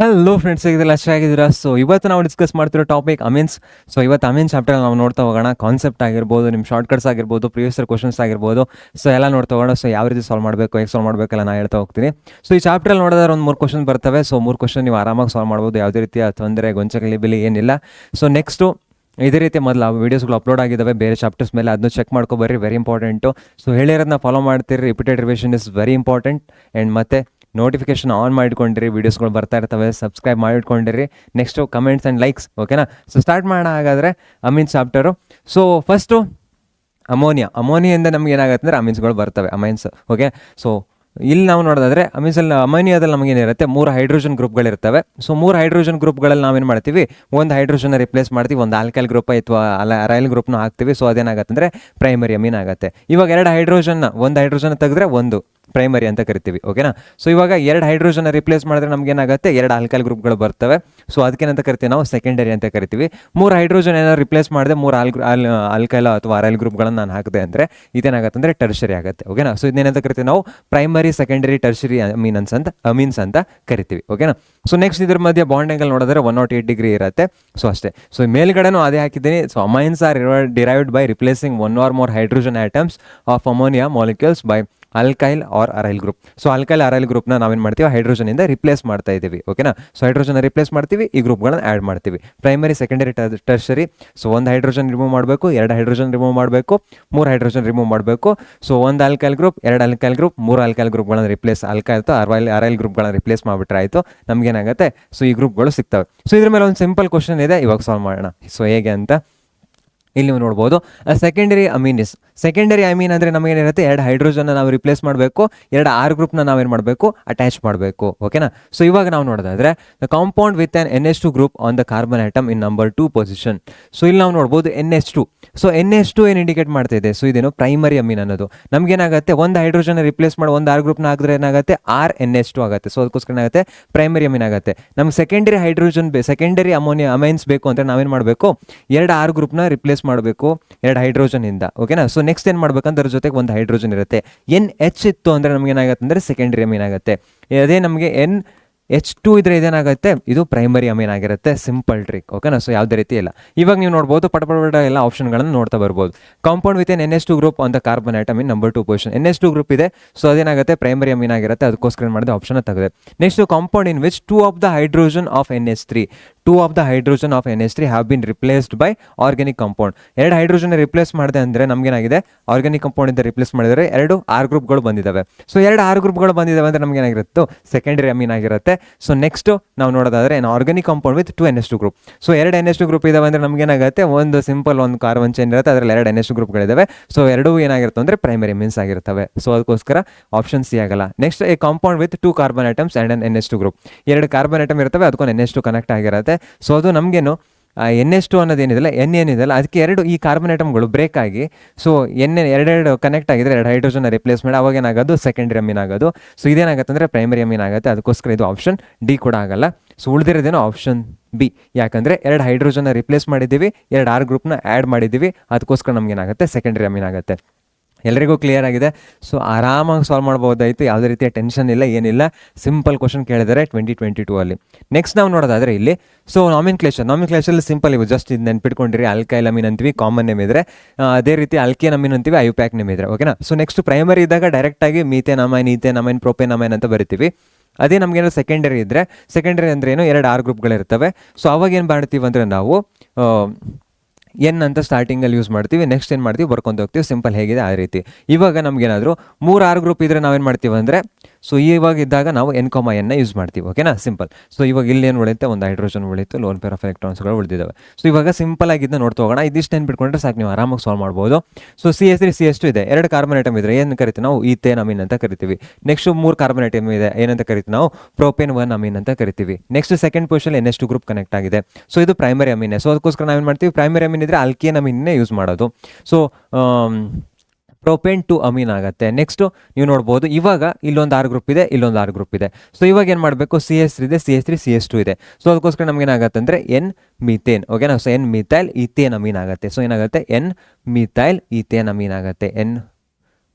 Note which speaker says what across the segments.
Speaker 1: Hello friends, ಇದೆಲ್ಲ ಚೆನ್ನಾಗಿದ್ದೀರಾ? So ಇವತ್ತು ನಾವು ಡಿಸ್ಕಸ್ ಮಾಡ್ತಿರೋ ಟಾಪಿಕ್ ಅಮೀನ್ಸ್. ಸೊ ಇವತ್ತು ಅಮೀನ್ ಚಾಪ್ಟರ್ ನಾವು ನೋಡ್ತಾ ಹೋಗೋಣ. ಕಾನ್ಸೆಪ್ಟ್ ಆಗಿರ್ಬೋದು, ನಿಮ್ಮ ಶಾರ್ಟ್ ಕಟ್ಸ್ ಆಗಿರ್ಬೋದು, ಪ್ರಿವಿಯಸ್ ಕ್ವಶನ್ಸ್ ಆಗಿರ್ಬೋದು, ಸೊ ಎಲ್ಲ ನೋಡ್ತಾ ಹೋಗೋಣ. ಸೊ ಯಾವ ರೀತಿ ಸಾಲ್ವ್ ಮಾಡಬೇಕು, ಹೇಗೆ ಸಾಲ್ವ್ ಮಾಡಬೇಕೆಲ್ಲ ನಾನು ಹೇಳ್ತಾ ಹೋಗ್ತೀನಿ. ಸೊ ಈ ಚಾಪ್ಟ್ರಲ್ಲಿ ನೋಡಿದ್ರೆ ಒಂದು 3 ಕ್ವಶನ್ ಬರ್ತವೆ. ಸೊ 3 ಕ್ವಶನ್ ನೀವು ಆರಾಮಾಗಿ ಸಾಲ್ವ್ ಮಾಡ್ಬೋದು, ಯಾವುದೇ ರೀತಿಯ ತೊಂದರೆ ಗೊಂಚಗಲಿಬಿಲಿ ಏನಿಲ್ಲ. ಸೊ ನೆಕ್ಸ್ಟು ಇದೇ ರೀತಿ ಮೊದಲು ಆ ವೀಡಿಯೋಸ್ಗಳು ಅಪ್ಲೋಡ್ ಆಗಿದ್ದಾವೆ ಬೇರೆ ಚಾಪ್ಟರ್ಸ್ ಮೇಲೆ, ಅದನ್ನು ಚೆಕ್ ಮಾಡ್ಕೊಬರ್ರಿ, ವೆರಿ ಇಂಪಾರ್ಟೆಂಟು. ಸೊ ಹೇಳಿರೋದನ್ನ ಫಾಲೋ ಮಾಡ್ತೀರಿ, repeated revision is very important. And ಮತ್ತೆ ನೋಟಿಫಿಕೇಶನ್ ಆನ್ ಮಾಡಿಕೊಂಡಿರಿ, ವೀಡಿಯೋಸ್ಗಳು ಬರ್ತಾ ಇರ್ತವೆ, ಸಬ್ಸ್ಕ್ರೈಬ್ ಮಾಡಿಟ್ಕೊಂಡಿರಿ. ನೆಕ್ಸ್ಟು ಕಮೆಂಟ್ಸ್ ಆ್ಯಂಡ್ ಲೈಕ್ಸ್, ಓಕೆನಾ? ಸೊ ಸ್ಟಾರ್ಟ್ ಮಾಡೋಣ ಹಾಗಾದರೆ ಅಮೀನ್ ಚಾಪ್ಟರು. ಸೊ ಫಸ್ಟು ಅಮೋನಿಯಿಂದ ನಮ್ಗೆ ಏನಾಗುತ್ತೆ ಅಂದರೆ ಅಮೀನ್ಸ್ಗಳು ಬರ್ತವೆ, ಅಮೈನ್ಸ್. ಓಕೆ, ಸೊ ಇಲ್ಲಿ ನಾವು ನೋಡೋದಾದರೆ ಅಮೋನಿಯಾದಲ್ಲಿ ನಮಗೇನಿರುತ್ತೆ 3 ಹೈಡ್ರೋಜನ್ ಗ್ರೂಪ್ಗಳಿರ್ತವೆ. ಸೊ 3 ಹೈಡ್ರೋಜನ್ ಗ್ರೂಪ್ಗಳಲ್ಲಿ ನಾವೇನು ಮಾಡ್ತೀವಿ, ಒಂದು ಹೈಡ್ರೋಜನ್ನ ರಿಪ್ಲೇಸ್ ಮಾಡ್ತೀವಿ, ಒಂದು ಆಲ್ಕೈಲ್ ಗ್ರೂಪ್ ಅಥವಾ ಅರೈಲ್ ಗ್ರೂಪ್ನ ಹಾಕ್ತೀವಿ. ಸೊ ಅದೇನಾಗುತ್ತೆ ಅಂದರೆ ಪ್ರೈಮರಿ ಅಮೀನ್ ಆಗುತ್ತೆ. ಇವಾಗ ಒಂದು ಹೈಡ್ರೋಜನ್ ತೆಗೆದ್ರೆ ಒಂದು ಪ್ರೈಮರಿ ಅಂತ ಕರಿತೀವಿ, ಓಕೆನಾ? ಸೊ ಇವಾಗ 2 ಹೈಡ್ರೋಜನ್ ರಿಪ್ಲೇಸ್ ಮಾಡಿದ್ರೆ ನಮ್ಗೇನಾಗುತ್ತೆ, 2 ಆಲ್ಕೈಲ್ ಗ್ರೂಪ್ಗಳು ಬರ್ತವೆ. ಸೊ ಅದಕ್ಕೇನಂತ ಕರಿತೀವಿ ನಾವು ಸೆಕೆಂಡರಿ ಅಂತ ಕರಿತೀವಿ. 3 ಹೈಡ್ರೋಜನ್ ಏನಾದ್ರು ರಿಪ್ಲೇಸ್ ಮಾಡಿದೆ 3 ಆಲ್ಕೈಲ್ ಅಥವಾ ಅರೈಲ್ ಗ್ರೂಪ್ಗಳನ್ನು ನಾನು ಹಾಕಿದೆ ಅಂದರೆ ಇದೇನಾಗುತ್ತೆ ಅಂದರೆ ಟರ್ಷರಿ ಆಗುತ್ತೆ, ಓಕೆನಾ? ಸೊ ಇದನ್ನೇನಂತ ಕರಿತೀವಿ ನಾವು ಪ್ರೈಮರಿ, ಸೆಕೆಂಡರಿ, ಟರ್ಷರಿ ಅಮೀನ್ಸ್ ಅಂತ ಕರಿತೀವಿ, ಓಕೆನಾ? ಸೊ ನೆಕ್ಸ್ಟ್ ಇದ್ರ ಮಧ್ಯೆ ಬಾಂಡ್ ಆಂಗಲ್ ನೋಡಿದ್ರೆ 108 ಡಿಗ್ರಿ ಇರುತ್ತೆ. ಸೊ ಅಷ್ಟೇ. ಸೊ ಮೇಲ್ಗಡೆನೂ ಅದೇ ಹಾಕಿದ್ದೀನಿ. So amines are derived by replacing 1 or more hydrogen atoms of ammonia molecules by alkyl or aryl group. So alkyl aryl ಗ್ರೂಪ್ನ ನಾವೇನು ಮಾಡ್ತೀವಿ, ಹೈಡ್ರೋಜನಿಂದ ರಿಪ್ಲೇಸ್ ಮಾಡ್ತಾ ಇದ್ದೀವಿ, ಓಕೆನಾ? ಸೊ ಹೈಡ್ರೋಜನ್ ರಿಪ್ಲೇಸ್ ಮಾಡ್ತೀವಿ, ಈ ಗ್ರೂಪ್ಗಳನ್ನ ಆ್ಯಡ್ ಮಾಡ್ತೀವಿ. Primary, secondary, tertiary. So 1 hydrogen remove ಮಾಡಬೇಕು, 2 ಹೈಡ್ರೋಜನ್ ರಿಮೂವ್ ಮಾಡಬೇಕು, 3 ಹೈಡ್ರೋಜನ್ ರಿಮೂವ್ ಮಾಡಬೇಕು. So 1 alkyl group, 2 alkyl group, 3 alkyl ಗ್ರೂಪ್ಗಳನ್ನ ರಿಪ್ಲೇಸ್, ಆಲ್ಕೈಲ್ ಅಥವಾ ಅರೈಲ್ ಗ್ರೂಪ್ಗಳನ್ನ ರಿಪ್ಲೇಸ್ ಮಾಡಿಬಿಟ್ರೆ ಆಯಿತು, ನಮಗೇನಾಗುತ್ತೆ, ಸೊ ಈ ಗ್ರೂಪ್ಗಳು ಸಿಗ್ತವೆ. ಸೊ ಇದ್ರ ಮೇಲೆ ಒಂದು ಸಿಂಪಲ್ ಕ್ವಶನ್ ಇದೆ, ಇವಾಗ ಸಾಲ್ವ್ ಮಾಡೋಣ. ಸೊ ಹೇಗೆ ಅಂತ ಇಲ್ಲಿ ನೀವು ನೋಡ್ಬೋದು. ಸೆಕೆಂಡರಿ ಅಮೀನ್ ಅಂದರೆ ನಮಗೇನಿರುತ್ತೆ, 2 ಹೈಡ್ರೋಜನ್ನ ನಾವು ರಿಪ್ಲೇಸ್ ಮಾಡಬೇಕು, 2 ಆರ್ ಗ್ರೂಪ್ನ ನಾವೇನು ಮಾಡಬೇಕು, ಅಟ್ಯಾಚ್ ಮಾಡಬೇಕು, ಓಕೆನಾ? ಸೊ ಇವಾಗ ನಾವು ನೋಡೋದಾದ್ರೆ the compound with on NH2 group on the carbon atom in number 2 position. So ಇಲ್ಲಿ ನಾವು ನೋಡ್ಬೋದು NH2. ಸೊ NH2 ಏನು ಇಂಡಿಕೇಟ್ ಮಾಡ್ತಾ ಇದೆ, ಸೊ ಇದೇನು ಪ್ರೈಮರಿ ಅಮೀನ್ ಅನ್ನೋದು. ನಮಗೇನಾಗುತ್ತೆ, 1 ಹೈಡ್ರೋಜನ್ ರಿಪ್ಲೇಸ್ ಮಾಡಿ 1 ಆರ್ ಗ್ರೂಪ್ನ ಹಾಕಿದ್ರೆ ಏನಾಗುತ್ತೆ, RNH2 ಆಗುತ್ತೆ. ಸೊ ಅದಕ್ಕೋಸ್ಕರ ಏನಾಗುತ್ತೆ, ಪ್ರೈಮರಿ ಅಮೀನ್ ಆಗುತ್ತೆ. ನಮ್ಗೆ ಸೆಕೆಂಡರಿ ಅಮೈನ್ಸ್ ಬೇಕು ಅಂದರೆ ನಾವೇನು ಮಾಡಬೇಕು, 2 ಆರ್ ಗ್ರೂಪ್ನ ರಿಪ್ಲೇಸ್ ಮಾಡಬೇಕು 2 ಹೈಡ್ರೋಜನ್ ಇಂದ, ಓಕೆನಾ? ಸೊ ನೆಕ್ಸ್ಟ್ ಏನು ಮಾಡ್ಬೇಕಂದ್ರೆ ಅದ್ರ ಜೊತೆಗೆ 1 ಹೈಡ್ರೋಜನ್ ಇರುತ್ತೆ. NH ಇತ್ತು ಅಂದರೆ ನಮ್ಗೆ ಏನಾಗುತ್ತೆ ಅಂದರೆ ಸೆಕೆಂಡರಿ ಅಮೀನ್ ಆಗುತ್ತೆ. ಅದೇ ನಮಗೆ NH2 ಇದ್ರೆ ಇದೇನಾಗುತ್ತೆ, ಇದು ಪ್ರೈಮರಿ ಅಮೀನ್ ಆಗಿರುತ್ತೆ. ಸಿಂಪಲ್ ಟ್ರಿಕ್, ಓಕೆನಾ? ಸೊ ಯಾವುದೇ ರೀತಿ ಇಲ್ಲ. ಇವಾಗ ನೀವು ನೋಡ್ಬೋದು, ಪಟ ಎಲ್ಲ ಆಪ್ಷನ್ಗಳನ್ನು ನೋಡ್ತಾ ಬರ್ಬೋದು. Compound with NH2 group on the carbon atom in number 2 position. NH2 group ಇದೆ, ಸೊ ಅದೇನಾಗುತ್ತೆ, ಪ್ರೈಮರಿ ಅಮೀನ್ ಆಗಿರುತ್ತೆ. ಅದಕ್ಕೋಸ್ಕರ ಏನು ಮಾಡಿದೆ, ಆಪ್ಷನ್ ತೆಗೆದೆ. Next compound in which 2 of the hydrogen of NH3 have been replaced by organic compound. 2 hydrogen replace ಮಾಡಿದೆ ಅಂದರೆ ನಮಗೇನಾಗಿದೆ, ಆರ್ಗ್ಯಾನಿಕ್ ಕಾಂಪೌಂಡ್ ಇಂದ ರಿಪ್ಲೇಸ್ ಮಾಡಿದರೆ 2 ಆರ್ ಗ್ರೂಪ್ಗಳು ಬಂದಿದ್ದಾವೆ. ಸೊ 2 ಆರ್ ಗ್ರೂಪ್ಗಳು ಬಂದಿದ್ದಾವೆ ಅಂದರೆ ನಮಗೇನಾಗಿರುತ್ತೆ, ಸೆಕೆಂಡರಿ ಅಮೀನ್ ಆಗಿರುತ್ತೆ. ಸೊ ನೆಕ್ಸ್ಟ್ ನಾವು ನೋಡೋದಾದ್ರೆ organic compound with 2 NH2 group. So 2 NH2 group ಇದಾವೆ ಅಂದರೆ ನಮಗೇನಾಗುತ್ತೆ, ಒಂದು ಸಿಂಪಲ್ ಒಂದು ಕಾರ್ಬನ್ ಚೈನ್ ಇರುತ್ತೆ, ಅದರಲ್ಲಿ 2 NH2 ಗ್ರೂಪ್ಗಳಿದ್ದಾವೆ. ಸೊ ಎರಡೂ ಏನಾಗಿರುತ್ತೆ ಅಂದರೆ ಪ್ರೈಮರಿ ಅಮೀನ್ಸ್ ಆಗಿರ್ತವೆ. ಸೊ ಅದಕ್ಕೋಸ್ಕರ ಆಪ್ಷನ್ ಸಿ ಆಗಲ್ಲ. Next A compound with 2 carbon atoms and an NH2 group. 2 carbon atom ಇರ್ತವೆ, ಅದಕ್ಕೊಂದು NH2 ಕನೆಕ್ಟ್ ಆಗಿರುತ್ತೆ. ಸೊ ಅದು ನಮಗೇನು NH2 ಅನ್ನೋದೇನಿದೆಲ್ಲ ಏನಿದೆಲ್ಲ ಅದಕ್ಕೆ 2 ಈ ಕಾರ್ಬನ್ ಆಟಮ್ಗಳು ಬ್ರೇಕ್ ಆಗಿ, ಸೊ ಎರಡು ಕನೆಕ್ಟ್ ಆಗಿದ್ರೆ 2 ಹೈಡ್ರೋಜನ್ ರಿಪ್ಲೇಸ್ ಮಾಡಿ ಅವಾಗ ಏನಾಗೋದು, ಸೆಕೆಂಡರಿ ಅಮೀನ್ ಆಗೋದು. ಸೊ ಇದೇನಾಗುತ್ತೆ ಅಂದರೆ ಪ್ರೈಮರಿ ಅಮೀನ್ ಆಗುತ್ತೆ. ಅದಕ್ಕೋಸ್ಕರ ಇದು ಆಪ್ಷನ್ ಡಿ ಕೂಡ ಆಗಲ್ಲ. ಸೊ ಉಳಿದಿರೋದೇನೋ ಆಪ್ಷನ್ ಬಿ. ಯಾಕಂದರೆ 2 ಹೈಡ್ರೋಜನ್ನ ರಿಪ್ಲೇಸ್ ಮಾಡಿದ್ದೀವಿ, 2 ಆರ್ ಗ್ರೂಪ್ನ ಆ್ಯಡ್ ಮಾಡಿದ್ದೀವಿ. ಅದಕ್ಕೋಸ್ಕರ ನಮಗೇನಾಗುತ್ತೆ, ಸೆಕೆಂಡರಿ ಅಮೀನ್ ಆಗುತ್ತೆ. ಎಲ್ಲರಿಗೂ ಕ್ಲಿಯರ್ ಆಗಿದೆ. ಸೊ ಆರಾಮಾಗಿ ಸಾಲ್ವ್ ಮಾಡ್ಬೋದಾಯಿತು, ಯಾವುದೇ ರೀತಿಯ ಟೆನ್ಷನ್ ಇಲ್ಲ, ಏನಿಲ್ಲ. ಸಿಂಪಲ್ ಕ್ವಶನ್ ಕೇಳಿದರೆ 2022 ಅಲ್ಲಿ. ನೆಕ್ಸ್ಟ್ ನಾವು ನೋಡೋದಾದರೆ ಇಲ್ಲಿ ಸೊ ನಾಮಿನ್ಕ್ಲೇಚರ್ ಸಿಂಪಲ್ ಇವು, ಜಸ್ಟ್ ಇದು ನೆನ್ಪಿಟ್ಕೊಂಡಿರಿ. ಆಲ್ಕೈಲ್ ಅಮೀನ್ ಅಂತೀವಿ, ಕಾಮನ್ ನೇಮ್ ಇದ್ರೆ. ಅದೇ ರೀತಿ ಆಲ್ಕೇನ್ ಅಮೀನ್ ಅಂತೀವಿ, ಐಯುಪ್ಯಾಕ್ ನೇಮ್ ಇದ್ರೆ, ಓಕೆನಾ? ಸೊ ನೆಕ್ಸ್ಟ್ ಪ್ರೈಮರಿ ಇದ್ದಾಗ ಡೈರೆಕ್ಟಾಗಿ methane amine, ethane amine, propane amine ಅಂತ ಬರಿತೀವಿ. ಅದೇ ನಮಗೇನೋ ಸೆಕೆಂಡರಿ ಇದ್ದರೆ, ಸೆಕೆಂಡರಿ ಅಂದರೆ ಏನು, 2 ಆರ್ ಗ್ರೂಪ್ಗಳಿರ್ತವೆ. ಸೊ ಅವಾಗ ಏನು ಮಾಡ್ತೀವಿ ಅಂದರೆ ನಾವು ಎನ್ ಅಂತ ಸ್ಟಾರ್ಟಿಂಗಲ್ಲಿ ಯೂಸ್ ಮಾಡ್ತೀವಿ. ನೆಕ್ಸ್ಟ್ ಏನು ಮಾಡ್ತೀವಿ, ಬರ್ಕೊಂಡು ಹೋಗ್ತೀವಿ. ಸಿಂಪಲ್ ಹೇಗಿದೆ ಆ ರೀತಿ. ಇವಾಗ ನಮಗೇನಾದರೂ 3 ಆರ್ ಗ್ರೂಪ್ ಇದ್ದರೆ ನಾವೇನು ಮಾಡ್ತೀವಿ ಅಂದರೆ, ಸೊ ಇವಾಗ ಇದ್ದಾಗ ನಾವು N, ಯೂಸ್ ಮಾಡ್ತೀವಿ, ಓಕೆನಾ? ಸಿಂಪಲ್. ಸೊ ಇವಾಗ ಇಲ್ಲಿ ಏನು ಉಳಿಯುತ್ತೆ, ಒಂದು ಹೈಡ್ರೋಜನ್ ಉಳಿತು, ಲೋನ್ ಪೇರ್ ಆಫ್ ಎಲೆಕ್ಟ್ರಾನ್ಸ್ಗಳು ಉಳಿದಿದ್ದಾವೆ. ಸೊ ಇವಾಗ ಸಿಂಪಲ್ ಆಗಿದ್ದನ್ನ ನೋಡ್ತಾ ಹೋಗೋಣ. ಇದಿಷ್ಟು ನೆನ್ಪಿಟ್ಕೊಂಡ್ರೆ ಸಾಕು, ನೀವು ಆರಾಮಾಗಿ ಸಾಲ್ವ್ ಮಾಡ್ಬೋದು. ಸೊ CH3 CH2 ಇದೆ, 2 ಕಾರ್ಬನ್ ಆಟಮ್ ಇದ್ರೆ ಏನು ಕರಿತೀವಿ ನಾವು, ಈಥೇನ್ ಅಮೀನ್ ಅಂತ ಕರಿತೀವಿ. ನೆಕ್ಸ್ಟ್ 3 ಕಾರ್ಬನ್ ಆಟಮ್ ಇದೆ, ಏನಂತ ಕರಿತೀವಿ ನಾವು, ಪ್ರೋಪೇನ್ 1 ಅಮೀನ್ ಅಂತ ಕರಿತೀವಿ. Next second position NH2 group connect ಆಗಿದೆ. ಸೊ ಇದು ಪ್ರೈಮರಿ ಅಮೀನ್. ಸೊ ಅದಕ್ಕೋಸ್ಕರ ನಾವೇನು ಮಾಡ್ತೀವಿ, ಪ್ರೈಮರಿ ಅಮೀನ್ ಇದ್ರೆ ಆಲ್ಕೇನ್ ಅಮೀನ್ನೇ ಯೂಸ್ ಮಾಡೋದು. ಸೊ ಪ್ರೋಪೇನ್ 2 ಅಮೀನ್ ಆಗುತ್ತೆ. ನೆಕ್ಸ್ಟು ನೀವು ನೋಡ್ಬೋದು, ಇವಾಗ ಇಲ್ಲೊಂದು ಆರ್ ಗ್ರೂಪ್ ಇದೆ, ಇಲ್ಲೊಂದು ಆರ್ ಗ್ರೂಪ್ ಇದೆ. ಸೊ ಇವಾಗ ಏನು ಮಾಡಬೇಕು, CH3 ಇದೆ, CH3 CH2 ಇದೆ. ಸೊ ಅದಕ್ಕೋಸ್ಕರ ನಮಗೇನಾಗುತ್ತೆ ಅಂದರೆ N ಮೀಥೇನ್, ಓಕೆನಾ? So N methyl ethane Amin ಆಗುತ್ತೆ. ಸೊ ಏನಾಗುತ್ತೆ, N ಮಿಥೈಲ್ ಈಥೇನ್ ಅಮೀನ್ ಆಗುತ್ತೆ.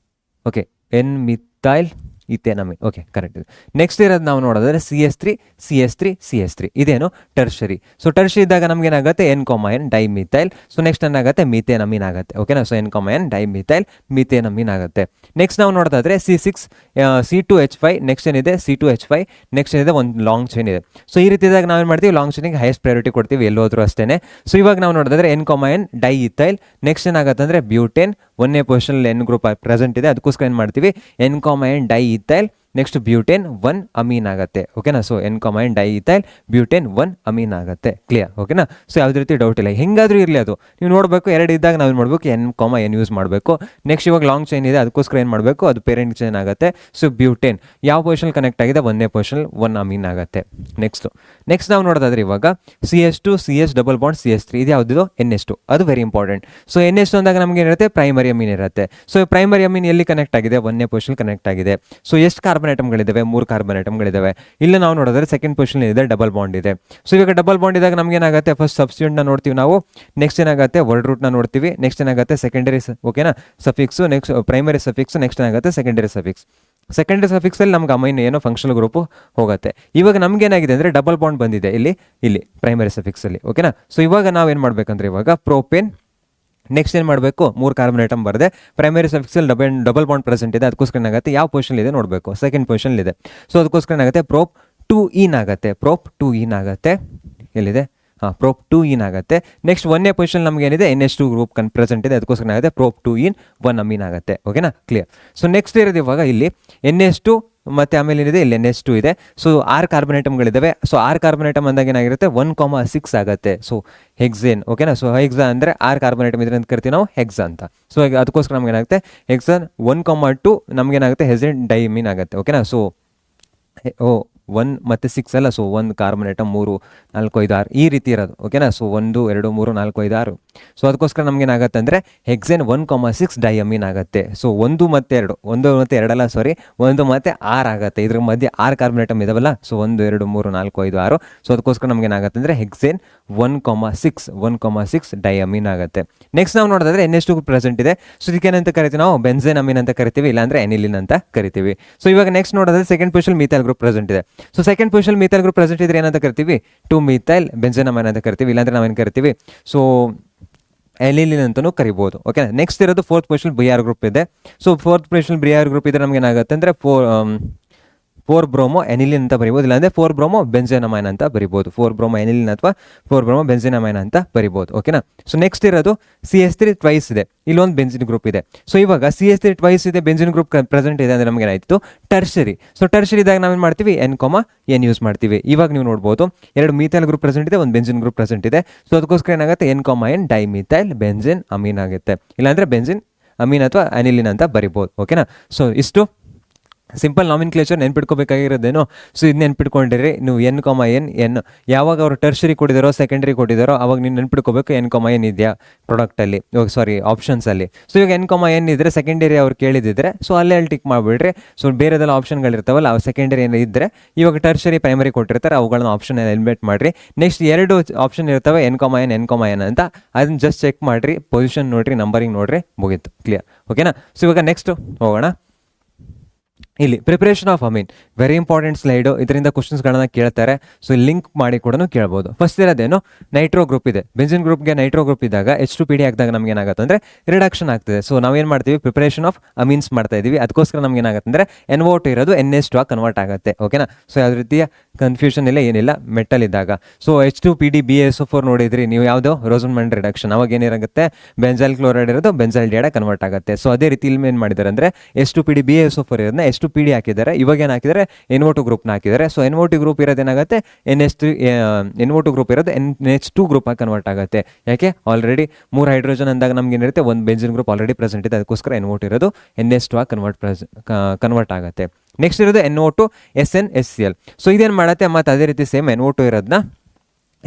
Speaker 1: N methyl ethane Amin. Okay, correct ಇದೆ. ನೆಕ್ಸ್ಟ್ ಇರೋದು ನಾವು ನೋಡೋದಾದ್ರೆ CH3 ಇದೇನು ಟರ್ಷರಿ. ಸೊ ಟರ್ಷರಿ ಇದ್ದಾಗ ನಮ್ಗೆ ಏನಾಗುತ್ತೆ N, ಡೈಮಿಥೈಲ್. ಸೊ ನೆಕ್ಸ್ಟ್ ಏನಾಗುತ್ತೆ ಮೀಥೇನ್ ಅಮೀನ್ ಆಗುತ್ತೆ. ಓಕೆನಾ, so N, dimethyl methane Amin ಆಗುತ್ತೆ. ನೆಕ್ಸ್ಟ್ ನಾವು ನೋಡೋದಾದ್ರೆ C2H5, ನೆಕ್ಸ್ಟ್ ಏನಿದೆ C2H5, ನೆಕ್ಸ್ಟ್ ಏನಿದೆ ಒಂದು ಲಾಂಗ್ ಚೈನ್ ಇದೆ. ಸೊ ಈ ರೀತಿ ಇದ್ದಾಗ ನಾವೇನು ಮಾಡ್ತೀವಿ, ಲಾಂಗ್ ಚೈನಿಗೆ ಹೈಯೆಸ್ಟ್ ಪ್ರಯಾರಿಟಿ ಕೊಡ್ತೀವಿ ಎಲ್ಲೋದ್ರೂ ಅಷ್ಟೇ. ಸೊ ಇವಾಗ ನಾವು ನೋಡೋದಾದ್ರೆ N, ಡೈಇಥೈಲ್. ನೆಕ್ಸ್ಟ್ ಏನಾಗುತ್ತೆ ಅಂದರೆ ಬ್ಯೂಟೇನ್, 1ನೇ ಪೊಸಿಷನ್ N ಗ್ರೂಪ್ ಪ್ರೆಸೆಂಟ್ ಇದೆ, ಅದಕ್ಕೋಸ್ಕರ ಏನು ಮಾಡ್ತೀವಿ N, diethyl. Next butane 1 amine ಆಗುತ್ತೆ. ಓಕೆನಾ, so N, diethyl butane 1 amine ಆಗುತ್ತೆ. ಕ್ಲಿಯರ್? ಓಕೆನಾ, ಸೊ ಯಾವುದೇ ರೀತಿ ಡೌಟ್ ಇಲ್ಲ. ಹೆಂಗಾದ್ರೂ ಇರಲಿ, ಅದು ನೀವು ನೋಡಬೇಕು. ಎರಡು ಇದ್ದಾಗ ನಾವು ಏನು ಮಾಡಬೇಕು, N, ಯೂಸ್ ಮಾಡಬೇಕು. ನೆಕ್ಸ್ಟ್ ಇವಾಗ ಲಾಂಗ್ ಚೈನ್ ಇದೆ, ಅದಕ್ಕೋಸ್ಕರ ಏನು ಮಾಡಬೇಕು, ಅದು ಪೇರೆಂಟ್ ಚೈನ್ ಆಗುತ್ತೆ. ಸೊ ಬ್ಯೂಟೇನ್ ಯಾವ ಪೊಸಿಷನ್ ಕನೆಕ್ಟ್ ಆಗಿದೆ, 1ನೇ ಪೊಸಿಷನ್ 1 ಅಮೀನ್ ಆಗುತ್ತೆ. ನೆಕ್ಸ್ಟ್ ನಾವು ನೋಡೋದಾದ್ರೆ ಇವಾಗ CH2, CH double bond CH3, ಇದು ಯಾವುದು NH2, ಅದು ವೆರಿ ಇಂಪಾರ್ಟೆಂಟ್. ಸೊ NH2 ಅಂದಾಗ ನಮಗೆ ಏನಿರುತ್ತೆ, ಪ್ರೈಮರಿ ಅಮೀನ್ ಇರುತ್ತೆ. ಸೊ ಪ್ರೈಮರಿ ಅಮೀನ್ ಎಲ್ಲಿ ಕನೆಕ್ಟ್ ಆಗಿದೆ, 1ನೇ ಪೊಸಿಷನ್ ಕನೆಕ್ಟ್ ಆಗಿದೆ. ಸೊ ಎಷ್ಟು ಕಾರ್ಬನ್ ಐಟಮ್ಗಳಿದ್ದಾವೆ, 3 ಕಾರ್ಬನ್ ಐಟಮ್ಗಳಿದ್ದಾವೆ. ಇಲ್ಲ ನಾವು ನೋಡಿದ್ರೆ ಸೆಕೆಂಡ್ ಪೊಸಿಷನ್ ಇದೆ, ಡಬಲ್ ಬಾಂಡ್ ಇದೆ. ಸೊ ಇವಾಗ ಡಬಲ್ ಬಾಂಡ್ ಇದ್ದಾಗ ನಮ್ಗೆ ಏನಾಗುತ್ತೆ, ಫಸ್ಟ್ ಸಬ್ಸ್ಟಿಟ್ಯೂಟ್ನ ನೋಡ್ತೀವಿ ನಾವು. ನೆಕ್ಸ್ಟ್ ಏನಾಗುತ್ತೆ ವರ್ಡ್ ರೂಟ್ನ ನೋಡ್ತೀವಿ. ನೆಕ್ಸ್ಟ್ ಏನಾಗುತ್ತೆ ಸೆಕೆಂಡರಿ, ಓಕೆನಾ, suffix. Next primary suffix. Next ಏನಾಗುತ್ತೆ ಸೆಕೆಂಡರಿ ಸಫಿಕ್ಸ್. ಸೆಕೆಂಡರಿ ಸಫಿಕ್ಸಲ್ಲಿ ನಮ್ಗೆ ಅಮೈನ್ ಏನೋ ಫಂಕ್ಷನಲ್ ಗ್ರೂಪು ಹೋಗುತ್ತೆ. ಇವಾಗ ನಮ್ಗೆ ಏನಾಗಿದೆ ಅಂದರೆ ಡಬಲ್ ಬಾಂಡ್ ಬಂದಿದೆ ಇಲ್ಲಿ ಪ್ರೈಮರಿ ಸಫಿಕ್ಸಲ್ಲಿ. ಓಕೆನಾ, ಸೊ ಇವಾಗ ನಾವೇನು ಮಾಡಬೇಕಂದ್ರೆ ಇವಾಗ ಪ್ರೋಪೇನ್. ನೆಕ್ಸ್ಟ್ ಏನು ಮಾಡಬೇಕು, 3 ಕಾರ್ಬನ್ ಐಟಮ್ ಬರದೆ ಪ್ರೈಮರಿ ಸಫಿಕ್ಸಲ್ಲಿ ಡಬಲ್ ಬಾಂಡ್ ಪ್ರೆಸೆಂಟ್ ಇದೆ, ಅದಕ್ಕೋಸ್ಕರ ಏನಾಗುತ್ತೆ ಯಾವ ಪೊಸಿಷನ್ ಇದೆ ನೋಡಬೇಕು, ಸೆಕೆಂಡ್ ಪೊಸಿಷನ್ ಇದೆ. ಸೊ ಅದಕ್ಕೋಸ್ಕರ ಏನಾಗುತ್ತೆ ಪ್ರೋಪ್ 2 ಆಗುತ್ತೆ. ಎಲ್ಲಿದೆ, ಪ್ರೋಪ್ 2 ಆಗುತ್ತೆ. ನೆಕ್ಸ್ಟ್ 1ನೇ ಪೊಸಿಷನ್ ನಮ್ಗೆ ಏನಿದೆ NH2 ಗ್ರೂಪ್ ಪ್ರೆಸೆಂಟ್ ಇದೆ, ಅದಕ್ಕೋಸ್ಕರ ಆಗುತ್ತೆ ಪ್ರೋಪ್ 2 1 ಅಮೀನ್ ಆಗುತ್ತೆ. ಓಕೆನಾ, ಕ್ಲಿಯರ್? ಸೊ ನೆಕ್ಸ್ಟ್ ಇರೋದು ಇವಾಗ ಇಲ್ಲಿ NH2 ಮತ್ತು ಆಮೇಲೆ ಏನಿದೆ ಇಲ್ಲಿ NH2 ಇದೆ. ಸೊ 6 ಕಾರ್ಬನ್ ಐಟಮ್ಗಳಿದ್ದಾವೆ. ಸೊ 6 ಕಾರ್ಬನ್ ಐಟಮ್ ಅಂದಾಗ ಏನಾಗಿರುತ್ತೆ 1, 6 ಆಗುತ್ತೆ. So hexane. ಓಕೆನಾ, ಸೊ ಹೆಕ್ಸಾ ಅಂದರೆ 6 ಕಾರ್ಬನ್ ಐಟಮ್ ಇದ್ರೆ ಅಂತ ಕರಿತೀವಿ ನಾವು ಹೆಕ್ಸಾ ಅಂತ. ಸೊ ಅದಕ್ಕೋಸ್ಕರ ನಮ್ಗೆ ಏನಾಗುತ್ತೆ ಹೆಕ್ಸಾನ್ 1, 2 ನಮಗೇನಾಗುತ್ತೆ ಹೆಕ್ಸೇನ್ ಡೈಮೀನ್ ಆಗುತ್ತೆ. ಓಕೆನಾ, ಸೊ 1 ಮತ್ತು 6 ಅಲ್ಲ. ಸೊ 1 ಕಾರ್ಬನ್ ಐಟಮ್ 3, 4, 5, 6 ಈ ರೀತಿ ಇರೋದು. ಓಕೆನಾ, ಸೊ 1, 2, 3, 4, 5, 6. ಸೊ ಅದಕ್ಕೋಸ್ಕರ ನಮ್ಗೆ ಏನಾಗುತ್ತೆ ಅಂದರೆ ಹೆಕ್ಸೇನ್ 1, 6 ಡೈಅಮೀನ್ ಆಗುತ್ತೆ. ಸೊ 1 ಮತ್ತು 2, 1 ಮತ್ತು 2 ಅಲ್ಲ, ಸಾರಿ, 1 ಮತ್ತು 6 ಆಗುತ್ತೆ. ಇದ್ರ ಮಧ್ಯೆ 6 ಕಾರ್ಬನ್ ಐಟಮ್ ಇದಾವಲ್ಲ. ಸೊ 1, 2, 3, 4, 5, 6. ಸೊ ಅದಕ್ಕೋಸ್ಕರ ನಮ್ಗೆ ಏನಾಗುತ್ತೆ ಅಂದರೆ ಹೆಕ್ಸೇನ್ 1, 6 ಡೈಅಮೀನ್ ಆಗುತ್ತೆ. ನೆಕ್ಸ್ಟ್ ನಾವು ನೋಡೋದಾದ್ರೆ NH2 ಪ್ರೆಸೆಂಟ್ ಇದೆ. ಸೊ ಇದಕ್ಕೇನಂತ ಕರಿತೀವಿ ನಾವು ಬೆನ್ಝೇನ್ ಅಮೀನ್ ಅಂತ ಕರಿತೀವಿ, ಇಲ್ಲಾಂದ್ರೆ ಎನಿಲಿನ್ ಅಂತ ಕರಿತೀವಿ. ಸೊ ಇವಾಗ ನೆಕ್ಸ್ಟ್ ನೋಡೋದಾದ್ರೆ second position methyl group present ಇದೆ. So second position methyl group present ಇದ್ರೆ ಏನಂತ ಕರಿತೀವಿ, 2-ಮೀಥೈಲ್ ಬೆನ್ಝೆನಮೈನ್ ಅಂತ ಕರಿತೀವಿ, ಇಲ್ಲಾಂದ್ರೆ ನಾವೇನು ಕರಿತೀವಿ ಸೊ ಎಲಿಲಿನ್ ಅಂತಲೂ ಕರಿಬೋದು. ಓಕೆ, ನೆಕ್ಸ್ಟ್ ಇರೋದು ಫೋರ್ತ್ ಪೊಸಿಷನ್ BR ಗ್ರೂಪ್ ಇದೆ. So fourth position BR group ಇದ್ರೆ ನಮ್ಗೆ ಏನಾಗುತ್ತೆ ಅಂದರೆ 4 ಬ್ರೋಮೋ ಎನಿಲಿನ್ ಅಂತ ಬರಿಬೋದು, ಇಲ್ಲಾಂದರೆ 4 ಬ್ರೋಮೋ ಬೆನ್ಝೆನಮೈನ್ ಅಂತ ಬರಿಬೋದು. 4 ಬ್ರೋಮೋ ಎನಿಲಿನ್ ಅಥವಾ 4 ಬ್ರೋಮೋ ಬೆನ್ಝೆನಮೈನ್ ಅಂತ ಬರಿಬೋದು. ಓಕೆನಾ, ಸೊ ನೆಕ್ಸ್ಟ್ ಇರೋದು CH3 ಟ್ವೈಸ್ ಇದೆ, ಇಲ್ಲೊಂದು ಬೆನ್ಸಿನ್ ಗ್ರೂಪ್ ಇದೆ. ಸೊ ಇವಾಗ CH3 ಟ್ವೈಸ್ ಇದೆ, ಬೆನ್ಸಿನ್ ಗ್ರೂಪ್ ಪ್ರೆಸೆಂಟ್ ಇದೆ ಅಂದರೆ ನಮ್ಗೆ ಏನಾಯಿತು ಟರ್ಷರಿ. ಸೊ ಟರ್ಷರಿ ಇದ್ದಾಗ ನಾವೇನು ಮಾಡ್ತೀವಿ N, ಯೂಸ್ ಮಾಡ್ತೀವಿ. ಇವಾಗ ನೀವು ನೋಡ್ಬೋದು 2 ಮೀಥೈಲ್ ಗ್ರೂಪ್ ಪ್ರೆಸೆಂಟ್ ಇದೆ, 1 ಬೆನ್ಸಿನ್ ಗ್ರೂಪ್ ಪ್ರೆಸೆಂಟ್ ಇದೆ. ಸೊ ಅದಕ್ಕೋಸ್ಕರ ಏನಾಗುತ್ತೆ N, ಡೈಮೀಥೈಲ್ ಬೆನ್ಸಿನ್ ಅಮೀನ್ ಆಗುತ್ತೆ, ಇಲ್ಲಾಂದರೆ ಬೆನ್ಸಿನ್ ಅಮೀನ್ ಅಥವಾ ಅನಿಲಿನ್ ಅಂತ ಬರಿಬೋದು. ಓಕೆನಾ, ಸೊ ಇಷ್ಟು ಸಿಂಪಲ್ ನಾಮಿನ್ಕ್ಲೇಚರ್ ನೆನ್ಪಿಟ್ಕೋಬೇಕಾಗಿರೋದೇನು. ಸೊ ಇದು ನೆನ್ಪಿಟ್ಕೊಂಡಿರಿ ನೀವು N, ಯಾವಾಗ ಅವರು ಟರ್ಷರಿ ಕೊಟ್ಟಿದ್ದಾರೋ ಸೆಕೆಂಡರಿ ಕೊಟ್ಟಿದ್ದಾರೋ ಅವಾಗ ನೀವು ನೆನ್ಪಿಟ್ಕೋಬೇಕು N, ಇದೆಯಾ ಪ್ರಾಡಕ್ಟಲ್ಲಿ, ಸಾರಿ ಆಪ್ಷನ್ಸಲ್ಲಿ. ಸೊ ಇವಾಗ N, ಇದ್ದರೆ ಸೆಕೆಂಡರಿ ಅವ್ರು ಕೇಳಿದಿದ್ರೆ ಸೊ ಅಲ್ಲೇ ಟಿಕ್ ಮಾಡಿಬಿಡ್ರಿ. ಸೊ ಬೇರೆದೆಲ್ಲ ಆಪ್ಷನ್ಗಳಿರ್ತಾವಲ್ಲ ಅವು ಸೆಕೆಂಡರಿ ಏನೋ ಇದ್ದರೆ ಇವಾಗ ಟರ್ಷರಿ ಪ್ರೈಮರಿ ಕೊಟ್ಟಿರ್ತಾರೆ ಅವುಗಳನ್ನ ಆಪ್ಷನ್ ಎಲಿಮಿನೇಟ್ ಮಾಡಿರಿ. ನೆಕ್ಸ್ಟ್ 2 ಆಪ್ಷನ್ ಇರ್ತವೆ N, ಅಂತ, ಅದನ್ನ ಜಸ್ಟ್ ಚೆಕ್ ಮಾಡಿರಿ, ಪೊಸಿಷನ್ ನೋಡಿರಿ, ನಂಬರಿಂಗ್ ನೋಡಿರಿ, ಮುಗೀತು. ಕ್ಲಿಯರ್? ಓಕೆನಾ, ಸೊ ಇವಾಗ ನೆಕ್ಸ್ಟ್ ಹೋಗೋಣ. ಇಲ್ಲಿ preparation of Amin very important slide, ಇದರಿಂದ ಕ್ವಶನ್ಸ್ಗಳನ್ನ ಕೇಳ್ತಾರೆ. ಸೊ ಲಿಂಕ್ ಮಾಡಿ ಕೂಡ ಕೇಳ್ಬೋದು. ಫಸ್ಟ್ ಇರೋದೇನು ನೈಟ್ರೋ ಗ್ರೂಪ್ ಇದೆ. ಬೆನ್ಸಿನ್ ಗ್ರೂಪ್ಗೆ ನೈಟ್ರೋ ಗ್ರೂಪ್ ಇದ್ದಾಗ H2PD ಹಾಕಿದಾಗ ನಮ್ಗೆ ಏನಾಗುತ್ತೆ ಅಂದರೆ ರಿಡಕ್ಷನ್ ಆಗ್ತದೆ. ಸೊ ನಾವೇನು ಮಾಡ್ತೀವಿ ಪ್ರಿಪರೇಷನ್ ಆಫ್ ಅಮೀನ್ಸ್ ಮಾಡ್ತಾ ಇದ್ದೀವಿ, ಅದಕ್ಕೋಸ್ಕರ ನಮ್ಗೆ ಏನಾಗುತ್ತೆ ಅಂದರೆ NO2 ಇರೋದು NH2 ಆಗಿ ಕನ್ವರ್ಟ್ ಆಗುತ್ತೆ. ಓಕೆನಾ, ಸೊ ಯಾವುದೇ ರೀತಿಯ ಕನ್ಫ್ಯೂಷನ್ ಇಲ್ಲ, ಏನಿಲ್ಲ ಮೆಟಲ್ ಇದ್ದಾಗ. ಸೊ H2PD BaSO4 ನೋಡಿದ್ರಿ ನೀವು, ಯಾವುದೋ ರೋಸನ್ಮಂಡ್ ರಿಡಕ್ಷನ್, ಅವಾಗ ಏನಿರುತ್ತೆ ಬೆಂಜೈಲ್ ಕ್ಲೋರೈಡ್ ಇರೋದು ಬೆಂಜೈಲ್ ಡಿಯಾಡ ಕನ್ವರ್ಟ್ ಆಗುತ್ತೆ. ಸೊ ಅದೇ ರೀತಿ ಇಲ್ಲಿ ಏನು ಮಾಡಿದ್ದಾರೆ ಅಂದರೆ H2PD BaSO4 ಇರೋದನ್ನ H2PD ಹಾಕಿದ್ದಾರೆ, ಇವಾಗ ಏನು ಹಾಕಿದ್ದಾರೆ NO2 ಗ್ರೂಪ್ನ ಹಾಕಿದ್ದಾರೆ. So NO2 group ಇರೋದೇನಾಗುತ್ತೆ NO2 group ಇರೋದು NH2 ಗ್ರೂಪ್ ಆಗಿ ಕನ್ವರ್ಟ್ ಆಗುತ್ತೆ. ಯಾಕೆ ಆಲ್ರೆಡಿ 3 ಹೈಡ್ರೋಜನ್ ಅಂದಾಗ ನಮ್ಗೆ ಏನಿರುತ್ತೆ 1 ಬೆಂಜಿನ್ ಗ್ರೂಪ್ ಆಲ್ರೆಡಿ ಪ್ರೆಸೆಂಟ್ ಇದೆ, ಅದಕ್ಕೋಸ್ಕರ NO2 ಇರೋದು NH2 ಆಗಿ ಕನ್ವರ್ಟ್ ಆಗುತ್ತೆ. ನೆಕ್ಸ್ಟ್ ಇರೋದು NO2 SnSCl. ಸೊ ಇದೇನು ಮಾಡುತ್ತೆ ಮತ್ತೆ ಅದೇ ರೀತಿ ಸೇಮ್ NO2 ಇರೋದನ್ನ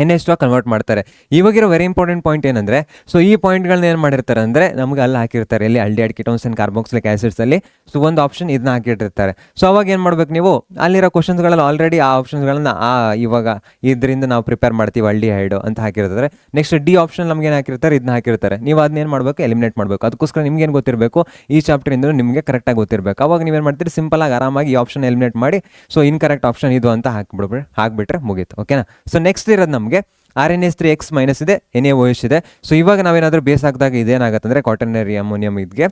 Speaker 1: NH2 ಕನ್ವರ್ಟ್ ಮಾಡ್ತಾರೆ. ಇವಾಗಿರೋ ವೆರಿ ಇಂಪಾರ್ಟೆಂಟ್ ಪಾಯಿಂಟ್ ಏನಂದರೆ, ಸೊ ಈ ಪಾಯಿಂಟ್ಗಳನ್ನ ಏನು ಮಾಡಿರ್ತಾರೆ ಅಂದರೆ ನಮ್ಗೆ ಅಲ್ಲಿ ಹಾಕಿರ್ತಾರೆ, ಇಲ್ಲಿ ಆಲ್ಡಿಹೈಡ್ ಕೀಟೋನ್ಸ್ ಆ್ಯಂಡ್ ಕಾರ್ಬಾಕ್ಸಿಲಿಕ್ ಆ್ಯಸಿಡ್ಸಲ್ಲಿ. ಸೊ ಒಂದು ಆಪ್ಷನ್ ಇದನ್ನ ಹಾಕಿಟ್ಟಿರ್ತಾರೆ. ಸೊ ಅವಾಗ ಏನು ಮಾಡ್ಬೇಕು ನೀವು, ಅಲ್ಲಿರೋ ಕ್ವಶನ್ಸ್ಗಳಲ್ಲಿ ಆಲ್ರೆಡಿ ಆ ಆಪ್ಷನ್ಸ್ಗಳನ್ನ ಇವಾಗ ಇದರಿಂದ ನಾವು ಪ್ರಿಪೇರ್ ಮಾಡ್ತೀವಿ ಆಲ್ಡಿಹೈಡು ಅಂತ ಹಾಕಿರ್ತಾರೆ. ನೆಕ್ಸ್ಟ್ ಡಿ ಆಪ್ಷನ್ ನಮ್ಗೆ ಏನು ಹಾಕಿರ್ತಾರೆ, ಇದನ್ನ ಹಾಕಿರ್ತಾರೆ. ನೀವು ಅದನ್ನ ಏನು ಮಾಡಬೇಕು, ಎಲಿಮಿನೇಟ್ ಮಾಡಬೇಕು. ಅದಕ್ಕೋಸ್ಕರ ನಿಮ್ಗೆ ಏನು ಗೊತ್ತಿರಬೇಕು, ಈ ಚಾಪ್ಟರಿಂದ ನಿಮಗೆ ಕರೆಕ್ಟಾಗಿ ಗೊತ್ತಿರಬೇಕು. ಅವಾಗ ನೀವೇನು ಮಾಡ್ತೀರಿ, ಸಿಂಪಲಾಗಿ ಆರಾಮಾಗಿ ಈ ಆಪ್ಷನ್ ಎಲಿಮಿನೇಟ್ ಮಾಡಿ, ಸೊ ಇನ್ಕರೆಕ್ಟ್ ಆಪ್ಷನ್ ಇದು ಅಂತ ಹಾಕ್ಬಿಟ್ರೆ ಮುಗೀತು. ಓಕೆನಾ. ಸೊ ನೆಕ್ಸ್ಟ್ ಇರೋದು ನಮಗೆ RnH3X ಮೈನಸ್ ಇದೆ, NaOH ಇದೆ. ಸೊ ಇವಾಗ ನಾವೇನಾದರೂ ಬೇಸ್ ಹಾಕಿದಾಗ ಇದೇನಾಗುತ್ತೆ ಅಂದರೆ ಕ್ವಾಟರ್ನರಿ ಅಮೋನಿಯಂ ಇದಕ್ಕೆ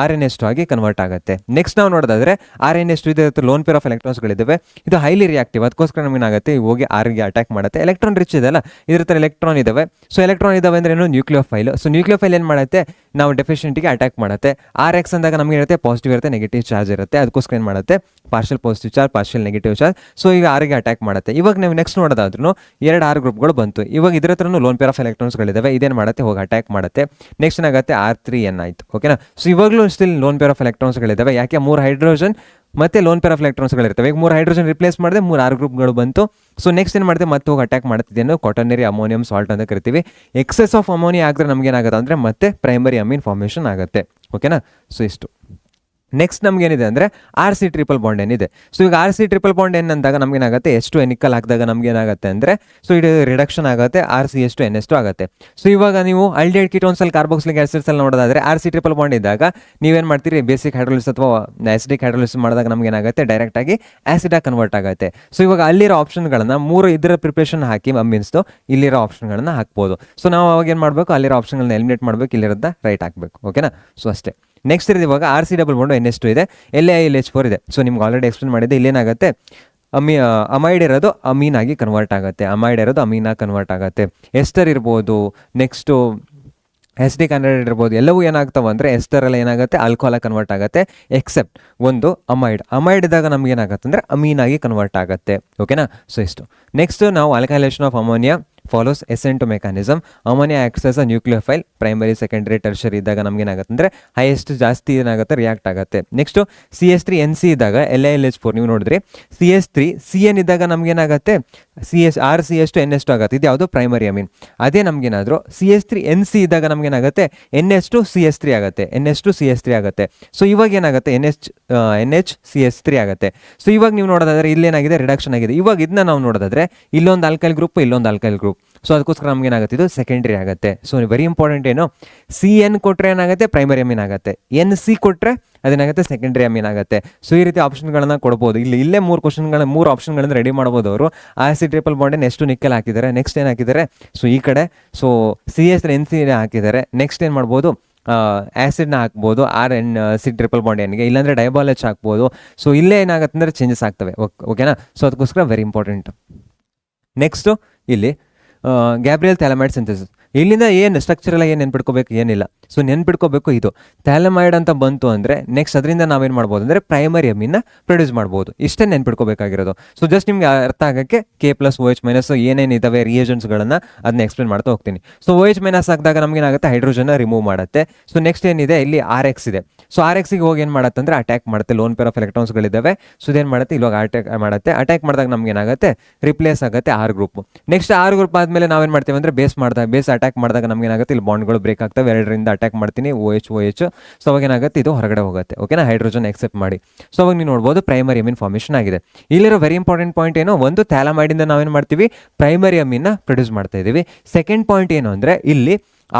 Speaker 1: RnH2 ಆಗಿ ಕನ್ವರ್ಟ್ ಆಗುತ್ತೆ. ನೆಕ್ಸ್ಟ್ ನಾವು ನೋಡೋದಾದ್ರೆ RnH2 ಇದೆ, ಲೋನ್ ಪೇರ್ ಆಫ್ ಎಲೆಕ್ಟ್ರಾನ್ಸ್ಗಳಿದ್ದಾವೆ. ಇದು ಹೈಲಿ ರಿಯಾಕ್ಟಿವ್, ಅದಕ್ಕೋಸ್ಕರ ನಮಗೇನಾಗುತ್ತೆ ಹೋಗಿ ಆರ್ಗೆ ಅಟ್ಯಾಕ್ ಮಾಡುತ್ತೆ. ಎಲೆಕ್ಟ್ರಾನ್ ರಿಚ್ ಇದೆ ಅಲ್ಲ, ಇದ್ರ ಥರ ಎಲೆಕ್ಟ್ರಾನ್ ಇದಾವೆ. ಸೊ ಎಲೆಕ್ಟ್ರಾನ್ ಇದಾವೆ ಅಂದ್ರೆ ಏನು, ನ್ಯೂಕ್ಲಿಯೋಫೈಲ್. ಸೊ ನ್ಯೂಕ್ಲಿಯೋಫೈಲ್ ಏನು ಮಾಡುತ್ತೆ, ನಾವು ಡೆಫಿಷಿಯೆಂಟಿಗೆ ಅಟ್ಯಾಕ್ ಮಾಡುತ್ತೆ. RX ಅಂದಾಗ ನಮಗೆ ಇರುತ್ತೆ ಪಾಸಿಟಿವ್ ಇರುತ್ತೆ, ನೆಗೆಟಿವ್ ಚಾರ್ಜ್ ಇರುತ್ತೆ. ಅದಕ್ಕೋಸ್ಕರ ಏನು ಮಾಡುತ್ತೆ, partial positive charge, partial negative charge. So ಈಗ ಆರ್ಗೆ ಅಟ್ಯಾಕ್ ಮಾಡುತ್ತೆ. ಇವಾಗ ನೀವು ನೆಕ್ಸ್ಟ್ ನೋಡೋದಾದ್ರೂ 2 R ಗ್ರೂಪ್ಗಳು ಬಂತು. ಇವಾಗ ಇದ್ರ ಹತ್ರನೂ ಲೋನ್ ಪೇರ್ ಆಫ್ ಎಲೆಕ್ಟ್ರಾನ್ಸ್ಗಳಿದ್ದಾವೆ. ಇದೇನು ಮಾಡುತ್ತೆ, ಹೋಗಿ ಅಟ್ಯಾಕ್ ಮಾಡುತ್ತೆ. ನೆಕ್ಸ್ಟ್ ಏನಾಗುತ್ತೆ, R3N ಆಯಿತು. ಓಕೆನಾ. ಸೊ ಇವಾಗಲೂ ಸ್ಟಿಲ್ ಲೋನ್ ಪೇರ್ ಆಫ್ ಎಲೆಕ್ಟ್ರಾನ್ಸ್ಗಳಿದ್ದಾವೆ. ಯಾಕೆ, 3 ಹೈಡ್ರೋಜನ್ ಮತ್ತೆ ಲೋನ್ ಪೇರ್ ಆಫ್ ಎಲೆಕ್ಟ್ರಾನ್ಸ್ಗಳಿರ್ತವೆ. ಈಗ 3 ಹೈಡ್ರೋಜನ್ ರಿಪ್ಲೇಸ್ ಮಾಡಿದೆ, 3 R ಗ್ರೂಪ್ಗಳು ಬಂತು. ಸೊ ನೆಕ್ಸ್ಟ್ ಏನು ಮಾಡುತ್ತೆ, ಮತ್ತೆ ಹೋಗಿ ಅಟ್ಯಾಕ್ ಮಾಡ್ತಿದ್ದೇನು, ಕ್ವಾಟರ್ನರಿ ಅಮೋನಿಯಂ ಸಾಲ್ಟ್ ಅಂತ ಕರಿತೀವಿ. ಎಕ್ಸೆಸ್ ಆಫ್ ಅಮೋನಿಯಾ ಆಗಿದ್ರೆ ನಮ್ಗೆ ಏನಾಗುತ್ತೆ ಅಂದರೆ ಮತ್ತೆ ಪ್ರೈಮರಿ ಅಮೀನ್ ಫಾರ್ಮೇಷನ್ ಆಗುತ್ತೆ. ಓಕೆನಾ. ಸೊ ಇಷ್ಟು. ನೆಕ್ಸ್ಟ್ ನಮ್ಗೇನಿದೆ ಅಂದರೆ RC�ट्NN ಇದೆ. ಸೊ ಈಗ RC�ट्NN ಅಂದಾಗ ನಮಗೇನಾಗುತ್ತೆ, H2 ನಿಕ್ಕಲ್ ಹಾಕಿದಾಗ ನಮಗೇನಾಗುತ್ತೆ ಅಂದರೆ, ಸೊ ಇದು ರಿಡಕ್ಷನ್ ಆಗುತ್ತೆ, RCH2NH2 ಆಗುತ್ತೆ. ಸೊ ಇವಾಗ ನೀವು ಆಲ್ಡಿಹೈಡ್ ಕೀಟೋನ್ಸಲ್ಲಿ ಕಾರ್ಬಾಕ್ಸಿಲಿಕ್ ಆ್ಯಸಿಡ್ಸಲ್ಲಿ ನೋಡೋದಾದರೆ RC�ट्ಇದ್ದಾಗ ನೀವೇನು ಮಾಡ್ತೀರಿ, ಬೇಸಿಕ್ ಹೈಡ್ರೋಲಿಸಿಸ್ ಅಥವಾ ಆಸಿಡಿಕ್ ಹೈಡ್ರೋಲಿಸಿಸ್ ಮಾಡಿದಾಗ ನಮಗೇನಾಗುತ್ತೆ, ಡೈರೆಕ್ಟಾಗಿ ಆ್ಯಸಿಡಾಗಿ ಕನ್ವರ್ಟ್ ಆಗುತ್ತೆ. ಸೊ ಇವಾಗ ಅಲ್ಲಿರೋ ಆಪ್ಷನ್ಗಳನ್ನು 3 ಇದರ ಪ್ರಿಪ್ರೇಷನ್ ಹಾಕಿ ಮೀನ್ಸ್ದು ಇಲ್ಲಿರೋ ಆಪ್ಷನ್ಗಳನ್ನು ಹಾಕ್ಬೋದು. ಸೊ ನಾವು ಅವಾಗ ಏನು ಮಾಡಬೇಕು, ಅಲ್ಲಿರೋ ಆಪ್ಷನ್ಗಳನ್ನ ಎಲಿಮಿನೇಟ್ ಮಾಡಬೇಕು, ಇಲ್ಲಿರೋದ ರೈಟ್ ಹಾಕಬೇಕು. ಓಕೆನಾ. ಸೊ ಅಷ್ಟೇ. ನೆಕ್ಸ್ಟ್ ಇರೋದು ಇವಾಗ RC∠NH2 ಇದೆ, LaILH4 ಇದೆ. ಸೊ ನಿಮ್ಗೆ ಆಲ್ರೆಡಿ ಎಕ್ಸ್ಪ್ಲೇನ್ ಮಾಡಿದೆ. ಇಲ್ಲೇನಾಗುತ್ತೆ, ಅಮೈಡ್ ಇರೋದು ಅಮೀನ್ ಆಗಿ ಕನ್ವರ್ಟ್ ಆಗುತ್ತೆ, ಅಮೈಡ್ ಇರೋದು ಅಮೀನಾಗಿ ಕನ್ವರ್ಟ್ ಆಗುತ್ತೆ. ಎಸ್ಟರ್ ಇರ್ಬೋದು, ನೆಕ್ಸ್ಟು ಎಸಿಡಿಕ್ ಆನ್ಹೈಡ್ರೈಡ್ ಇರ್ಬೋದು. ಎಲ್ಲವೂ ಏನಾಗ್ತಾವೆ ಅಂದರೆ ಎಸ್ಟರಲ್ಲಿ ಏನಾಗುತ್ತೆ, ಆಲ್ಕೋಹಾಲ್ ಕನ್ವರ್ಟ್ ಆಗುತ್ತೆ. ಎಕ್ಸೆಪ್ಟ್ ಒಂದು ಅಮೈಡ್ ಇದ್ದಾಗ ನಮ್ಗೆ ಏನಾಗುತ್ತೆ ಅಂದರೆ ಅಮೀನಾಗಿ ಕನ್ವರ್ಟ್ ಆಗುತ್ತೆ. ಓಕೆನಾ. ಸೊ ಇಷ್ಟು. ನೆಕ್ಸ್ಟ್ ನಾವು alkylation of ammonia follows SN2 mechanism. Ammonia acts as a nucleophile, primary secondary tertiary ಇದ್ದಾಗ ನಮಗೇನಾಗುತ್ತೆ ಅಂದರೆ ಹೈಯೆಸ್ಟ್ ಜಾಸ್ತಿ ಏನಾಗುತ್ತೆ, ರಿಯಾಕ್ಟ್ ಆಗುತ್ತೆ. ನೆಕ್ಸ್ಟು CH3NC ಇದ್ದಾಗ LaILH4 ನೀವು ನೋಡಿದ್ರಿ. CH3CN ಇದ್ದಾಗ ನಮಗೇನಾಗುತ್ತೆ, RCH2NH2 ಆಗುತ್ತೆ. ಇದು ಯಾವುದು, ಪ್ರೈಮರಿ ಅಮೀನ್. ಅದೇ ನಮಗೇನಾದರೂ CH3NC ಇದ್ದಾಗ ನಮಗೇನಾಗುತ್ತೆ, NH2CH3 ಆಗುತ್ತೆ, NH2CH3 ಆಗುತ್ತೆ. ಸೊ ಇವಾಗ ಏನಾಗುತ್ತೆ, NHCH3 ಆಗುತ್ತೆ. ಸೊ ಇವಾಗ ನೀವು ನೋಡೋದಾದ್ರೆ ಇಲ್ಲೇನಾಗಿದೆ, ರಿಡಕ್ಷನ್ ಆಗಿದೆ. ಇವಾಗ ಇದನ್ನ ನಾವು ನೋಡೋದಾದ್ರೆ ಇಲ್ಲೊಂದು ಆಲ್ಕೈಲ್ ಗ್ರೂಪ್, ಇಲ್ಲೊಂದು ಆಲ್ಕೈಲ್ ಗ್ರೂಪ್. ಸೊ ಅದಕ್ಕೋಸ್ಕರ ನಮ್ಗೆ ಏನಾಗುತ್ತೆ, ಇದು ಸೆಕೆಂಡ್ರಿ ಆಗುತ್ತೆ. ಸೊ ವೆರಿ ಇಂಪಾರ್ಟೆಂಟ್ ಏನು, CN ಕೊಟ್ಟರೆ ಏನಾಗುತ್ತೆ, ಪ್ರೈಮರಿ ಅಮೀನ್ ಆಗುತ್ತೆ. NC ಕೊಟ್ಟರೆ ಅದೇನಾಗುತ್ತೆ, ಸೆಕೆಂಡ್ರಿ ಅಮೀನ್ ಆಗುತ್ತೆ. ಸೊ ಈ ರೀತಿ ಆಪ್ಷನ್ಗಳನ್ನ ಕೊಡ್ಬೋದು. ಇಲ್ಲೇ 3 ಆಪ್ಷನ್ಗಳನ್ನ ರೆಡಿ ಮಾಡ್ಬೋದು ಅವರು. RC�ट्NN ಎಷ್ಟು ನಿಕ್ಕಲ್ ಹಾಕಿದ್ದಾರೆ. ನೆಕ್ಸ್ಟ್ ಏನು ಹಾಕಿದ್ದಾರೆ, ಸೊ ಈ ಕಡೆ ಸೊ CH3NC ಹಾಕಿದ್ದಾರೆ. ನೆಕ್ಸ್ಟ್ ಏನು ಮಾಡ್ಬೋದು, ಆ್ಯಸಿಡ್ನ ಹಾಕ್ಬೋದು RnC�ट्NNಗೆ, ಇಲ್ಲಾಂದರೆ ಡೈಬಾಲ್ H ಹಾಕ್ಬೋದು. ಸೊ ಇಲ್ಲೇ ಏನಾಗುತ್ತೆ ಅಂದರೆ ಚೇಂಜಸ್ ಆಗ್ತವೆ. ಓಕೆನಾ. ಸೊ ಅದಕ್ಕೋಸ್ಕರ ವೆರಿ ಇಂಪಾರ್ಟೆಂಟ್. ನೆಕ್ಸ್ಟು ಇಲ್ಲಿ ಗ್ಯಾಬ್ರಿಯಲ್ ಥ್ಯಾಲಮೈಡ್ ಸಿಂಥೆಸಿಸ್. ಇಲ್ಲಿಂದ ಏನು ಸ್ಟ್ರಕ್ಚರಲ್ಲ ಏನು ನೆನ್ಪಿಟ್ಕೋಬೇಕು, ಏನಿಲ್ಲ. ಸೊ ನೆನ್ಪಿಟ್ಕೋಬೇಕು, ಇದು ಥ್ಯಾಲಮೈಡ್ ಅಂತ ಬಂತು ಅಂದರೆ ನೆಕ್ಸ್ಟ್ ಅದರಿಂದ ನಾವೇನು ಮಾಡ್ಬೋದು ಅಂದರೆ ಪ್ರೈಮರಿ ಅಮೀನ್ನ ಪ್ರೊಡ್ಯೂಸ್ ಮಾಡ್ಬೋದು. ಇಷ್ಟೇ ನೆನ್ಪಿಟ್ಕೋಬೇಕಾಗಿರೋದು. ಸೊ ಜಸ್ಟ್ ನಿಮ್ಗೆ ಅರ್ಥ ಆಗೋಕ್ಕೆ K+OH- ಏನೇನಿದ್ದಾವೆ ರಿಯೇಜೆಂಟ್ಸ್ಗಳನ್ನು ಅದನ್ನ ಎಕ್ಸ್ಪ್ಲೇನ್ ಮಾಡ್ತಾ ಹೋಗ್ತೀನಿ. ಸೊ OH- ಹಾಕಿದಾಗ ನಮಗೇನಾಗುತ್ತೆ, ಹೈಡ್ರೋಜನ್ನ ರಿಮೂವ್ ಮಾಡುತ್ತೆ. ಸೊ ನೆಕ್ಸ್ಟ್ ಏನಿದೆ, ಇಲ್ಲಿ RX ಇದೆ. ಸೊ RXಗೆ ಹೋಗಿ ಏನು ಮಾಡುತ್ತೆ ಅಂದರೆ ಅಟ್ಯಾಕ್ ಮಾಡುತ್ತೆ. ಲೋನ್ ಪೇರ್ ಆಫ್ ಎಲೆಕ್ಟ್ರಾನ್ಸ್ಗಳಿದ್ದಾವೆ. ಸೊ ಇದೇನು ಮಾಡುತ್ತೆ, ಇವಾಗ ಅಟ್ಯಾಕ್ ಮಾಡುತ್ತೆ. ಅಟ್ಯಾಕ್ ಮಾಡಿದಾಗ ನಮಗೇನಾಗುತ್ತೆ, ರಿಪ್ಲೇಸ್ ಆಗುತ್ತೆ R group. Next R group ಆದಮೇಲೆ ನಾವೇನು ಮಾಡ್ತೀವಿ ಅಂದರೆ ಬೇಸ್ ಅಟ್ಯಾಕ್ ಮಾಡಿದಾಗ ನಮಗೇನಾಗುತ್ತೆ, ಇಲ್ಲಿ ಬಾಂಡ್ಗಳು ಬ್ರೇಕ್ ಆಗ್ತವೆ. 2ರಿಂದ ಅಟ್ಯಾಕ್ ಮಾಡ್ತೀನಿ, OH. ಸೊ ಅವಾಗ ಏನಾಗುತ್ತೆ, ಇದು ಹೊರಗಡೆ ಹೋಗುತ್ತೆ. ಓಕೆನಾ. ಹೈಡ್ರೋಜನ್ ಎಕ್ಸೆಪ್ಟ್ ಮಾಡಿ. ಸೊ ಅವಾಗ ನೀವು ನೋಡ್ಬೋದು ಪ್ರೈಮರಿ ಅಮೀನ್ ಫಾರ್ಮೇಷನ್ ಆಗಿದೆ. ಇಲ್ಲಿರೋ ವೆರಿ ಇಂಪಾರ್ಟೆಂಟ್ ಪಾಯಿಂಟ್ ಏನು, ಒಂದು ಥ್ಯಾಲಮೈಡಿಂದ ನಾವೇನು ಮಾಡ್ತೀವಿ, ಪ್ರೈಮರಿ ಅಮೀನ್ನ ಪ್ರೊಡ್ಯೂಸ್ ಮಾಡ್ತಾ ಇದ್ದೀವಿ. ಸೆಕೆಂಡ್ ಪಾಯಿಂಟ್ ಏನು ಅಂದರೆ ಇಲ್ಲಿ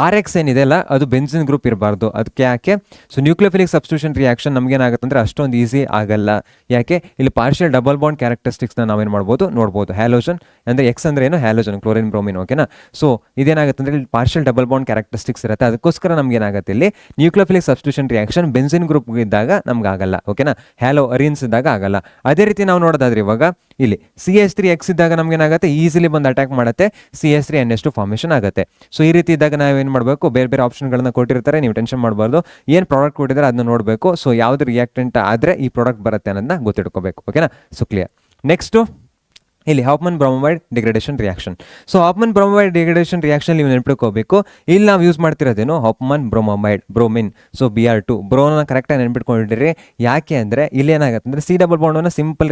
Speaker 1: RX ಏನಿದೆ ಅಲ್ಲ, ಅದು ಬೆನ್ಸಿನ್ ಗ್ರೂಪ್ ಇರಬಾರ್ದು. ಅದಕ್ಕೆ ಯಾಕೆ, ಸೊ ನ್ಯೂಕ್ಲಿಯೋಫಿಲಿಕ್ ಸಬ್ಸ್ಟಿಟ್ಯೂಷನ್ ರಿಯಾಕ್ಷನ್ ನಮಗೇನಾಗುತ್ತೆ ಅಂದರೆ ಅಷ್ಟೊಂದು ಈಸಿ ಆಗಲ್ಲ. ಯಾಕೆ, ಇಲ್ಲಿ ಪಾರ್ಷಿಯಲ್ ಡಬಲ್ ಬಾಂಡ್ ಕ್ಯಾರೆಕ್ಟರಿಸ್ಟಿಕ್ಸ್ನ ನಾವೇನು ಮಾಡ್ಬೋದು ನೋಡ್ಬೋದು. ಹ್ಯಾಲೋಜನ್ ಅಂದರೆ X ಅಂದರೆ ಏನು, ಹ್ಯಾಲೋಜನ್, ಕ್ಲೋರಿನ್ ಬ್ರೋಮಿನ್. ಓಕೆನಾ. ಸೊ ಇದೇನಾಗುತ್ತೆ ಅಂದರೆ ಇಲ್ಲಿ ಪಾರ್ಷಿಯಲ್ ಡಬಲ್ ಬಾಂಡ್ ಕ್ಯಾರೆಕ್ಟರಿಸ್ಟಿಕ್ಸ್ ಇರುತ್ತೆ. ಅದಕ್ಕೋಸ್ಕರ ನಮಗೇನಾಗುತ್ತೆ, ಇಲ್ಲಿ nucleophilic substitution reaction benzene group ಇದ್ದಾಗ ನಮ್ಗೆ ಆಗಲ್ಲ. ಓಕೆನಾ. ಹ್ಯಾಲೋ ಅರಿನ್ಸ್ ಇದ್ದಾಗ ಆಗಲ್ಲ. ಅದೇ ರೀತಿ ನಾವು ನೋಡೋದಾದ್ರೆ ಇವಾಗ ಇಲ್ಲಿ CH3X ಇದ್ದಾಗ ನಮಗೇನಾಗುತ್ತೆ, ಈಸಿಲಿ ಬಂದು ಅಟ್ಯಾಕ್ ಮಾಡುತ್ತೆ, CH3NH2 ಫಾರ್ಮೇಷನ್ ಆಗುತ್ತೆ. ಸೊ ಈ ರೀತಿ ಇದ್ದಾಗ ನಾವೇನು ಮಾಡಬೇಕು, ಬೇರೆ ಆಪ್ಷನ್ಗಳನ್ನ ಕೊಟ್ಟಿರ್ತಾರೆ, ನೀವು ಟೆನ್ಷನ್ ಮಾಡಬಾರ್ದು. ಏನು ಪ್ರಾಡಕ್ಟ್ ಕೊಟ್ಟಿದ್ದಾರೆ ಅದನ್ನ ನೋಡಬೇಕು. ಸೊ ಯಾವ್ದು ರಿಯಾಕ್ಟೆಂಟ್ ಆದರೆ ಈ ಪ್ರಾಡಕ್ಟ್ ಬರುತ್ತೆ ಅನ್ನೋದನ್ನ ಗೊತ್ತಿಟ್ಕೋಬೇಕು. ಓಕೆನಾ. So clear. ನೆಕ್ಸ್ಟು ಇಲ್ಲಿ Hofmann bromide degradation reaction. So Hofmann bromide degradation reaction ನೀವು ನೆನ್ಪಿಟ್ಕೋಬೇಕು. ಇಲ್ಲಿ ನಾವು ಯೂಸ್ ಮಾಡ್ತಿರೋದೇನು Hofmann bromide bromine. So Br2 ಬ್ರೋನ ಕರೆಕ್ಟಾಗಿ ನೆನ್ಪಿಟ್ಕೊಂಡಿರಿ. ಯಾಕೆ ಅಂದರೆ ಇಲ್ಲಿ ಏನಾಗುತ್ತೆ ಅಂದರೆ ಸಿ ಡಬಲ್ ಬಾಂಡನ್ನು ಸಿಂಪಲ್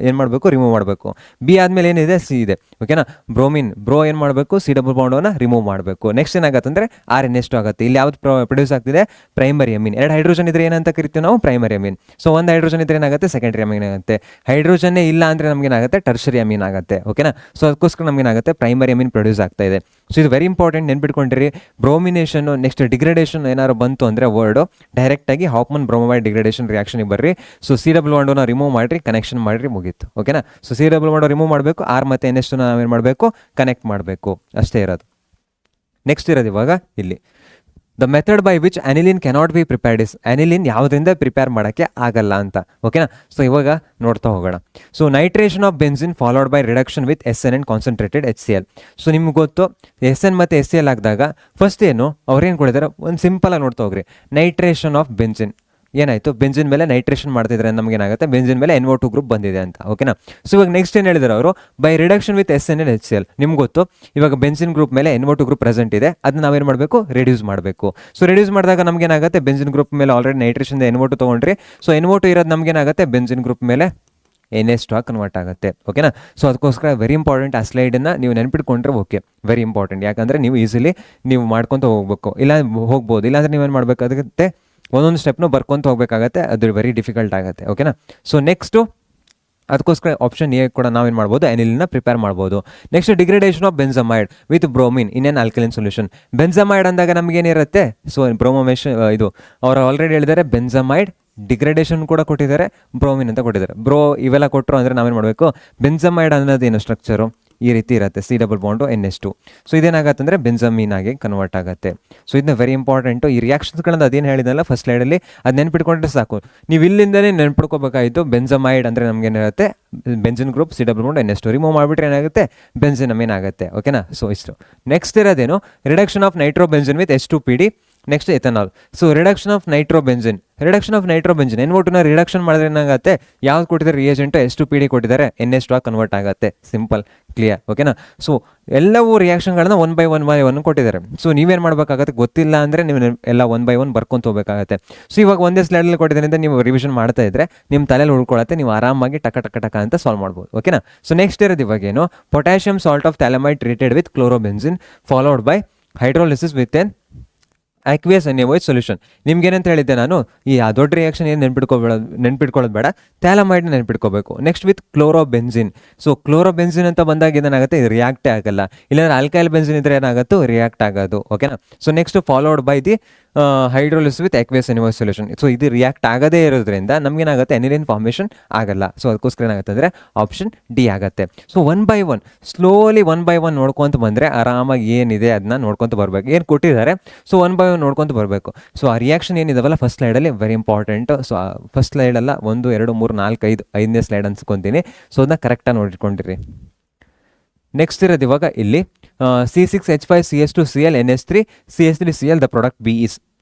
Speaker 1: ಏನು ಮಾಡಬೇಕು, ರಿಮೂವ್ ಮಾಡಬೇಕು. ಬಿ ಆದಮೇಲೆ ಏನಿದೆ, ಸಿ ಇದೆ, ಓಕೆನಾ. ಬ್ರೋಮಿನ್ ಬ್ರೋ ಏನು ಮಾಡಬೇಕು, ಸಿ ಡಬಲ್ ಬಾಂಡನ್ನು ರಿಮೂವ್ ಮಾಡಬೇಕು. ನೆಕ್ಸ್ಟ್ ಏನಾಗುತ್ತೆ ಅಂದರೆ RN2 ಆಗುತ್ತೆ. ಇಲ್ಲಿ ಯಾವ್ದು ಪ್ರೊಡ್ಯೂಸ್ ಆಗ್ತಿದೆ, ಪ್ರೈಮರಿ ಅಮೀನ್. ಎರಡು ಹೈಡ್ರೋಜನ್ ಇದ್ರೆ ಏನಂತ ಕರಿತೀವಿ ನಾವು, ಪ್ರೈಮರಿ ಅಮೀನ್. ಸೊ ಒಂದು ಹೈಡ್ರೋಜನ್ ಇದ್ರೆ ಏನಾಗುತ್ತೆ, ಸೆಕೆಂಡರಿ ಅಮೀನ್ ಆಗುತ್ತೆ. ಹೈಡ್ರೋಜನ್ನೇ ಇಲ್ಲ ಅಂದರೆ ನಮ್ಗೆ ಏನಾಗುತ್ತೆ, ಟರ್ಷರಿ ಅಮೀನ್ ಆಗುತ್ತೆ, ಓಕೆನಾ. ಸೊ ಅದಕ್ಕೋಸ್ಕರ ನಮ್ಗೆ ಏನಾಗುತ್ತೆ, ಪ್ರೈಮರಿ ಅಮೀನ್ ಪ್ರೊಡ್ಯೂಸ್ ಆಗ್ತಾ ಇದೆ. ಸೊ ಇದು ವೆರಿ ಇಂಪಾರ್ಟೆಂಟ್, ನೆನ್ಪಿಟ್ಕೊಂಡಿರಿ. ಬ್ರೋಮಿನೇಷನ್ ನೆಕ್ಸ್ಟ್ ಡಿಗ್ರೇಡೇಷನ್ ಏನಾದ್ರು ಬಂತು ಅಂದರೆ ವರ್ಡು ಡೈರೆಕ್ಟಾಗಿ ಹಾಫ್ಮನ್ ಬ್ರೋಮೈಡ್ ಡಿಗ್ರೇಡೇಷನ್ ರಿಯಾಕ್ಷನ್ಗೆ ಬರ್ರಿ. ಸೊ ಸಿ ಡಬಲ್ ಬಾಂಡನ್ನು ರಿಮೂವ್ ಮಾಡಿರಿ, ಕನೆಕ್ಷನ್ ಮಾಡಿರಿ, ಮುಗೀತು, ಓಕೆನಾ. So C double bond remove ಮಾಡಬೇಕು, ಆರ್ ಮತ್ತು NH2 ನಾವೇನು ಮಾಡಬೇಕು, ಕನೆಕ್ಟ್ ಮಾಡಬೇಕು, ಅಷ್ಟೇ ಇರೋದು. ನೆಕ್ಸ್ಟ್ ಇರೋದು ಇವಾಗ ಇಲ್ಲಿ the method by which aniline cannot be prepared is, aniline ಯಾವುದರಿಂದ ಪ್ರಿಪೇರ್ ಮಾಡೋಕ್ಕೆ ಆಗಲ್ಲ ಅಂತ, ಓಕೆನಾ. ಸೊ ಇವಾಗ ನೋಡ್ತಾ ಹೋಗೋಣ. So nitration of benzene followed by reduction with SN and concentrated HCl. So ನಿಮ್ಗೆ ಗೊತ್ತು SN ಮತ್ತು HCl ಹಾಕಿದಾಗ ಫಸ್ಟ್ ಏನು ಅವ್ರೇನು ಕೊಡಿದ್ದಾರೆ, ಒಂದು ಸಿಂಪಲಾಗಿ ನೋಡ್ತಾ ಹೋಗ್ರಿ. ನೈಟ್ರೇಷನ್ ಆಫ್ ಬೆನ್ಸಿನ್ ಏನಾಯಿತು, ಬೆಂಜಿನ್ ಮೇಲೆ ನೈಟ್ರೇಷನ್ ಮಾಡ್ತಿದ್ರೆ ನಮಗೇನಾಗುತ್ತೆ, ಬೆಂಜಿನ್ ಮೇಲೆ NO2 ಗ್ರೂಪ್ ಬಂದಿದೆ ಅಂತ, ಓಕೆನಾ. ಸೊ ಇವಾಗ ನೆಕ್ಸ್ಟ್ ಏನು ಹೇಳಿದ್ರು ಅವರು, by reduction with SN and HCl. ನಿಮ್ಗೆ ಗೊತ್ತು ಇವಾಗ ಬೆಂಜಿನ್ ಗ್ರೂಪ್ ಮೇಲೆ NO2 ಗ್ರೂಪ್ ಪ್ರೆಸೆಂಟ್ ಇದೆ, ಅದನ್ನ ನಾವೇನು ಮಾಡಬೇಕು, ರಿಡ್ಯೂಸ್ ಮಾಡಬೇಕು. ಸೊ ರಿಡ್ಯೂಸ್ ಮಾಡಿದಾಗ ನಮಗೇನಾಗುತ್ತೆ, ಬೆಂಜಿನ್ ಗ್ರೂಪ್ ಮೇಲೆ ಆಲ್ರೆಡಿ ನೈಟ್ರೇಷನ್ NO2 ತೊಗೊಂಡ್ರಿ. ಸೊ NO2 ಇರೋದು ನಮಗೇನಾಗುತ್ತೆ, ಬೆಂಜಿನ್ ಗ್ರೂಪ್ ಮೇಲೆ NH2 ಕನ್ವರ್ಟ್ ಆಗುತ್ತೆ, ಓಕೆನಾ. ಸೊ ಅದಕ್ಕೋಸ್ಕರ ವೆರಿ ಇಂಪಾರ್ಟೆಂಟ್, ಆ ಸ್ಲೈಡನ್ನು ನೀವು ನೆನ್ಪಿಟ್ಕೊಂಡ್ರೆ ಓಕೆ, ವೆರಿ ಇಂಪಾರ್ಟೆಂಟ್. ಯಾಕಂದರೆ ನೀವು ಈಸಿಲಿ ನೀವು ಮಾಡ್ಕೊತ ಹೋಗ್ಬೇಕು, ಇಲ್ಲ ಹೋಗ್ಬೋದು. ಇಲ್ಲಾಂದರೆ ನೀವೇನು ಮಾಡಬೇಕಾಗುತ್ತೆ, ಒಂದೊಂದು ಸ್ಟೆಪ್ನು ಬರ್ಕೊತ ಹೋಗ್ಬೇಕಾಗತ್ತೆ, ಅದು ವೆರಿ ಡಿಫಿಕಲ್ಟ್ ಆಗುತ್ತೆ, ಓಕೆನಾ. ಸೊ ನೆಕ್ಸ್ಟು ಅದಕ್ಕೋಸ್ಕರ ಆಪ್ಷನ್ ಎ ಕೂಡ ನಾವೇನು ಮಾಡ್ಬೋದು, ಅನಿಲಿನ ಪ್ರಿಪೇರ್ ಮಾಡ್ಬೋದು. Next degradation of benzamide with bromine in an alkaline solution. Benzamide ಅಂದಾಗ ನಮಗೇನಿರುತ್ತೆ, ಸೊ ಬ್ರೋಮೋಮೇಷನ್ ಇದು ಅವ್ರು ಆಲ್ರೆಡಿ ಹೇಳಿದ್ದಾರೆ, ಬೆನ್ಸಮೈಡ್ ಡಿಗ್ರೇಡೇಷನ್ ಕೂಡ ಕೊಟ್ಟಿದ್ದಾರೆ, ಬ್ರೋಮಿನ್ ಅಂತ ಕೊಟ್ಟಿದ್ದಾರೆ. ಬ್ರೋ ಇವೆಲ್ಲ ಕೊಟ್ಟರು ಅಂದರೆ ನಾವೇನು ಮಾಡಬೇಕು, ಬೆನ್ಸಮೈಡ್ ಅನ್ನೋದೇನು ಸ್ಟ್ರಕ್ಚರು ಈ ರೀತಿ ಇರುತ್ತೆ, C double bond NH2. So ಇದೇನಾಗುತ್ತೆ ಅಂದರೆ ಬೆನ್ಸಮೀನ್ ಆಗಿ ಕನ್ವರ್ಟ್ ಆಗುತ್ತೆ. ಸೊ ಇದನ್ನ ವೆರಿ ಇಂಪಾರ್ಟೆಂಟು. ಈ ರಿಯಾಕ್ಷನ್ಸ್ಗಳನ್ನ ಅದೇನು ಹೇಳಿದಲ್ಲ ಫಸ್ಟ್ ಸ್ಲೈಡಲ್ಲಿ, ಅದು ನೆನ್ಪಿಟ್ಕೊಂಡ್ರೆ ಸಾಕು. ನೀವು ಇಲ್ಲಿಂದಲೇ ನೆನ್ಪಿಟ್ಕೋಬೇಕಾಯಿತು. ಬೆನ್ಸಮೈಡ್ ಅಂದರೆ ನಮಗೇನಿರುತ್ತೆ, benzene group C double bond NH2 remove ಮಾಡಿಬಿಟ್ರೆ ಏನಾಗುತ್ತೆ, ಬೆನ್ಸಿನ್ ಅಮೀನ್ ಆಗುತ್ತೆ, ಓಕೆನಾ. ಸೊ ಇಷ್ಟು. ನೆಕ್ಸ್ಟ್ ಇರೋದೇನು, reduction of nitro benzene with H2PD. Next ethanol. So reduction of nitro benzene NO2ನ ರಿಡಕ್ಷನ್ ಮಾಡಿದ್ರೆ ಏನಾಗುತ್ತೆ, ಯಾವ್ದು ಕೊಟ್ಟಿದ್ದಾರೆ ರಿಯೇಜೆಂಟು, H2PD ಕೊಟ್ಟಿದ್ದಾರೆ, NH2 ಕನ್ವರ್ಟ್ ಆಗುತ್ತೆ, ಸಿಂಪಲ್, ಕ್ಲಿಯರ್, ಓಕೆನಾ. ಸೊ ಎಲ್ಲವೂ ರಿಯಾಕ್ಷನ್ಗಳನ್ನ 1 by 1 ಕೊಟ್ಟಿದ್ದಾರೆ. ಸೊ ನೀವೇನು ಮಾಡಬೇಕಾಗತ್ತೆ, ಗೊತ್ತಿಲ್ಲ ಅಂದರೆ ನೀವು ಎಲ್ಲ 1 by 1 ಬರ್ಕೊಂತ ಹೋಗಬೇಕಾಗತ್ತೆ. ಸೊ ಇವಾಗ ಒಂದೇ ಸ್ಲೈಡಲ್ಲಿ ಕೊಟ್ಟಿದ್ದರಿಂದ ನೀವು ರಿವಿಷನ್ ಮಾಡ್ತಾ ಇದ್ರೆ ನಿಮ್ಮ ತಲೆಯಲ್ಲಿ ಉಳ್ಕೊಳ್ಳುತ್ತೆ, ನೀವು ಆರಾಮಾಗಿ ಟಕ ಟಕ ಟಕ ಅಂತ ಸಾಲ್ವ್ ಮಾಡ್ಬೋದು, ಓಕೆನಾ. ಸೊ ನೆಕ್ಸ್ಟ್ ಇರೋದು ಇವಾಗೇನು, potassium salt of phthalimide treated with chlorobenzene followed by hydrolysis with an aqueous NaOH solution. ನಿಮ್ಗೇನಂತ ಹೇಳಿದ್ದೆ ನಾನು, ಈ ದೊಡ್ಡ ರಿಯಾಕ್ಷನ್ ಏನು ನೆನ್ಪಿಟ್ಕೊಳ್ಳೋದು ಬೇಡ, ಥ್ಯಾಲಮೈಡ್ನ ನೆನ್ಪಿಟ್ಕೋಬೇಕು. Next with chlorobenzene. So chlorobenzene ಅಂತ ಬಂದಾಗ ಏನಾಗುತ್ತೆ, ಇದು ರಿಯಾಕ್ಟೇ ಆಗಲ್ಲ. ಇಲ್ಲಾಂದ್ರೆ ಆಲ್ಕೈಲ್ ಬೆನ್ಸಿನ್ ಇದ್ರೆ ಏನಾಗುತ್ತೆ, ರಿಯಾಕ್ಟ್ ಆಗೋದು, ಓಕೆನಾ. So next followed by the hydrolysis with aqueous NaOH solution. So ಇದು ರಿಯಾಕ್ಟ್ ಆಗದೇ ಇರೋದ್ರಿಂದ ನಮಗೇನಾಗುತ್ತೆ, ಅನಿಲಿನ್ ಫಾರ್ಮೇಷನ್ ಆಗಲ್ಲ. ಸೊ ಅದಕ್ಕೋಸ್ಕರ ಏನಾಗುತ್ತೆ ಅಂದರೆ ಆಪ್ಷನ್ ಡಿ ಆಗುತ್ತೆ. ಸೊ 1 by 1 ಸ್ಲೋಲಿ 1 by 1 ನೋಡ್ಕೊತ ಬಂದರೆ ಆರಾಮಾಗಿ ಏನಿದೆ ಅದನ್ನ ನೋಡ್ಕೊತ ಬರಬೇಕು. ಏನು ಕೊಟ್ಟಿದ್ದಾರೆ, ಸೊ 1 by 1 ನೋಡ್ಕೊತ ಬರಬೇಕು. ಸೊ ಆ ರಿಯಾಕ್ಷನ್ ಏನಿದಾವಲ್ಲ ಫಸ್ಟ್ ಸ್ಲೈಡಲ್ಲಿ ವೆರಿ ಇಂಪಾರ್ಟೆಂಟ್. ಸೊ ಫಸ್ಟ್ ಸ್ಲೈಡಲ್ಲ, 1 2 3 4 5 5ನೇ ಸ್ಲೈಡ್ ಅನ್ಸ್ಕೊತೀನಿ. ಸೊ ಅದನ್ನ ಕರೆಕ್ಟಾಗಿ ನೋಡಿಟ್ಕೊಂಡಿರಿ. ನೆಕ್ಸ್ಟ್ ಇರೋದು ಇವಾಗ ಇಲ್ಲಿ C6H5CH2Cl NH3 CH3Cl the product B is.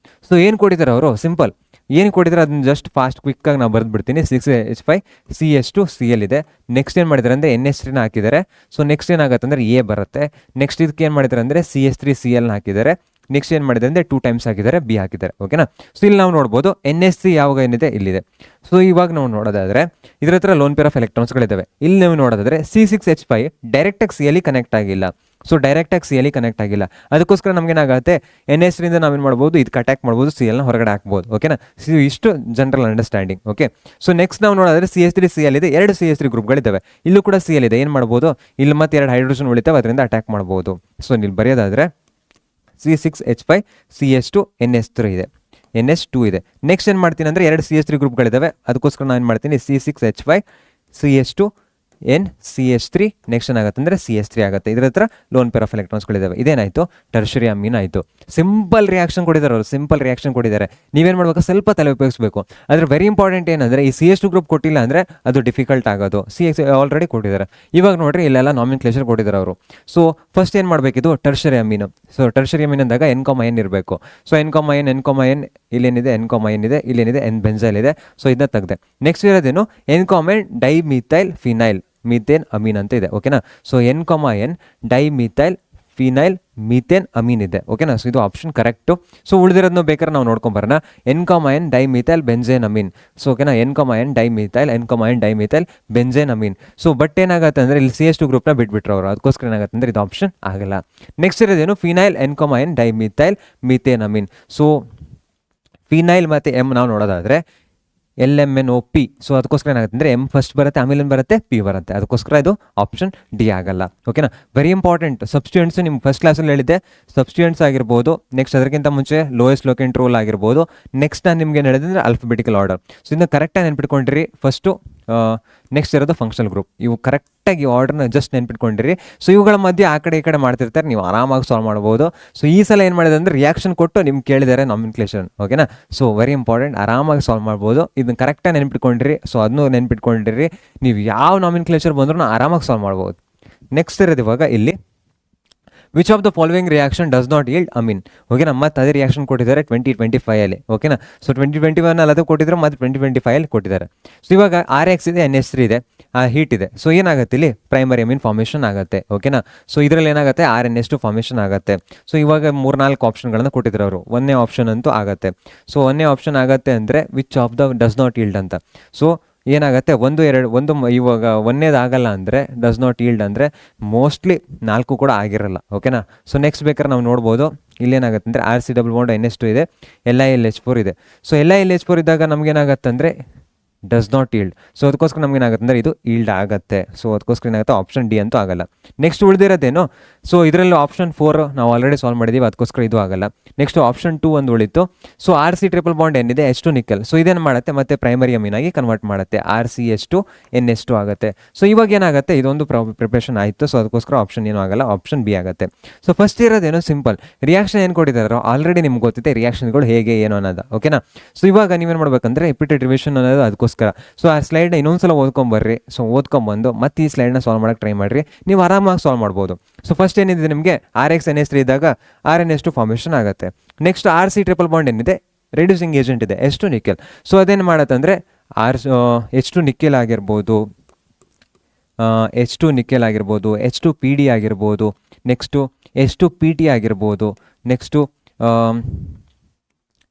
Speaker 1: So ಏನು ಕೊಟ್ಟಿದ್ದಾರೆ ಅವರು, ಸಿಂಪಲ್ ಏನು ಕೊಟ್ಟಿದ್ದಾರೆ ಅದನ್ನ ಜಸ್ಟ್ ಫಾಸ್ಟ್ ಕ್ವಿಕ್ಕಾಗಿ ನಾನು ಬರೆದು ಬಿಡ್ತೀನಿ. 6H5CH2Cl ಇದೆ. ನೆಕ್ಸ್ಟ್ ಏನು ಮಾಡಿದ್ದಾರೆ ಅಂದರೆ NH3ನ ಹಾಕಿದ್ದಾರೆ. ಸೊ ನೆಕ್ಸ್ಟ್ ಏನಾಗುತ್ತೆ ಅಂದರೆ ಎ ಬರುತ್ತೆ. ನೆಕ್ಸ್ಟ್ ಇದಕ್ಕೆ ಏನು ಮಾಡಿದ್ದಾರೆ ಅಂದರೆ CH3Clನ ಹಾಕಿದ್ದಾರೆ. ನೆಕ್ಸ್ಟ್ ಏನು ಮಾಡಿದೆ ಅಂದರೆ 2 ಟೈಮ್ಸ್ ಹಾಕಿದ್ದಾರೆ, ಬಿ ಹಾಕಿದ್ದಾರೆ, ಓಕೆನಾ. ಸೊ ಇಲ್ಲಿ ನಾವು ನೋಡ್ಬೋದು NH3 ಯಾವಾಗ ಏನಿದೆ ಇಲ್ಲಿದೆ. ಸೊ ಇವಾಗ ನಾವು ನೋಡೋದಾದರೆ ಇದ್ರ ಹತ್ರ ಲೋನ್ ಪೇರ್ ಆಫ್ ಎಲೆಕ್ಟ್ರಾನ್ಸ್ಗಳಿದ್ದಾವೆ. ಇಲ್ಲಿ ನೀವು ನೋಡೋದಾದರೆ C6H5 ಡೈರೆಕ್ಟಾಗಿ Cl ಕನೆಕ್ಟ್ ಆಗಿಲ್ಲ. ಸೊ ಡೈರೆಕ್ಟಾಗಿ Cl ಕನೆಕ್ಟ್ ಆಗಿಲ್ಲ. ಅದಕ್ಕೋಸ್ಕರ ನಮಗೇನಾಗುತ್ತೆ, NH3ಯಿಂದ ನಾವೇನು ಮಾಡ್ಬೋದು, ಇದಕ್ಕೆ ಅಟ್ಯಾಕ್ ಮಾಡ್ಬೋದು, Clನ ಹೊರಗಡೆ ಹಾಕ್ಬೋದು, ಓಕೆನಾ. ಸೊ ಇಷ್ಟು general understanding, okay. So next ನಾವು ನೋಡೋದಾದ್ರೆ CH3Cl ಇದೆ, 2 CH3 ಗ್ರೂಪ್ಗಳಿದ್ದಾವೆ. ಇಲ್ಲೂ ಕೂಡ Cl ಇದೆ. ಏನು ಮಾಡ್ಬೋದು, ಇಲ್ಲಿ ಮತ್ತೆ 2 ಹೈಡ್ರೋಜನ್ ಉಳಿತಾವೆ, ಅದರಿಂದ ಅಟ್ಯಾಕ್ ಮಾಡ್ಬೋದು. ಸೊ ಇಲ್ಲಿ ಬರೆಯೋದಾದರೆ C6H5CH2 NH3 ಇದೆ, NH2 ಇದೆ. ನೆಕ್ಸ್ಟ್ ಏನು ಮಾಡ್ತೀನಿ ಅಂದರೆ 2 CH3 ಗ್ರೂಪ್ಗಳಿದ್ದಾವೆ. ಅದಕ್ಕೋಸ್ಕರ ನಾನು ಏನು ಮಾಡ್ತೀನಿ, C6H5CH2 NCH3 ನೆಕ್ಸ್ಟ್ ಏನಾಗುತ್ತೆ ಅಂದರೆ CH3 ಆಗುತ್ತೆ. ಇದರ ಹತ್ರ ಲೋನ್ ಪೇರ್ ಆಫ್ ಎಲೆಕ್ಟ್ರಾನ್ಸ್ಗಳಿದ್ದಾವೆ. ಇದೇನಾಯಿತು, ಟರ್ಷರಿ ಅಮೀನ್ ಆಯಿತು. ಸಿಂಪಲ್ ರಿಯಾಕ್ಷನ್ ಕೊಟ್ಟಿದ್ದಾರೆ ಅವರು, ಸಿಂಪಲ್ ರಿಯಾಕ್ಷನ್ ಕೊಟ್ಟಿದ್ದಾರೆ. ನೀವೇನು ಮಾಡಬೇಕು, ಸ್ವಲ್ಪ ತಲೆ ಉಪಯೋಗಿಸಬೇಕು. ಆದರೆ ವೆರಿ ಇಂಪಾರ್ಟೆಂಟ್ ಏನಂದರೆ ಈ CH2 ಗ್ರೂಪ್ ಕೊಟ್ಟಿಲ್ಲ ಅಂದರೆ ಅದು ಡಿಫಿಕಲ್ಟ್ ಆಗೋದು. ಆಲ್ರೆಡಿ ಕೊಟ್ಟಿದ್ದಾರೆ. ಇವಾಗ ನೋಡ್ರಿ ಇಲ್ಲೆಲ್ಲ ನಾಮಿನ್ಕ್ಲೇಚರ್ ಕೊಟ್ಟಿದ್ದಾರೆ ಅವರು. ಸೊ ಫಸ್ಟ್ ಏನು ಮಾಡಬೇಕಿದು, tertiary amine. So tertiary amine ಅಂದಾಗ N,N ಇರಬೇಕು. ಸೊ N,N ಇಲ್ಲೇನಿದೆ, N,N ಇದೆ, ಇಲ್ಲೇನಿದೆ N ಬೆಂಜೈಲ್ ಇದೆ. ಸೊ ಇದನ್ನ ತೆಗೆದೆ. ನೆಕ್ಸ್ಟ್ ಇರೋದೇನು, N,N dimethyl phenyl methane amine ಅಂತ ಇದೆ. ಓಕೆನಾ. So N comma N dimethyl phenyl methane amine ಇದೆ. ಓಕೆನಾ. ಸೊ ಇದು ಆಪ್ಷನ್ ಕರೆಕ್ಟು. ಸೊ ಉಳಿದಿರೋದನ್ನು ಬೇಕಾದ್ರೆ ನಾವು ನೋಡ್ಕೊಂಬರೋಣ. N comma N dimethyl benzene Amin. So ಓಕೆನಾ, N comma N dimethyl benzene Amin. So but ಏನಾಗುತ್ತೆ ಅಂದರೆ ಇಲ್ಲಿ CH2 ಗ್ರೂಪ್ನ ಬಿಟ್ಬಿಟ್ರು ಅವರು, ಅದಕ್ಕೋಸ್ಕರ ಏನಾಗುತ್ತೆ ಅಂದರೆ ಇದು ಆಪ್ಷನ್ ಆಗಲ್ಲ. Next ಇರೋದೇನು phenyl N comma N dimethyl methane Amin. So phenyl ಮತ್ತು ಎಮ್ ನಾವು ನೋಡೋದಾದರೆ LMNOP. ಸೊ ಅದಕ್ಕೋಸ್ಕರ ಏನಾಗುತ್ತೆ ಅಂದರೆ ಎಮ್ ಫಸ್ಟ್ ಬರುತ್ತೆ, ಆಮೇಲೆ ಏನು ಬರುತ್ತೆ, ಪಿ ಬರುತ್ತೆ. ಅದಕ್ಕೋಸ್ಕರ ಇದು ಆಪ್ಷನ್ ಡಿ ಆಗಲ್ಲ. ಓಕೆನಾ. Very important. ಸಬ್ಸ್ಟಿಟ್ಯೂಯೆಂಟ್ಸ್ ನಿಮ್ಮ ಫಸ್ಟ್ ಕ್ಲಾಸಲ್ಲಿ ಹೇಳಿದ್ದೆ, ಸಬ್ಸ್ಟಿಟ್ಯೂಯೆಂಟ್ಸ್ ಆಗಿರ್ಬೋದು, ನೆಕ್ಸ್ಟ್ ಅದಕ್ಕಿಂತ ಮುಂಚೆ ಲೋಯೆಸ್ಟ್ ಲೋಕೆಂಟ್ ರೂಲ್ ಆಗಿರ್ಬೋದು, ನೆಕ್ಸ್ಟ್ ನಾನು ನಿಮ್ಗೆ ಏನು ಹೇಳಿದೆ ಅಂದರೆ ಅಲ್ಫಾಬೆಟಿಕಲ್ ಆರ್ಡರ್. ಸೊ ಇದನ್ನ ಕರೆಕ್ಟಾಗಿ ನೆನ್ಪಿಟ್ಕೊಂಡಿರಿ. ಫಸ್ಟು ನೆಕ್ಸ್ಟ್ ಇರೋದು ಫಂಕ್ಷನಲ್ ಗ್ರೂಪ್. ಇವು ಕರೆಕ್ಟಾಗಿ ಆರ್ಡರ್ನ ಜಸ್ಟ್ ನೆನ್ಪಿಟ್ಕೊಂಡಿರಿ. ಸೊ ಇವುಗಳ ಮಧ್ಯೆ ಆ ಕಡೆ ಈ ಕಡೆ ಮಾಡ್ತಿರ್ತಾರೆ, ನೀವು ಆರಾಮಾಗಿ ಸಾಲ್ವ್ ಮಾಡ್ಬೋದು. ಸೊ ಈ ಸಲ ಏನು ಮಾಡಿದೆ ಅಂದರೆ ರಿಯಾಕ್ಷನ್ ಕೊಟ್ಟು ನಿಮ್ಗೆ ಕೇಳಿದ್ದಾರೆ ನಾಮಿನ್ಕ್ಲೇಷನ್. ಓಕೆನಾ. ಸೊ ವೆರಿ ಇಂಪಾರ್ಟೆಂಟ್, ಆರಾಮಾಗಿ ಸಾಲ್ವ್ ಮಾಡ್ಬೋದು. ಇದನ್ನ ಕರೆಕ್ಟಾಗಿ ನೆನ್ಪಿಟ್ಕೊಂಡಿರಿ. ಸೊ ಅದನ್ನು ನೆನ್ಪಿಟ್ಕೊಂಡಿರಿ. ನೀವು ಯಾವ ನಾಮಿನ್ಕ್ಲೇಚರ್ ಬಂದ್ರೂ ಆರಾಮಾಗಿ ಸಾಲ್ವ್ ಮಾಡ್ಬೋದು. ನೆಕ್ಸ್ಟ್ ಇರೋದು ಇವಾಗ ಇಲ್ಲಿ which of the following reaction does not yield Amin. ಓಕೆನಾ. ಮತ್ತೆ ಅದೇ ರಿಯಾಕ್ಷನ್ ಕೊಟ್ಟಿದ್ದಾರೆ 2025 ಓಕೆನಾ. ಸೊ 2021 ಅದು ಕೊಟ್ಟಿದ್ರು, ಮತ್ತು 2025 ಕೊಟ್ಟಿದ್ದಾರೆ. ಸೊ ಇವಾಗ RX ಇದೆ, NH3 ಇದೆ, ಹೀಟ್ ಇದೆ. ಸೊ ಏನಾಗುತ್ತೆ ಇಲ್ಲಿ ಪ್ರೈಮರಿ ಅಮೀನ್ ಫಾರ್ಮೇಷನ್ ಆಗುತ್ತೆ. ಓಕೆನಾ. ಸೊ ಇದರಲ್ಲಿ ಏನಾಗುತ್ತೆ RNH2 ಫಾರ್ಮೇಷನ್ ಆಗುತ್ತೆ. ಸೊ ಇವಾಗ 3-4 ಆಪ್ಷನ್ಗಳನ್ನು ಕೊಟ್ಟಿದ್ರು ಅವರು. ಒಂದನೇ ಆಪ್ಷನ್ ಅಂತೂ ಆಗುತ್ತೆ. ಸೊ ಒಂದನೇ ಆಪ್ಷನ್ ಆಗುತ್ತೆ ಅಂದರೆ which of the does not yield ಅಂತ. ಸೊ ಏನಾಗುತ್ತೆ ಇವಾಗ ಒಂದೇದಾಗಲ್ಲ ಅಂದರೆ ಡಸ್ ನಾಟ್ ಈಲ್ಡ್ ಅಂದರೆ ಮೋಸ್ಟ್ಲಿ 4 ಕೂಡ ಆಗಿರಲ್ಲ. ಓಕೆನಾ. ಸೊ ನೆಕ್ಸ್ಟ್ ಬೇಕಾದ್ರೆ ನಾವು ನೋಡ್ಬೋದು. ಇಲ್ಲೇನಾಗುತ್ತೆ ಅಂದರೆ RC ಡಬಲ್ ಬಾಂಡ್ NH2 ಇದೆ, LiLH4 ಇದೆ. ಸೊ LiLH4 ಇದ್ದಾಗ ನಮಗೇನಾಗುತ್ತೆ ಅಂದರೆ ಡಸ್ ನಾಟ್ ಈಲ್ಡ್. ಸೊ ಅದಕ್ಕೋಸ್ಕರ ನಮ್ಗೆ ಏನಾಗುತ್ತೆ ಅಂದರೆ ಇದು ಈಲ್ಡ್ ಆಗುತ್ತೆ. ಸೊ ಅದಕ್ಕೋಸ್ಕರ ಏನಾಗುತ್ತೆ ಆಪ್ಷನ್ ಡಿ ಅಂತೂ ಆಗಲ್ಲ. ನೆಕ್ಸ್ಟ್ ಉಳಿದಿರೋದೇನು, ಸೊ ಇದರಲ್ಲಿ ಆಪ್ಷನ್ 4 ನಾವು ಆಲ್ರೆಡಿ ಸಾಲ್ವ್ ಮಾಡಿದ್ದೀವಿ, ಅದಕ್ಕೋಸ್ಕರ ಇದು ಆಗಲ್ಲ. ನೆಕ್ಸ್ಟ್ ಆಪ್ಷನ್ 2 ಒಂದು ಉಳಿತು. ಸೊ RC ಟ್ರಿಪಲ್ ಬಾಂಡ್ ಏನಿದೆ H2 ನಿಕ್ಕಲ್. ಸೊ ಇದೇನು ಮಾಡುತ್ತೆ, ಮತ್ತೆ ಪ್ರೈಮರಿ ಅಮೀನಾಗಿ ಕನ್ವರ್ಟ್ ಮಾಡುತ್ತೆ, RCH2 NH2 ಆಗುತ್ತೆ. ಸೊ ಇವಾಗ ಏನಾಗುತ್ತೆ, ಇದೊಂದು ಪ್ರಿಪ್ರೇಷನ್ ಆಯಿತು. ಸೊ ಅದಕ್ಕೋಸ್ಕರ ಆಪ್ಷನ್ ಏನೂ ಆಗಲ್ಲ, ಆಪ್ಷನ್ ಬಿ ಆಗುತ್ತೆ. ಸೊ ಫಸ್ಟ್ ಇರೋದೇನು ಸಿಂಪಲ್ ರಿಯಾಕ್ಷನ್ ಏನು ಕೊಟ್ಟಿದ್ದಾರೋ ಆಲ್ರೆಡಿ ನಿಮ್ಗೆ ಗೊತ್ತಿದೆ ರಿಯಾಕ್ಷನ್ಗಳು ಹೇಗೆ ಏನು ಅನ್ನೋದು. ಓಕೆನಾ. ಸೊ ಇವಾಗ ನೀವೇನು ಮಾಡ್ಬೇಕಂದ್ರೆ ರಿಪೀಟೆಡ್ ರಿವಿಷನ್ ಅನ್ನೋದು ಅದಕ್ಕೋಸ್ಕರ. ಸೊ ಆ ಸ್ಲೈಡ್ನ ಇನ್ನೊಂದ್ಸಲ ಓದ್ಕೊಂಬರ್ರಿ. ಸೊ ಓದ್ಕೊಂಬಂದು ಮತ್ತೆ ಈ ಸ್ಲೈಡ್ನ ಸಾಲ್ವ್ ಮಾಡೋಕ್ಕೆ ಟ್ರೈ ಮಾಡಿರಿ, ನೀವು ಆರಾಮಾಗಿ ಸಾಲ್ವ್ ಮಾಡ್ಬೋದು. ಸೊ ಫಸ್ಟ್ ಏನಿದೆ ನಿಮಗೆ RX NH3 ಇದ್ದಾಗ RNH2 ಫಾರ್ಮೇಷನ್ ಆಗುತ್ತೆ. ನೆಕ್ಸ್ಟ್ RC ಟ್ರಿಪಲ್ ಬಾಂಡ್ ಏನಿದೆ ರೆಡ್ಯೂಸಿಂಗ್ ಏಜೆಂಟ್ ಇದೆ H2 ನಿಕೆಲ್. ಸೊ ಅದೇನು ಮಾಡುತ್ತೆ ಅಂದರೆ H2 ನಿಕೆಲ್ ಆಗಿರ್ಬೋದು, H2 ನಿಕೆಲ್ ಆಗಿರ್ಬೋದು, H2 PD ಆಗಿರ್ಬೋದು, ನೆಕ್ಸ್ಟು H2 PT ಆಗಿರ್ಬೋದು, ನೆಕ್ಸ್ಟು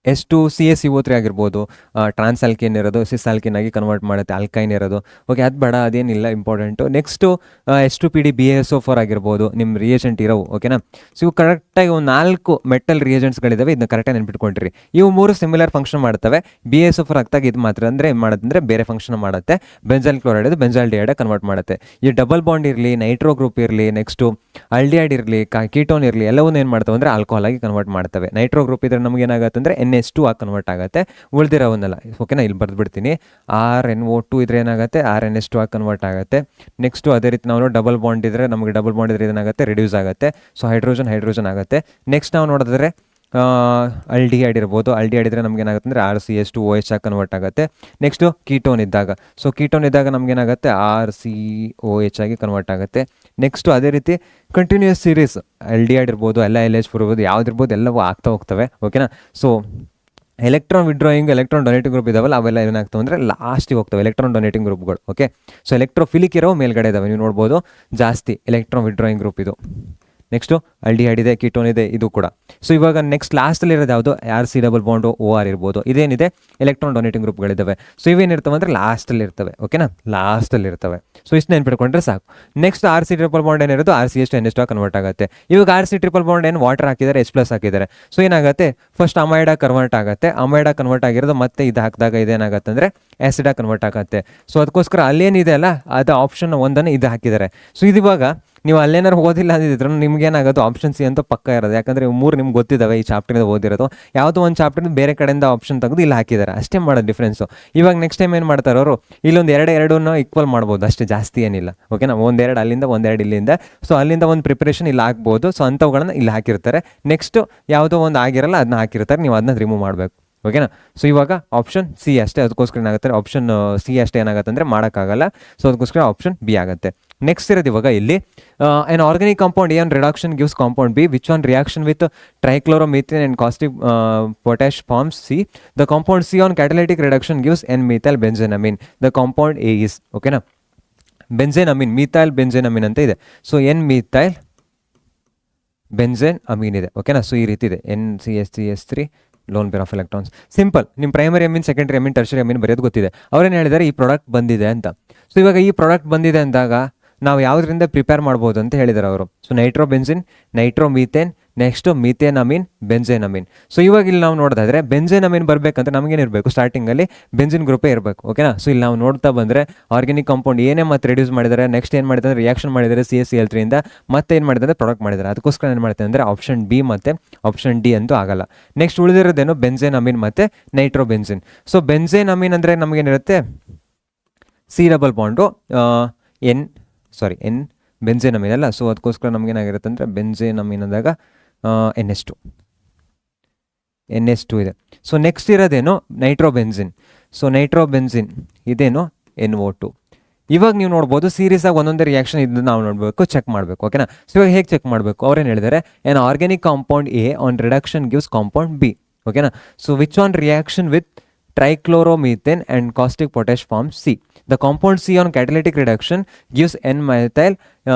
Speaker 1: H2 CaCO3 ಆಗಿರ್ಬೋದು, ಟ್ರಾನ್ಸ್ ಆಲ್ಕೇನ್ ಇರೋದು ಸಿಸ್ ಆಲ್ಕೇನ್ ಆಗಿ ಕನ್ವರ್ಟ್ ಮಾಡುತ್ತೆ, ಆಲ್ಕೈನ್ ಇರೋದು. ಓಕೆ, ಅದು ಬೇಡ, ಅದೇನಿಲ್ಲ important. Next H2 PD BaSO4 ಆಗಿರ್ಬೋದು ನಿಮ್ಮ ರಿಯೇಜೆಂಟ್ ಇರೋವು. ಓಕೆನಾ. ಸೊ ಇವು ಕರೆಕ್ಟಾಗಿ ಒಂದು 4 ಮೆಟಲ್ ರಿಯೇಜೆಂಟ್ಸ್ಗಳಿದ್ದಾವೆ, ಇದನ್ನ ಕರೆಕ್ಟಾಗಿ ನೆನ್ಪಿಟ್ಕೊಂಡಿರಿ. ಇವು 3 ಸಿಮಿಲರ್ ಫಂಕ್ಷನ್ ಮಾಡ್ತವೆ. BaSO4 ಆಗ್ತಾಗ ಇದು ಮಾತ್ರ ಅಂದರೆ ಏನು ಮಾಡುತ್ತೆ ಬೇರೆ ಫಂಕ್ಷನ್ ಮಾಡುತ್ತೆ. ಬೆಂಜಾಲ್ ಕ್ಲೋರೈಡ್ ಇದು ಬೆಂಜಾಲ್ ಡಿಹೈಡ್ ಕನ್ವರ್ಟ್ ಮಾಡುತ್ತೆ. ಈ ಡಬಲ್ ಬಾಂಡ್ ಇರಲಿ, ನೈಟ್ರೋ ಗ್ರೂಪ್ ಇರಲಿ, ನೆಕ್ಸ್ಟು ಆಲ್ಡಿಹೈಡ್ ಇರಲಿ, ಕೀಟೋನ್ ಇರಲಿ, ಎಲ್ಲವನ್ನೂ ಏನು ಮಾಡ್ತವೆ ಅಂದರೆ ಆಲ್ಕೋಹಾಲ್ ಆಗಿ ಕನ್ವರ್ಟ್ ಮಾಡ್ತವೆ. ನೈಟ್ರೋ ಗ್ರೂಪ್ ಇದ್ರೆ ನಮ್ಗೆ ಏನಾಗುತ್ತೆ ಅಂದರೆ NH2 ಆಗಿ ಕನ್ವರ್ಟ್ ಆಗುತ್ತೆ. ಉಳಿದಿರೋವನ್ನೆಲ್ಲ ಓಕೆನಾ ಇಲ್ಲಿ ಬರೆದ್ಬಿಡ್ತೀನಿ. RNO2 ಇದ್ರೆ ಏನಾಗುತ್ತೆ RNH2 ಆಗಿ ಕನ್ವರ್ಟ್ ಆಗುತ್ತೆ. ನೆಕ್ಸ್ಟು ಅದೇ ರೀತಿ ನಾವು ಡಬಲ್ ಬಾಂಡ್ ಇದ್ರೆ ನಮಗೆ ಡಬಲ್ ಬಾಂಡ್ ಇದ್ರೆ ಏನಾಗುತ್ತೆ ರಿಡ್ಯೂಸ್ ಆಗುತ್ತೆ. ಸೊ ಹೈಡ್ರೋಜನ್ ಆಗುತ್ತೆ. ನೆಕ್ಸ್ಟ್ ನಾವು ನೋಡಿದ್ರೆ ಆಲ್ಡಿಹೈಡ್ ಇರ್ಬೋದು, ಆಲ್ಡಿಹೈಡ್ ಇದ್ರೆ ನಮ್ಗೆ ಏನಾಗುತ್ತೆ ಅಂದರೆ RCH2OH ಆಗಿ ಕನ್ವರ್ಟ್ ಆಗುತ್ತೆ. ನೆಕ್ಸ್ಟು ಕೀಟೋನ್ ಇದ್ದಾಗ, ಸೊ ಕೀಟೋನ್ ಇದ್ದಾಗ ನಮ್ಗೆ ಏನಾಗುತ್ತೆ RCOH ಆಗಿ ಕನ್ವರ್ಟ್ ಆಗುತ್ತೆ. ನೆಕ್ಸ್ಟು ಅದೇ ರೀತಿ ಕಂಟಿನ್ಯೂಸ್ ಸೀರೀಸ್ ಆಲ್ಡಿಹೈಡ್ ಇರ್ಬೋದು, LiLH4 ಇರ್ಬೋದು, ಯಾವುದಿರ್ಬೋದು ಎಲ್ಲವೂ ಆಗ್ತಾ ಹೋಗ್ತವೆ. ಓಕೆನಾ. So electron withdrawing, electron donating group ಇದಾವಲ್ಲ ಅವೆಲ್ಲ ಏನಾಗ್ತವೆ ಅಂದರೆ ಲಾಸ್ಟಿಗೆ ಹೋಗ್ತವೆ ಎಲೆಕ್ಟ್ರಾನ್ ಡೊನೇಟಿಂಗ್ ಗ್ರೂಪ್ಗಳು. ಓಕೆ. ಸೊ ಎಲೆಕ್ಟ್ರೋಫಿಲಿಕ್ ಇರೋ ಮೇಲ್ಗಡೆ ಇದಾವೆ, ನೀವು ನೋಡ್ಬೋದು ಜಾಸ್ತಿ ಎಲೆಕ್ಟ್ರಾನ್ ವಿಡ್ರಾಯಿಂಗ್ ಗ್ರೂಪ್ ಇದು. ನೆಕ್ಸ್ಟು ಆಲ್ಡಿಹೈಡ್ ಇದೆ, ಕೀಟೋನ್ ಇದೆ, ಇದು ಕೂಡ. ಸೊ ಇವಾಗ ನೆಕ್ಸ್ಟ್ ಲಾಸ್ಟಲ್ಲಿ ಇರೋದು ಯಾವುದು RC ಡಬಲ್ ಬಾಂಡು OR ಇರ್ಬೋದು, ಇದೇನಿದೆ ಎಲೆಕ್ಟ್ರಾನ್ ಡೊನೇಟಿಂಗ್ ಗ್ರೂಪ್ಗಳಿದ್ದಾವೆ. ಸೊ ಇವೇನಿರ್ತವೆ ಅಂದರೆ ಲಾಸ್ಟಲ್ಲಿ ಇರ್ತವೆ. ಓಕೆನಾ, ಲಾಸ್ಟಲ್ಲಿ ಇರ್ತವೆ. ಸೊ ಇಷ್ಟು ನೆನ್ಪಿಟ್ಕೊಂಡ್ರೆ ಸಾಕು. ನೆಕ್ಸ್ಟ್ RC ಟ್ರಿಪಲ್ ಬಾಂಡ್ ಏನಿರೋದು RCH2 NH2 ಕನ್ವರ್ಟ್ ಆಗುತ್ತೆ. ಇವಾಗ RC ಟ್ರಿಪಲ್ ಬಾಂಡ್ ಏನು ವಾಟರ್ ಹಾಕಿದ್ದಾರೆ, H+ ಹಾಕಿದ್ದಾರೆ. ಸೊ ಏನಾಗುತ್ತೆ ಫಸ್ಟ್ ಅಮೈಡ ಕನ್ವರ್ಟ್ ಆಗುತ್ತೆ. ಅಮೈಡ ಕನ್ವರ್ಟ್ ಆಗಿರೋದು ಮತ್ತೆ ಇದು ಹಾಕಿದಾಗ ಇದೇನಾಗುತ್ತೆ ಅಂದರೆ ಆ್ಯಸಿಡ ಕನ್ವರ್ಟ್ ಆಗುತ್ತೆ. ಸೊ ಅದಕ್ಕೋಸ್ಕರ ಅಲ್ಲೇನಿದೆ ಅಲ್ಲ ಅದು ಆಪ್ಷನ್ 1 ಇದು ಹಾಕಿದ್ದಾರೆ. ಸೊ ಇದು ಇವಾಗ ನೀವು ಅಲ್ಲೇನಾರು ಓದಿಲ್ಲ ಅಂದಿದ್ರು ನಿಮ್ಗೇನಾಗೋದು ಆಪ್ಷನ್ ಸಿ ಅಂತ ಪಕ್ಕ ಇರೋದು. ಯಾಕಂದರೆ 3 ನಿಮ್ಗೆ ಗೊತ್ತಿದ್ದಾವೆ ಈ ಚಾಪ್ಟರ್ನಿಂದ ಓದಿರೋದು. ಯಾವುದೋ ಒಂದು ಚಾಪ್ಟರ್ ಬೇರೆ ಕಡೆಯಿಂದ ಆಪ್ಷನ್ ತೆಗೆದು ಇಲ್ಲಿ ಹಾಕಿದ್ದಾರೆ, ಅಷ್ಟೇ ಮಾಡೋದು ಡಿಫ್ರೆನ್ಸು. ಇವಾಗ ನೆಕ್ಸ್ಟ್ ಟೈಮ್ ಏನು ಮಾಡ್ತಾರೆ ಅವರು, ಇಲ್ಲೊಂದು ಎರಡನ್ನೂ ಈಕ್ವಲ್ ಮಾಡ್ಬೋದು ಅಷ್ಟೇ, ಜಾಸ್ತಿ ಏನಿಲ್ಲ. ಓಕೆನಾ. 1-2 ಅಲ್ಲಿಂದ 1-2 ಇಲ್ಲಿಂದ. ಸೊ ಅಲ್ಲಿಂದ ಒಂದು ಪ್ರಿಪ್ರೇಷನ್ ಇಲ್ಲಿ ಹಾಕ್ಬೋದು. ಸೊ ಅಂಥವುಗಳನ್ನ ಇಲ್ಲಿ ಹಾಕಿರ್ತಾರೆ. ನೆಕ್ಸ್ಟು ಯಾವುದೋ ಒಂದು ಆಗಿರಲ್ಲ ಅದನ್ನ ಹಾಕಿರ್ತಾರೆ, ನೀವು ಅದನ್ನ ರಿಮೂವ್ ಮಾಡಬೇಕು. ಓಕೆನಾ. ಸೊ ಇವಾಗ ಆಪ್ಷನ್ ಸಿ ಅಷ್ಟೇ, ಅದಕ್ಕೋಸ್ಕರ ಏನಾಗುತ್ತೆ ಆಪ್ಷನ್ ಸಿ ಅಷ್ಟೇ ಏನಾಗುತ್ತೆ ಅಂದರೆ ಮಾಡೋಕ್ಕಾಗಲ್ಲ. ಸೊ ಅದಕ್ಕೋಸ್ಕರ ಆಪ್ಷನ್ ಬಿ ಆಗುತ್ತೆ. ನೆಕ್ಸ್ಟ್ ಇರೋದು ಇವಾಗ ಇಲ್ಲಿ an organic compound A on reduction gives compound B which on reaction with trichloromethane and caustic potash forms C. The compound C on catalytic reduction gives N-methyl benzenamine. The compound A is. ಓಕೆನಾ. Benzenamine, methyl benzenamine ಅಂತ ಇದೆ. So N methyl benzenamine ಇದೆ. ಓಕೆನಾ. So ಈ ರೀತಿ ಇದೆ, NCH3 lone pair of electrons. Simple, ನಿಮ್ಮ primary amine, secondary amine, tertiary amine ಬರೆಯೋದು ಗೊತ್ತಿದೆ. ಅವ್ರೇನು ಹೇಳಿದ್ದಾರೆ, ಈ ಪ್ರಾಡಕ್ಟ್ ಬಂದಿದೆ ಅಂತ. ಸೊ ಇವಾಗ ಈ ಪ್ರಾಡಕ್ಟ್ ಬಂದಿದೆ ಅಂದಾಗ ನಾವು ಯಾವುದರಿಂದ ಪ್ರಿಪೇರ್ ಮಾಡ್ಬೋದು ಅಂತ ಹೇಳಿದ್ದಾರೆ ಅವರು. So nitrobenzene, nitromethane, next methanamine, ಬೆಂಜೇನ್ Amin. So ಇವಾಗ ಇಲ್ಲಿ ನಾವು ನೋಡೋದಾದ್ರೆ ಬೆಂಜೇನ್ ಅಮೀನ್ ಬರಬೇಕಂತ ನಮಗೇನಿರಬೇಕು, ಸ್ಟಾರ್ಟಿಂಗಲ್ಲಿ ಬೆಂಜಿನ್ ಗ್ರೂಪೇ ಇರಬೇಕು. ಓಕೆನಾ. ಸೊ ಇಲ್ಲಿ ನಾವು ನೋಡ್ತಾ ಬಂದರೆ ಆರ್ಗ್ಯಾನಿಕ್ ಕಾಂಪೌಂಡ್ ಏನೇ ಮತ್ತೆ ರೆಡ್ಯೂಸ್ ಮಾಡಿದ್ದಾರೆ, ನೆಕ್ಸ್ಟ್ ಏನು ಮಾಡಿದ್ದಾರೆ, ರಿಯಾಕ್ಷನ್ ಮಾಡಿದ್ದಾರೆ CaCl3 ಇಂದ, ಮತ್ತೆ ಏನು ಮಾಡಿದ್ದಾರೆ, ಪ್ರಾಡಕ್ಟ್ ಮಾಡಿದ್ದಾರೆ. ಅದಕ್ಕೋಸ್ಕರ ಏನು ಮಾಡ್ತಾರೆ ಅಂದರೆ ಆಪ್ಷನ್ ಬಿ ಮತ್ತು ಆಪ್ಷನ್ ಡಿ ಅಂತೂ ಆಗಲ್ಲ. ನೆಕ್ಸ್ಟ್ ಉಳಿದಿರೋದೇನು, ಬೆಂಜೇನ್ ಅಮೀನ್ ಮತ್ತು nitrobenzene. So benzenamine ಅಂದರೆ ನಮಗೇನಿರುತ್ತೆ, C double bond N benzenamine ಅಲ್ಲ. ಸೊ ಅದಕ್ಕೋಸ್ಕರ ನಮಗೇನಾಗಿರುತ್ತೆ ಅಂದರೆ ಬೆಂಜೇನ್ ಅಮೀನ್ ಅಂದಾಗ NH2 ಇದೆ. ಸೊ ನೆಕ್ಸ್ಟ್ ಇರೋದೇನು, nitrobenzene. So nitrobenzene ಇದೇನು NO2. ಇವಾಗ ನೀವು ನೋಡ್ಬೋದು ಸೀರೀಸಾಗಿ ಒಂದೊಂದೇ ರಿಯಾಕ್ಷನ್ ಇದ್ದು ನಾವು ನೋಡಬೇಕು, ಚೆಕ್ ಮಾಡಬೇಕು. ಓಕೆನಾ. ಸೊ ಇವಾಗ ಹೇಗೆ ಚೆಕ್ ಮಾಡಬೇಕು, ಅವ್ರೇನು ಹೇಳಿದ್ದಾರೆ, N organic compound A on reduction gives compound B. ಓಕೆನಾ. So which on reaction with trichloromethane and caustic potash forms C. The compound C on catalytic reduction gives N-methyl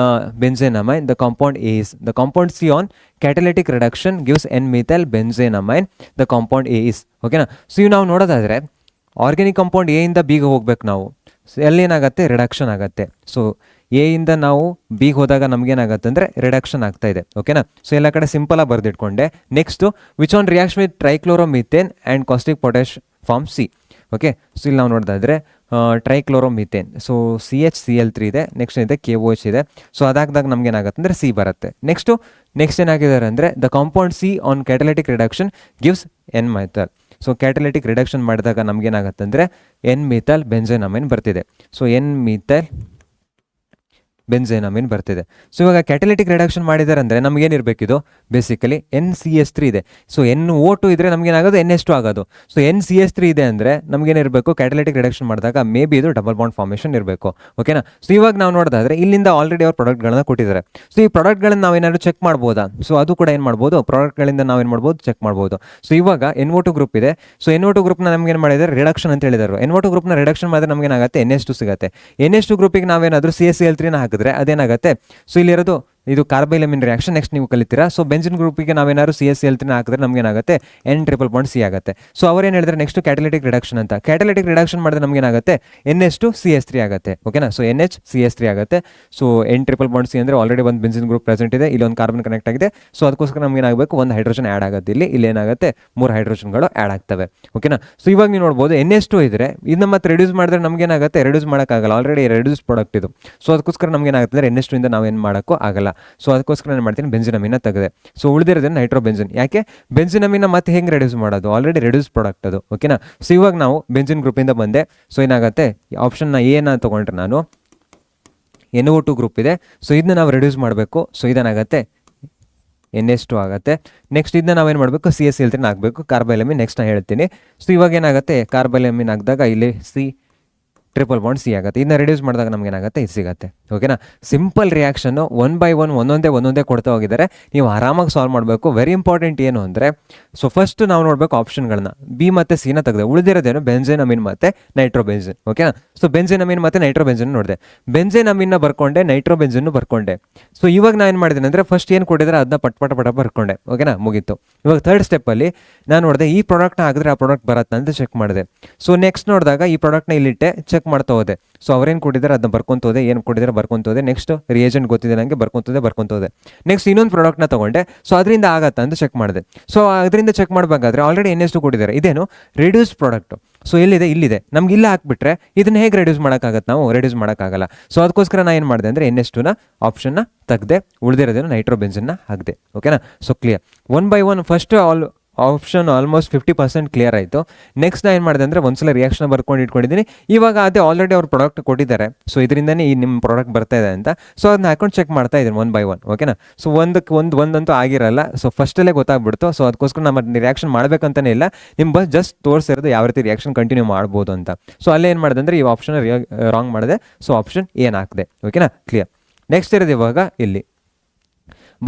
Speaker 1: benzenamine. The compound A is. The compound C on catalytic reduction gives N-methyl benzenamine. The compound A is. ಓಕೆನಾ. So ಇವು ನಾವು ನೋಡೋದಾದರೆ organic compound A ಇಂದ ಬಿಗೆ ಹೋಗ್ಬೇಕು ನಾವು. So ಎಲ್ಲೇನಾಗುತ್ತೆ, reduction ಆಗುತ್ತೆ. So A ಇಂದ ನಾವು ಬಿಗೆ ಹೋದಾಗ ನಮಗೇನಾಗುತ್ತೆ ಅಂದರೆ ರಿಡಕ್ಷನ್ ಆಗ್ತಾ ಇದೆ. ಓಕೆನಾ. ಸೊ ಎಲ್ಲ ಕಡೆ ಸಿಂಪಲಾಗಿ ಬರೆದಿಟ್ಕೊಂಡೆ. Next which on reaction with trichloromethane and caustic potash form C. Okay. So ಇಲ್ಲಿ ನಾವು ನೋಡೋದಾದರೆ ಟ್ರೈಕ್ಲೋರೋಮಿಥೇನ್, ಸೊ CHCl3 ಇದೆ, ನೆಕ್ಸ್ಟ್ ಇದೆ KOH ಇದೆ. ಸೊ ಅದಾಗದಾಗ ನಮಗೇನಾಗುತ್ತೆ ಅಂದರೆ C ಬರುತ್ತೆ. ನೆಕ್ಸ್ಟ್ ಏನಾಗಿದ್ದಾರೆ ಅಂದರೆ the compound C on catalytic reduction gives N-methyl. So catalytic reduction ಮಾಡಿದಾಗ ನಮಗೇನಾಗುತ್ತೆ ಅಂದರೆ N-methyl ಬೆಂಜೇನಮೈನ್ ಬರ್ತಿದೆ. ಸೊ N-methyl ಬೆಂಜೇನಮೈನ್ ಬರ್ತಿದೆ. ಸೊ ಇವಾಗ ಕ್ಯಾಟಲಿಟಿಕ್ ರಿಡಕ್ಷನ್ ಮಾಡಿದ್ದಾರೆ ಅಂದರೆ ನಮಗೇನಿರಬೇಕಿದು, ಬೇಸಿಕಲಿ NCH3 ಇದೆ. ಸೊ NO2 ಇದ್ದರೆ ನಮಗೇನಾಗೋದು NH2 ಆಗೋದು. ಸೊ NCH3 ಇದೆ ಅಂದರೆ ನಮಗೇನಿರಬೇಕು, ಕ್ಯಾಟಲಿಟಿಕ್ ರಿಡಕ್ಷನ್ ಮಾಡಿದಾಗ ಮೇ ಬಿ ಇದು ಡಬಲ್ ಬಾಂಡ್ ಫಾರ್ಮೇಷನ್ ಇರಬೇಕು. ಓಕೆನಾ. ಸೊ ಇವಾಗ ನಾವು ನೋಡೋದಾದ್ರೆ ಇಲ್ಲಿಂದ ಆಲ್ರೆಡಿ ಅವ್ರು ಪ್ರಾಡಕ್ಟ್ಗಳನ್ನ ಕೊಟ್ಟಿದ್ದಾರೆ. ಸೊ ಈ ಪ್ರಾಡಕ್ಟ್ಗಳನ್ನ ನಾವೇನಾದ್ರು ಚೆಕ್ ಮಾಡ್ಬೋದಾ, ಸೊ ಅದು ಕೂಡ ಏನು ಮಾಡ್ಬೋದು, ಪ್ರಾಡಕ್ಟ್ಗಳಿಂದ ನಾವೇನು ಮಾಡ್ಬೋದು, ಚೆಕ್ ಮಾಡ್ಬೋದು. ಸೊ ಇವಾಗ NO2 ಗ್ರೂಪ್ ಇದೆ. ಸೊ NO2 ಗ್ರೂಪ್ನ ನಮ್ಗೆ ಏನು ಮಾಡಿದ್ದಾರೆ, ರಿಡಕ್ಷನ್ ಅಂತ ಹೇಳಿದ್ದಾರೆ. NO2 ಗ್ರೂಪ್ನ ರಿಡಕ್ಷನ್ ಮಾಡಿದ್ರೆ ನಮಗೇನಾಗುತ್ತೆ, NH2 ಸಿಗುತ್ತೆ. NH2 ಗ್ರೂಪಿಗೆ ನಾವೇನಾದರೂ CaCl3 ಹಾಕಿದ್ರೆ ಅದೇನಾಗುತ್ತೆ, ಸೊ ಇಲ್ಲಿರೋದು ಇದು ಕಾರ್ಬೈಲಮಿನ್ ರಿಯಾಕ್ಷನ್ ನೆಕ್ಸ್ಟ್ ನೀವು ಕಲಿತೀರಾ. ಸೊ ಬೆಂಜಿನ್ ಗ್ರೂಪಿಗೆ ನಾವೇನಾದ್ರು CaCl3 ಹಾಕಿದ್ರೆ ನಮಗೇನಾಗುತ್ತೆ, N∏ C ಆಗುತ್ತೆ. ಸೊ ಅವರೇನು ಹೇಳಿದ್ರೆ ನೆಕ್ಸ್ಟ್ ಕ್ಯಾಟಲಿಟಿಕ್ ರಿಡಕ್ಷನ್ ಅಂತ. ಕ್ಯಾಟಲಿಟಿಕ್ ರಿಡಕ್ಷನ್ ಮಾಡಿದ್ರೆ ನಮಗೇನಾಗುತ್ತೆ, NH2CH3 ಆಗುತ್ತೆ. ಓಕೆನಾ. ಸೊ NHCH3 ಆಗುತ್ತೆ. ಸೊ N∏ C ಅಂದರೆ ಆಲ್ರೆಡಿ ಒಂದು ಬೆಂಜಿನ್ ಗ್ರೂಪ್ ಪ್ರೆಸೆಂಟ್ ಇದೆ, ಇಲ್ಲಿ ಒಂದು ಕಾರ್ಬನ್ ಕನೆಕ್ಟ್ ಆಗಿದೆ. ಸೊ ಅದಕ್ಕೋಸ್ಕರ ನಮಗೇನಾಗಬೇಕು, ಒಂದು ಹೈಡ್ರೋಜನ್ ಆ್ಯಡ್ ಆಗುತ್ತೆ. ಇಲ್ಲಿ ಏನಾಗುತ್ತೆ, 3 ಹೈಡ್ರೋಜನ್ಗಳು ಆ್ಯಡ್ ಆಗ್ತವೆ. ಓಕೆನಾ. ಸೊ ಇವಾಗ ನೀವು ನೋಡ್ಬೋದು NH2 ಇದ್ರೆ ಇದನ್ನ ಮತ್ತೆ ರಿಡ್ಯೂಸ್ ಮಾಡಿದ್ರೆ ನಮಗೇನಾಗುತ್ತೆ, ರಿಡ್ಯೂಸ್ ಮಾಡೋಕ್ಕಾಗಲ್ಲ, ಆಲ್ರೆಡಿ ರಿಡ್ಯೂಸ್ ಪ್ರಾಡಕ್ಟ್ ಇದು. ಸೊ ಅದಕ್ಕೋಸ್ಕರ ನಮಗೇನಾಗುತ್ತೆ ಅಂದರೆ NH2 ಇಂದ ನಾವೇನು ಮಾಡೋಕ್ಕೂ ಆಗಲ್ಲ. ಸೊ ಅದಕ್ಕೋಸ್ಕರ ಏನು ಮಾಡ್ತೀನಿ, ಬೆಂಜಿನಮೀನ ತೆಗೆದೆ. ಸೊ ಉಳಿದಿರೋದನ್ನು ನೈಟ್ರೋ ಬೆಂಜಿನ್. ಯಾಕೆ ಬೆಂಜಿನಮೀನ ಮತ್ತೆ ಹೆಂಗೆ ರೆಡ್ಯೂಸ್ ಮಾಡೋದು, ಆಲ್ರೆಡಿ ರೆಡ್ಯೂಸ್ ಪ್ರಾಡಕ್ಟ್ ಅದು. ಓಕೆನಾ. ಸೊ ಇವಾಗ ನಾವು ಬೆಂಜಿನ್ ಗ್ರೂಪಿಂದ ಬಂದೆ. ಸೊ ಏನಾಗುತ್ತೆ, ಆಪ್ಷನ್ನ ಎನ ತೊಗೊಂಡ್ರೆ ನಾನು NO2 ಗ್ರೂಪ್ ಇದೆ. ಸೊ ಇದನ್ನ ನಾವು ರೆಡ್ಯೂಸ್ ಮಾಡಬೇಕು. ಸೊ ಇದೇನಾಗುತ್ತೆ, NH2 ಆಗುತ್ತೆ. ನೆಕ್ಸ್ಟ್ ಇದನ್ನ ನಾವೇನು ಮಾಡಬೇಕು, CaCl3 ಹಾಕಬೇಕು. ಕಾರ್ಬೈಲಮಿನ್ ನೆಕ್ಸ್ಟ್ ನಾನು ಹೇಳ್ತೀನಿ. ಸೊ ಇವಾಗ ಏನಾಗುತ್ತೆ, ಕಾರ್ಬೈಲಮಿನ್ ಹಾಕಿದಾಗ ಇಲ್ಲಿ C∏ C ಆಗುತ್ತೆ. ಇದನ್ನ ರಿಡ್ಯೂಸ್ ಮಾಡಿದಾಗ ನಮಗೇನಾಗುತ್ತೆ, ಇದು ಸಿಗುತ್ತೆ. ಓಕೆನಾ. ಸಿಂಪಲ್ ರಿಯಾಕ್ಷನ್ನು 1 by 1 ಒಂದೊಂದೇ ಕೊಡ್ತಾ ಹೋಗಿದ್ದಾರೆ. ನೀವು ಆರಾಮಾಗಿ ಸಾಲ್ವ್ ಮಾಡಬೇಕು. ವೆರಿ ಇಂಪಾರ್ಟೆಂಟ್ ಏನು ಅಂದರೆ, ಸೊ ಫಸ್ಟ್ ನಾವು ನೋಡಬೇಕು ಆಪ್ಷನ್ಗಳನ್ನ, B ಮತ್ತು C ತೆಗೆದೆ. ಉಳಿದಿರೋದೇನು, ಬೆಂಜೇನಮೀನ್ ಮತ್ತು ನೈಟ್ರೋ ಬೆಂಜಿನ್. ಓಕೆನಾ. ಸೊ ಬೆಂಜೇನಮೀನ್ ಮತ್ತು ನೈಟ್ರೋ ಬೆಂಜಿನ್ ನೋಡಿದೆ. ಬೆಂಜೇನಮೀನ್ನ ಬರ್ಕೊಂಡೆ, ನೈಟ್ರೋ ಬೆಂಜಿನ್ನು ಬರ್ಕೊಂಡೆ. ಸೊ ಇವಾಗ ನಾನು ಏನು ಮಾಡಿದ್ದೀನಿ ಅಂದರೆ, ಫಸ್ಟ್ ಏನು ಕೊಟ್ಟಿದ್ದಾರೆ ಅದನ್ನ ಪಟ ಬರ್ಕೊಂಡೆ. ಓಕೆನಾ, ಮುಗೀತು. ಇವಾಗ ಥರ್ಡ್ ಸ್ಟೆಪ್ಪಲ್ಲಿ ನಾನು ನೋಡಿದೆ, ಈ ಪ್ರಾಡಕ್ಟ್ನ ಹಾಕಿದ್ರೆ ಆ ಪ್ರಾಡಕ್ಟ್ ಬರತ್ತಾ ಅಂತ ಚೆಕ್ ಮಾಡಿದೆ. ಸೊ ನೆಕ್ಸ್ಟ್ ನೋಡಿದಾಗ ಈ ಪ್ರಾಡಕ್ಟ್ನ ಇಲ್ಲಿಟ್ಟೆ, ಚೆಕ್ ಮಾಡ್ತಾ ಹೋದೆ. ಸೊ ಅವ್ರೇನು ಕೊಟ್ಟಿದ್ದಾರೆ ಅದನ್ನ ಬರ್ಕೊಂತೋದೆ, ಏನು ಕೊಟ್ಟಿದ್ದಾರೆ ಬರ್ಕೊಂತೋದೆ. ನೆಕ್ಸ್ಟ್ ರಿಯೇಜೆಂಟ್ ಗೊತ್ತಿದೆ ನನಗೆ, ಬರ್ಕೊಂತೋದೆ. ನೆಕ್ಸ್ಟ್ ಇನ್ನೊಂದು ಪ್ರಾಡಕ್ಟ್ನ ತೊಗೊಂಡೆ. ಸೊ ಅದರಿಂದ ಆಗತ್ತಾ ಅಂತ ಚೆಕ್ ಮಾಡಿದೆ. ಸೊ ಅದರಿಂದ ಚೆಕ್ ಮಾಡಬೇಕಾದ್ರೆ ಆಲ್ರೆಡಿ NH2 ಕೊಟ್ಟಿದ್ದಾರೆ, ಇದೇನು ರಿಡ್ಯೂಸ್ ಪ್ರಾಡಕ್ಟ್. ಸೊ ಇಲ್ಲಿದೆ ನಮ್ಗೆ ಇಲ್ಲ ಹಾಕ್ಬಿಟ್ರೆ ಇದನ್ನ ಹೇಗೆ ರೆಡ್ಯೂಸ್ ಮಾಡೋಕ್ಕಾಗತ್ತೆ, ನಾವು ರೆಡ್ಯೂಸ್ ಮಾಡೋಕ್ಕಾಗಲ್ಲ. ಸೊ ಅದಕ್ಕೋಸ್ಕರ ನಾನು ಏನು ಮಾಡಿದೆ ಅಂದರೆ NH2ನ ಆಪ್ಷನ್ನ ತೆಗೆದೆ, ಉಳಿದಿರೋದೇನು ನೈಟ್ರೋ ಬೆಂಜಿನ್ನ ಹಾಕಿದೆ. ಓಕೆನಾ. So clear. 1 by 1 first option almost 50% clear ಆಯಿತು. ನೆಕ್ಸ್ಟ್ ನಾನು ಏನು ಮಾಡಿದೆ ಅಂದರೆ ಒಂದ್ಸಲ ರಿಯಾಕ್ಷನ್ ಬರ್ಕೊಂಡು ಇಟ್ಕೊಂಡಿದ್ದೀನಿ. ಇವಾಗ ಅದೇ ಆಲ್ರೆಡಿ ಅವ್ರು ಪ್ರಾಡಕ್ಟ್ ಕೊಟ್ಟಿದ್ದಾರೆ. ಸೊ ಇದರಿಂದನೇ ಈ ನಿಮ್ಮ ಪ್ರಾಡಕ್ಟ್ ಬರ್ತಾ ಇದೆ ಅಂತ. ಸೊ ಅದನ್ನ ಹಾಕೊಂಡು ಚೆಕ್ ಮಾಡ್ತಾ ಇದ್ದೀನಿ 1 by 1. ಓಕೆನಾ. ಸೊ ಒಂದಂತೂ ಆಗಿರಲ್ಲ. ಸೊ ಫಸ್ಟಲ್ಲೇ ಗೊತ್ತಾಗ್ಬಿಡ್ತು. ಸೊ ಅದಕ್ಕೋಸ್ಕರ ನಮ್ಮ ರಿಯಾಕ್ಷನ್ ಮಾಡಬೇಕಂತಲೇ ಇಲ್ಲ, ನಿಮ್ಮ ಜಸ್ಟ್ ತೋರಿಸಿರೋದು ಯಾವ ರೀತಿ ರಿಯಾಕ್ಷನ್ ಕಂಟಿನ್ಯೂ ಮಾಡ್ಬೋದು ಅಂತ. ಸೊ ಅಲ್ಲೇ ಏನು ಮಾಡಿದೆ ಅಂದರೆ ಈ ಆಪ್ಷನ್ ರಾಂಗ್ ಮಾಡಿದೆ. ಸೊ ಆಪ್ಷನ್ ಏನು ಹಾಕಿದೆ. ಓಕೆನಾ, ಕ್ಲಿಯರ್. ನೆಕ್ಸ್ಟ್ ಇರೋದು ಇವಾಗ ಇಲ್ಲಿ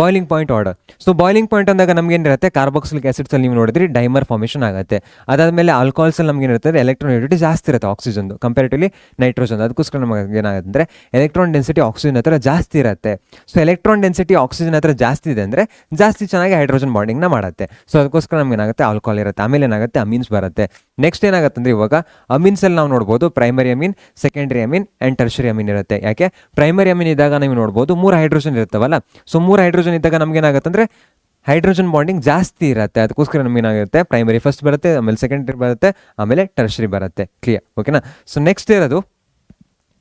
Speaker 1: boiling point order. So boiling point ಅಂದಾಗ ನಮ್ಗೆ ಏನಿರುತ್ತೆ, ಕಾರ್ಬಾಕ್ಸಿಲಿಕ್ ಆಸಿಡ್ಸ್ ಅಲ್ಲಿ ನೀವು ನೋಡಿದ್ರಿ ಡೈಮರ್ ಫಾರ್ಮೇಷನ್ ಆಗುತ್ತೆ. ಅದಾದಮೇಲೆ ಆಲ್ಕೋಹಾಲ್ಸ್ ಅಲ್ಲಿ ನಮ್ಗೆ ಏನಿರುತ್ತೆ, ಎಲೆಕ್ಟ್ರಾನ್ ಡೆನ್ಸಿಟಿ ಜಾಸ್ತಿ ಇರುತ್ತೆ ಆಕ್ಸಿಜನ್ ಕಂಪೇರಿಟಿವ್ಲಿ ನೈಟ್ರೋಜನ್. ಅದಕ್ಕೋಸ್ಕರ ನಮಗೆ ಏನಾಗುತ್ತೆ ಅಂದರೆ ಎಲೆಕ್ಟ್ರಾನ್ ಡೆನ್ಸಿಟಿ ಆಕ್ಸಿಜನ್ ಹತ್ರ ಜಾಸ್ತಿ ಇರುತ್ತೆ. ಸೊ ಎಲೆಕ್ಟ್ರಾನ್ ಡೆನ್ಸಿಟಿ ಆಕ್ಸಿಜನ್ ಹತ್ರ ಜಾಸ್ತಿ ಇದೆ ಅಂದರೆ ಜಾಸ್ತಿ ಚೆನ್ನಾಗಿ ಹೈಡ್ರೋಜನ್ ಬಾಂಡಿಂಗ್ನ ಮಾಡುತ್ತೆ. ಸೊ ಅದಕ್ಕೋಸ್ಕರ ನಮ್ಗೆ ಏನಾಗುತ್ತೆ, ಆಲ್ಕೋಹಾಲ್ ಇರುತ್ತೆ. ಆಮೇಲೆ ಏನಾಗುತ್ತೆ, ಅಮೀನ್ಸ್ ಬರುತ್ತೆ. ನೆಕ್ಸ್ಟ್ ಏನಾಗುತ್ತೆ ಅಂದರೆ ಇವಾಗ ಅಮೀನ್ಸ್ ಅಲ್ಲಿ ನಾವು ನೋಡ್ಬೋದು primary amine, secondary Amin and tertiary Amin ಇರುತ್ತೆ. ಯಾಕೆ, ಪ್ರೈಮರಿ ಅಮೀನ್ ಇದ್ದಾಗ ನೀವು ನೋಡ್ಬೋದು 3 ಹೈಡ್ರೋಜನ್ ಇರುತ್ತವಲ್ಲ. ಸೊ 3 ಹೈಡ್ರೋಜನ್ ಇದ್ದಾಗ ನಮ್ಗೆ ಏನಾಗುತ್ತೆ ಅಂದರೆ ಹೈಡ್ರೋಜನ್ ಬಾಂಡಿಂಗ್ ಜಾಸ್ತಿ ಇರುತ್ತೆ. ಅದಕ್ಕೋಸ್ಕರ ನಮ್ಗೆ ಏನಾಗುತ್ತೆ, ಪ್ರೈಮರಿ ಫಸ್ಟ್ ಬರುತ್ತೆ, ಆಮೇಲೆ ಸೆಕೆಂಡರಿ ಬರುತ್ತೆ, ಆಮೇಲೆ ಟರ್ಷರಿ ಬರುತ್ತೆ. ಕ್ಲಿಯರ್, ಓಕೆನಾ. ಸೊ ನೆಕ್ಸ್ಟ್ ಇರೋದು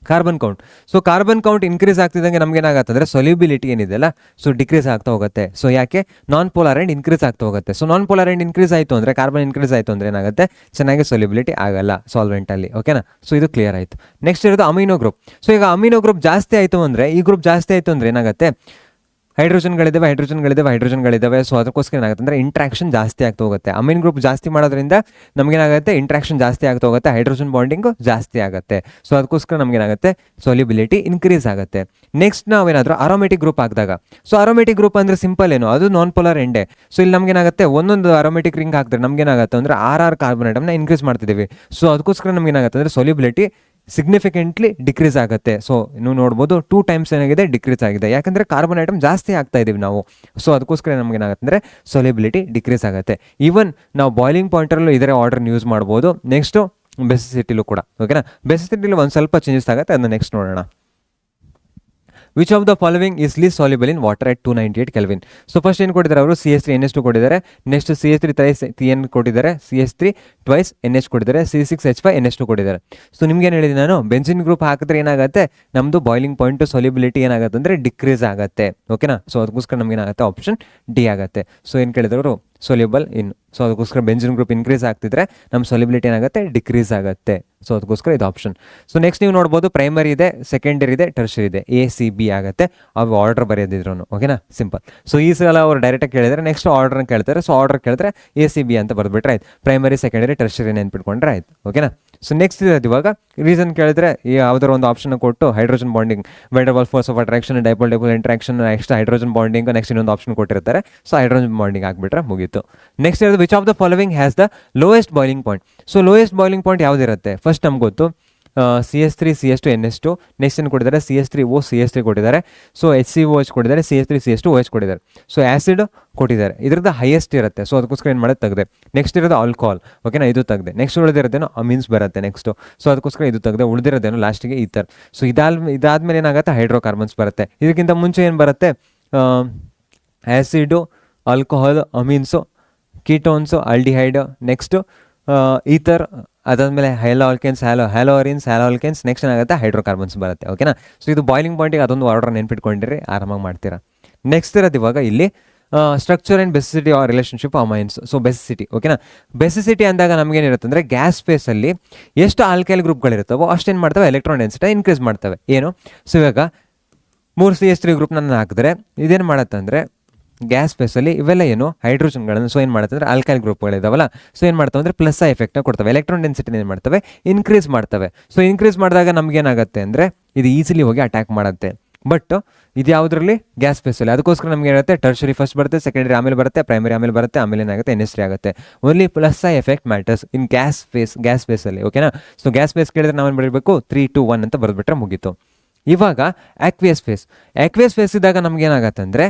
Speaker 1: carbon count. So carbon count increase ಆಗ್ತಿದ್ದಂಗೆ ನಮ್ಗೆ ಏನಾಗುತ್ತೆ ಅಂದರೆ ಸೊಲ್ಯೂಬಿಲಿಟಿ ಏನಿದೆಯಲ್ಲ, ಸೊ ಡಿಕ್ರೀಸ್ ಆಗ್ತಾ ಹೋಗುತ್ತೆ. ಸೊ ಯಾಕೆ, ನಾನ್ ಪೋಲಾರ್ ಎಂಡ್ ಇನ್ಕ್ರೀಸ್ ಆಗ್ತಾ ಹೋಗುತ್ತೆ. So non polar end increase ಆಯಿತು ಅಂದರೆ, ಕಾರ್ಬನ್ ಇನ್ಕ್ರೀಸ್ ಆಯಿತು ಅಂದರೆ ಏನಾಗುತ್ತೆ, ಚೆನ್ನಾಗಿ ಸೊಲ್ಯೂಬಿಲಿಟಿ ಆಗಲ್ಲ ಸಾಲ್ವೆಂಟಲ್ಲಿ. ಓಕೆನಾ. ಸೊ ಇದು ಕ್ಲಿಯರ್ ಆಯಿತು. ನೆಕ್ಸ್ಟ್ ಇರೋದು ಅಮೈನೋ ಗ್ರೂಪ್. ಸೊ ಈಗ ಅಮೈನೋ ಗ್ರೂಪ್ ಜಾಸ್ತಿ ಆಯಿತು ಅಂದರೆ, ಈ ಗ್ರೂಪ್ ಜಾಸ್ತಿ ಆಯಿತು ಅಂದರೆ ಏನಾಗುತ್ತೆ, ಹೈಡ್ರೋಜನ್ಗಳಿದ್ದಾವೆ. ಸೊ ಅದಕ್ಕೋಸ್ಕರ ಏನಾಗುತ್ತೆ ಅಂದರೆ ಇಂಟ್ರಾಕ್ಷನ್ ಜಾಸ್ತಿ ಆಗ್ತಾ ಹೋಗುತ್ತೆ. ಅಮೈನ್ ಗ್ರೂಪ್ ಜಾಸ್ತಿ ಮಾಡೋದ್ರಿಂದ ನಮಗೇನಾಗುತ್ತೆ, ಇಂಟ್ರಾಕ್ಷನ್ ಜಾಸ್ತಿ ಆಗ್ತಾ ಹೋಗುತ್ತೆ, ಹೈಡ್ರೋಜನ್ ಬಾಂಡಿಂಗು ಜಾಸ್ತಿ ಆಗುತ್ತೆ. ಸೊ ಅದಕ್ಕೋಸ್ಕರ ನಮಗೇನಾಗುತ್ತೆ, ಸೊಲ್ಯೂಬಿಲಿಟಿ ಇನ್ಕ್ರೀಸ್ ಆಗುತ್ತೆ. ನೆಕ್ಸ್ಟ್ ನಾವೇನಾದರೂ ಅರೋಮೆಟಿಕ್ ಗ್ರೂಪ್ ಹಾಕಿದಾಗ, ಸೊ ಅರೋಮೆಟಿಕ್ ಗ್ರೂಪ್ ಅಂದರೆ ಸಿಂಪಲ್ ಏನು, ಅದು ನಾನ್ ಪೋಲಾರ್ ಎಂಡೆ. ಸೊ ಇಲ್ಲಿ ನಮಗೇನಾಗುತ್ತೆ, ಒಂದೊಂದು ಅರೋಮೆಟಿಕ್ ರಿಂಗ್ ಹಾಕಿದ್ರೆ ನಮಗೇನಾಗುತ್ತೆ ಅಂದರೆ 6 ಕಾರ್ಬನ್ ಐಟಮ್ನ ಇನ್ಕ್ರೀಸ್ ಮಾಡ್ತಿದ್ದೀವಿ. ಸೊ ಅದಕ್ಕೋಸ್ಕರ ನಮಗೇನಾಗುತ್ತೆ ಅಂದರೆ ಸೊಲ್ಯೂಬಿಲಿಟಿ ಸಿಗ್ನಿಫಿಕೆಂಟ್ಲಿ ಡಿಕ್ರೀಸ್ ಆಗುತ್ತೆ. ಸೊ ನೀವು ನೋಡ್ಬೋದು 2 ಟೈಮ್ಸ್ ಏನಾಗಿದೆ, ಡಿಕ್ರೀಸ್ ಆಗಿದೆ. ಯಾಕಂದರೆ ಕಾರ್ಬನ್ ಐಟಮ್ ಜಾಸ್ತಿ ಆಗ್ತಾ ಇದೀವಿ ನಾವು. ಸೊ ಅದಕ್ಕೋಸ್ಕರ ನಮ್ಗೆ ಏನಾಗುತ್ತೆ ಅಂದರೆ ಸೊಲ್ಯೂಬಿಲಿಟಿ ಡಿಕ್ರೀಸ್ ಆಗುತ್ತೆ. ಈವನ್ ನಾವು ಬಾಯ್ಲಿಂಗ್ ಪಾಯಿಂಟರಲ್ಲೂ ಇದರ ಆರ್ಡರ್ನ ಯೂಸ್ ಮಾಡ್ಬೋದು. ನೆಕ್ಸ್ಟು ಬೆಸಿಸಿಟಿಲೂ ಕೂಡ. ಓಕೆನಾ. ಬೆಸಿಸಿಟಿಲಿ ಒಂದು ಸ್ವಲ್ಪ ಚೇಂಜಸ್ ಆಗುತ್ತೆ, ಅದನ್ನ ನೆಕ್ಸ್ಟ್ ನೋಡೋಣ. Which of the following is list soluble in water at 298 kelvin. So first ಏನು ಕೊಟ್ಟಿದ್ದಾರೆ ಅವರು, CH3 NH2 ಕೊಟ್ಟಿದ್ದಾರೆ. ನೆಕ್ಸ್ಟ್ CH3 ಥ್ರೈಸ್ CN ಕೊಟ್ಟಿದ್ದಾರೆ, CH3 ಟ್ವೈಸ್ NH ಕೊಟ್ಟಿದ್ದಾರೆ, C6H5 NH2 ಕೊಟ್ಟಿದ್ದಾರೆ. ಸೊ ನಿಮ್ಗೆ ಏನು ಹೇಳಿದ್ದೀನಿ ನಾನು, ಬೆಂಜಿನ್ ಗ್ರೂಪ್ ಹಾಕಿದ್ರೆ ಏನಾಗುತ್ತೆ, ನಮ್ಮದು ಬಾಯ್ಲಿಂಗ್ ಪಾಯಿಂಟ್ ಸೊಲ್ಯುಬಿಲಿಟಿ ಏನಾಗುತ್ತೆ ಅಂದರೆ ಡಿಕ್ರೀಸ್ ಆಗುತ್ತೆ. ಓಕೆನಾ. ಸೊ ಅದಕ್ಕೋಸ್ಕರ ನಮ್ಗೆ ಏನಾಗುತ್ತೆ, ಆಪ್ಷನ್ ಡಿ ಆಗುತ್ತೆ. ಸೊ ಏನು ಕೇಳಿದ್ರು, ಸೊಲ್ಯೂಬಲ್ ಇನ್. ಸೊ ಅದಕ್ಕೋಸ್ಕರ ಬೆಂಜಿನ್ ಗ್ರೂಪ್ ಇನ್ಕ್ರೀಸ್ ಆಗ್ತಿದ್ರೆ ನಮ್ಮ ಸೊಲ್ಯುಬಿಲಿಟಿ ಏನಾಗುತ್ತೆ, ಡಿಕ್ರೀಸ್ ಆಗುತ್ತೆ. ಸೊ ಅದಕ್ಕೋಸ್ಕರ ಇದು ಆಪ್ಷನ್. ಸೊ ನೆಕ್ಸ್ಟ್ ನೀವು ನೋಡ್ಬೋದು ಪ್ರೈಮರಿ ಇದೆ, ಸೆಕೆಂಡರಿ ಇದೆ, ಟರ್ಷರಿ ಇದೆ, A-C-B ಆಗುತ್ತೆ. ಅವು ಆರ್ಡರ್ ಬರೆಯೋದಿದ್ರು. ಓಕೆನಾ, ಸಿಂಪಲ್. ಸೊ ಈ ಸಲ ಅವ್ರು ಡೈರೆಕ್ಟಾಗಿ ಕೇಳಿದರೆ ನೆಕ್ಸ್ಟ್ ಆರ್ಡರ್ನ ಕೇಳ್ತಾರೆ. ಸೊ ಆರ್ಡರ್ ಕೇಳಿದ್ರೆ A-C-B ಅಂತ ಬರ್ಬಿಟ್ರೆ ಆಯ್ತು. ಪ್ರೈಮರಿ, ಸೆಕೆಂಡರಿ, ಟರ್ಷರಿ ನೆನ್ಪಿಟ್ಕೊಂಡ್ರೆ ಆಯ್ತು. ಓಕೆನಾ. ಸೊ ನೆಕ್ಸ್ಟ್ ಇರೋದು ಇವಾಗ ರೀಸನ್ ಕೇಳಿದ್ರೆ ಯಾವುದರ ಒಂದು ಆಪ್ಷನ್ ಕೊಟ್ಟು hydrogen bonding, van der Waals force of attraction, dipole interaction, next hydrogen bonding, next ಇನ್ನೊಂದು ಆಪ್ಷನ್ ಕೊಟ್ಟಿರ್ತಾರೆ. ಸೊ ಹೈಡ್ರೋಜನ್ ಬಾಂಡಿಂಗ್ ಆಗಿಬಿಟ್ರೆ ಮುಗೀತು. ನೆಕ್ಸ್ಟ್ ಇರೋದು which of the following has the lowest boiling point. So lowest boiling point ಯಾವುದಿರುತ್ತೆ, first ನಮ್ಗೆ ಗೊತ್ತು CH3 CH2 NH2. Next ಏನು ಕೊಟ್ಟಿದ್ದಾರೆ, CH3O CH3 ಕೊಟ್ಟಿದ್ದಾರೆ. ಸೊ HCOH ಕೊಟ್ಟಿದ್ದಾರೆ, CH3 CH2OH ಕೊಟ್ಟಿದ್ದಾರೆ. ಸೊ ಆ್ಯಸಿಡ್ ಕೊಟ್ಟಿದ್ದಾರೆ, ಇದ್ರದ್ದು ಹೈಯೆಸ್ಟ್ ಇರುತ್ತೆ. ಸೊ ಅದಕ್ಕೋಸ್ಕರ ಏನು ಮಾಡೋದು, ತೆಗೆದೆ. ನೆಕ್ಸ್ಟ್ ಇರೋದು ಆಲ್ಕೋಹಾಲ್. ಓಕೆನಾ, ಇದು ತೆಗೆದೆ. ನೆಕ್ಸ್ಟ್ ಉಳಿದಿರೋದೇನೋ ಅಮೀನ್ಸ್ ಬರುತ್ತೆ ನೆಕ್ಸ್ಟು. ಸೊ ಅದಕ್ಕೋಸ್ಕರ ಇದು ತೆಗೆದೆ. ಉಳಿದಿರೋದೇನೋ ಲಾಸ್ಟಿಗೆ ಈಥರ್. ಸೊ ಇದಾದ್ಮೇಲೆ ಏನಾಗುತ್ತೆ, ಹೈಡ್ರೋಕಾರ್ಬನ್ಸ್ ಬರುತ್ತೆ. ಇದಕ್ಕಿಂತ ಮುಂಚೆ ಏನು ಬರುತ್ತೆ, acid, alcohol, amines, ketones, aldehyde, next ether, ಅದಾದಮೇಲೆ ಹ್ಯಾಲೋರಿನ್ಸ್, ನೆಕ್ಸ್ಟ್ ಏನಾಗುತ್ತೆ, ಹೈಡ್ರೋಕಾರ್ಬನ್ಸ್ ಬರುತ್ತೆ. ಓಕೆನಾ. ಸೊ ಇದು ಬಾಯ್ಲಿಂಗ್ ಪಾಯಿಂಟಿಗೆ ಅದೊಂದು ಆರ್ಡರ್ ನೆನ್ಪಿಟ್ಕೊಂಡಿರಿ, ಆರಾಮಾಗಿ ಮಾಡ್ತೀರಾ. ನೆಕ್ಸ್ಟ್ ಇರೋದು ಇವಾಗ ಇಲ್ಲಿ structure and basicity are relationship amines. So basicity. ಓಕೆನಾ. ಬೆಸಿಸಿಟಿ ಅಂದಾಗ ನಮಗೇನಿರುತ್ತೆ ಅಂದರೆ ಗ್ಯಾಸ್ ಫೇಸಲ್ಲಿ ಎಷ್ಟು ಆಲ್ಕೈಲ್ ಗ್ರೂಪ್ಗಳಿರುತ್ತವೋ ಅಷ್ಟೇನು ಮಾಡ್ತವೆ, ಎಲೆಕ್ಟ್ರಾನ್ ಡೆನ್ಸಿಟಿ ಇನ್ಕ್ರೀಸ್ ಮಾಡ್ತವೆ. ಏನು, ಸೊ ಇವಾಗ 3 CH3 ಗ್ರೂಪ್ ನಾನು ಹಾಕಿದ್ರೆ ಇದೇನು ಮಾಡುತ್ತೆ ಅಂದರೆ ಗ್ಯಾಸ್ ಫೇಸಲ್ಲಿ ಇವೆಲ್ಲ ಏನು ಹೈಡ್ರೋಜನ್ಗಳನ್ನು, ಸೊ ಏನು ಮಾಡುತ್ತೆ ಅಂದರೆ ಆಲ್ಕೈಲ್ ಗ್ರೂಪ್ಗಳಿದಾವಲ್ಲ, ಸೊ ಏನು ಮಾಡ್ತವೆ ಅಂದರೆ ಪ್ಲಸ್ ಎಫೆಕ್ಟ್ನ ಕೊಡ್ತವೆ. ಎಲೆಕ್ಟ್ರಾನ್ ಡೆನ್ಸಿಟಿನ ಏನು ಮಾಡ್ತವೆ, ಇನ್ಕ್ರೀಸ್ ಮಾಡ್ತವೆ. ಸೊ ಇನ್ಕ್ರೀಸ್ ಮಾಡಿದಾಗ ನಮಗೇನಾಗುತ್ತೆ ಅಂದರೆ ಇದು ಈಸಿಲಿ ಹೋಗಿ ಅಟ್ಯಾಕ್ ಮಾಡುತ್ತೆ. ಬಟ್ ಇದು ಯಾವುದರಲ್ಲಿ, ಗ್ಯಾಸ್ ಫೇಸಲ್ಲಿ. ಅದಕ್ಕೋಸ್ಕರ ನಮ್ಗೆ ಏನಾಗುತ್ತೆ, ಟರ್ಷರಿ ಫಸ್ಟ್ ಬರುತ್ತೆ, ಸೆಕೆಂಡರಿ ಆಮೇಲೆ ಬರುತ್ತೆ, ಪ್ರೈಮರಿ ಆಮೇಲೆ ಬರುತ್ತೆ, ಆಮೇಲೆ ಏನಾಗುತ್ತೆ, NH3 ಆಗುತ್ತೆ. ಓನ್ಲಿ ಪ್ಲಸ್ ಎಫೆಕ್ಟ್ ಮ್ಯಾಟರ್ಸ್ ಇನ್ ಗ್ಯಾಸ್ ಫೇಸಲ್ಲಿ. ಓಕೆನಾ. ಸೊ ಗ್ಯಾಸ್ ಫೇಸ್ ಕೇಳಿದ್ರೆ ನಾವೇನು ಬರೀಬೇಕು, 3, 2, 1 ಅಂತ ಬರೆದ್ಬಿಟ್ರೆ ಮುಗೀತು. ಇವಾಗ ಆಕ್ವಿಯಸ್ ಫೇಸ್ ಇದ್ದಾಗ ನಮ್ಗೆ ಏನಾಗುತ್ತೆ ಅಂದರೆ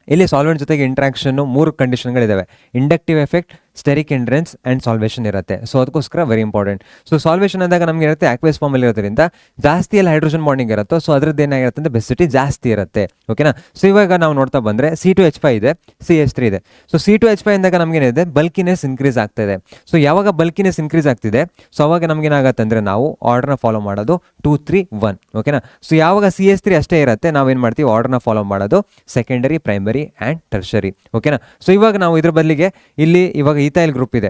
Speaker 1: ಇಲ್ಲಿ ಸಾಲ್ವೆಂಟ್ ಜೊತೆಗೆ ಇಂಟ್ರಾಕ್ಷನ್ನು 3 ಕಂಡೀಷನ್ಗಳಿದ್ದಾವೆ. Inductive effect, steric hindrance and solvation ಇರುತ್ತೆ. ಸೊ ಅದಕ್ಕೋಸ್ಕರ ವೆರಿ ಇಂಪಾರ್ಟೆಂಟ್. ಸೊ ಸಾಲ್ವೇಷನ್ ಅಂದಾಗ ನಮಗೆ ಇರುತ್ತೆ ಆಕ್ವೇಸ್ ಫಾರ್ಮಲ್ಲಿ ಇರೋದ್ರಿಂದ ಜಾಸ್ತಿ ಎಲ್ಲ ಹೈಡ್ರೋಜನ್ ಬಾಂಡಿಂಗ್ ಇರುತ್ತೋ, ಸೊ ಅದ್ರದ್ದು ಏನಾಗಿರುತ್ತೆ ಅಂದರೆ ಬೆಸಿಸಿಟಿ ಜಾಸ್ತಿ ಇರುತ್ತೆ. ಓಕೆನಾ. ಸೊ ಇವಾಗ ನಾವು ನೋಡ್ತಾ ಬಂದರೆ C2H5 ಇದೆ, CH3 ಇದೆ. ಸೊ C2H5 ಅಂದಾಗ ನಮಗೇನಿದೆ, ಬಲ್ಕಿನೆಸ್ ಇನ್ಕ್ರೀಸ್ ಆಗ್ತಾ ಇದೆ. ಸೊ ಯಾವಾಗ ಬಲ್ಕಿನೆಸ್ ಇನ್ಕ್ರೀಸ್ ಆಗ್ತಿದೆ, ಸೊ ಅವಾಗ ನಮಗೇನಾಗುತ್ತೆ ಅಂದರೆ ನಾವು ಆರ್ಡರ್ನ ಫಾಲೋ ಮಾಡೋದು 2, 3, 1. ಓಕೆನಾ. ಸೊ ಯಾವಾಗ CH3 ಅಷ್ಟೇ ಇರುತ್ತೆ, ನಾವೇನು ಮಾಡ್ತೀವಿ, ಆರ್ಡರ್ನ ಫಾಲೋ ಮಾಡೋದು ಸೆಕೆಂಡರಿ, ಪ್ರೈಮರಿ ಆ್ಯಂಡ್ ಟರ್ಷರಿ. ಓಕೆನಾ. ಸೊ ಇವಾಗ ನಾವು ಇದ್ರ ಬದಲಿಗೆ ಇಲ್ಲಿ ಇವಾಗ ಈಥೈಲ್ ಗ್ರೂಪ್ ಇದೆ,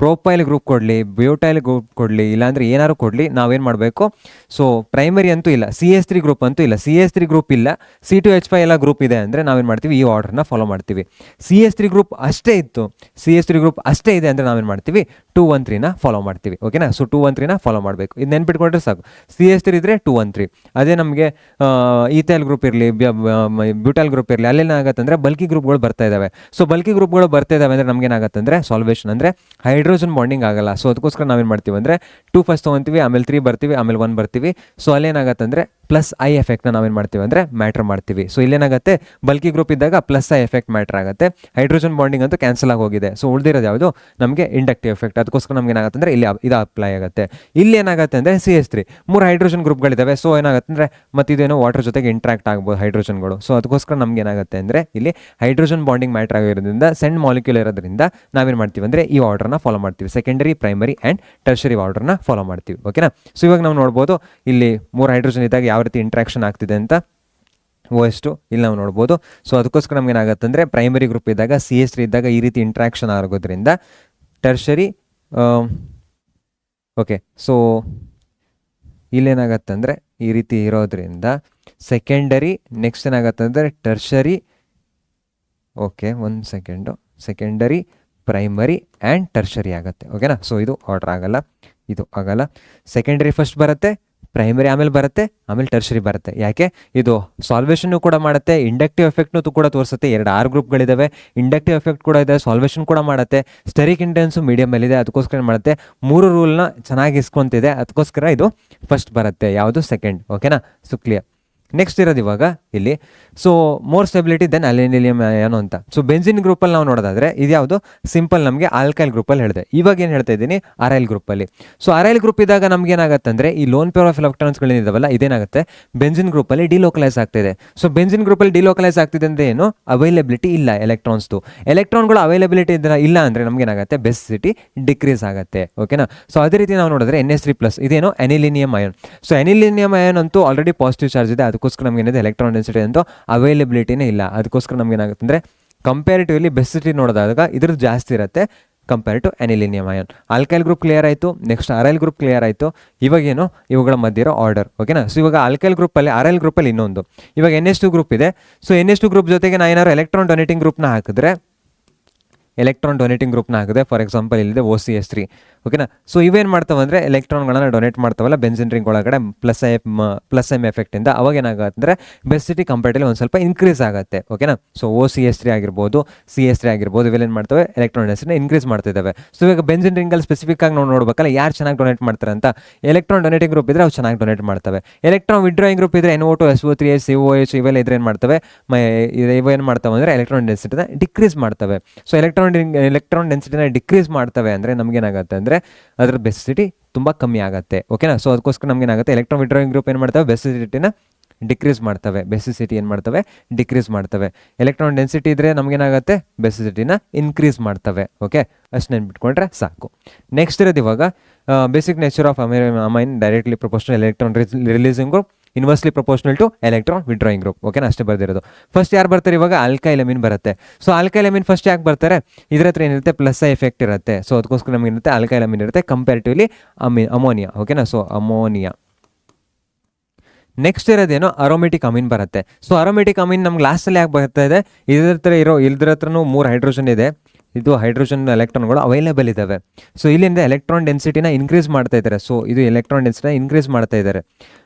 Speaker 1: ಪ್ರೊಪೈಲ್ ಗ್ರೂಪ್ ಕೊಡಲಿ, ಬ್ಯೂಟೈಲ್ ಗ್ರೂಪ್ ಕೊಡಲಿ, ಇಲ್ಲಾಂದರೆ ಏನಾದ್ರು ಕೊಡಲಿ, ನಾವೇನು ಮಾಡಬೇಕು, ಸೊ ಪ್ರೈಮರಿ ಅಂತೂ ಇಲ್ಲ, CS3 ಗ್ರೂಪ್ ಅಂತೂ ಇಲ್ಲ, CS3 ಗ್ರೂಪ್ ಇಲ್ಲ, C2H5 ಎಲ್ಲ ಗ್ರೂಪ್ ಇದೆ ಅಂದರೆ ನಾವೇನು ಮಾಡ್ತೀವಿ, ಈ ಆರ್ಡರ್ನ ಫಾಲೋ ಮಾಡ್ತೀವಿ. CS3 ಗ್ರೂಪ್ ಅಷ್ಟೇ ಇತ್ತು, CS3 ಗ್ರೂಪ್ ಅಷ್ಟೇ ಇದೆ ಅಂದರೆ ನಾವೇನು ಮಾಡ್ತೀವಿ, 213ನ ಫಾಲೋ ಮಾಡ್ತೀವಿ. ಓಕೆನಾ? ಸೊ 213ನ ಫಾಲೋ ಮಾಡಬೇಕು. ಇದು ನೆನ್ಪಿಟ್ಕೊಂಡ್ರೆ ಸಾಕು. CS3 ಇದ್ದರೆ 213. ಅದೇ ನಮಗೆ ಈಥೈಲ್ ಗ್ರೂಪ್ ಇರಲಿ, ಬ್ಯೂಟೈಲ್ ಗ್ರೂಪ್ ಇರಲಿ, ಅಲ್ಲೇನಾಗತ್ತೆ ಅಂದರೆ ಬಲ್ಕಿ ಗ್ರೂಪ್ಗಳು ಬರ್ತಾ ಇದ್ದಾವೆ. ಸೊ ಬಲ್ಕಿ ಗ್ರೂಪ್ಗಳು ಬರ್ತಾ ಇದ್ದಾವೆ ಅಂದರೆ ನಮಗೇನಾಗತ್ತೆ ಅಂದರೆ ಸಾಲ್ವೇಷನ್ ಅಂದರೆ ಹೈಡ್ರೋಜನ್ ಬಾಂಡಿಂಗ್ ಆಗಲ್ಲ. ಸೊ ಅದಕ್ಕೋಸ್ಕರ ನಾವೇನು ಮಾಡ್ತೀವಿ ಅಂದರೆ 2 ಫಸ್ಟ್ ತೊಗೊತೀವಿ, ಆಮೇಲೆ 3 ಬರ್ತೀವಿ, ಆಮೇಲೆ 1 ಬರ್ತೀವಿ. ಸೊ ಅಲ್ಲೇನಾಗತ್ತೆ ಅಂದರೆ +I ಎಫೆಕ್ಟ್ನ ನಾವೇನು ಮಾಡ್ತೀವಿ ಅಂದರೆ ಮ್ಯಾಟ್ರ್ ಮಾಡ್ತೀವಿ. ಸೊ ಇಲ್ಲೇನಾಗುತ್ತೆ, ಬಲ್ಕಿ ಗ್ರೂಪ್ ಇದ್ದಾಗ +I ಎಫೆಕ್ಟ್ ಮ್ಯಾಟ್ರ್ ಆಗುತ್ತೆ. ಹೈಡ್ರೋಜನ್ ಬಾಂಡಿಂಗ್ ಅಂತೂ ಕ್ಯಾನ್ಸಲ್ ಆಗಿ ಹೋಗಿದೆ. ಸೊ ಉಳಿದಿರೋದು ಯಾವುದು, ನಮಗೆ ಇಂಡಕ್ಟಿವ್ ಎಫೆಕ್ಟ್. ಅದಕ್ಕೋಸ್ಕರ ನಮ್ಗೆ ಏನಾಗುತ್ತೆ ಅಂದರೆ ಇಲ್ಲಿ ಇದು ಅಪ್ಲೈ ಆಗುತ್ತೆ. ಇಲ್ಲಿ ಏನಾಗುತ್ತೆ ಅಂದರೆ CS3 3 ಹೈಡ್ರೋಜನ್ ಗ್ರೂಪ್ಗಳಿದ್ದಾವೆ. ಸೊ ಏನಾಗುತ್ತೆ ಅಂದರೆ ಮತ್ತು ಇದೇನೋ ವಾಟರ್ ಜೊತೆಗೆ ಇಂಟ್ರಾಕ್ಟ್ ಆಗ್ಬೋದು ಹೈಡ್ರೋಜನ್ಗಳು. ಸೊ ಅದಕ್ಕೋಸ್ಕರ ನಮ್ಗೆ ಏನಾಗುತ್ತೆ ಅಂದರೆ ಇಲ್ಲಿ ಹೈಡ್ರೋಜನ್ ಬಾಂಡಿಂಗ್ ಮ್ಯಾಟ್ರ್ ಆಗಿರೋದ್ರಿಂದ, ಸೆಂಡ್ ಮಾಲಿಕ್ಯೂಲ್ ಇರೋದ್ರಿಂದ ನಾವೇನು ಮಾಡ್ತೀವಿ ಅಂದರೆ ಈ ಆರ್ಡರ್ನ ಫಾಲೋ ಮಾಡ್ತೀವಿ. ಸೆಕೆಂಡರಿ, ಪ್ರೈಮರಿ ಆ್ಯಂಡ್ ಟರ್ಷರಿ ಆರ್ಡರ್ನ ಫಾಲೋ ಮಾಡ್ತೀವಿ. ಓಕೆನಾ? ಸೊ ಇವಾಗ ನಾವು ನೋಡ್ಬೋದು ಇಲ್ಲಿ 3 ಹೈಡ್ರೋಜನ್ ಇದ್ದಾಗ ಯಾವ ರೀತಿ ಇಂಟ್ರಾಕ್ಷನ್ ಆಗ್ತಿದೆ ಅಂತ. OH2 ಇಲ್ಲಿ ನಾವು ನೋಡ್ಬೋದು. ಸೊ ಅದಕ್ಕೋಸ್ಕರ ನಮ್ಗೆ ಏನಾಗುತ್ತೆ ಅಂದರೆ ಪ್ರೈಮರಿ ಗ್ರೂಪ್ ಇದ್ದಾಗ, CS3 ಇದ್ದಾಗ ಈ ರೀತಿ ಇಂಟ್ರಾಕ್ಷನ್ ಆಗೋದ್ರಿಂದ ಟರ್ಷರಿ, ಓಕೆ, ಸೊ ಇಲ್ಲೇನಾಗತ್ತೆ ಅಂದರೆ ಈ ರೀತಿ ಇರೋದ್ರಿಂದ ಸೆಕೆಂಡರಿ, ನೆಕ್ಸ್ಟ್ ಏನಾಗುತ್ತೆ ಅಂದರೆ ಟರ್ಷರಿ, ಓಕೆ ಒಂದು second, secondary, primary and tertiary ಆಗುತ್ತೆ. ಓಕೆನಾ? ಸೊ ಇದು ಆರ್ಡರ್ ಆಗಲ್ಲ, ಇದು ಆಗಲ್ಲ. ಸೆಕೆಂಡರಿ ಫಸ್ಟ್ ಬರುತ್ತೆ, ಪ್ರೈಮರಿ ಆಮೇಲೆ ಬರುತ್ತೆ, ಆಮೇಲೆ ಟರ್ಷರಿ ಬರುತ್ತೆ. ಯಾಕೆ, ಇದು ಸಾಲ್ವೇಷನ್ನು ಕೂಡ ಮಾಡುತ್ತೆ, ಇಂಡಕ್ಟಿವ್ ಎಫೆಕ್ಟ್ನೂ ಕೂಡ ತೋರಿಸುತ್ತೆ. 6 ಗ್ರೂಪ್ಗಳಿದ್ದಾವೆ, ಇಂಡಕ್ಟಿವ್ ಎಫೆಕ್ಟ್ ಕೂಡ ಇದೆ, ಸಾಲ್ವೇಷನ್ ಕೂಡ ಮಾಡುತ್ತೆ, ಸ್ಟೆರಿಕ್ ಇಂಟೆನ್ಸು ಮೀಡಿಯಮಲ್ಲಿದೆ. ಅದಕ್ಕೋಸ್ಕರ ಏನು ಮಾಡುತ್ತೆ, 3 ರೂಲ್ನ ಚೆನ್ನಾಗಿ ಇಸ್ಕೊಂತಿದೆ. ಅದಕ್ಕೋಸ್ಕರ ಇದು ಫಸ್ಟ್ ಬರುತ್ತೆ, ಯಾವುದು ಸೆಕೆಂಡ್. ಓಕೆನಾ? So clear. ನೆಕ್ಸ್ಟ್ ಇರೋದು ಇವಾಗ ಇಲ್ಲಿ, so more stability then aluminium ion ಅಂತ. ಸೊ ಬೆಂಜಿನ್ ಗ್ರೂಪಲ್ಲಿ ನಾವು ನೋಡೋದಾದ್ರೆ ಇದು ಯಾವುದು, ಸಿಂಪಲ್ ನಮಗೆ ಆಲ್ಕೈಲ್ ಗ್ರೂಪಲ್ಲಿ ಹೇಳಿದೆ. ಇವಾಗ ಏನು ಹೇಳ್ತಾ ಇದ್ದೀನಿ, ಅರೈಲ್ ಗ್ರೂಪಲ್ಲಿ. ಸೊ ಅರೈಲ್ ಗ್ರೂಪ್ ಇದ್ದಾಗ ನಮ್ಗೆ ಏನಾಗುತ್ತೆ ಅಂದರೆ ಈ ಲೋನ್ ಪೇರ್ ಆಫ್ ಎಲೆಕ್ಟ್ರಾನ್ಸ್ಗಳಿದಾವಲ್ಲ, ಇದೇನಾಗುತ್ತೆ ಬೆಂಜಿನ್ ಗ್ರೂಪಲ್ಲಿ ಡಿಲೋಕಲೈಸ್ ಆಗ್ತಿದೆ. ಸೊ ಬೆಂಜಿನ್ ಗ್ರೂಪಲ್ಲಿ ಡಿಲೋಕಲೈಸ್ ಆಗ್ತಿದೆ ಅಂದರೆ ಏನು, ಅವೈಲಬಿಲಿಟಿ ಇಲ್ಲ ಎಲೆಕ್ಟ್ರಾನ್ಸ್ದು. ಎಲೆಕ್ಟ್ರಾನ್ಗಳು ಅವೈಲಬಿಲಿಟಿ ಇಲ್ಲ ಅಂದರೆ ನಮ್ಗೆ ಏನಾಗುತ್ತೆ, ಬೆಸಿಸಿಟಿ ಡಿಕ್ರೀಸ್ ಆಗುತ್ತೆ. ಓಕೆನಾ? ಸೊ ಅದೇ ರೀತಿ ನಾವು ನೋಡಿದ್ರೆ NH3+, ಇದೇನು ಅನಿಲಿನಿಯಂ ಅಯಾನ್. ಸೊ ಅನಿಲಿನಿಯಂ ಅಯಾನ್ ಅಂತೂ ಆಲ್ರೆಡಿ ಪಾಸಿಟಿವ್ ಚಾರ್ಜ್ ಇದೆ. ಅದಕ್ಕೋಸ್ಕರ ನಮ್ಗೆ ಏನಿದೆ, ಎಲೆಕ್ಟ್ರಾನ್ ಡೆನ್ಸಿಟಿ ಅಂತೂ ಅವೈಲಬಿಲಿಟಿನೇ ಇಲ್ಲ. ಅದಕ್ಕೋಸ್ಕರ ನಮ್ಗೆ ಏನಾಗುತ್ತೆ ಅಂದರೆ ಕಂಪ್ಯಾರಿಟಿವ್ಲಿ ಬೆಸಿಸಿಟಿ ನೋಡಿದಾಗ ಇದ್ರದ್ದು ಜಾಸ್ತಿ ಇರುತ್ತೆ compare to anilinium ion. Alkyl group clear ಆಯಿತು. ನೆಕ್ಸ್ಟ್ ಅರೈಲ್ ಗ್ರೂಪ್ ಕ್ಲಿಯರ್ ಆಯಿತು. ಇವಾಗೇನು, ಇವುಗಳ ಮಧ್ಯೆ ಇರೋ ಆರ್ಡರ್. ಓಕೆನಾ? ಸೊ ಇವಾಗ ಆಲ್ಕೈಲ್ ಗ್ರೂಪಲ್ಲಿ, ಅರೈಲ್ ಗ್ರೂಪಲ್ಲಿ ಇನ್ನೊಂದು, ಇವಾಗ NH2 ಗ್ರೂಪ್ ಇದೆ. ಸೊ NH2 ಗ್ರೂಪ್ ಜೊತೆಗೆ ನಾ ಏನಾದ್ರು ಎಲೆಕ್ಟ್ರಾನ್ ಡೊನೇಟಿಂಗ್ ಗ್ರೂಪ್ನ ಹಾಕಿದ್ರೆ, ಎಲೆಕ್ಟ್ರಾನ್ ಡೊನೇಟಿಂಗ್ ಗ್ರೂಪ್ನ ಹಾಕಿದೆ, ಫಾರ್ ಎಕ್ಸಾಂಪಲ್ ಇಲ್ಲಿದೆ OCS3. ಓಕೆನಾ? ಸೊ ಇವೇನು ಮಾಡ್ತಾವೆ ಅಂದರೆ ಎಲೆಕ್ಟ್ರಾನ್ಗಳನ್ನ ಡೊನೇಟ್ ಮಾಡ್ತಾವಲ್ಲ ಬೆಂಜಿನ್ ರಿಂಗ್ ಒಳಗಡೆ +M ಎಫೆಕ್ಟಿಂದ, ಅವಾಗ ಏನಾಗುತ್ತೆ ಅಂದರೆ ಬೆಸಿಸಿಟಿ ಕಂಪೇರ್ಟಲ್ಲಿ ಒಂದು ಸ್ವಲ್ಪ ಇನ್ಕ್ರೀಸ್ ಆಗುತ್ತೆ. ಓಕೆನಾ? ಸೊ OCS3 ಆಗಿರ್ಬೋದು, CS3 ಆಗಿರ್ಬೋದು, ಇವೆಲ್ಲ ಏನು ಮಾಡ್ತವೆ, ಎಲೆಕ್ಟ್ರಾನ್ ಡೆನ್ಸಿಟಿನ ಇನ್ಕ್ರೀಸ್ ಮಾಡ್ತಿದ್ದಾವೆ. ಸೊ ಇವಾಗ ಬೆಂಜಿನ್ ರಿಂಗಲ್ಲಿ ಸ್ಪೆಸಿಫಿಕ್ ಆಗಿ ನಾವು ನೋಡ್ಬೇಕಲ್ಲ ಯಾರು ಚೆನ್ನಾಗಿ ಡೊನೇಟ್ ಮಾಡ್ತಾರೆ ಅಂತ. ಎಲೆಕ್ಟ್ರಾನ್ ಡೊನೇಟಿಂಗ್ ಗ್ರೂಪ್ ಇದ್ದರೆ ಅವು ಚೆನ್ನಾಗಿ ಡೊನೇಟ್ ಮಾಡ್ತವೆ. ಎಲೆಕ್ಟ್ರಾನ್ ವಿಡ್ರಾಯಿಂಗ್ ಗ್ರೂಪ್ ಇದ್ದರೆ NO2, SO3, COH ಇವೆಲ್ಲ ಇದ್ರೆ ಏನು ಮಾಡ್ತವೆ, ಇವೇನು ಮಾಡ್ತವೆ ಅಂದರೆ ಎಲೆಕ್ಟ್ರಾನ್ ಡೆನ್ಸಿಟಿನ ಡಿಕ್ರೀಸ್ ಮಾಡ್ತವೆ. ಸೊ ಎಲೆಕ್ಟ್ರಾನ್ ಡೆನ್ಸಿಟಿನ ಡಿಕ್ರೀಸ್ ಮಾಡ್ತವೆ ಅಂದರೆ ನಮಗೇನಾಗುತ್ತೆ ಅಂದರೆ ಅದರ ಬೆಸಿಸಿಟಿ ತುಂಬ ಕಮ್ಮಿ ಆಗುತ್ತೆ. ಓಕೆನಾ? ಸೊ ಅದಕ್ಕೋಸ್ಕರ ನಮಗೇನಾಗುತ್ತೆ, ಎಲೆಕ್ಟ್ರಾನ್ ವಿಡ್ರಾಯಿಂಗ್ ಗ್ರೂಪ್ ಏನು ಮಾಡ್ತವೆ, ಬೆಸಿಸಿಟಿನ ಡಿಕ್ರೀಸ್ ಮಾಡ್ತವೆ. ಬೆಸಿಸಿಟಿ ಏನು ಮಾಡ್ತವೆ, ಡಿಕ್ರೀಸ್ ಮಾಡ್ತವೆ. ಎಲೆಕ್ಟ್ರಾನ್ ಡೆನ್ಸಿಟಿ ಇದ್ದರೆ ನಮಗೇನಾಗುತ್ತೆ, ಬೆಸಿಸಿಟಿನ ಇನ್ಕ್ರೀಸ್ ಮಾಡ್ತವೆ. ಓಕೆ, ಅಷ್ಟು ನೆನ್ಬಿಟ್ಕೊಂಡ್ರೆ ಸಾಕು. ನೆಕ್ಸ್ಟ್ ಇರೋದು ಇವಾಗ basic nature of amine directly proportional electron releasing group, inversely proportional to electron withdrawing group. ಓಕೆನಾ? ಅಷ್ಟೇ ಬರ್ದಿರೋದು. ಫಸ್ಟ್ ಯಾರು ಬರ್ತಾರೆ ಇವಾಗ, ಆಲ್ಕೈಲ್ ಅಮೀನ್ ಬರುತ್ತೆ. ಸೊ ಆಲ್ಕೈಲ್ ಅಮೀನ್ ಫಸ್ಟ್ ಯಾಕೆ ಬರ್ತಾರೆ, ಇದ್ರ ಹತ್ರ ಏನಿರುತ್ತೆ, +I ಎಫೆಕ್ಟ್ ಇರುತ್ತೆ. ಸೊ ಅದಕ್ಕೋಸ್ಕರ ನಮಗೆ ಏನಿರುತ್ತೆ, ಆಲ್ಕೈಲ್ ಅಮೀನ್ ಇರುತ್ತೆ ಕಂಪೇರಿಟಿವ್ಲಿ ಅಮೋನಿಯಾ. ಓಕೆನಾ? So ammonia. ನೆಕ್ಸ್ಟ್ ಇರೋದೇನು, ಅರೋಮೆಟಿಕ್ ಅಮೀನ್ ಬರುತ್ತೆ. ಸೊ ಅರೋಮೆಟಿಕ್ ಅಮೀನ್ ನಮ್ಗೆ ಲಾಸ್ಟಲ್ಲಿ ಯಾಕೆ ಬರ್ತಾ ಇದೆ, ಇದ್ರ ಹತ್ರನೂ 3 ಹೈಡ್ರೋಜನ್ ಇದೆ. ಇದು ಹೈಡ್ರೋಜನ್ ಎಲೆಕ್ಟ್ರಾನ್ಗಳು ಅವೈಲೇಬಲ್ ಇದ್ದಾವೆ. ಸೊ ಇಲ್ಲಿಂದ ಎಲೆಕ್ಟ್ರಾನ್ ಡೆನ್ಸಿಟಿನ ಇನ್ಕ್ರೀಸ್ ಮಾಡ್ತಾ ಇದ್ದಾರೆ. ಸೊ ಇದು ಎಲೆಕ್ಟ್ರಾನ್ ಡೆನ್ಸಿಟಿನ ಇನ್ಕ್ರೀಸ್ ಮಾಡ್ತಾ ಇದ್ದಾರೆ.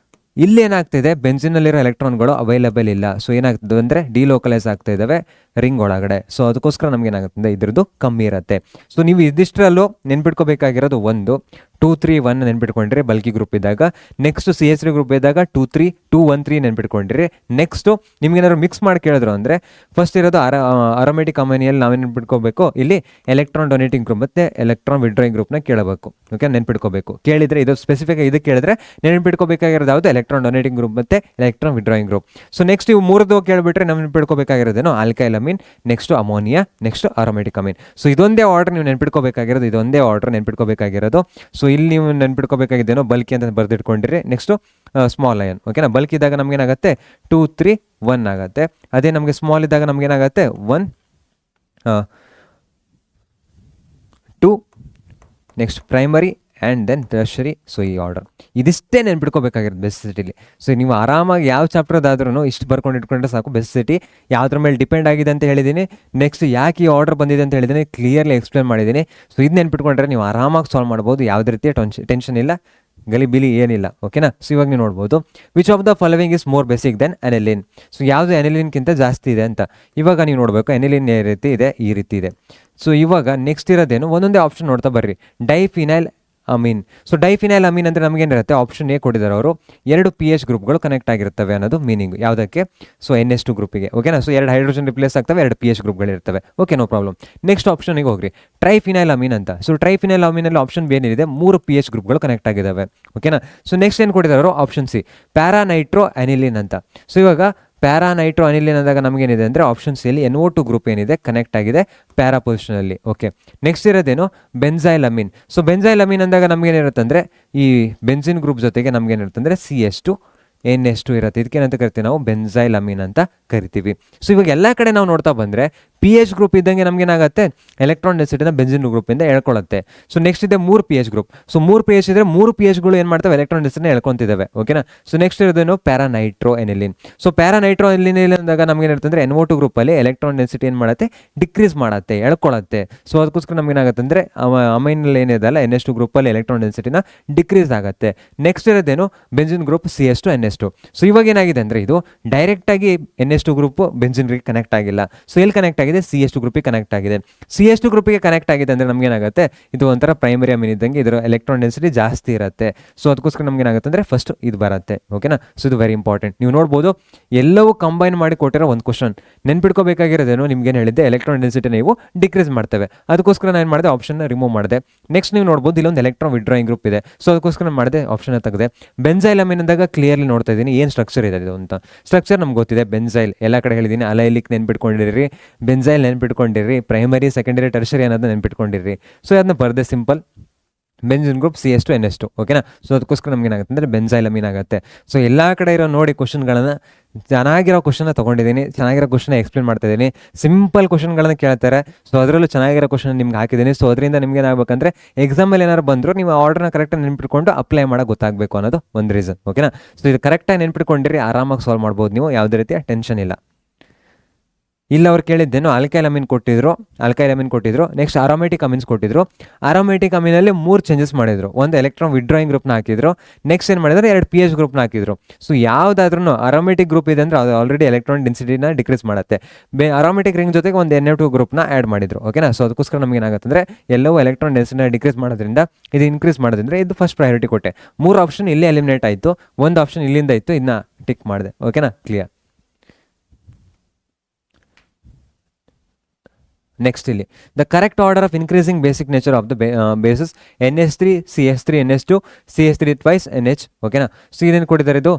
Speaker 1: ಇಲ್ಲಿ ಏನಾಗ್ತಿದೆ, ಬೆಂಜಿನಲ್ಲಿರೋ ಎಲೆಕ್ಟ್ರಾನ್ಗಳು ಅವೈಲೇಬಲ್ ಇಲ್ಲ. ಸೊ ಏನಾಗ್ತದೆ ಅಂದರೆ ಡಿಲೋಕಲೈಸ್ ಆಗ್ತಾ ಇದ್ದಾವೆ ರಿಂಗ್ ಒಳಗಡೆ. ಸೊ ಅದಕ್ಕೋಸ್ಕರ ನಮ್ಗೆ ಏನಾಗುತ್ತೆ, ಇದ್ರದ್ದು ಕಮ್ಮಿ ಇರುತ್ತೆ. ಸೊ ನೀವು ಇದಿಷ್ಟರಲ್ಲೂ ನೆನ್ಪಿಟ್ಕೋಬೇಕಾಗಿರೋದು 1, 2, 3, 1 ನೆನ್ಪಿಟ್ಕೊಂಡ್ರಿ ಬಲ್ಕಿ ಗ್ರೂಪ್ ಇದ್ದಾಗ. ನೆಕ್ಸ್ಟ್ CS3 ಗ್ರೂಪ್ ಇದ್ದಾಗ 2, 3, 2, 1, 3 ನೆನ್ಪಿಟ್ಕೊಂಡ್ರಿ. ನೆಕ್ಸ್ಟು ನಿಮ್ಗೇನಾದ್ರು ಮಿಕ್ಸ್ ಮಾಡಿ ಕೇಳಿದ್ರು ಅಂದರೆ ಫಸ್ಟ್ ಇರೋದು ಅರೋಮೆಟಿಕ್ ಅಮೋನಿಯಲ್ಲಿ ನಾವೇನು ನೆನ್ಪಿಟ್ಕೋಬೇಕು, ಇಲ್ಲಿ ಎಲೆಕ್ಟ್ರಾನ್ ಡೊನೇಟಿಂಗ್ ಗ್ರೂಪ್ ಮತ್ತು ಎಲೆಕ್ಟ್ರಾನ್ ವಿಡ್ರಾಯಿಂಗ್ ಗ್ರೂಪ್ನ ಕೇಳಬೇಕು. ಓಕೆ, ನೆನ್ಪಿಟ್ಕೋಬೇಕು. ಕೇಳಿದರೆ ಇದು ಸ್ಪೆಸಿಫಿಕ್ ಇದಕ್ಕೆ ಕೇಳಿದ್ರೆ ನೆನ್ಪಿಟ್ಕೋಬೇಕಾಗಿರೋದು ಯಾವುದು, ಎಲೆಕ್ಟ್ರಾನ್ ಡೊನೇಟಿಂಗ್ ಗ್ರೂಪ್ ಮತ್ತು electron withdrawing group. So next ಇವು 3 ಕೇಳಿಬಿಟ್ರೆ ನಾವು ನೆನ್ಪಿಟ್ಕೋಬೇಕಾಗಿರೋದೇನೋ alkyl amine, next ammonia, next aromatic amine. So ಇದೊಂದೇ ಆರ್ಡರ್ ನೀವು ನೆನ್ಪಿಟ್ಕೋಬೇಕಾಗಿರೋದು, ಇದೊಂದೇ ಆರ್ಡರ್ ನೆನ್ಪಿಟ್ಕೋಬೇಕಾಗಿರೋದು. ಸೊ ಇಲ್ಲಿ ನೀವು ನೆನ್ಪಿಟ್ಕೋಬೇಕಾಗಿದ್ದೇನೋ ಬಲ್ಕಿ ಅಂತ ಬರೆದಿಟ್ಕೊಂಡಿರಿ. Next small ion. ಓಕೆನಾ? ಬಲ್ಕ್ ಇದ್ದಾಗ ನಮಗೇನಾಗುತ್ತೆ 2, 3, 1 ಆಗುತ್ತೆ. ಅದೇ ನಮಗೆ ಸ್ಮಾಲ್ ಇದ್ದಾಗ ನಮಗೇನಾಗುತ್ತೆ 1, 2, next primary and then tertiary. So ಈ ಆರ್ಡರ್ ಇದಿಷ್ಟೇ ನೆನ್ಪಿಟ್ಕೋಬೇಕಾಗಿರೋದು ಬೆಸ್ಟ್ ಸಿಟಿಲಿ. ಸೊ ನೀವು ಆರಾಮಾಗಿ ಯಾವ ಚಾಪ್ಟರ್ದಾದ್ರೂ ಇಷ್ಟು ಬರ್ಕೊಂಡು ಇಟ್ಕೊಂಡ್ರೆ ಸಾಕು. ಬೆಸ್ಟ್ ಸಿಟಿ ಯಾವುದ್ರ ಮೇಲೆ ಡಿಪೆಂಡ್ ಆಗಿದೆ ಅಂತ ಹೇಳಿದ್ದೀನಿ, ನೆಕ್ಸ್ಟ್ ಯಾಕೆ ಈ ಆರ್ಡರ್ ಬಂದಿದೆ ಅಂತ ಹೇಳಿದ್ದೀನಿ, ಕ್ಲಿಯರ್ಲಿ ಎಕ್ಸ್ಪ್ಲೇನ್ ಮಾಡಿದ್ದೀನಿ. ಸೊ ಇದು ನೆನ್ಪಿಟ್ಕೊಂಡ್ರೆ ನೀವು ಆರಾಮಾಗಿ ಸಾಲ್ವ್ ಮಾಡ್ಬೋದು, ಯಾವುದೇ ರೀತಿಯ ಟೆನ್ಷನ್ ಇಲ್ಲ, ಗಲಿಬಿಲಿ ಏನಿಲ್ಲ. ಓಕೆನಾ. ಸೊ ಇವಾಗ ನೀವು ನೋಡ್ಬೋದು which of the following is more basic than aniline. So ಯಾವುದು ಅನಿಲಿನ್ಗಿಂತ ಜಾಸ್ತಿ ಇದೆ ಅಂತ ಇವಾಗ ನೀವು ನೋಡಬೇಕು. ಅನಿಲಿನ್ ಯಾವ ರೀತಿ ಇದೆ, ಈ ರೀತಿ ಇದೆ. ಸೊ ಇವಾಗ ನೆಕ್ಸ್ಟ್ ಇರೋದೇನು, ಒಂದೊಂದೇ ಆಪ್ಷನ್ ನೋಡ್ತಾ ಬರ್ರಿ. Diphenyl Amin. So diphenyl Amin ಅಂದರೆ ನಮಗೇನಿರುತ್ತೆ, ಆಪ್ಷನ್ ಎ ಕೊಟ್ಟಿದ್ದಾರೆ ಅವರು, 2 pH ಗ್ರೂಪ್ಗಳು ಕನೆಕ್ಟ್ ಆಗಿರ್ತವೆ ಅನ್ನೋದು ಮೀನಿಂಗ್. ಯಾವುದಕ್ಕೆ, ಸೊ NH2 ಗ್ರೂಪಿಗೆ. ಓಕೆನಾ. ಸೊ 2 ಹೈಡ್ರೋಜನ್ ರಿಪ್ಲೇಸ್ ಆಗ್ತವೆ, 2 pH ಗ್ರೂಪ್ಗಳಿರ್ತವೆ. Okay, no problem. ನೆಕ್ಸ್ಟ್ ಆಪ್ಷನ್ಗೆ ಹೋಗ್ರಿ, ಟ್ರೈಫಿನೈಲ್ ಅಮೀನ್ ಅಂತ. ಸೊ ಟ್ರೈಫಿನೈಲ್ ಅಮೀನಲ್ಲಿ ಆಪ್ಷನ್ ಬಿ ಏನಿದೆ, 3 pH ಗ್ರೂಪ್ಗಳು ಕನೆಕ್ಟ್ ಆಗಿದ್ದಾವೆ. ಓಕೆನಾ. ಸೊ ನೆಕ್ಸ್ಟ್ ಏನು ಕೊಟ್ಟಿದ್ದಾರೆ ಅವರು, ಆಪ್ಷನ್ ಸಿ ಪ್ಯಾರಾನೈಟ್ರೋ ಅನಿಲಿನ್ ಅಂತ. ಸೊ ಇವಾಗ ಪ್ಯಾರಾನೈಟ್ರೋ ಅನಿಲಿನ್ ಅಂದಾಗ ನಮಗೇನಿದೆ ಅಂದರೆ ಆಪ್ಷನ್ ಸಿ ಅಲ್ಲಿ NO2 ಗ್ರೂಪ್ ಏನಿದೆ ಕನೆಕ್ಟ್ ಆಗಿದೆ ಪ್ಯಾರಾ ಪೊಸಿಷನಲ್ಲಿ. ಓಕೆ, ನೆಕ್ಸ್ಟ್ ಇರೋದೇನು, benzylamine. So benzylamine ಅಂದಾಗ ನಮಗೇನಿರುತ್ತೆ ಅಂದರೆ ಈ ಬೆನ್ಸಿನ್ ಗ್ರೂಪ್ ಜೊತೆಗೆ ನಮಗೇನಿರುತ್ತೆ ಅಂದರೆ CH2 NH2 ಇರುತ್ತೆ. ಇದಕ್ಕೇನಂತ ಕರಿತೀವಿ ನಾವು, ಬೆನ್ಸೈಲ್ ಅಮೀನ್ ಅಂತ ಕರಿತೀವಿ. ಸೊ ಇವಾಗ ಎಲ್ಲ ಕಡೆ ನಾವು ನೋಡ್ತಾ ಬಂದರೆ pH ಗ್ರೂಪ್ ಇದ್ದಂಗೆ ನಮಗೇನಾಗುತ್ತೆ, ಎಲೆಕ್ಟ್ರಾನ್ ಡೆನ್ಸಿಟಿನ ಬೆನ್ಸಿನ್ ಗ್ರೂಪಿಂದ ಎಳ್ಕೊಳ್ಳುತ್ತೆ. ಸೊ ನೆಕ್ಸ್ಟ್ ಇದೆ 3 pH ಗ್ರೂಪ್. ಸೊ 3 pH ಇದ್ರೆ 3 pHಗಳು ಏನು ಮಾಡ್ತವೆ, ಎಲೆಕ್ಟ್ರಾನ್ ಡೆನ್ಸಿಟಿನ ಎಳ್ಕೊಂತಿದ್ದಾವೆ. ಓಕೆನಾ. ಸೊ ನೆಕ್ಸ್ಟ್ ಇರೋದೇನು, para nitro aniline. So para nitro aniline ಅಂದಾಗ ನಮಗೇನಿರುತ್ತೆ ಅಂದರೆ NO2 ಗ್ರೂಪಲ್ಲಿ ಎಲೆಕ್ಟ್ರಾನ್ ಡೆನ್ಸಿಟಿ ಏನು ಮಾಡುತ್ತೆ, ಡಿಕ್ರೀಸ್ ಮಾಡುತ್ತೆ, ಎಳ್ಕೊಳ್ಳುತ್ತೆ. ಸೊ ಅದಕ್ಕೋಸ್ಕರ ನಮಗೇನಾಗುತ್ತೆ ಅಂದರೆ ಅಮೈನಲ್ಲಿ ಏನಿದೆ ಅಲ್ಲ, NH2 ಗ್ರೂಪಲ್ಲಿ ಎಲೆಕ್ಟ್ರಾನ್ ಡೆನ್ಸಿಟಿನ ಡಿಕ್ರೀಸ್ ಆಗುತ್ತೆ. ನೆಕ್ಸ್ಟ್ ಇರೋದೇನು, benzene group CH2 NH2. So ಇವಾಗ ಏನಾಗಿದೆ ಅಂದರೆ ಇದು ಡೈರೆಕ್ಟಾಗಿ NH2 ಗ್ರೂಪ್ ಬೆನ್ಸಿನ್ಗೆ ಕನೆಕ್ಟ್ ಆಗಿಲ್ಲ. ಸೊ ಎಲ್ಲಿ ಕನೆಕ್ಟ್ ಆಗಿದೆ, CH2 ಗ್ರೂಪಿಗೆ ಕನೆಕ್ಟ್ ಆಗಿದೆ. CH2 ಗ್ರೂಪಿಗೆ ಕನೆಕ್ಟ್ ಆಗಿದೆ ಅಂದರೆ ನಮಗೇನಾಗುತ್ತೆ, ಇದು ಒಂಥರ ಪ್ರೈಮರಿ ಅಮೀನ್ ಇದ್ದಂಗೆ, ಇದರ ಎಲೆಕ್ಟ್ರಾನ್ ಡೆನ್ಸಿಟಿ ಜಾಸ್ತಿ ಇರುತ್ತೆ. ಸೊ ಅದಕ್ಕೋಸ್ಕರ ನಮಗೇನಾಗುತ್ತೆ ಅಂದರೆ ಫಸ್ಟ್ ಇದು ಬರುತ್ತೆ. ಓಕೆನಾ. ಸೊ ಇದು ವೆರಿ ಇಂಪಾರ್ಟೆಂಟ್. ನೀವು ನೋಡ್ಬೋದು ಎಲ್ಲವೂ ಕಂಬೈನ್ ಮಾಡಿ ಕೊಟ್ಟಿರೋ ಒಂದು ಕ್ವಶನ್. ನೆನ್ಪಿಟ್ಕೋಬೇಕಾಗಿರೋದೇನು, ನಿಮ್ಗೇನು ಹೇಳಿದ್ದೆ, ಎಲೆಕ್ಟ್ರಾನ್ ಡೆನ್ಸಿಟಿ ನೀವು ಡಿಕ್ರೀಸ್ ಮಾಡ್ತೇವೆ. ಅದಕ್ಕೋಸ್ಕರ ನಾನು ಏನು ಮಾಡಿದೆ, ಆಪ್ಷನ್ನ ರಿಮೂವ್ ಮಾಡಿದೆ. ನೆಕ್ಸ್ಟ್ ನೀವು ನೋಡ್ಬೋದು ಇಲ್ಲೊಂದು ಎಲೆಕ್ಟ್ರಾನ್ ವಿಡ್ರಾಯಿಂಗ್ ಗ್ರೂಪ್ ಇದೆ. ಸೊ ಅದಕ್ಕೋಸ್ಕರ ನಾನು ಮಾಡಿದೆ, ಆಪ್ಷನ್ ತೆಗೆದೆ. ಬೆನ್ಸೈಲ್ ಅಮೀನ್ ಅಂದಾಗ ಕ್ಲಿಯರ್ಲಿ ನೋಡ್ತಾ ಇದ್ದೀನಿ ಏನು ಸ್ಟ್ರಕ್ಚರ್ ಇದೆ ಇದು ಅಂತ. ಸ್ಟ್ರಕ್ಚರ್ ನಮ್ಗೆ ಗೊತ್ತಿದೆ, ಬೆನ್ಸೈಲ್ ಎಲ್ಲ ಕಡೆ ಹೇಳಿದ್ದೀನಿ, ಅಲೈಲಿಕ್ ನೆನ್ಪಿಟ್ಕೊಂಡಿರಿ, ಬೆನ್ಸೈಲ್ ನೆನ್ಪಿಟ್ಕೊಂಡಿರಿ, ಪ್ರೈಮರಿ ಸೆಕೆಂಡರಿ ಟರ್ಷರಿ ಅನ್ನೋದನ್ನ ನೆನ್ಪಿಟ್ಕೊಂಡಿರಿ. ಸೊ ಅದನ್ನ ಬರದೆ simple benzene group CH2 NH2. ಓಕೆನಾ. ಸೊ ಅದಕ್ಕೋಸ್ಕರ ನಮ್ಗೆ ಏನಾಗುತ್ತೆ ಅಂದರೆ ಬೆನ್ಸೈಲ್ ಅಮೀನ್ ಆಗುತ್ತೆ. ಸೊ ಎಲ್ಲ ಕಡೆ ಇರೋ ನೋಡಿ ಕ್ವಶನ್ಗಳನ್ನು, ಚೆನ್ನಾಗಿರೋ ಕ್ವಶನ್ನ ತೊಗೊಂಡಿದ್ದೀನಿ, ಚೆನ್ನಾಗಿರೋ ಕ್ವಶನ್ನ ಎಕ್ಸ್ಪ್ಲೇನ್ ಮಾಡ್ತಾ ಇದ್ದೀನಿ. ಸಿಂಪಲ್ ಕ್ವಶನ್ಗಳನ್ನು ಕೇಳ್ತಾರೆ. ಸೊ ಅದರಲ್ಲೂ ಚೆನ್ನಾಗಿರೋ ಕ್ವಶನ್ ನಿಮ್ಗೆ ಹಾಕಿದ್ದೀನಿ. ಸೊ ಅದರಿಂದ ನಿಮ್ಗೆ ಏನಾಗಬೇಕಂದ್ರೆ ಎಕ್ಸಾಮಲ್ಲಿ ಏನಾದ್ರು ಬಂದರೂ ನೀವು ಆರ್ಡರ್ನ ಕರೆಕ್ಟಾಗಿ ನೆನ್ಪಿಟ್ಕೊಂಡು ಅಪ್ಲೈ ಮಾಡೋಕೆ ಗೊತ್ತಾಗಬೇಕು ಅನ್ನೋದು ಒಂದು ರೀಸನ್. ಓಕೆನಾ. ಸೊ ಇದು ಕರೆಕ್ಟಾಗಿ ನೆನ್ಪಿಟ್ಕೊಂಡಿರಿ, ಆರಾಮಾಗಿ ಸಾಲ್ವ್ ಮಾಡ್ಬೋದು ನೀವು, ಯಾವುದೇ ರೀತಿಯ ಟೆನ್ಷನ್ ಇಲ್ಲ. ಇಲ್ಲ ಅವ್ರು ಕೇಳಿದ್ದೇನು, ಆಲ್ಕೈಲ್ ಅಮೀನ್ ಕೊಟ್ಟಿದ್ರು, ನೆಕ್ಸ್ಟ್ ಅರೋಮೆಟಿಕ್ ಅಮೀನ್ಸ್ ಕೊಟ್ಟಿದ್ರು. ಅರೋಮೆಟಿಕ್ ಅಮೀನಲ್ಲಿ 3 ಚೇಂಜಸ್ ಮಾಡಿದ್ರು. ಒಂದು ಎಲೆಕ್ಟ್ರಾನ್ ವಿಡ್ರಾಯಿಂಗ್ ಗ್ರೂಪ್ನ ಹಾಕಿದ್ರು. ನೆಕ್ಸ್ಟ್ ಏನು ಮಾಡಿದ್ರು, 2 pH ಗ್ರೂಪ್ನ ಹಾಕಿದ್ರು. ಸೊ ಯಾವುದಾದ್ರೂ ಅರೋಮೆಟಿಕ್ ಗ್ರೂಪ್ ಇದೆ ಅಂದರೆ ಅದು ಆಲ್ರೆಡಿ ಎಲೆಕ್ಟ್ರಾನ್ ಡೆನ್ಸಿಟಿನ ಡಿಕ್ರೀಸ್ ಮಾಡುತ್ತೆ. ಅರೋಮೆಟಿಕ್ ರಿಂಗ್ ಜೊತೆಗೆ ಒಂದು NO2 ಗ್ರೂಪ್ನ ಆ್ಯಡ್ ಮಾಡಿದ್ರು. ಓಕೆನಾ. ಸೊ ಅದಕ್ಕೋಸ್ಕರ ನಮ್ಗೆ ಏನಾಗುತ್ತೆ ಅಂದರೆ ಎಲ್ಲವೂ ಎಲೆಕ್ಟ್ರಾನ್ ಡೆನ್ಸಿಟಿನ ಡಿಕ್ರೀಸ್ ಮಾಡೋದ್ರಿಂದ ಇದು ಇನ್ಕ್ರೀಸ್ ಮಾಡೋದ್ರಿಂದ ಇದು ಫಸ್ಟ್ ಪ್ರಯಾರಿಟಿ ಕೊಟ್ಟೆ. 3 ಆಪ್ಷನ್ ಇಲ್ಲೇ ಎಲಿಮಿನೇಟ್ ಆಯಿತು, ಒಂದು ಆಪ್ಷನ್ ಇಲ್ಲಿಂದ ಇತ್ತು, ಇದನ್ನ ಟಿಕ್ ಮಾಡಿದೆ. ಓಕೆನಾ, ಕ್ಲಿಯರ್. ನೆಕ್ಸ್ಟ್ ಇಲ್ಲಿ the correct order of increasing basic nature of the basis NH3 CH3 NH2 CH3 twice NH. ಓಕೆನಾ. ಸೊ ಇದೇನು ಕೊಟ್ಟಿದ್ದಾರೆ, ಇದು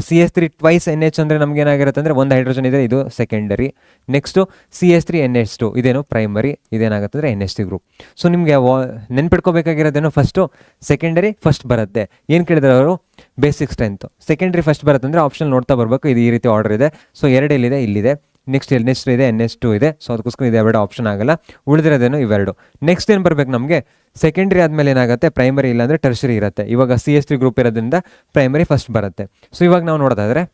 Speaker 1: CH3 ಟ್ವೈಸ್ NH ಅಂದರೆ ನಮ್ಗೆ ಏನಾಗಿರುತ್ತೆ ಅಂದರೆ ಒಂದು ಹೈಡ್ರೋಜನ್ ಇದೆ, ಇದು ಸೆಕೆಂಡರಿ. ನೆಕ್ಸ್ಟು CH3 NH2 ಇದೇನು ಪ್ರೈಮರಿ, ಇದೇನಾಗುತ್ತೆ ಅಂದರೆ NH3 ಗ್ರೂಪ್. ಸೊ ನಿಮಗೆ ನೆನ್ಪಿಟ್ಕೋಬೇಕಾಗಿರೋದೇನು, ಫಸ್ಟು ಸೆಕೆಂಡರಿ ಫಸ್ಟ್ ಬರುತ್ತೆ. ಏನು ಕೇಳಿದ್ರೆ ಅವರು, ಬೇಸಿಕ್ ಸ್ಟ್ರೆಂತ್ ಸೆಕೆಂಡರಿ ಫಸ್ಟ್ ಬರುತ್ತೆ ಅಂದರೆ ಆಪ್ಷನ್ ನೋಡ್ತಾ ಬರಬೇಕು. ಇದು ಈ ರೀತಿ ಆರ್ಡರ್ ಇದೆ. ಸೊ 2 ಇಲ್ಲಿದೆ, ಇಲ್ಲಿದೆ. ನೆಕ್ಸ್ಟ್ NH3 ಇದೆ, NH2 ಇದೆ. ಸೊ ಅದಕ್ಕೋಸ್ಕರ ಇದು 2 ಆಪ್ಷನ್ ಆಗಲ್ಲ, ಉಳಿದಿರೋದೇನು ಇವೆರಡು. ನೆಕ್ಸ್ಟ್ ಏನು ಬರಬೇಕು ನಮಗೆ, ಸೆಕೆಂಡ್ರಿ ಆದಮೇಲೆ ಏನಾಗುತ್ತೆ, ಪ್ರೈಮರಿ ಇಲ್ಲಾಂದರೆ ಟರ್ಷರಿ ಇರುತ್ತೆ. ಇವಾಗ CH3 ಗ್ರೂಪ್ ಇರೋದ್ರಿಂದ ಪ್ರೈಮರಿ ಫಸ್ಟ್ ಬರುತ್ತೆ. ಸೊ ಇವಾಗ ನಾವು ನೋಡೋದಾದರೆ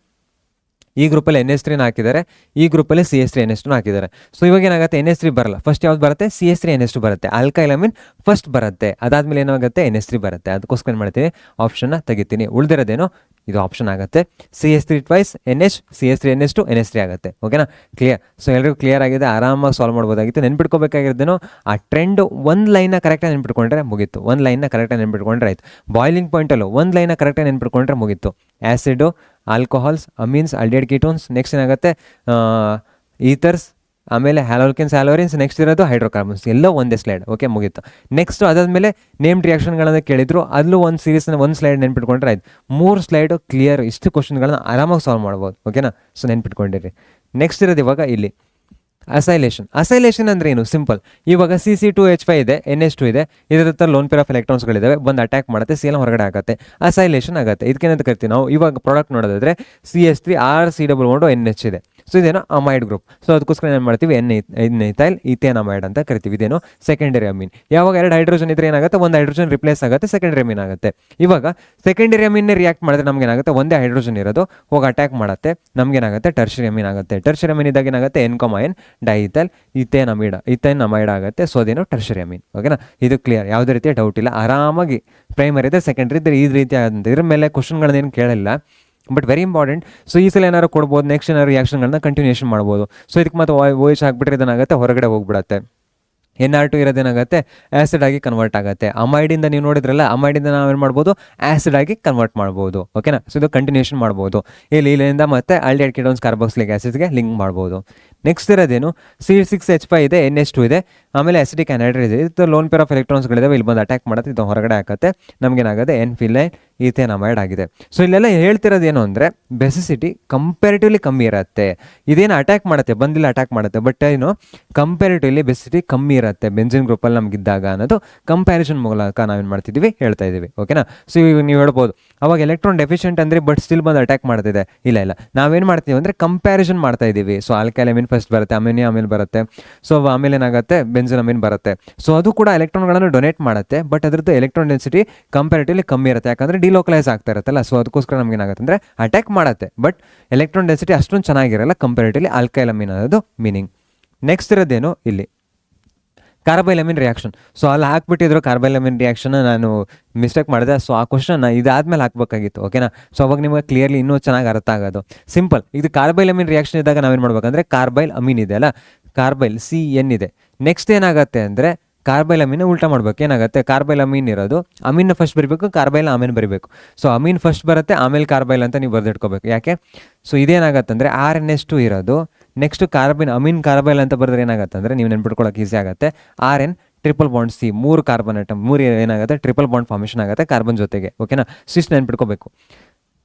Speaker 1: ಈ ಗ್ರೂಪಲ್ಲಿ NH3 ಹಾಕಿದ್ದಾರೆ, ಈ ಗ್ರೂಪಲ್ಲಿ CH3 NH2 ಹಾಕಿದ್ದಾರೆ. ಸೊ ಇವಾಗ ಏನಾಗುತ್ತೆ, NH3 ಬರಲ್ಲ, ಫಸ್ಟ್ ಯಾವ್ದು ಬರುತ್ತೆ, CH3 NH2 ಬರುತ್ತೆ. ಆಲ್ಕೈಲ್ ಅಮೀನ್ ಫಸ್ಟ್ ಬರುತ್ತೆ, ಅದಾದಮೇಲೆ ಏನಾಗುತ್ತೆ, NH3 ಬರುತ್ತೆ. ಅದಕ್ಕೋಸ್ಕರ ಏನು ಮಾಡ್ತೀನಿ, ಆಪ್ಷನ್ನ ತೆಗಿತೀನಿ. ಉಳಿದಿರೋದೇನು ಇದು ಆಪ್ಷನ್ ಆಗುತ್ತೆ, CH3 twice NH CH3 NH2 NH3 ಆಗುತ್ತೆ. ಓಕೆನಾ, ಕ್ಲಿಯರ್. ಸೊ ಎಲ್ಲರಿಗೂ ಕ್ಲಿಯರ್ ಆಗಿದೆ, ಆರಾಮಾಗಿ ಸಾಲ್ವ್ ಮಾಡ್ಬೋದಾಗಿತ್ತು. ನೆನ್ಪಿಟ್ಕೋಬೇಕಾಗಿರೋದೇನು, ಆ ಟ್ರೆಂಡ್ ಒಂದು ಲೈನ್ನ ಕರೆಕ್ಟಾಗಿ ನೆನ್ಪಿಟ್ಕೊಂಡ್ರೆ ಮುಗೀತು. ಒಂದು ಲೈನ್ನ ಕರೆಕ್ಟಾಗಿ ನೆನ್ಪಿಟ್ಕೊಂಡ್ರೆ ಆಯಿತು. ಬಾಯ್ಲಿಂಗ್ ಪಾಯಿಂಟಲ್ಲೂ ಒಂದು ಲೈನ್ನ ಕರೆಕ್ಟಾಗಿ ನೆನ್ಪಿಟ್ಕೊಂಡ್ರೆ ಮುಗೀತು. Acid, alcohols, amines, aldehyde ketones, next ಏನಾಗುತ್ತೆ ಈಥರ್ಸ್, ಆಮೇಲೆ ಹ್ಯಾಲೋಲ್ಕಿನ್ಸ್, ಹ್ಯಾಲೋರಿನ್ಸ್, ನೆಕ್ಸ್ಟ್ ಇರೋದು ಹೈಡ್ರೋಕಾರ್ಬನ್ಸ್, ಎಲ್ಲ ಒಂದೇ ಸ್ಲೈಡ್. ಓಕೆ, ಮುಗೀತು. ನೆಕ್ಸ್ಟ್ ಅದಾದಮೇಲೆ ನೇಮ್ಡ್ ರಿಯಾಕ್ಷನ್ಗಳನ್ನು ಕೇಳಿದ್ರು, ಅಲ್ಲೂ ಒಂದು ಸೀರೀಸ್ನ ಒಂದು ಸ್ಲೈಡ್ ನೆನ್ಪಿಟ್ಕೊಂಡ್ರೆ ಆಯ್ತು. 3 ಸ್ಲೈಡು ಕ್ಲಿಯರ್. ಇಷ್ಟು ಕ್ವಶನ್ಗಳನ್ನ ಆರಾಮಾಗಿ ಸಾಲ್ವ್ ಮಾಡ್ಬೋದು. ಓಕೆನಾ. ಸೊ ನೆನ್ಪಿಟ್ಕೊಂಡಿರಿ. ನೆಕ್ಸ್ಟ್ ಇರೋದು ಇವಾಗ ಇಲ್ಲಿ ಅಸೈಲೇಷನ್ ಅಂದ್ರೆ ಏನು, ಸಿಂಪಲ್. ಇವಾಗ CC2H5 ಇದೆ, NH2 ಇದೆ, ಇದರ ಹತ್ರ ಲೋನ್ ಪೇರ್ ಆಫ್ ಎಲೆಕ್ಟ್ರಾನ್ಸ್ಗಳಿದ್ದಾವೆ, ಬಂದು ಅಟ್ಯಾಕ್ ಮಾಡುತ್ತೆ, CL ಹೊರಗಡೆ ಆಗುತ್ತೆ, ಅಸೈಲೇಷನ್ ಆಗುತ್ತೆ. ಇದಕ್ಕೇನಂತ ಕರಿತೀವಿ ನಾವು. ಇವಾಗ ಪ್ರಾಡಕ್ಟ್ ನೋಡೋದಾದ್ರೆ CH3 RC double bond NH ಇದೆ. ಸೊ ಇದೇನು ಅಮೈಡ್ ಗ್ರೂಪ್. ಸೊ ಅದಕ್ಕೋಸ್ಕರ ಏನು ಮಾಡ್ತೀವಿ ಎನ್-ಇಥೈಲ್ ಈಥೇನ್ ಅಮೈಡ್ ಅಂತ ಕರಿತೀವಿ. ಇದೇನು ಸೆಕೆಂಡರಿ ಅಮೀನ್. ಯಾವಾಗ 2 ಹೈಡ್ರೋಜನ್ ಇದ್ರೆ ಏನಾಗುತ್ತೆ, ಒಂದು ಹೈಡ್ರೋಜನ್ ರಿಪ್ಲೇಸ್ ಆಗುತ್ತೆ, ಸೆಕೆಂಡರಿ ಅಮೀನ್ ಆಗುತ್ತೆ. ಇವಾಗ ಸೆಕೆಂಡರಿ ಅಮೀನ್ ರಿಯಾಕ್ಟ್ ಮಾಡಿದ್ರೆ ನಮ್ಗೆ ಏನಾಗುತ್ತೆ, ಒಂದೇ ಹೈಡ್ರೋಜನ್ ಇರೋದು ಹೋಗಿ ಅಟ್ಯಾಕ್ ಮಾಡುತ್ತೆ, ನಮ್ಗೇನಾಗುತ್ತೆ ಟರ್ಷರಿ ಅಮೀನ್ ಆಗುತ್ತೆ. ಟರ್ಷರಿ ಅಮೀನ್ ಇದ್ದಾಗ ಏನಾಗುತ್ತೆ, N, ಡೈಥೈಲ್ ಈಥೇನ್ ಅಮೈಡ್ ಆಗುತ್ತೆ. ಸೊ ಅದೇನು ಟರ್ಷರಿ ಅಮೀನ್. ಓಕೆನಾ, ಇದು ಕ್ಲಿಯರ್, ಯಾವುದೇ ರೀತಿಯ ಡೌಟ್ ಇಲ್ಲ. ಆರಾಮಾಗಿ ಪ್ರೈಮರಿ ಇದೆ, ಸೆಕೆಂಡರಿ ಇದ್ರೆ ಈ ರೀತಿ ಆದಂತ ಇದ್ರ ಮೇಲೆ ಕ್ವಶನ್ಗಳನ್ನೇನು ಕೇಳಿಲ್ಲ, ಬಟ್ ವೆರಿ ಇಂಪಾರ್ಟೆಂಟ್. ಸೊ ಈ ಸಲ ಏನಾದ್ರು ಕೊಡ್ಬೋದು, ನೆಕ್ಸ್ಟ್ ಏನಾದ್ರು ರಿಯಾಕ್ಷನ್ಗಳನ್ನ ಕಂಟಿನ್ಯೂಷನ್ ಮಾಡ್ಬೋದು. ಸೊ ಇದಕ್ಕೆ ಮತ್ತೆ OH ಹಾಕ್ಬಿಟ್ರೆ ಇದನ್ನಾಗುತ್ತೆ ಹೊರಗಡೆ ಹೋಗ್ಬಿಡತ್ತೆ. NR2 ಇರೋದೇನಾಗುತ್ತೆ, ಆ್ಯಸಿಡ್ ಆಗಿ ಕನ್ವರ್ಟ್ ಆಗುತ್ತೆ. ಅಮೈಡಿಂದ ನೀವು ನೋಡಿದ್ರಲ್ಲ, ಅಮೈಡಿಂದ ನಾವೇನು ಮಾಡ್ಬೋದು, ಆ್ಯಸಿಡ್ ಆಗಿ ಕನ್ವರ್ಟ್ ಮಾಡ್ಬೋದು. ಓಕೆನಾ, ಸೊ ಇದು ಕಂಟಿನ್ಯೂಷನ್ ಮಾಡ್ಬೋದು. ಇಲ್ಲಿಂದ ಮತ್ತೆ ಆಲ್ಡಿಹೈಡ್ ಕೀಟೋನ್ಸ್ ಕಾರ್ಬಾಕ್ಸಿಲಿಕ್ ಆ್ಯಸಿಡ್ಗೆ ಲಿಂಕ್ ಮಾಡ್ಬೋದು. ನೆಕ್ಸ್ಟ್ ಇರೋದೇನು, C6H5 ಇದೆ, NH2 ಇದೆ, ಆಮೇಲೆ ಅಸಿಟಿಕ್ ಆ್ಯನೈಡ್ರೇಟ್ ಇದೆ. ಇದು ಲೋನ್ ಪೇರ್ ಆಫ್ ಎಲೆಕ್ಟ್ರಾನ್ಸ್ಗಳಿದಾವೆ, ಇಲ್ಲಿ ಬಂದು ಅಟ್ಯಾಕ್ ಮಾಡುತ್ತೆ, ಇದು ಹೊರಗಡೆ ಹಾಕತ್ತೆ, ನಮಗೇನಾಗುತ್ತೆ N-ಫಿನೈಲ್ ಈಥೇನ್ ಅಮೈಡ್ ಆಗಿದೆ. ಸೊ ಇಲ್ಲೆಲ್ಲ ಹೇಳ್ತಿರೋದು ಏನು ಅಂದರೆ, ಬೆಸಿಸಿಟಿ ಕಂಪೇರಿಟಿವ್ಲಿ ಕಮ್ಮಿ ಇರುತ್ತೆ. ಇದೇನು ಅಟ್ಯಾಕ್ ಮಾಡುತ್ತೆ, ಬಂದಿಲ್ಲ ಅಟ್ಯಾಕ್ ಮಾಡುತ್ತೆ, ಬಟ್ ಏನು ಕಂಪೇರಿಟಿವ್ಲಿ ಬೆಸಿಸಿಟಿ ಕಮ್ಮಿ ಇರುತ್ತೆ ಬೆಂಜಿನ್ ಗ್ರೂಪಲ್ಲಿ ನಮಗಿದ್ದಾಗ ಅನ್ನೋದು ಕಂಪ್ಯಾರಿಸನ್ ಮೂಲಕ ನಾವೇನು ಮಾಡ್ತಿದ್ದೀವಿ, ಹೇಳ್ತಾ ಇದ್ದೀವಿ. ಓಕೆನಾ, ಸೊ ಇವಾಗ ನೀವು ಹೇಳ್ಬೋದು ಅವಾಗ ಎಲೆಕ್ಟ್ರಾನ್ ಡೆಫಿಷಿಯೆಂಟ್ ಅಂದರೆ ಬಟ್ ಸ್ಟಿಲ್ ಬಂದು ಅಟ್ಯಾಕ್ ಮಾಡ್ತಿದೆ. ಇಲ್ಲ, ನಾವೇನು ಮಾಡ್ತೀವಿ ಅಂದರೆ ಕಂಪ್ಯಾರಿಸನ್ ಮಾಡ್ತಾ ಇದ್ದೀವಿ. ಸೊ ಆಲ್ಕೈಲ್ ಅಮೀನ್ ಫಸ್ಟ್ ಬರುತ್ತೆ, ಅಮೋನಿಯಾ ಅಮೀನ್ ಬರುತ್ತೆ, ಸೊ ಆಮೇಲೆ ಏನಾಗುತ್ತೆ ಬೆಂಜಿನ್ ಅಮೀನ್ ಬರುತ್ತೆ. ಸೊ ಅದು ಕೂಡ ಎಲೆಕ್ಟ್ರಾನ್ಗಳನ್ನು ಡೊನೇಟ್ ಮಾಡುತ್ತೆ, ಬಟ್ ಅದರದ್ದು ಎಲೆಕ್ಟ್ರಾನ್ ಡೆನ್ಸಿಟಿ ಕಂಪ್ಯಾರಿಟಿವ್ಲಿ ಕಮ್ಮಿ ಇರುತ್ತೆ, ಯಾಕಂದರೆ ಡಿಲೋಕಲೈಸ್ ಆಗ್ತಾ ಇರುತ್ತಲ್ಲ. ಸೊ ಅದಕ್ಕೋಸ್ಕರ ನಮ್ಗೆ ಏನಾಗುತ್ತೆ ಅಂದರೆ ಅಟ್ಯಾಕ್ ಮಾಡುತ್ತೆ, ಬಟ್ ಎಲೆಕ್ಟ್ರಾನ್ ಡೆನ್ಸಿಟಿ ಅಷ್ಟೊಂದು ಚೆನ್ನಾಗಿರಲ್ಲ ಕಂಪ್ಯಾರಿಟಿವ್ಲಿ ಆಲ್ಕೈಲ್ ಅಮೀನ್ ಅನ್ನೋದು ಮೀನಿಂಗ್. ನೆಕ್ಸ್ಟ್ ಇರೋದೇನು ಇಲ್ಲಿ ಕಾರ್ಬೈಲ್ ಅಮೀನ್ ರಿಯಾಕ್ಷನ್. ಸೊ ಅಲ್ಲಿ ಹಾಕ್ಬಿಟ್ಟಿದ್ರು ಕಾರ್ಬೈಲ್ ಅಮೀನ್ ರಿಯಾಕ್ಷನ್, ನಾನು ಮಿಸ್ಟೇಕ್ ಮಾಡಿದೆ. ಸೊ ಆ ಕ್ವಶನ್ ಇದಾದ್ಮೇಲೆ ಹಾಕ್ಬೇಕಾಗಿತ್ತು. ಓಕೆನಾ, ಸೊ ಅವಾಗ ನಿಮಗೆ ಕ್ಲಿಯರ್ಲಿ ಇನ್ನೂ ಚೆನ್ನಾಗಿ ಅರ್ಥ ಆಗೋದು. ಸಿಂಪಲ್, ಇದು ಕಾರ್ಬೈಲ್ ಅಮೀನ್ ರಿಯಾಕ್ಷನ್ ಇದ್ದಾಗ ನಾವೇನು ಮಾಡ್ಬೇಕಂದ್ರೆ, ಕಾರ್ಬೈಲ್ ಅಮೀನ್ ಇದೆ ಅಲ್ಲ, ಕಾರ್ಬೈಲ್ CN ಇದೆ. ನೆಕ್ಸ್ಟ್ ಏನಾಗುತ್ತೆ ಅಂದರೆ ಕಾರ್ಬೈಲ್ ಅಮೀನ್ ಉಲ್ಟಾ ಮಾಡ್ಬೇಕು. ಏನಾಗುತ್ತೆ, ಕಾರ್ಬೈಲ್ ಅಮೀನ್ ಇರೋದು ಅಮೀನ್ ಫಸ್ಟ್ ಬರೀಬೇಕು, ಕಾರ್ಬೈಲ್ ಆಮೇಲೆ ಬರೀಬೇಕು. ಸೊ ಅಮೀನ್ ಫಸ್ಟ್ ಬರುತ್ತೆ, ಆಮೇಲೆ ಕಾರ್ಬೈಲ್ ಅಂತ ನೀವು ಬರೆದಿಟ್ಕೋಬೇಕು. ಯಾಕೆ, ಸೊ ಇದೇನಾಗುತ್ತೆ ಅಂದರೆ RNH2 ಇರೋದು, ನೆಕ್ಸ್ಟ್ ಅಮೀನ್ ಕಾರ್ಬೈಲ್ ಅಂತ ಬರೆದ್ರೆ ಏನಾಗುತ್ತೆ ಅಂದರೆ ನೀವು ನೆನ್ಪಿಟ್ಕೊಳ್ಳೋಕೆ ಈಸಿ ಆಗುತ್ತೆ. RN triple bond C, 3 carbon atom, 3 ಏನಾಗುತ್ತೆ ಟ್ರಿಪಲ್ ಬಾಂಡ್ ಫಾರ್ಮೇಷನ್ ಆಗುತ್ತೆ ಕಾರ್ಬನ್ ಜೊತೆಗೆ. ಓಕೆನಾ, ಸಿಸ್ಟ್ ನೆನ್ಪಿಟ್ಕೋಬೇಕು.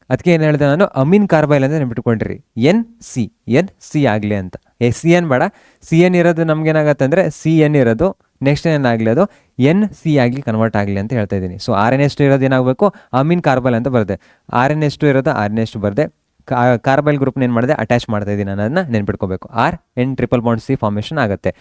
Speaker 1: ಅದಕ್ಕೆ ಏನು ಹೇಳಿದೆ ನಾನು, ಅಮೀನ್ ಕಾರ್ಬೈಲ್ ಅಂತ ನೆನ್ಪಿಟ್ಕೊಂಡ್ರಿ, NC ಆಗಲಿ ಅಂತ. CN ಬೇಡ, CN ಇರೋದು ನಮ್ಗೇನಾಗತ್ತೆ ಅಂದರೆ CN ಇರೋದು ನೆಕ್ಸ್ಟ್ ಏನಾಗಲಿ ಅದು NC ಆಗಿ ಕನ್ವರ್ಟ್ ಆಗಲಿ ಅಂತ ಹೇಳ್ತಾ ಇದ್ದೀನಿ. ಸೊ RNH2 ಇರೋದು ಏನಾಗಬೇಕು, ಅಮೀನ್ ಕಾರ್ಬೈಲ್ ಅಂತ ಬರುತ್ತೆ. RNH2 ಇರೋದು RNH2 ಬರದೆ ಕಾರ್ಬೈಲ್ ಗ್ರೂಪ್ನ ಏನು ಮಾಡಿದೆ, ಅಟ್ಯಾಚ್ ಮಾಡ್ತಾ ಇದ್ದೀನಿ ಅನ್ನೋದನ್ನ ನೆನ್ಪಿಟ್ಕೋಬೇಕು. RN triple bond C formation ಆಗುತ್ತೆ.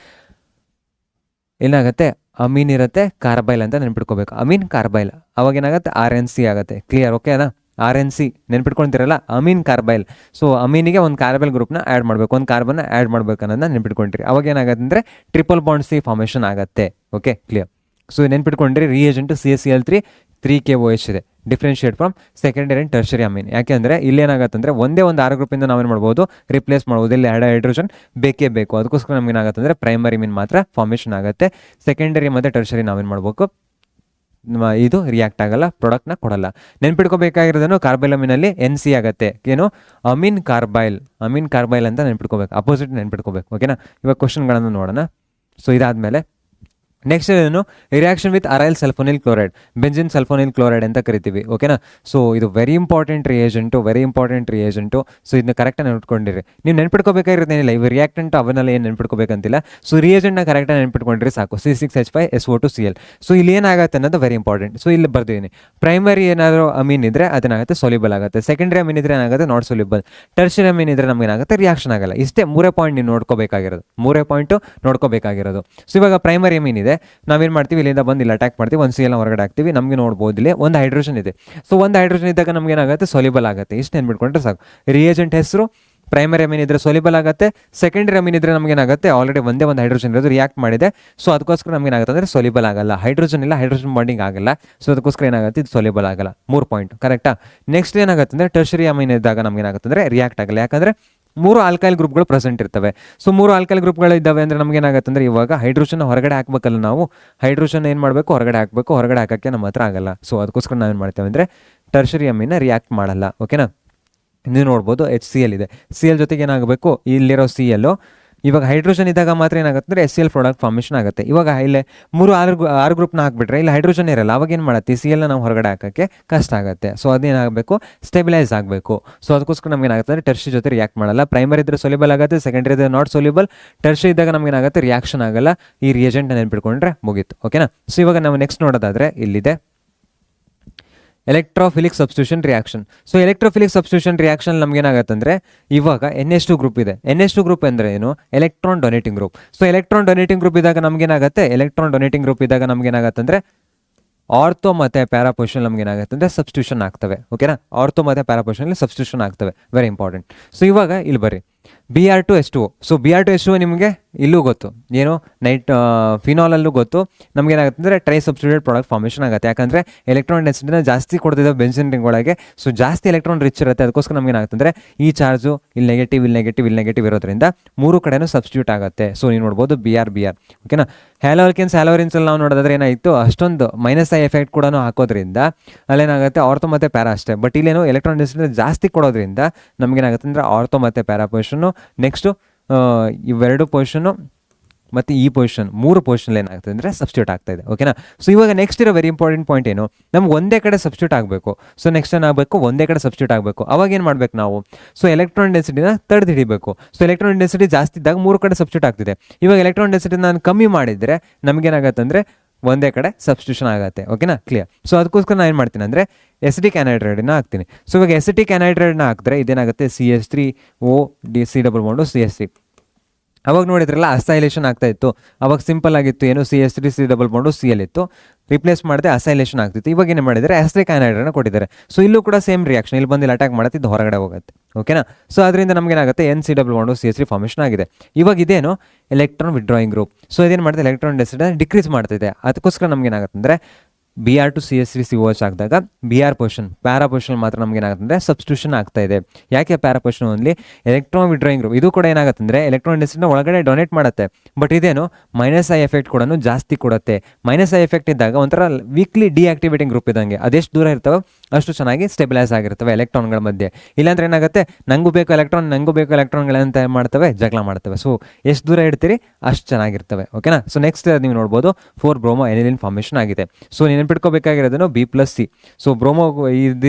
Speaker 1: ಏನಾಗುತ್ತೆ, ಅಮೀನ್ ಇರುತ್ತೆ, ಕಾರ್ಬೈಲ್ ಅಂತ ನೆನ್ಪಿಟ್ಕೋಬೇಕು, ಅಮೀನ್ ಕಾರ್ಬೈಲ್. ಅವಾಗ ಏನಾಗುತ್ತೆ, RNC ಆಗುತ್ತೆ. ಕ್ಲಿಯರ್? ಓಕೆ ಅದ, RNC ನೆನ್ಪಿಟ್ಕೊಳ್ತಿರಲ್ಲ, ಅಮೀನ್ ಕಾರ್ಬೈಲ್. ಸೊ ಅಮೀನಿಗೆ ಒಂದು ಕಾರ್ಬೈಲ್ ಗ್ರೂಪ್ನ ಆ್ಯಡ್ ಮಾಡಬೇಕು, ಒಂದು ಕಾರ್ಬನ್ನ ಆ್ಯಡ್ ಮಾಡಬೇಕು ಅನ್ನೋದನ್ನ ನೆನ್ಪಿಟ್ಕೊಂಡ್ರಿ. ಅವಾಗ ಏನಾಗುತ್ತೆ ಅಂದರೆ ಟ್ರಿಪಲ್ ಬಾಂಡ್ C ಫಾರ್ಮೇಷನ್ ಆಗುತ್ತೆ. Okay, clear? ಸೊ ನೆನ್ಪಿಟ್ಕೊಂಡ್ರಿ, ರಿಯೇಜೆಂಟು CaCl3 3KOH ಇದೆ, differentiate from secondary and tertiary amine. ಯಾಕೆಂದರೆ ಇಲ್ಲೇನಾಗುತ್ತೆ ಅಂದರೆ ಒಂದೇ ಒಂದು R ಗ್ರೂಪಿಂದ ನಾವೇನು ಮಾಡ್ಬೋದು, ರಿಪ್ಲೇಸ್ ಮಾಡ್ಬೋದು. ಇಲ್ಲಿ ಹೈಡ್ರೋಜನ್ ಬೇಕೇ ಬೇಕು, ಅದಕ್ಕೋಸ್ಕರ ನಮ್ಗೆ ಏನಾಗುತ್ತೆ ಅಂದರೆ ಪ್ರೈಮರಿ ಮೀನ್ ಮಾತ್ರ ಫಾರ್ಮೇಷನ್ ಆಗುತ್ತೆ, ಸೆಕೆಂಡರಿ ಮತ್ತು ಟರ್ಷರಿ ನಾವೇನು ಮಾಡಬೇಕು, ಇದು ರಿಯಾಕ್ಟ್ ಆಗಲ್ಲ, ಪ್ರಾಡಕ್ಟ್ನ ಕೊಡಲ್ಲ. ನೆನ್ಪಿಟ್ಕೋಬೇಕಾಗಿರೋದೇನು, ಕಾರ್ಬೈಲ್ ಅಮೀನಲ್ಲಿ NC ಆಗುತ್ತೆ, ಏನು ಅಮೀನ್ ಕಾರ್ಬೈಲ್ ಅಂತ ನೆನ್ಪಿಟ್ಕೋಬೇಕು, ಅಪೋಸಿಟ್ ನೆನ್ಪಿಟ್ಕೋಬೇಕು. ಓಕೆನಾ, ಇವಾಗ ಕ್ವಶನ್ಗಳನ್ನು ನೋಡೋಣ. ಸೊ ಇದಾದಮೇಲೆ ನೆಕ್ಸ್ಟ್ ಏನು, reaction with aryl sulfonyl chloride, benzene sulfonyl chloride ಅಂತ ಕರಿತೀವಿ. ಓಕೆನಾ, ಸೊ ಇದು ವೆರಿ ಇಂಪಾರ್ಟೆಂಟ್ ರಿಯೇಜೆಂಟು. ಸೊ ಇದನ್ನ ಕರೆಕ್ಟಾಗಿ ನೆನ್ಪಿಟ್ಕೊಂಡಿರಿ. ನೀವು ನೆನ್ಪಿಟ್ಕೋಬೇಕಾಗಿರೋದೇನಿಲ್ಲ, ಇವು ರಿಯಾಕ್ಟೆಂಟ್ ಅವನ್ನೆಲ್ಲ ಏನು ನೆನ್ಪಿಟ್ಕೋಬೇಕಂತಿಲ್ಲ. ಸೊ ರಿಯೇಜೆಂಟ್ನ ಕರೆಕ್ಟಾಗಿ ನೆನ್ಪಿಟ್ಕೊಂಡ್ರೆ ಸಾಕು, C6H5SO2Cl. ಸೊ ಇಲ್ಲಿ ಏನಾಗುತ್ತೆ ಅನ್ನೋದು ವೆರಿ ಇಂಪಾರ್ಟೆಂಟ್. ಸೊ ಇಲ್ಲಿ ಬರ್ದಿದ್ದೀನಿ, ಪ್ರೈಮರಿ ಏನಾದರೂ ಅಮೀನ್ ಇದ್ರೆ ಅದೇನಾಗುತ್ತೆ, ಸೊಲ್ಯೂಬಲ್ ಆಗುತ್ತೆ. ಸೆಕೆಂಡರಿ ಅಮೀನ್ ಇದ್ರೆ ಏನಾಗುತ್ತೆ, ನಾಟ್ ಸೊಲ್ಯೂಬಲ್. ಟರ್ಷರಿ ಅಮೀನ್ ಇದ್ರೆ ನಮ್ಗೆ ಏನಾಗುತ್ತೆ, ರಿಯಾಕ್ಷನ್ ಆಗಲ್ಲ. ಇಷ್ಟೇ 3 ಪಾಯಿಂಟ್ ನೀವು ನೋಡ್ಕೋಬೇಕಾಗಿರೋದು, 3 ಪಾಯಿಂಟು ನೋಡ್ಕೋಬೇಕಾಗಿರೋದು. ಸೊ ಇವಾಗ ಪ್ರೈಮರಿ ಅಮೀನ್ ಇದೆ, ನಾವೇನು ಮಾಡ್ತೀವಿ, ಇಲ್ಲಿಂದ ಬಂದು ಇಲ್ಲಿ ಅಟ್ಯಾಕ್ ಮಾಡ್ತೀವಿ, ಒಂದು CL ಹೊರಗಡೆ ಹಾಕ್ತೀವಿ, ನಮಗೆ ನೋಡ್ಬೋದು ಇಲ್ಲಿ ಒಂದು ಹೈಡ್ರೋಜನ್ ಇದೆ. ಸೊ ಒಂದು ಹೈಡ್ರೋಜನ್ ಇದ್ದಾಗ ನಮ್ಗೆ ಏನಾಗುತ್ತೆ, ಸೊಲ್ಯೂಬಲ್ ಆಗುತ್ತೆ. ಇಷ್ಟು ನೆನ್ಬಿಟ್ಕೊಂಡ್ರೆ ಸಾಕು. ರಿಯೇಜೆಂಟ್ ಹೆಸರು ಪ್ರೈಮರಿ ಅಮೀನ್ ಇದ್ರೆ ಸೊಲ್ಯೂಬಲ್ ಆಗುತ್ತೆ, ಸೆಕೆಂಡರಿ ಅಮೀನ್ ಇದ್ರೆ ನಮ್ಗೆ ಏನಾಗುತ್ತೆ, ಆಲ್ರೆಡಿ ಒಂದೇ ಒಂದು ಹೈಡ್ರೋಜನ್ ಇರೋದು ರಿಯಾಕ್ಟ್ ಮಾಡಿದೆ. ಸೊ ಅದಕ್ಕೋಸ್ಕರ ನಮ್ಗೆ ಏನಾಗುತ್ತೆ ಅಂದರೆ ಸೊಲ್ಯೂಬಲ್ ಆಗಲ್ಲ, ಹೈಡ್ರೋಜನ್ ಇಲ್ಲ, ಹೈಡ್ರೋಜನ್ ಬಾಂಡಿಂಗ್ ಆಗಲ್ಲ. ಸೊ ಅದಕ್ಕೋಸ್ಕರ ಏನಾಗುತ್ತೆ, ಇದು ಸೊಲ್ಯೂಬಲ್ ಆಗಲ್ಲ. 3 ಪಾಯಿಂಟ್ ಕರೆಕ್ಟಾ. ನೆಕ್ಸ್ಟ್ ಏನಾಗುತ್ತೆ ಅಂದರೆ ಟರ್ಷರಿ ಅಮೀನ್ ಇದ್ದಾಗ ನಮ್ಗೆ ಏನಾಗುತ್ತೆ ಅಂದರೆ ರಿಯಾಕ್ಟ್ ಆಗಲ್ಲ, ಯಾಕಂದರೆ 3 ಆಲ್ಕೈಲ್ ಗ್ರೂಪ್ಗಳು ಪ್ರೆಸೆಂಟ್ ಇರ್ತವೆ. ಸೊ 3 ಆಲ್ಕೈಲ್ ಗ್ರೂಪ್ಗಳು ಇದ್ದಾವೆ ಅಂದರೆ ನಮ್ಗೆ ಏನಾಗುತ್ತೆ ಅಂದರೆ ಇವಾಗ ಹೈಡ್ರೋಜನ್ ಹೊರಗಡೆ ಹಾಕ್ಬೇಕಲ್ಲ, ನಾವು ಹೈಡ್ರೋಜನ್ ಏನು ಮಾಡಬೇಕು, ಹೊರಗಡೆ ಹಾಕಬೇಕು, ಹೊರಗಡೆ ಹಾಕೋಕ್ಕೆ ನಮ್ಮ ಹತ್ರ ಆಗಲ್ಲ. ಸೊ ಅದಕ್ಕೋಸ್ಕರ ನಾವೇನು ಮಾಡ್ತೇವೆ ಅಂದರೆ ಟರ್ಷರಿ ಅಮೀನ ರಿಯಾಕ್ಟ್ ಮಾಡಲ್ಲ. ಓಕೆನಾ, ನೀವು ನೋಡ್ಬೋದು HCl ಇದೆ, CL ಜೊತೆಗೆ ಏನಾಗಬೇಕು, ಇಲ್ಲಿರೋ CL ಇವಾಗ ಹೈಡ್ರೋಜನ್ ಇದ್ದಾಗ ಮಾತ್ರ ಏನಾಗುತ್ತೆ ಅಂದರೆ SCl ಪ್ರಾಡಕ್ಟ್ ಫಾರ್ಮೇಷನ್ ಆಗುತ್ತೆ. ಇವಾಗ ಇಲ್ಲೇ 3 R ಗ್ರೂಪ್ನ ಹಾಕ್ಬಿಟ್ರೆ ಇಲ್ಲಿ ಹೈಡ್ರೋಜನ್ ಇರಲ್ಲ, ಅವಾಗ ಏನು ಮಾಡುತ್ತೆ, CLನ ನಾವು ಹೊರಗಡೆ ಹಾಕೋಕ್ಕೆ ಕಷ್ಟ ಆಗುತ್ತೆ. ಸೊ ಅದೇನಾಗಬೇಕು, ಸ್ಟೆಬಿಲೈಸ್ ಆಗಬೇಕು. ಸೊ ಅದಕ್ಕೋಸ್ಕರ ನಮ್ಗೆ ಏನಾಗುತ್ತೆ ಅಂದರೆ ಟರ್ಷರಿ ಜೊತೆ ರಿಯಾಕ್ಟ್ ಮಾಡಲ್ಲ. ಪ್ರೈಮರಿ ಇದ್ರೆ ಸೊಲ್ಯೂಬಲ್ ಆಗುತ್ತೆ, ಸೆಕೆಂಡರಿ ಇದ್ರೆ ನಾಟ್ ಸೊಲ್ಯೂಬಲ್. ಟರ್ಷರಿ ಇದ್ದಾಗ ನಮ್ಗೆ ಏನಾಗುತ್ತೆ, ರಿಯಾಕ್ಷನ್ ಆಗಲ್ಲ. ಈ ರಿಯೇಜೆಂಟ್ ನೆನ್ಪಿಟ್ಕೊಂಡ್ರೆ ಮುಗೀತು. ಓಕೆನಾ. ಸೊ ಇವಾಗ ನಾವು ನೆಕ್ಸ್ಟ್ ನೋಡೋದಾದರೆ ಇಲ್ಲಿದೆ electrophilic substitution reaction. So electrophilic substitution reaction ನಮ್ಗೆ ಏನಾಗುತ್ತೆ ಅಂದರೆ ಇವಾಗ NH2 ಗ್ರೂಪ್ ಇದೆ. NH2 ಗ್ರೂಪ್ ಅಂದರೆ ಏನು? Electron donating group. So electron donating group ಇದ್ದಾಗ ನಮ್ಗೇನಾಗುತ್ತೆ? ಎಲೆಕ್ಟ್ರಾನ್ ಡೊನೇಟಿಂಗ್ ಗ್ರೂಪ್ ಇದ್ದಾಗ ನಮ್ಗೇನಾಗುತ್ತೆ ಅಂದರೆ ಆರ್ಥೋ ಮತ್ತು ಪ್ಯಾರಾ ಪೊಸಿಷನ್ ನಮ್ಗೆ ಏನಾಗುತ್ತೆ ಅಂದರೆ ಸಬ್ಸ್ಟಿಟ್ಯೂಷನ್ ಆಗ್ತವೆ. ಓಕೆನಾ? ಆರ್ಥೋ ಮತ್ತು ಪ್ಯಾರಾ ಪೊಸಿಷನಲ್ಲಿ ಸಬ್ಸ್ಟಿಟ್ಯೂಷನ್ ಆಗ್ತವೆ. Very important. ಸೊ ಇವಾಗ ಇಲ್ಲಿ ಬರ್ರಿ, Br2H2O. ಸೊ Br2H2O ನಿಮಗೆ ಇಲ್ಲೂ ಗೊತ್ತು, ಏನು ಫಿನಾಲಲ್ಲೂ ಗೊತ್ತು. ನಮ್ಗೆ ಏನಾಗುತ್ತೆ ಅಂದರೆ ಟ್ರೈ ಸಬ್ಸ್ಟಿಟ್ಯೂಟೆಡ್ ಪ್ರಾಡಕ್ಟ್ ಫಾರ್ಮೇಷನ್ ಆಗುತ್ತೆ. ಯಾಕಂದರೆ ಎಲೆಕ್ಟ್ರಾನ್ ಡೆನ್ಸಿಟಿನ ಜಾಸ್ತಿ ಕೊಡ್ತಿದ್ದಾವೆ ಬೆನ್ಸಿನ್ ರಿಂಗ್ ಒಳಗೆ. ಸೊ ಜಾಸ್ತಿ ಎಲೆಕ್ಟ್ರಾನ್ ರಿಚ್ ಇರುತ್ತೆ. ಅದಕ್ಕೋಸ್ಕರ ನಮ್ಗೆ ಏನಾಗುತ್ತೆ ಅಂದರೆ ಈ ಚಾರ್ಜು ಇಲ್ಲಿ ನೆಗೆಟಿವ್ ಇಲ್ಲಿ ನೆಗೆಟಿವ್ ಇಲ್ಲಿ ನೆಗೆಟಿವ್ ಇರೋದ್ರಿಂದ ಮೂರು ಕಡೆನೂ ಸಬ್ಸ್ಟಿಟ್ಯೂಟ್ ಆಗುತ್ತೆ. ಸೊ ನೀವು ನೋಡ್ಬೋದು Br. ಓಕೆನಾ? ಹ್ಯಾಲೋಲ್ಕಿನ್ಸ್ ಹ್ಯಾಲೋರಿನ್ಸಲ್ಲಿ ನಾವು ನೋಡೋದಾದ್ರೆ ಏನಾಯಿತು, ಅಷ್ಟೊಂದು -I ಎಫೆಕ್ಟ್ ಕೂಡ ಹಾಕೋದ್ರಿಂದ ಅಲ್ಲೇನಾಗುತ್ತೆ ಆರ್ಥೋ ಮತ್ತು ಪ್ಯಾರಾ ಅಷ್ಟೇ. ಬಟ್ ಇಲ್ಲೇನು ಎಲೆಕ್ಟ್ರಾನ್ ಡೆನ್ಸಿಟಿ ಜಾಸ್ತಿ ಕೊಡೋದ್ರಿಂದ ನಮಗೇನಾಗುತ್ತೆ ಅಂದರೆ ಆರ್ಥೋ ಮತ್ತು ಪ್ಯಾರಾ ಪೊಸಿಷನ್ನು, ನೆಕ್ಸ್ಟು ಇವೆರಡು ಪೊಸಿಷನ್ನು ಮತ್ತು ಈ ಪೊಸಿಷನ್, ಮೂರು ಪೊಸಿಷನ್ ಏನಾಗ್ತದೆ ಅಂದರೆ ಸಬ್ಸ್ಟಿಟ್ಯೂಟ್ ಆಗ್ತಾ ಇದೆ. ಓಕೆನಾ? ಸೊ ಇವಾಗ ನೆಕ್ಸ್ಟ್ ಇರೋ ವೆರಿ ಇಂಪಾರ್ಟೆಂಟ್ ಪಾಯಿಂಟ್ ಏನು, ನಮ್ಗೆ ಒಂದೇ ಕಡೆ ಸಬ್ಸ್ಟಿಟ್ಯೂಟ್ ಆಗಬೇಕು. ಸೊ ನೆಕ್ಸ್ಟ್ ಏನಾಗಬೇಕು, ಒಂದೇ ಕಡೆ ಸಬ್ಸ್ಟಿಟ್ಯೂಟ್ ಆಗಬೇಕು. ಅವಾಗ ಏನು ಮಾಡಬೇಕು ನಾವು? ಸೊ ಎಲೆಕ್ಟ್ರಾನ್ ಡೆನ್ಸಿಟಿನ ತಡೆದು ಹಿಡಿಬೇಕು. ಸೊ ಎಲೆಕ್ಟ್ರಾನ್ ಡೆನ್ಸಿಟಿ ಜಾಸ್ತಿ ಇದ್ದಾಗ ಮೂರು ಕಡೆ ಸಬ್ಸ್ಟಿಟ್ಯೂಟ್ ಆಗ್ತಿದೆ. ಇವಾಗ ಎಲೆಕ್ಟ್ರಾನ್ ಡೆನ್ಸಿಟಿ ನಾನು ಕಮ್ಮಿ ಮಾಡಿದರೆ ನಮಗೇನಾಗತ್ತೆ ಅಂದರೆ ಒಂದೇ ಕಡೆ ಸಬ್ಸ್ಟಿಟ್ಯೂಷನ್ ಆಗುತ್ತೆ. ಓಕೆನಾ? ಕ್ಲಿಯರ್. ಸೊ ಅದಕ್ಕೋಸ್ಕರ ನಾನು ಏನು ಮಾಡ್ತೀನಿ ಅಂದರೆ ಎಸಿಟಿಕ್ ಆ್ಯನೈಡ್ರೈಡನ್ನ ಹಾಕ್ತೀನಿ. ಸೊ ಇವಾಗ ಎಸಿಟಿಕ್ ಆ್ಯನೈಡ್ರೈಡನ್ನ ಹಾಕಿದ್ರೆ ಇದೇನಾಗುತ್ತೆ CH3O C CH3. ಅವಾಗ ನೋಡಿದ್ರಲ್ಲ ಅಸೈಲೇಷನ್ ಆಗ್ತಾ ಇತ್ತು. ಅವಾಗ ಸಿಂಪಲ್ ಆಗಿತ್ತು, ಏನು CH3 ಇತ್ತು, ರಿಪ್ಲೇಸ್ ಮಾಡಿದೆ ಅಸೈಲೇಷನ್ ಆಗ್ತಿತ್ತು. ಇವಾಗ ಏನು ಮಾಡಿದರೆ ಎಸಿಟಿಕ್ ಆ್ಯನೈಡ್ರೈಡನ್ನ ಕೊಟ್ಟಿದ್ದಾರೆ. ಸೊ ಇಲ್ಲೂ ಕೂಡ ಸೇಮ್ ರಿಯಾಕ್ಷನ್, ಇಲ್ಲಿ ಬಂದು ಅಟ್ಯಾಕ್ ಮಾಡುತ್ತೆ, ಇದು ಹೊರಗಡೆ ಹೋಗುತ್ತೆ. ಓಕೆನಾ? ಸೊ ಅದರಿಂದ ನಮಗೇನಾಗುತ್ತೆ NC+CH3 ಫಾರ್ಮೇಷನ್ ಆಗಿದೆ. ಇವಾಗ ಇದೇನು ಎಲೆಕ್ಟ್ರಾನ್ ವಿಡ್ರಾಯಿಂಗ್ ಗ್ರೂಪ್. ಸೊ ಇದೇನು ಮಾಡುತ್ತೆ, ಎಲೆಕ್ಟ್ರಾನ್ ಡೆನ್ಸಿಟಿ ಡಿಕ್ರೀಸ್ ಮಾಡ್ತಿದೆ. ಅದಕ್ಕೋಸ್ಕರ ನಮಗೇನಾಗುತ್ತೆ ಅಂದರೆ Br2CH3COH ಹಾಕಿದಾಗ Br ಪೊಸಿಷನ್ ಪ್ಯಾರಾ ಪೊಸಿಷನ್ ಮಾತ್ರ ನಮಗೇನಾಗುತ್ತೆ ಅಂದರೆ ಸಬ್ಸ್ಟಿಟ್ಯೂಷನ್ ಆಗ್ತಾ ಇದೆ. ಯಾಕೆ para position only? Electron withdrawing group ಇದು ಕೂಡ ಏನಾಗುತ್ತೆ ಅಂದರೆ ಎಲೆಕ್ಟ್ರಾನ್ ಡೆನ್ಸಿಟಿನ ಒಳಗಡೆ ಡೊನೇಟ್ ಮಾಡುತ್ತೆ. ಬಟ್ ಇದೇನು -I ಎಫೆಕ್ಟ್ ಕೂಡ ಜಾಸ್ತಿ ಕೊಡುತ್ತೆ. -I ಎಫೆಕ್ಟ್ ಇದ್ದಾಗ ಒಂಥರ ವೀಕ್ಲಿ ಡಿಆಕ್ಟಿವೇಟಿಂಗ್ ಗ್ರೂಪ್ ಇದ್ದಂಗೆ, ಅದೆಷ್ಟು ದೂರ ಇರ್ತವೆ ಅಷ್ಟು ಚೆನ್ನಾಗಿ ಸ್ಟೆಬಿಲೈಸ್ ಆಗಿರ್ತವೆ ಎಲೆಕ್ಟ್ರಾನ್ಗಳ ಮಧ್ಯೆ. ಇಲ್ಲಾಂದ್ರೆ ಏನಾಗುತ್ತೆ, ನಂಗೂ ಬೇಕು ಎಲೆಕ್ಟ್ರಾನ್ಗಳಂತ ಮಾಡ್ತವೆ, ಜಗಳ ಮಾಡ್ತವೆ. ಸೊ ಎಷ್ಟು ದೂರ ಇಡ್ತೀರಿ ಅಷ್ಟು ಚೆನ್ನಾಗಿರ್ತವೆ. ಓಕೆನಾ? ಸೊ ನೆಕ್ಸ್ಟ್ ನೀವು ನೋಡ್ಬೋದು 4-ಬ್ರೋಮೋ ಎನಿಲಿನ್ ಫಾರ್ಮೇಷನ್ ಆಗಿದೆ. ಸೊ ನೆನ್ಪಿಟ್ಕೋಬೇಕಾಗಿರೋದನ್ನು B+C. ಸೊ ಬ್ರೋಮೋ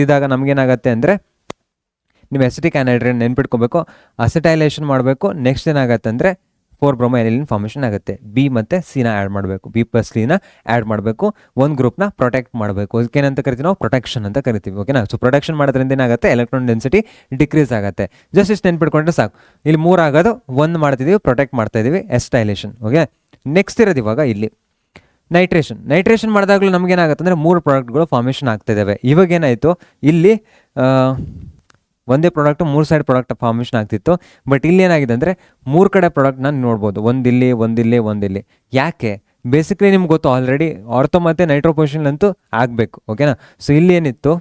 Speaker 1: ಇದ್ದಾಗ ನಮಗೇನಾಗುತ್ತೆ ಅಂದರೆ ನೀವು ಎಸಿಟಿಕ್ ಆ್ಯನೈಡ್ರೈಡ್ ನೆನ್ಪಿಟ್ಕೋಬೇಕು, ಅಸೆಟೈಲೇಷನ್ ಮಾಡಬೇಕು. ನೆಕ್ಸ್ಟ್ ಏನಾಗುತ್ತೆ ಅಂದರೆ 4-ಬ್ರೋಮೋ ಎನಿಲಿನ್ ಫಾರ್ಮೇಷನ್ ಆಗುತ್ತೆ. B ಮತ್ತು C ಆ್ಯಡ್ ಮಾಡಬೇಕು, B+C ಆ್ಯಡ್ ಮಾಡಬೇಕು. ಒಂದು ಗ್ರೂಪ್ನ ಪ್ರೊಟೆಕ್ಟ್ ಮಾಡಬೇಕು. ಅದಕ್ಕೇನಂತ ಕರಿತೀವಿ ನಾವು? ಪ್ರೊಟೆಕ್ಷನ್ ಅಂತ ಕರಿತೀವಿ. ಓಕೆನಾ? ಸೊ ಪ್ರೊಟೆಕ್ಷನ್ ಮಾಡೋದ್ರಿಂದ ಏನಾಗುತ್ತೆ, ಎಲೆಕ್ಟ್ರಾನ್ ಡೆನ್ಸಿಟಿ ಡಿಕ್ರೀಸ್ ಆಗುತ್ತೆ. ಜಸ್ಟ್ ಇಷ್ಟು ನೆನ್ಪಿಟ್ಕೊಂಡ್ರೆ ಸಾಕು. ಇಲ್ಲಿ 3 ಆಗೋದು, 1 ಮಾಡ್ತಿದ್ದೀವಿ, ಪ್ರೊಟೆಕ್ಟ್ ಮಾಡ್ತಾ ಇದ್ದೀವಿ, ಎಸ್ಟೈಲೇಷನ್. ಓಕೆ? ನೆಕ್ಸ್ಟ್ ಇರೋದು ಇವಾಗ ಇಲ್ಲಿ ನೈಟ್ರೇಷನ್ ಮಾಡಿದಾಗಲೂ ನಮಗೇನಾಗುತ್ತೆ ಅಂದರೆ 3 ಪ್ರಾಡಕ್ಟ್ಗಳು ಫಾರ್ಮೇಷನ್ ಆಗ್ತಿದ್ದಾವೆ. ಇವಾಗ ಏನಾಯಿತು, ಇಲ್ಲಿ ಒಂದೇ ಪ್ರಾಡಕ್ಟ್ 3 ಸೈಡ್ ಪ್ರಾಡಕ್ಟ್ ಫಾರ್ಮೇಷನ್ ಆಗ್ತಿತ್ತು. ಬಟ್ ಇಲ್ಲಿ ಏನಾಗಿದೆ ಅಂದರೆ 3 ಕಡೆ ಪ್ರಾಡಕ್ಟ್ ನಾನು ನೋಡ್ಬೋದು, ಒಂದಿಲ್ಲಿ. ಯಾಕೆ? ಬೇಸಿಕಲಿ ನಿಮ್ಗೆ ಗೊತ್ತು ಆಲ್ರೆಡಿ ಆರ್ಥೋ ಮತ್ತು ನೈಟ್ರೋ ಪೊಸಿಷನ್ ಅಂತೂ ಆಗಬೇಕು. ಓಕೆನಾ? ಸೊ ಇಲ್ಲಿ ಏನಿತ್ತು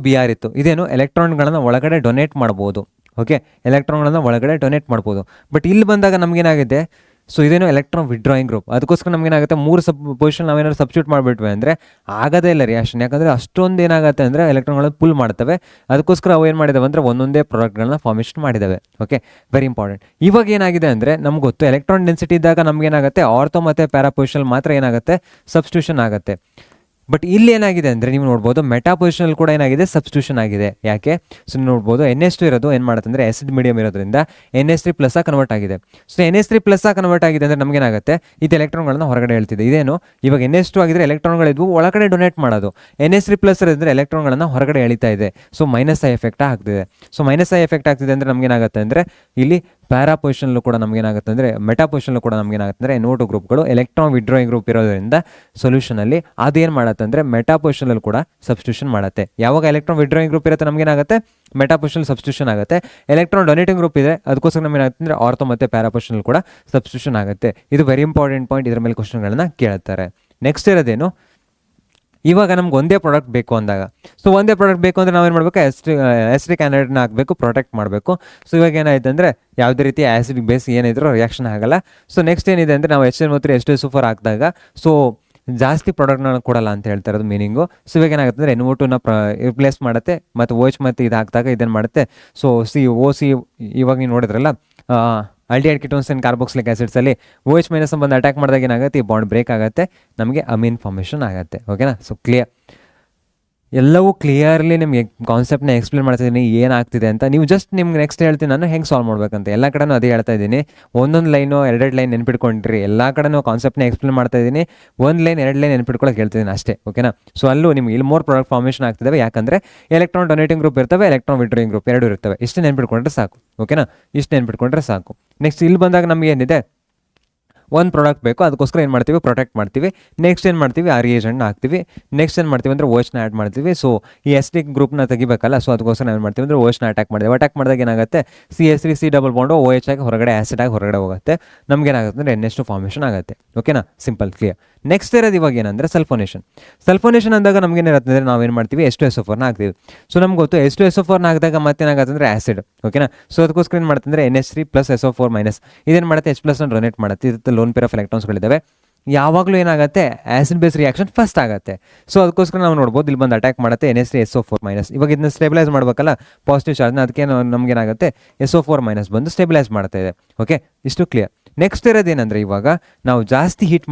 Speaker 1: Br ಇತ್ತು. ಇದೇನು ಎಲೆಕ್ಟ್ರಾನ್ಗಳನ್ನು ಒಳಗಡೆ ಡೊನೇಟ್ ಮಾಡ್ಬೋದು. ಓಕೆ, ಎಲೆಕ್ಟ್ರಾನ್ಗಳನ್ನು ಒಳಗಡೆ ಡೊನೇಟ್ ಮಾಡ್ಬೋದು. ಬಟ್ ಇಲ್ಲಿ ಬಂದಾಗ ನಮಗೇನಾಗಿದೆ, ಸೊ ಇದೇನು ಎಲೆಕ್ಟ್ರಾನ್ ವಿಡ್ರಾಯಿಂಗ್ ಗ್ರೂಪ್. ಅದಕ್ಕೋಸ್ಕರ ನಮಗೇನಾಗುತ್ತೆ 3 ಪೊಸಿಷನ್ ನಾವೇನಾದ್ರು ಸಬ್ಸ್ಟಿಟ್ಯೂಟ್ ಮಾಡಿಬಿಟ್ವಿ ಅಂದರೆ ಆಗೋದೇ ಇಲ್ಲ ರಿಯಾಕ್ಷನ್. ಯಾಕಂದರೆ ಅಷ್ಟೊಂದು ಏನಾಗುತ್ತೆ ಅಂದರೆ ಎಲೆಕ್ಟ್ರಾನ್ಗಳನ್ನು ಪುಲ್ ಮಾಡ್ತವೆ. ಅದಕ್ಕೋಸ್ಕರ ಅವು ಏನು ಮಾಡಿದಾವೆ ಅಂದರೆ ಒಂದೊಂದೇ ಪ್ರಾಡಕ್ಟ್ಗಳನ್ನ ಫಾರ್ಮೇಷನ್ ಮಾಡಿದ್ದಾವೆ. Okay, very important. ಇವಾಗ ಏನಾಗಿದೆ ಅಂದರೆ ನಮ್ಗೆ ಗೊತ್ತು ಎಲೆಕ್ಟ್ರಾನ್ ಡೆನ್ಸಿಟಿ ಇದ್ದಾಗ ನಮಗೇನಾಗುತ್ತೆ ಆರ್ಥೋ ಮತ್ತು ಪ್ಯಾರಾ ಪೊಸಿಷನ್ ಮಾತ್ರ ಏನಾಗುತ್ತೆ ಸಬ್ಸ್ಟಿಟ್ಯೂಷನ್ ಆಗುತ್ತೆ. ಬಟ್ ಇಲ್ಲಿ ಏನಾಗಿದೆ ಅಂದರೆ ನೀವು ನೋಡ್ಬೋದು ಮೆಟಾ ಪೊಸಿಷನಲ್ಲಿ ಕೂಡ ಏನಾಗಿದೆ ಸಬ್ಸ್ಟಿಟ್ಯೂಷನ್ ಆಗಿದೆ. ಯಾಕೆ? ಸೊ ನೋಡ್ಬೋದು NH2 ಇರೋದು ಏನು ಮಾಡುತ್ತೆ ಅಂದರೆ ಆಸಿಡ್ ಮೀಡಿಯಮ್ ಇರೋದ್ರಿಂದ NH3+ ಕನ್ವರ್ಟ್ ಆಗಿದೆ. ಸೊ NH3+ ಕನ್ವರ್ಟ್ ಆಗಿದೆ ಅಂದರೆ ನಮಗೇನಾಗುತ್ತೆ, ಇದು ಎಲೆಕ್ಟ್ರಾನ್ಗಳನ್ನ ಹೊರಗಡೆ ಹೇಳ್ತಿದೆ. ಇದೇನು ಇವಾಗ NH2 ಆಗಿದ್ರೆ ಎಲೆಕ್ಟ್ರಾನ್ಗಳಿದ್ವು ಒಳಗಡೆ ಡೊನೇಟ್ ಮಾಡೋದು, NH3+ ಇರೋದ್ರೆ ಎಲೆಕ್ಟ್ರಾನ್ಗಳನ್ನ ಹೊರಗಡೆ ಎಳಿತಾ ಇದೆ. ಸೊ -I ಎಫೆಕ್ಟ್ ಆಗ್ತಿದೆ. ಸೊ -I ಎಫೆಕ್ಟ್ ಆಗ್ತಿದೆ ಅಂದರೆ ನಮಗೇನಾಗುತ್ತೆ ಅಂದರೆ ಇಲ್ಲಿ ಪ್ಯಾರಾ ಪೊಸಿಷನ್ಲು ಕೂಡ ನಮಗೇನಾಗುತ್ತೆ ಅಂದರೆ ಮೆಟಾ ಪೊಸಿಷನ್ಲು ಕೂಡ ನಮಗೇನಾಗುತ್ತೆ ಅಂದರೆ NO2 ಗ್ರೂಪ್ಗಳು ಎಲೆಕ್ಟ್ರಾನ್ ವಿಡ್ರಾಯಿಂಗ್ ಗ್ರೂಪ್ ಇರೋದ್ರಿಂದ ಸೊಲ್ಯೂಷನಲ್ಲಿ ಅದೇನು ಮಾಡುತ್ತೆ ಅಂದರೆ ಮೆಟಾ ಪೊಸಿಷನಲ್ಲಿ ಕೂಡ ಸಬ್ಸ್ಟಿಟ್ಯೂಷನ್ ಮಾಡುತ್ತೆ. ಯಾವಾಗ ಎಲೆಕ್ಟ್ರಾನ್ ವಿಡ್ರಾಯಿಂಗ್ ಗ್ರೂಪ್ ಇರುತ್ತೆ ನಮಗೇನಾಗುತ್ತೆ ಮೆಟಾ ಪೊಸಿಷನ್ ಸಬ್ಸ್ಟಿಟ್ಯೂಷನ್ ಆಗುತ್ತೆ. ಎಲೆಕ್ಟ್ರಾನ್ ಡೊನೇಟಿಂಗ್ ಗ್ರೂಪ್ ಇದೆ, ಅದಕ್ಕೋಸ್ಕರ ನಮಗೇನಾಗುತ್ತೆ ಅಂದರೆ ಆರ್ಥೋ ಮತ್ತು ಪ್ಯಾರಾ ಪೊಸಿಷನ್ ಕೂಡ ಸಬ್ಸ್ಟಿಟ್ಯೂಷನ್ ಆಗುತ್ತೆ. ಇದು ವೆರಿ ಇಂಪಾರ್ಟೆಂಟ್ ಪಾಯಿಂಟ್. ಇದರ ಮೇಲೆ ಕ್ವಶನ್ಗಳನ್ನ ಕೇಳ್ತಾರೆ. ನೆಕ್ಸ್ಟ್ ಇರೋದೇನು, ಇವಾಗ ನಮ್ಗೆ ಒಂದೇ ಪ್ರಾಡಕ್ಟ್ ಬೇಕು ಅಂದಾಗ, ಸೊ ಒಂದೇ ಪ್ರಾಡಕ್ಟ್ ಬೇಕು ಅಂದರೆ ನಾವೇನು ಮಾಡಬೇಕು, ಆಸಿಡಿಕ್ ಆ್ಯನೈಡ್ನ ಹಾಕಬೇಕು, ಪ್ರೊಟೆಕ್ಟ್ ಮಾಡಬೇಕು. ಸೊ ಇವಾಗ ಏನಾಯ್ತು ಅಂದರೆ ಯಾವುದೇ ರೀತಿ ಆಸಿಡಿಕ್ ಬೇಸ್ ಏನಿದ್ರು ರಿಯಾಕ್ಷನ್ ಆಗಲ್ಲ. ಸೊ ನೆಕ್ಸ್ಟ್ ಏನಿದೆ ಅಂದರೆ ನಾವು HN3 H2SO4 ಹಾಕಿದಾಗ ಸೊ ಜಾಸ್ತಿ ಪ್ರಾಡಕ್ಟ್ನ ಕೊಡಲ್ಲ ಅಂತ ಹೇಳ್ತಾ ಇರೋದು ಮೀನಿಂಗು. ಸೊ ಇವಾಗ ಏನಾಗುತ್ತೆ ಅಂದರೆ NO2ನ ರಿಪ್ಲೇಸ್ ಮಾಡುತ್ತೆ, ಮತ್ತು OH ಮತ್ತು ಇದು ಹಾಕಿದಾಗ ಇದೇನು ಮಾಡುತ್ತೆ, ಸೊ OC ಇವಾಗ ನೀವು ನೋಡಿದ್ರಲ್ಲ ಆಲ್ಡಿಹೈಡ್ ಕಿಟೋನ್ಸ್ ಆ್ಯಂಡ್ ಕಾರ್ಬಾಕ್ಸಿಲಿಕ್ ಆಸಿಡ್ಸಲ್ಲಿ OH- ಬಂದು ಅಟ್ಯಾಕ್ ಮಾಡಿದಾಗ ಏನಾಗುತ್ತೆ, ಈ ಬಾಂಡ್ ಬ್ರೇಕ್ ಆಗುತ್ತೆ, ನಮಗೆ ಅಮೀನ್ ಫಾರ್ಮೇಷನ್ ಆಗುತ್ತೆ. ಓಕೆನಾ? So clear. ಎಲ್ಲವೂ ಕ್ಲಿಯರ್ಲಿ ನಿಮಗೆ ಕಾನ್ಸೆಪ್ಟ್ನ ಎಕ್ಸ್ಪ್ಲೇನ್ ಮಾಡ್ತಿದ್ದೀನಿ ಏನಾಗ್ತಿದೆ ಅಂತ. ನೀವು ಜಸ್ಟ್ ನಿಮ್ಗೆ ನೆಕ್ಸ್ಟ್ ಹೇಳ್ತೀನಿ ನಾನು ಹೆಂಗೆ ಸಾಲ್ವ್ ಮಾಡ್ಬೇಕಂತ. ಎಲ್ಲ ಕಡೆನೂ ಅದೇ ಹೇಳ್ತಾ ಇದ್ದೀನಿ. ಒಂದೊಂದು ಲೈನು ಎರಡೆರಡು ಲೈನ್ ನೆನ್ಪಿಟ್ಕೊಂಡ್ರಿ. ಎಲ್ಲ ಕಡೆನೂ ಕಾನ್ಸೆಪ್ಟ್ನ ಎಕ್ಸ್ಪ್ಲೇನ್ ಮಾಡ್ತಾ ಇದ್ದೀನಿ. ಒಂದು ಲೈನ್ ಎರಡು ಲೈನ್ ನೆನ್ಪಿಟ್ಕೊಳ್ಳೋಕೆ ಹೇಳ್ತಿದ್ದೀನಿ ಅಷ್ಟೇ, ಓಕೆನಾ. ಸೊ ಅಲ್ಲೂ ನಿಮ್ಗೆ ಇಲ್ಲಿ 3 ಪ್ರಾಡಕ್ಟ್ ಫಾರ್ಮೇಷನ್ ಆಗ್ತಿದ್ದಾವೆ. ಯಾಕಂದರೆ ಎಲೆಕ್ಟ್ರಾನ್ ಡೊನೇಟಿಂಗ್ ಗ್ರೂಪ್ ಇರ್ತವೆ, ಎಲೆಕ್ಟ್ರಾನ್ ವಿಡ್ರಾಯಿಂಗ್ ಗ್ರೂಪ್ ಎರಡೂ ಇರ್ತವೆ. ಇಷ್ಟು ನೆನ್ಪಿಟ್ಕೊಂಡ್ರೆ ಸಾಕು, ಓಕೆನಾ. ಇಷ್ಟು ನೆನ್ಪಿಟ್ಕೊಂಡ್ರೆ ಸಾಕು. ನೆಕ್ಸ್ಟ್ ಇಲ್ಲಿ ಬಂದಾಗ ನಮಗೆ ಏನಿದೆ, ಒಂದು ಪ್ರಾಡಕ್ಟ್ ಬೇಕು, ಅದಕ್ಕೋಸ್ಕರ ಏನು ಮಾಡ್ತೀವಿ, ಪ್ರೊಟೆಕ್ಟ್ ಮಾಡ್ತೀವಿ. ನೆಕ್ಸ್ಟ್ ಏನು ಮಾಡ್ತೀವಿ, ಆ ರಿಯೇಜೆಂಟ್ನ ಹಾಕ್ತೀವಿ. ನೆಕ್ಸ್ಟ್ ಏನು ಮಾಡ್ತೀವಿ ಅಂದರೆ ಓಚ್ನ ಆ್ಯಡ್ ಮಾಡ್ತೀವಿ. ಸೊ ಈ ಎಸ್ಟಿಕ್ ಗ್ರೂಪ್ನ ತೆಗಿಬೇಕಲ್ಲ, ಸೊ ಅದಕ್ಕೋಸ್ಕರ ಏನು ಮಾಡ್ತೀವಿ ಅಂದರೆ ಓಚ್ನ ಅಟ್ಯಾಕ್ ಮಾಡಿದೆ. ಅಟ್ಯಾಕ್ ಮಾಡಿದಾಗ ಏನಾಗುತ್ತೆ, CH3 C double bond OH ಆಗಿ ಹೊರಗಡೆ ಆ್ಯಸಿಡ್ ಆಗಿ ಹೊರಗಡೆ ಹೋಗುತ್ತೆ. ನಮಗೇನಾಗುತ್ತೆ ಅಂದರೆ NH2 ಫಾರ್ಮೇಷನ್ ಆಗುತ್ತೆ, ಓಕೆನಾ. Simple, clear. ನೆಕ್ಸ್ಟ್ ಇರೋದು ಇವಾಗ ಏನಂದರೆ ಸಲ್ಫೋನೇಷನ್. ಸಲ್ಫೋನೇಷನ್ ಅಂದಾಗ ನಮಗೇನಿರುತ್ತೆ ಅಂದರೆ ನಾವೇನು ಮಾಡ್ತೀವಿ, H2SO4ನ ಹಾಕ್ತೀವಿ. ಸೊ ನಮ್ಗೆ ಗೊತ್ತು H2SO4ನ ಹಾಕಿದಾಗ ಮತ್ತೇನಾಗುತ್ತೆ ಅಂದರೆ ಆ್ಯಸಿಡ್, ಓಕೆನಾ. ಸೊ ಅದಕ್ಕೋಸ್ಕರ ಏನು ಮಾಡುತ್ತೆ ಅಂದರೆ NH3 + SO4- ಇದೇನು ಮಾಡುತ್ತೆ, H+ ಡೊನೇಟ್ ಮಾಡುತ್ತೆ. ಇದು ಲೋನ್ ಪೇರ್ ಆಫ್ ಎಲೆಕ್ಟ್ರಾನ್ಸ್ಗಳಿದ್ದಾವೆ. ಯಾವಾಗಲೂ ಏನಾಗುತ್ತೆ, ಆ್ಯಸಿಡ್ ಬೇಸ್ ರಿಯಾಕ್ಷನ್ ಫಸ್ಟ್ ಆಗುತ್ತೆ. ಸೊ ಅದಕ್ಕೋಸ್ಕರ ನಾವು ನೋಡ್ಬೋದು, ಇಲ್ಲಿ ಬಂದು ಅಟ್ಯಾಕ್ ಮಾಡುತ್ತೆ NH3 SO4-. ಇವಾಗ ಇದನ್ನ ಸ್ಟೇಬಿಲೈಸ್ ಮಾಡಬೇಕಲ್ಲ ಪಾಸಿಟಿವ್ ಚಾರ್ಜ್ನ, ಅದಕ್ಕೆ ನಮಗೇನಾಗುತ್ತೆ SO4- ಬಂದು ಸ್ಟೇಬಿಲೈಸ್ ಮಾಡ್ತಾ ಇದೆ, ಓಕೆ. ಇಷ್ಟು ಕ್ಲಿಯರ್. ನೆಕ್ಸ್ಟ್ ಇರೋದೇನೆಂದರೆ, ಇವಾಗ ನಾವು ಜಾಸ್ತಿ ಹೀಟ್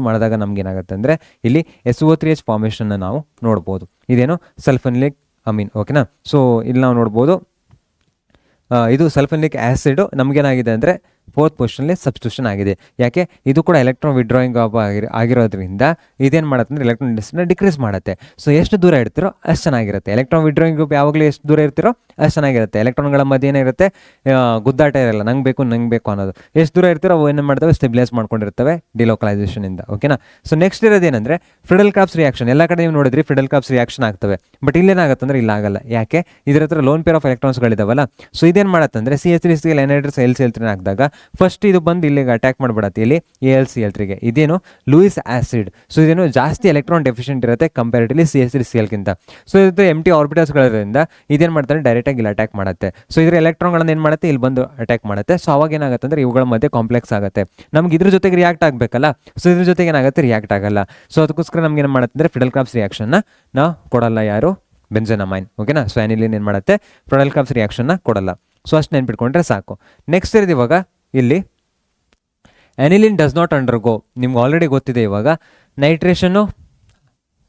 Speaker 1: ಮಾಡಿದಾಗ ನಮಗೇನಾಗುತ್ತೆ ಅಂದರೆ ಇಲ್ಲಿ SO3H ಫಾರ್ಮೇಷನ್ನ ನಾವು ನೋಡ್ಬೋದು. ಇದೇನು ಸಲ್ಫೋನಿಕ್ ಅಮೀನ್, ಓಕೆನಾ. ಸೊ ಇಲ್ಲಿ ನಾವು ನೋಡ್ಬೋದು, ಇದು ಸಲ್ಫೋನಿಕ್ ಆ್ಯಸಿಡು ನಮಗೇನಾಗಿದೆ ಅಂದರೆ 4th ಪೊಸಿಷನಲ್ಲಿ ಸಬ್ಸ್ಟಿಟ್ಯೂಷನ್ ಆಗಿದೆ. ಯಾಕೆ, ಇದು ಕೂಡ ಎಲೆಕ್ಟ್ರಾನ್ ವಿಡ್ರಾಯಿಂಗ್ ಆಗಿರೋದ್ರಿಂದ ಇದೇನು ಮಾಡುತ್ತೆ ಅಂದರೆ ಎಲೆಕ್ಟ್ರಾನ್ ಡೆನ್ಸಿಟಿನ ಡಿಕ್ರೀಸ್ ಮಾಡುತ್ತೆ. ಸೊ ಎಷ್ಟು ದೂರ ಇರ್ತಿರೋ ಅಷ್ಟು ಚೆನ್ನಾಗಿರುತ್ತೆ. ಎಲೆಕ್ಟ್ರಾನ್ ವಿಡ್ರಾಯಿಂಗ್ ಗ್ರೂಪ್ ಯಾವಾಗಲೂ ಎಷ್ಟು ದೂರ ಇರ್ತಿರೋ ಅಷ್ಟು ಚೆನ್ನಾಗಿರುತ್ತೆ. ಎಲೆಕ್ಟ್ರಾನ್ಗಳ ಮಧ್ಯೆ ಏನಿರುತ್ತೆ, ಗುದ್ದಾಟ ಇರಲ್ಲ, ನಂಗೆ ಬೇಕು ಅನ್ನೋದು. ಎಷ್ಟು ದೂರ ಇರ್ತಿರೋ ಅವು ಏನು ಮಾಡ್ತವೆ, ಸ್ಟೆಬಿಲೈಸ್ ಮಾಡ್ಕೊಂಡಿರ್ತವೆ ಡಿಲೋಕಲೈಸೇಷನಿಂದ, ಓಕೆನಾ. ಸೊ ನೆಕ್ಸ್ಟ್ ಇರೋದೇನೆಂದರೆ ಫ್ರಿಡೆಲ್ ಕ್ರಾಪ್ಸ್ ರಿಯಾಕ್ಷನ್. ಎಲ್ಲ ಕಡೆ ನೀವು ನೋಡಿದ್ರಿ ಫ್ರಿಡೆಲ್ ಕ್ರಾಪ್ಸ್ ರಿಯಾಕ್ಷನ್ ಆಗ್ತವೆ. ಬಟ್ ಇಲ್ಲೇನಾಗುತ್ತೆ ಅಂದರೆ ಇಲ್ಲ ಆಗಲ್ಲ. ಯಾಕೆ, ಇದರ ಹತ್ರ ಲೋನ್ ಪೇರ್ ಆಫ್ ಎಲೆಕ್ಟ್ರಾನ್ಸ್ಗಳಿದಾವಲ್ಲ. ಸೊ ಇದೇನು ಮಾಡುತ್ತೆ ಅಂದರೆ CH3Cl NH3 ಹಾಕಿದಾಗ ಫಸ್ಟ್ ಇದು ಬಂದು ಇಲ್ಲಿಗೆ ಅಟ್ಯಾಕ್ ಮಾಡಿಬಿಡತ್ತೆ, ಇಲ್ಲಿ AlCl3ಗೆ. ಇದೇನು ಲೂಯಿಸ್ ಆ್ಯಸಿಡ್. ಸೊ ಇದೇನು ಜಾಸ್ತಿ ಎಲೆಕ್ಟ್ರಾನ್ ಡೆಫಿಷಿಯೆಂಟ್ ಇರುತ್ತೆ ಕಂಪೇರಿಟಿವ್ಲಿ CH3Clಗಿಂತ. ಸೊ ಇದು ಎಂಟಿ ಆರ್ಬಿಟಲ್ಸ್ಗಳಿರೋದ್ರಿಂದ ಇದೇನು ಮಾಡ್ತಾರೆ, ಡೈರೆಕ್ಟಾಗಿ ಇಲ್ಲಿ ಅಟ್ಯಾಕ್ ಮಾಡುತ್ತೆ. ಸೊ ಇದರ ಎಲೆಕ್ಟ್ರಾನ್ಗಳನ್ನು ಏನು ಮಾಡುತ್ತೆ, ಇಲ್ಲಿ ಬಂದು ಅಟ್ಯಾಕ್ ಮಾಡುತ್ತೆ. ಸೊ ಅವಾಗ ಏನಾಗುತ್ತೆ ಅಂದರೆ ಇವುಗಳ ಮಧ್ಯೆ ಕಾಂಪ್ಲೆಕ್ಸ್ ಆಗುತ್ತೆ. ನಮ್ಗೆ ಇದ್ರ ಜೊತೆಗೆ ರಿಯಾಕ್ಟ್ ಆಗಬೇಕಲ್ಲ. ಸೊ ಇದ್ರ ಜೊತೆಗೆ ಏನಾಗುತ್ತೆ, ರಿಯಾಕ್ಟ್ ಆಗಲ್ಲ. ಸೊ ಅದಕ್ಕೋಸ್ಕರ ನಮ್ಗೆ ಏನು ಮಾಡುತ್ತೆ ಅಂದರೆ ಫ್ರಿಡೆಲ್ ಕ್ರಾಪ್ಸ್ ರಿಯಾಕ್ಷನ್ನ ನಾವು ಕೊಡಲ್ಲ, ಯಾರು, ಬೆಂಜೆನಮೈನ್, ಓಕೆನಾ. ಸೊ ಅನಿಲಿನ್ ಏನು ಮಾಡುತ್ತೆ, ಫ್ರಿಡೆಲ್ ಕ್ರಾಪ್ಸ್ ರಿಯಾಕ್ಷನ್ನ ಕೊಡಲ್ಲ. ಸೊ ಅಷ್ಟು ನೆನ್ಪಿಟ್ಕೊಂಡ್ರೆ ಸಾಕು. ನೆಕ್ಸ್ಟ್ ಇರೋದು ಇವಾಗ ಇಲ್ಲಿ ಅನಿಲಿನ್ ಡಸ್ ನಾಟ್ ಅಂಡರ್ಗೋ. ನಿಮ್ಗೆ ಆಲ್ರೆಡಿ ಗೊತ್ತಿದೆ, ಇವಾಗ ನೈಟ್ರೇಷನ್ನು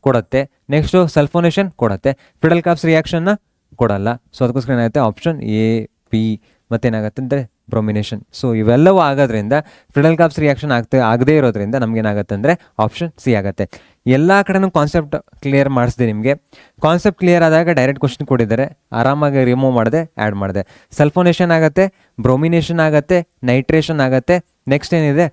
Speaker 1: ಕೊಡುತ್ತೆ, ನೆಕ್ಸ್ಟು ಸಲ್ಫೋನೇಷನ್ ಕೊಡುತ್ತೆ, ಫ್ರಿಡೆಲ್ ಕ್ರಾಪ್ಸ್ ರಿಯಾಕ್ಷನ್ನ ಕೊಡಲ್ಲ. ಸೊ ಅದಕ್ಕೋಸ್ಕರ ಏನಾಗುತ್ತೆ, ಆಪ್ಷನ್ A, P ಮತ್ತೇನಾಗುತ್ತೆ ಅಂದರೆ ಬ್ರೋಮಿನೇಷನ್. ಸೊ ಇವೆಲ್ಲವೂ ಆಗೋದ್ರಿಂದ ಫ್ರಿಡೆಲ್ ಕ್ರಾಪ್ಸ್ ರಿಯಾಕ್ಷನ್ ಆಗದೇ ಇರೋದ್ರಿಂದ ನಮಗೇನಾಗುತ್ತೆ ಅಂದರೆ ಆಪ್ಷನ್ C ಆಗುತ್ತೆ. ಎಲ್ಲ ಕಡೆನೂ ಕಾನ್ಸೆಪ್ಟ್ ಕ್ಲಿಯರ್ ಮಾಡಿಸಿದೆ ನಿಮಗೆ. ಕಾನ್ಸೆಪ್ಟ್ ಕ್ಲಿಯರ್ ಆದಾಗ ಡೈರೆಕ್ಟ್ ಕ್ವಶನ್ ಕೊಟ್ಟಿದ್ದಾರೆ, ಆರಾಮಾಗಿ ರಿಮೂವ್ ಮಾಡಿದೆ, ಆ್ಯಡ್ ಮಾಡಿದೆ. ಸಲ್ಫೋನೇಷನ್ ಆಗುತ್ತೆ, ಬ್ರೋಮಿನೇಷನ್ ಆಗುತ್ತೆ, ನೈಟ್ರೇಷನ್ ಆಗುತ್ತೆ. ನೆಕ್ಸ್ಟ್ ಏನಿದೆ,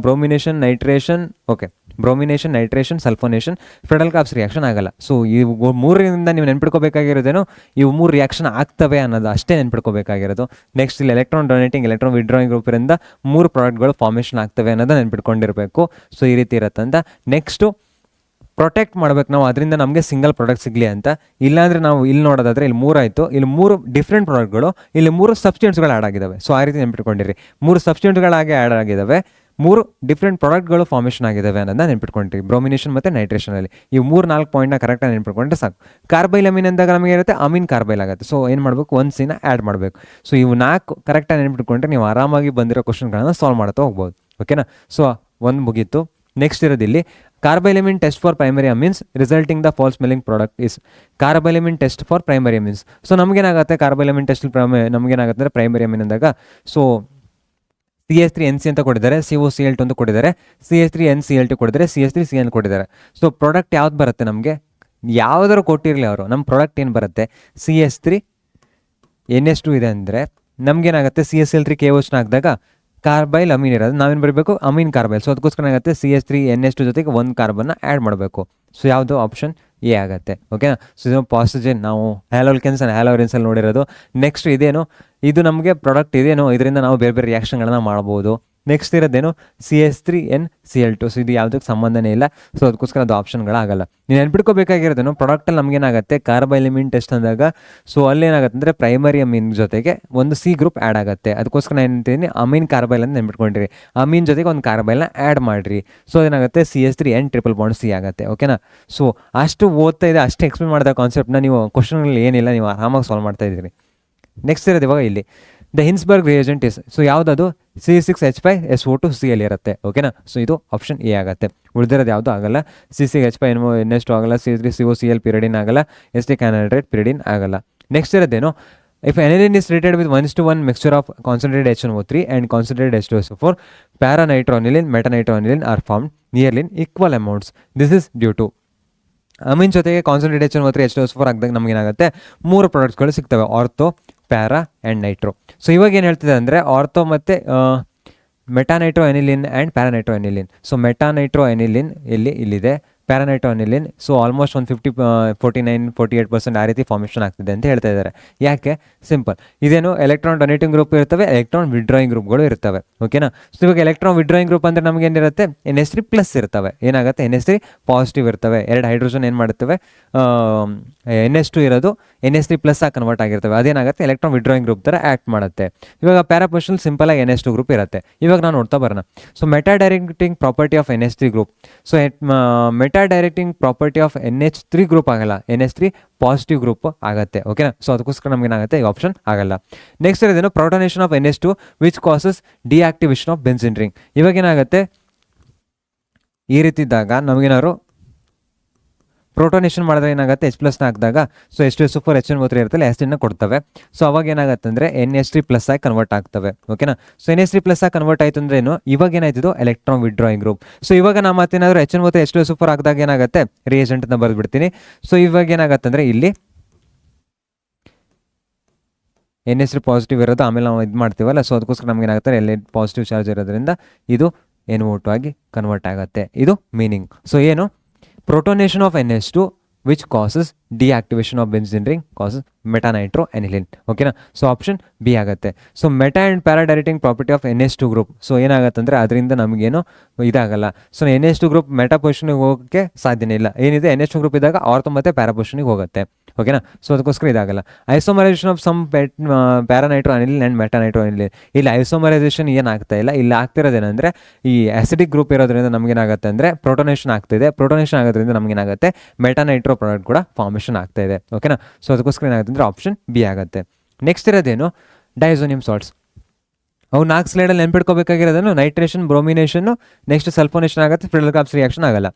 Speaker 1: bromination, nitration, okay. Bromination, nitration, sulfonation, Friedel Crafts reaction ಆಗಲ್ಲ. ಸೊ ಇವು ಮೂರರಿಂದ ನೀವು ನೆನ್ಪಿಟ್ಕೋಬೇಕಾಗಿರೋದೇನು, ಇವು 3 ರಿಯಾಕ್ಷನ್ ಆಗ್ತವೆ ಅನ್ನೋದು ಅಷ್ಟೇ ನೆನ್ಪಿಟ್ಕೋಬೇಕಾಗಿರೋದು. ನೆಕ್ಸ್ಟ್ ಇಲ್ಲಿ ಎಲೆಕ್ಟ್ರಾನ್ ಡೊನೇಟಿಂಗ್, ಎಲೆಕ್ಟ್ರಾನ್ ವಿಡ್ರಾಯಿಂಗ್ ಗ್ರೂಪಿಂದ 3 ಪ್ರಾಡಕ್ಟ್ಗಳು ಫಾರ್ಮೇಷನ್ ಆಗ್ತವೆ ಅನ್ನೋದು ನೆನ್ಪಿಟ್ಕೊಂಡಿರಬೇಕು. ಸೊ ಈ ರೀತಿ ಇರುತ್ತಂತ. ನೆಕ್ಸ್ಟು ಪ್ರೊಟೆಕ್ಟ್ ಮಾಡ್ಬೇಕು ನಾವು, ಅದರಿಂದ ನಮಗೆ ಸಿಂಗಲ್ ಪ್ರಾಡಕ್ಟ್ ಸಿಗಲಿ ಅಂತ. ಇಲ್ಲಾಂದರೆ ನಾವು ಇಲ್ಲಿ ನೋಡೋದಾದರೆ ಇಲ್ಲಿ 3 ಆಯಿತು, ಇಲ್ಲಿ 3 ಡಿಫ್ರೆಂಟ್ ಪ್ರಾಡಕ್ಟ್ಗಳು, ಇಲ್ಲಿ 3 ಸಬ್ಸ್ಟಿಟ್ಯೂಟ್ಸ್ಗಳು ಆ್ಯಡ್ ಆಗಿದ್ದಾವೆ. ಸೊ ಆ ರೀತಿ ನೆನ್ಪಿಟ್ಕೊಂಡಿರಿ, 3 ಸಬ್ಸ್ಟಿಟ್ಯೂಟ್ಗಳಾಗಿ ಆ್ಯಡ್ ಆಗಿದ್ದಾವೆ, 3 ಡಿಫ್ರೆಂಟ್ ಪ್ರಾಡಕ್ಟ್ಗಳು ಫಾರ್ಮೇಷನ್ ಆಗಿದ್ದಾವೆ ಅನ್ನೋದನ್ನ ನೆನ್ಪಿಟ್ಕೊಂಡಿರಿ. ಬ್ರೋಮಿನೇಷನ್ ಮತ್ತು ನೈಟ್ರೇಷನಲ್ಲಿ ಇವು 3-4 ಪಾಯಿಂಟ್ನ ಕರೆಕ್ಟಾಗಿ ನೆನ್ಪಿಟ್ಕೊಂಡ್ರೆ ಸಾಕು. ಕಾರ್ಬೈಲ್ ಅಮೀನ್ ಅಂದಾಗ ನಮಗೆ ಇರುತ್ತೆ ಅಮೀನ್ ಕಾರ್ಬೈಲ್ ಆಗುತ್ತೆ. ಸೊ ಏನು ಮಾಡಬೇಕು, 1 C ಆ್ಯಡ್ ಮಾಡಬೇಕು. ಸೊ ಇವು 4 ಕರೆಕ್ಟಾಗಿ ನೆನ್ಪಿಟ್ಕೊಂಡ್ರೆ ನೀವು ಆರಾಮಾಗಿ ಬಂದಿರೋ ಕ್ವಶನ್ಗಳನ್ನು ಸಾಲ್ವ್ ಮಾಡ್ತಾ ಹೋಗ್ಬೋದು, ಓಕೆನಾ. ಸೊ ಒಂದು ಮುಗೀತು. ನೆಕ್ಸ್ಟ್ ಇರೋದಿಲ್ಲಿ carbylamine test for primary amines resulting the foul smelling product is carbylamine test for primary amines. So ನಮಗೇನಾಗುತ್ತೆ, ಕಾರ್ಬೈಲಮಿನ್ ಟೆಸ್ಟ್ ನಮಗೇನಾಗುತ್ತೆ ಅಂದರೆ ಪ್ರೈಮರಿ ಅಮೀನ್ ಅಂದಾಗ, ಸೊ CH3NC ಅಂತ ಕೊಟ್ಟಿದ್ದಾರೆ, COCl2 ಅಂತ ಕೊಟ್ಟಿದ್ದಾರೆ, CH3NCl2 ಕೊಟ್ಟಿದ್ದಾರೆ, CH3CN ಕೊಟ್ಟಿದ್ದಾರೆ. ಸೊ ಪ್ರಾಡಕ್ಟ್ ಯಾವ್ದು ಬರುತ್ತೆ ನಮಗೆ, ಯಾವುದಾದ್ರು ಕೊಟ್ಟಿರಲಿ ಅವರು, ನಮ್ಮ ಪ್ರಾಡಕ್ಟ್ ಏನು ಬರುತ್ತೆ, CH3NH2 ಇದೆ ಅಂದರೆ ನಮಗೇನಾಗುತ್ತೆ, CSL3KOHನ ಹಾಕಿದಾಗ ಕಾರ್ಬೈಲ್ ಅಮೀನ್ ಇರೋದು, ನಾವೇನು ಬರಬೇಕು, ಅಮೀನ್ ಕಾರ್ಬೈಲ್. ಸೊ ಅದಕ್ಕೋಸ್ಕರ ಏನಾಗುತ್ತೆ, CH3NH2 ಜೊತೆಗೆ 1 ಕಾರ್ಬನ್ನ ಆ್ಯಡ್ ಮಾಡಬೇಕು. ಸೊ ಯಾವುದು, ಆಪ್ಷನ್ A ಆಗುತ್ತೆ, ಓಕೆನಾ. ಸೊ ಇದು ಪಾಸಿಜನ್, ನಾವು ಹ್ಯಾಲೋಲ್ಕೆನ್ಸ್ ಆ್ಯಂಡ್ ಹ್ಯಾಲೋರಿನ್ಸಲ್ಲಿ ನೋಡಿರೋದು. ನೆಕ್ಸ್ಟ್ ಇದೇನು, ಇದು ನಮಗೆ ಪ್ರಾಡಕ್ಟ್ ಇದೇನು, ಇದರಿಂದ ನಾವು ಬೇರೆ ಬೇರೆ ರಿಯಾಕ್ಷನ್ಗಳನ್ನ ಮಾಡ್ಬೋದು. Next ಇರೋದೇನು, CH3NCl2. ಸೊ ಇದು ಯಾವುದಕ್ಕೆ ಸಂಬಂಧನೇ ಇಲ್ಲ. ಸೊ ಅದಕ್ಕೋಸ್ಕರ ಅದು ಆಪ್ಷನ್ಗಳಾಗಲ್ಲ. ನೀವು ನೆನ್ಪಿಟ್ಕೋಬೇಕಾಗಿರೋದೇನು, ಪ್ರಾಡಕ್ಟಲ್ಲಿ ನಮಗೇನಾಗುತ್ತೆ, ಕಾರ್ಬೈಲಮಿನ್ ಟೆಸ್ಟ್ ಅಂದಾಗ, ಸೊ ಅಲ್ಲೇನಾಗುತ್ತೆ ಅಂದರೆ ಪ್ರೈಮರಿ ಅಮೀನ್ ಜೊತೆಗೆ ಒಂದು C ಗ್ರೂಪ್ ಆ್ಯಡ್ ಆಗುತ್ತೆ. ಅದಕ್ಕೋಸ್ಕರ ನಾನು ಹೇಳ್ತೀನಿ ಅಮೀನ್ ಕಾರ್ಬೈಲ್ ಅಂತ ನೆನ್ಪಿಟ್ಕೊಂಡಿರಿ. ಅಮೀನ್ ಜೊತೆಗೆ ಒಂದು ಕಾರ್ಬೈಲ್ನ ಆ್ಯಡ್ ಮಾಡಿರಿ. ಸೊ ಅದೇನಾಗುತ್ತೆ, CH3N ಟ್ರಿಪಲ್ ಬಾಂಡ್ C ಆಗುತ್ತೆ, ಓಕೆನಾ. ಸೊ ಅಷ್ಟು ಓದ್ತಾ ಇದೆ, ಅಷ್ಟು ಎಕ್ಸ್ಪ್ಲೇನ್ ಮಾಡಿದ ಕಾನ್ಸೆಪ್ಟ್ನ ನೀವು ಕ್ವಶನ್ಗಳಲ್ಲಿ ಏನಿಲ್ಲ, ನೀವು ಆರಾಮಾಗಿ ಸಾಲ್ವ್ ಮಾಡ್ತಾ ಇದ್ದೀರಿ. ನೆಕ್ಸ್ಟ್ ಇರೋದು ಇವಾಗ ಇಲ್ಲಿ the Hinsberg reagent is, so ಯಾವುದದು C6H5SO2Cl ಇರುತ್ತೆ. ಓಕೆನಾ, ಸೊ ಇದು ಆಪ್ಷನ್ ಎ ಆಗುತ್ತೆ. ಉಳಿದಿರೋದು ಯಾವುದು ಆಗಲ್ಲ. C6H5NO2 ಆಗಲ್ಲ, C3COCl ಪಿರಿಡಿನ್ ಆಗಲ್ಲ, ಎಸ್ಟಿಕ್ ಆನ್ಹೈಡ್ರೈಡ್ ಪಿರಿಡಿನ್ ಆಗಲ್ಲ. ನೆಕ್ಸ್ಟ್ ಇರೋದೇನು, if aniline is treated with 1:1 mixture of concentrated HNO3 and concentrated H2SO4, para-nitroaniline, meta-nitroaniline are formed nearly in equal amounts. This is due to Amin ಜೊತೆಗೆ concentrate HNO3 H2SO4 ಹಾಕಿದಾಗ ನಮಗೇನಾಗುತ್ತೆ, 3 ಪ್ರಾಡಕ್ಟ್ಸ್ಗಳು ಸಿಗ್ತವೆ, ortho, para and Nitro. So ಇವಾಗ ಏನು ಹೇಳ್ತಿದೆ ಅಂದರೆ ortho ಮತ್ತು ಮೆಟಾನೈಟ್ರೋ aniline and ಪ್ಯಾರಾನೈಟ್ರೋ aniline. So ಮೆಟಾನೈಟ್ರೋ aniline ಇಲ್ಲಿದೆ, ಪ್ಯಾರಾನೈಟ್ರೋ aniline so almost ಒಂದು 49-48% ಆ ರೀತಿ ಫಾರ್ಮೇಷನ್ ಆಗ್ತಿದೆ ಅಂತ ಹೇಳ್ತಾ ಇದ್ದಾರೆ. ಯಾಕೆ? ಸಿಂಪಲ್, ಇದೇನು ಎಲೆಕ್ಟ್ರಾನ್ ಡೊನೇಟಿಂಗ್ ಗ್ರೂಪ್ ಇರ್ತವೆ, ಎಲೆಕ್ಟ್ರಾನ್ ವಿಡ್ರಾಯಿಂಗ್ ಗ್ರೂಪ್ಗಳು ಇರ್ತವೆ. ಓಕೆನಾ, ಸೊ ಇವಾಗ ಎಲೆಕ್ಟ್ರಾನ್ ವಿಡ್ರಾಯಿಂಗ್ ಗ್ರೂಪ್ ಅಂದರೆ ನಮಗೆ ಏನಿರುತ್ತೆ, NH3+ ಇರ್ತವೆ. ಏನಾಗುತ್ತೆ, NH3 ಪಾಸಿಟಿವ್ ಇರ್ತವೆ, 2 ಹೈಡ್ರೋಜನ್ ಏನು ಮಾಡುತ್ತವೆ, NH2 ಇರೋದು NH3+ ಆಗಿ ಕನ್ವರ್ಟ್ ಆಗಿರ್ತವೆ. ಅದೇನಾಗುತ್ತೆ, ಎಲೆಕ್ಟ್ರಾನ್ ವಿಡ್ರಾಯಿಂಗ್ ಗ್ರೂಪ್ ಥರ ಆ್ಯಕ್ಟ್ ಮಾಡುತ್ತೆ. ಇವಾಗ ಪ್ಯಾರಾಪೊಸಿಷನ್ ಸಿಂಪಲ್ ಆಗಿ NH2 ಗ್ರೂಪ್ ಇರುತ್ತೆ. ಇವಾಗ ನಾವು ನೋಡ್ತಾ ಬರೋಣ. So meta directing property of NH3 group, so meta directing property of NH3 group ಆಗಲ್ಲ, NH3 ಪಾಸಿಟಿವ್ ಗ್ರೂಪ್ ಆಗುತ್ತೆ. ಓಕೆನಾ, ಸೊ ಅದಕ್ಕೋಸ್ಕರ ನಮ್ಗೆ ಏನಾಗುತ್ತೆ, ಈ ಆಪ್ಷನ್ ಆಗಲ್ಲ. ನೆಕ್ಸ್ಟ್ ಇರೋದೇನು, protonation of NH2 which causes deactivation of benzene ring. ಇವಾಗ ಏನಾಗುತ್ತೆ, ಈ ರೀತಿ ಇದ್ದಾಗ ನಮಗೇನಾದ್ರು ಪ್ರೋಟೋನೇಷನ್ ಮಾಡಿದ್ರೆ ಏನಾಗುತ್ತೆ, H+ ಹಾಕಿದಾಗ ಸೊ H2SO4 HNO3 ಇರುತ್ತಲ್ಲ, ಆ್ಯಸಿಡ್ನ ಕೊಡ್ತವೆ. ಸೊ ಅವಾಗ ಏನಾಗುತ್ತೆ ಅಂದರೆ NH3+ ಆಗಿ ಕನ್ವರ್ಟ್ ಆಗ್ತವೆ. ಓಕೆನಾ, ಸೊ NH3+ ಆಗಿ ಕನ್ವರ್ಟ್ ಆಯಿತು ಅಂದ್ರೆ ಏನು, ಇವಾಗ ಏನಾಯ್ತಿದ್ದು ಎಲೆಕ್ಟ್ರಾನ್ ವಿಡ್ರಾಯಿಂಗ್ ಗ್ರೂಪ್. ಸೊ ಇವಾಗ ನಾವು ಮತ್ತೇನಾದರೂ HNO3 H2SO4 ಹಾಕಿದಾಗ ಏನಾಗುತ್ತೆ, ರಿಯೇಜೆಂಟ್ನ ಬರೆದ್ಬಿಡ್ತೀನಿ. ಸೊ ಇವಾಗ ಏನಾಗುತ್ತೆ ಅಂದರೆ ಇಲ್ಲಿ NH3 ಪಾಸಿಟಿವ್ ಇರೋದು, ಆಮೇಲೆ ನಾವು ಇದು ಮಾಡ್ತೀವಲ್ಲ, ಸೊ ಅದಕ್ಕೋಸ್ಕರ ನಮ್ಗೆ ಏನಾಗುತ್ತೆ, ಎಲ್ಲಿ ಪಾಸಿಟಿವ್ ಚಾರ್ಜ್ ಇರೋದ್ರಿಂದ ಇದು NO2 ಆಗಿ ಕನ್ವರ್ಟ್ ಆಗುತ್ತೆ. ಇದು ಮೀನಿಂಗ್. ಸೊ ಏನು, protonation of NH2 which causes deactivation of benzene ring causes metanitro-aniline. ಓಕೆನಾ, ಸೊ ಆಪ್ಷನ್ ಬಿ ಆಗುತ್ತೆ. So meta and para directing property of NH2 group, so ಏನಾಗುತ್ತೆ ಅಂದರೆ ಅದರಿಂದ ನಮಗೇನು ಇದಾಗಲ್ಲ. ಸೊ NH2 ಗ್ರೂಪ್ ಮೆಟಾ ಪೊಸಿಷನ್ಗೆ ಹೋಗೋಕ್ಕೆ ಸಾಧ್ಯನೇ ಇಲ್ಲ. ಏನಿದೆ, NH2 ಗ್ರೂಪ್ ಇದ್ದಾಗ ಆರ್ಥೋ ಮತ್ತು ಪ್ಯಾರಾ ಪೊಸಿಷನ್ಗೆ ಹೋಗುತ್ತೆ. ಓಕೆನಾ, ಸೊ ಅದಕ್ಕೋಸ್ಕರ ಇದಾಗಲ್ಲ. ಐಸೋಮರೈಸೇಷನ್ of some ಪ್ಯಾರಾನೈಟ್ರೋ aniline and ಮೆಟಾನೈಟ್ರೋ aniline, ಇಲ್ಲಿ ಐಸೋಮರೈಸೇಷನ್ ಏನಾಗ್ತಾ ಇಲ್ಲ. ಇಲ್ಲಿ ಆಗ್ತಿರೋದೇನೆಂದರೆ ಈ ಆಸಿಡಿಕ್ ಗ್ರೂಪ್ ಇರೋದ್ರಿಂದ ನಮಗೇನಾಗುತ್ತೆ ಅಂದರೆ ಪ್ರೋಟೋನೇಷನ್ ಆಗ್ತಿದೆ. ಪ್ರೋಟೋನೇಷನ್ ಆಗೋದ್ರಿಂದ ನಮಗೇನಾಗುತ್ತೆ, ಮೆಟಾನೈಟ್ರೋ ಪ್ರಾಡಕ್ಟ್ ಕೂಡ ಫಾರ್ಮೇಷನ್ ಆಗ್ತಾ ಇದೆ. ಓಕೆನಾ, ಸೊ ಅದಕ್ಕೋಸ್ಕರ ಏನಾಗುತ್ತೆ ಅಂದರೆ ಆಪ್ಷನ್ ಬಿ ಆಗುತ್ತೆ. ನೆಕ್ಸ್ಟ್ ಇರೋದೇನು, ಡೈಸೋನಿಯಂ ಸಾಲ್ಟ್ಸ್. ಅವು 4 ಸ್ಲೈಡಲ್ಲಿ ನೆನ್ಪಿಟ್ಕೋಬೇಕಾಗಿರೋದೇನು, ನೈಟ್ರೇಷನ್, ಬ್ರೋಮಿನೇಷನ್ನು, ನೆಕ್ಸ್ಟ್ ಸಲ್ಫೋನೇಷನ್ ಆಗುತ್ತೆ, ಫ್ರಿಡಲ್ ಕಾಪ್ಸ್ ರಿಯಾಕ್ಷನ್ ಆಗಲ್ಲ.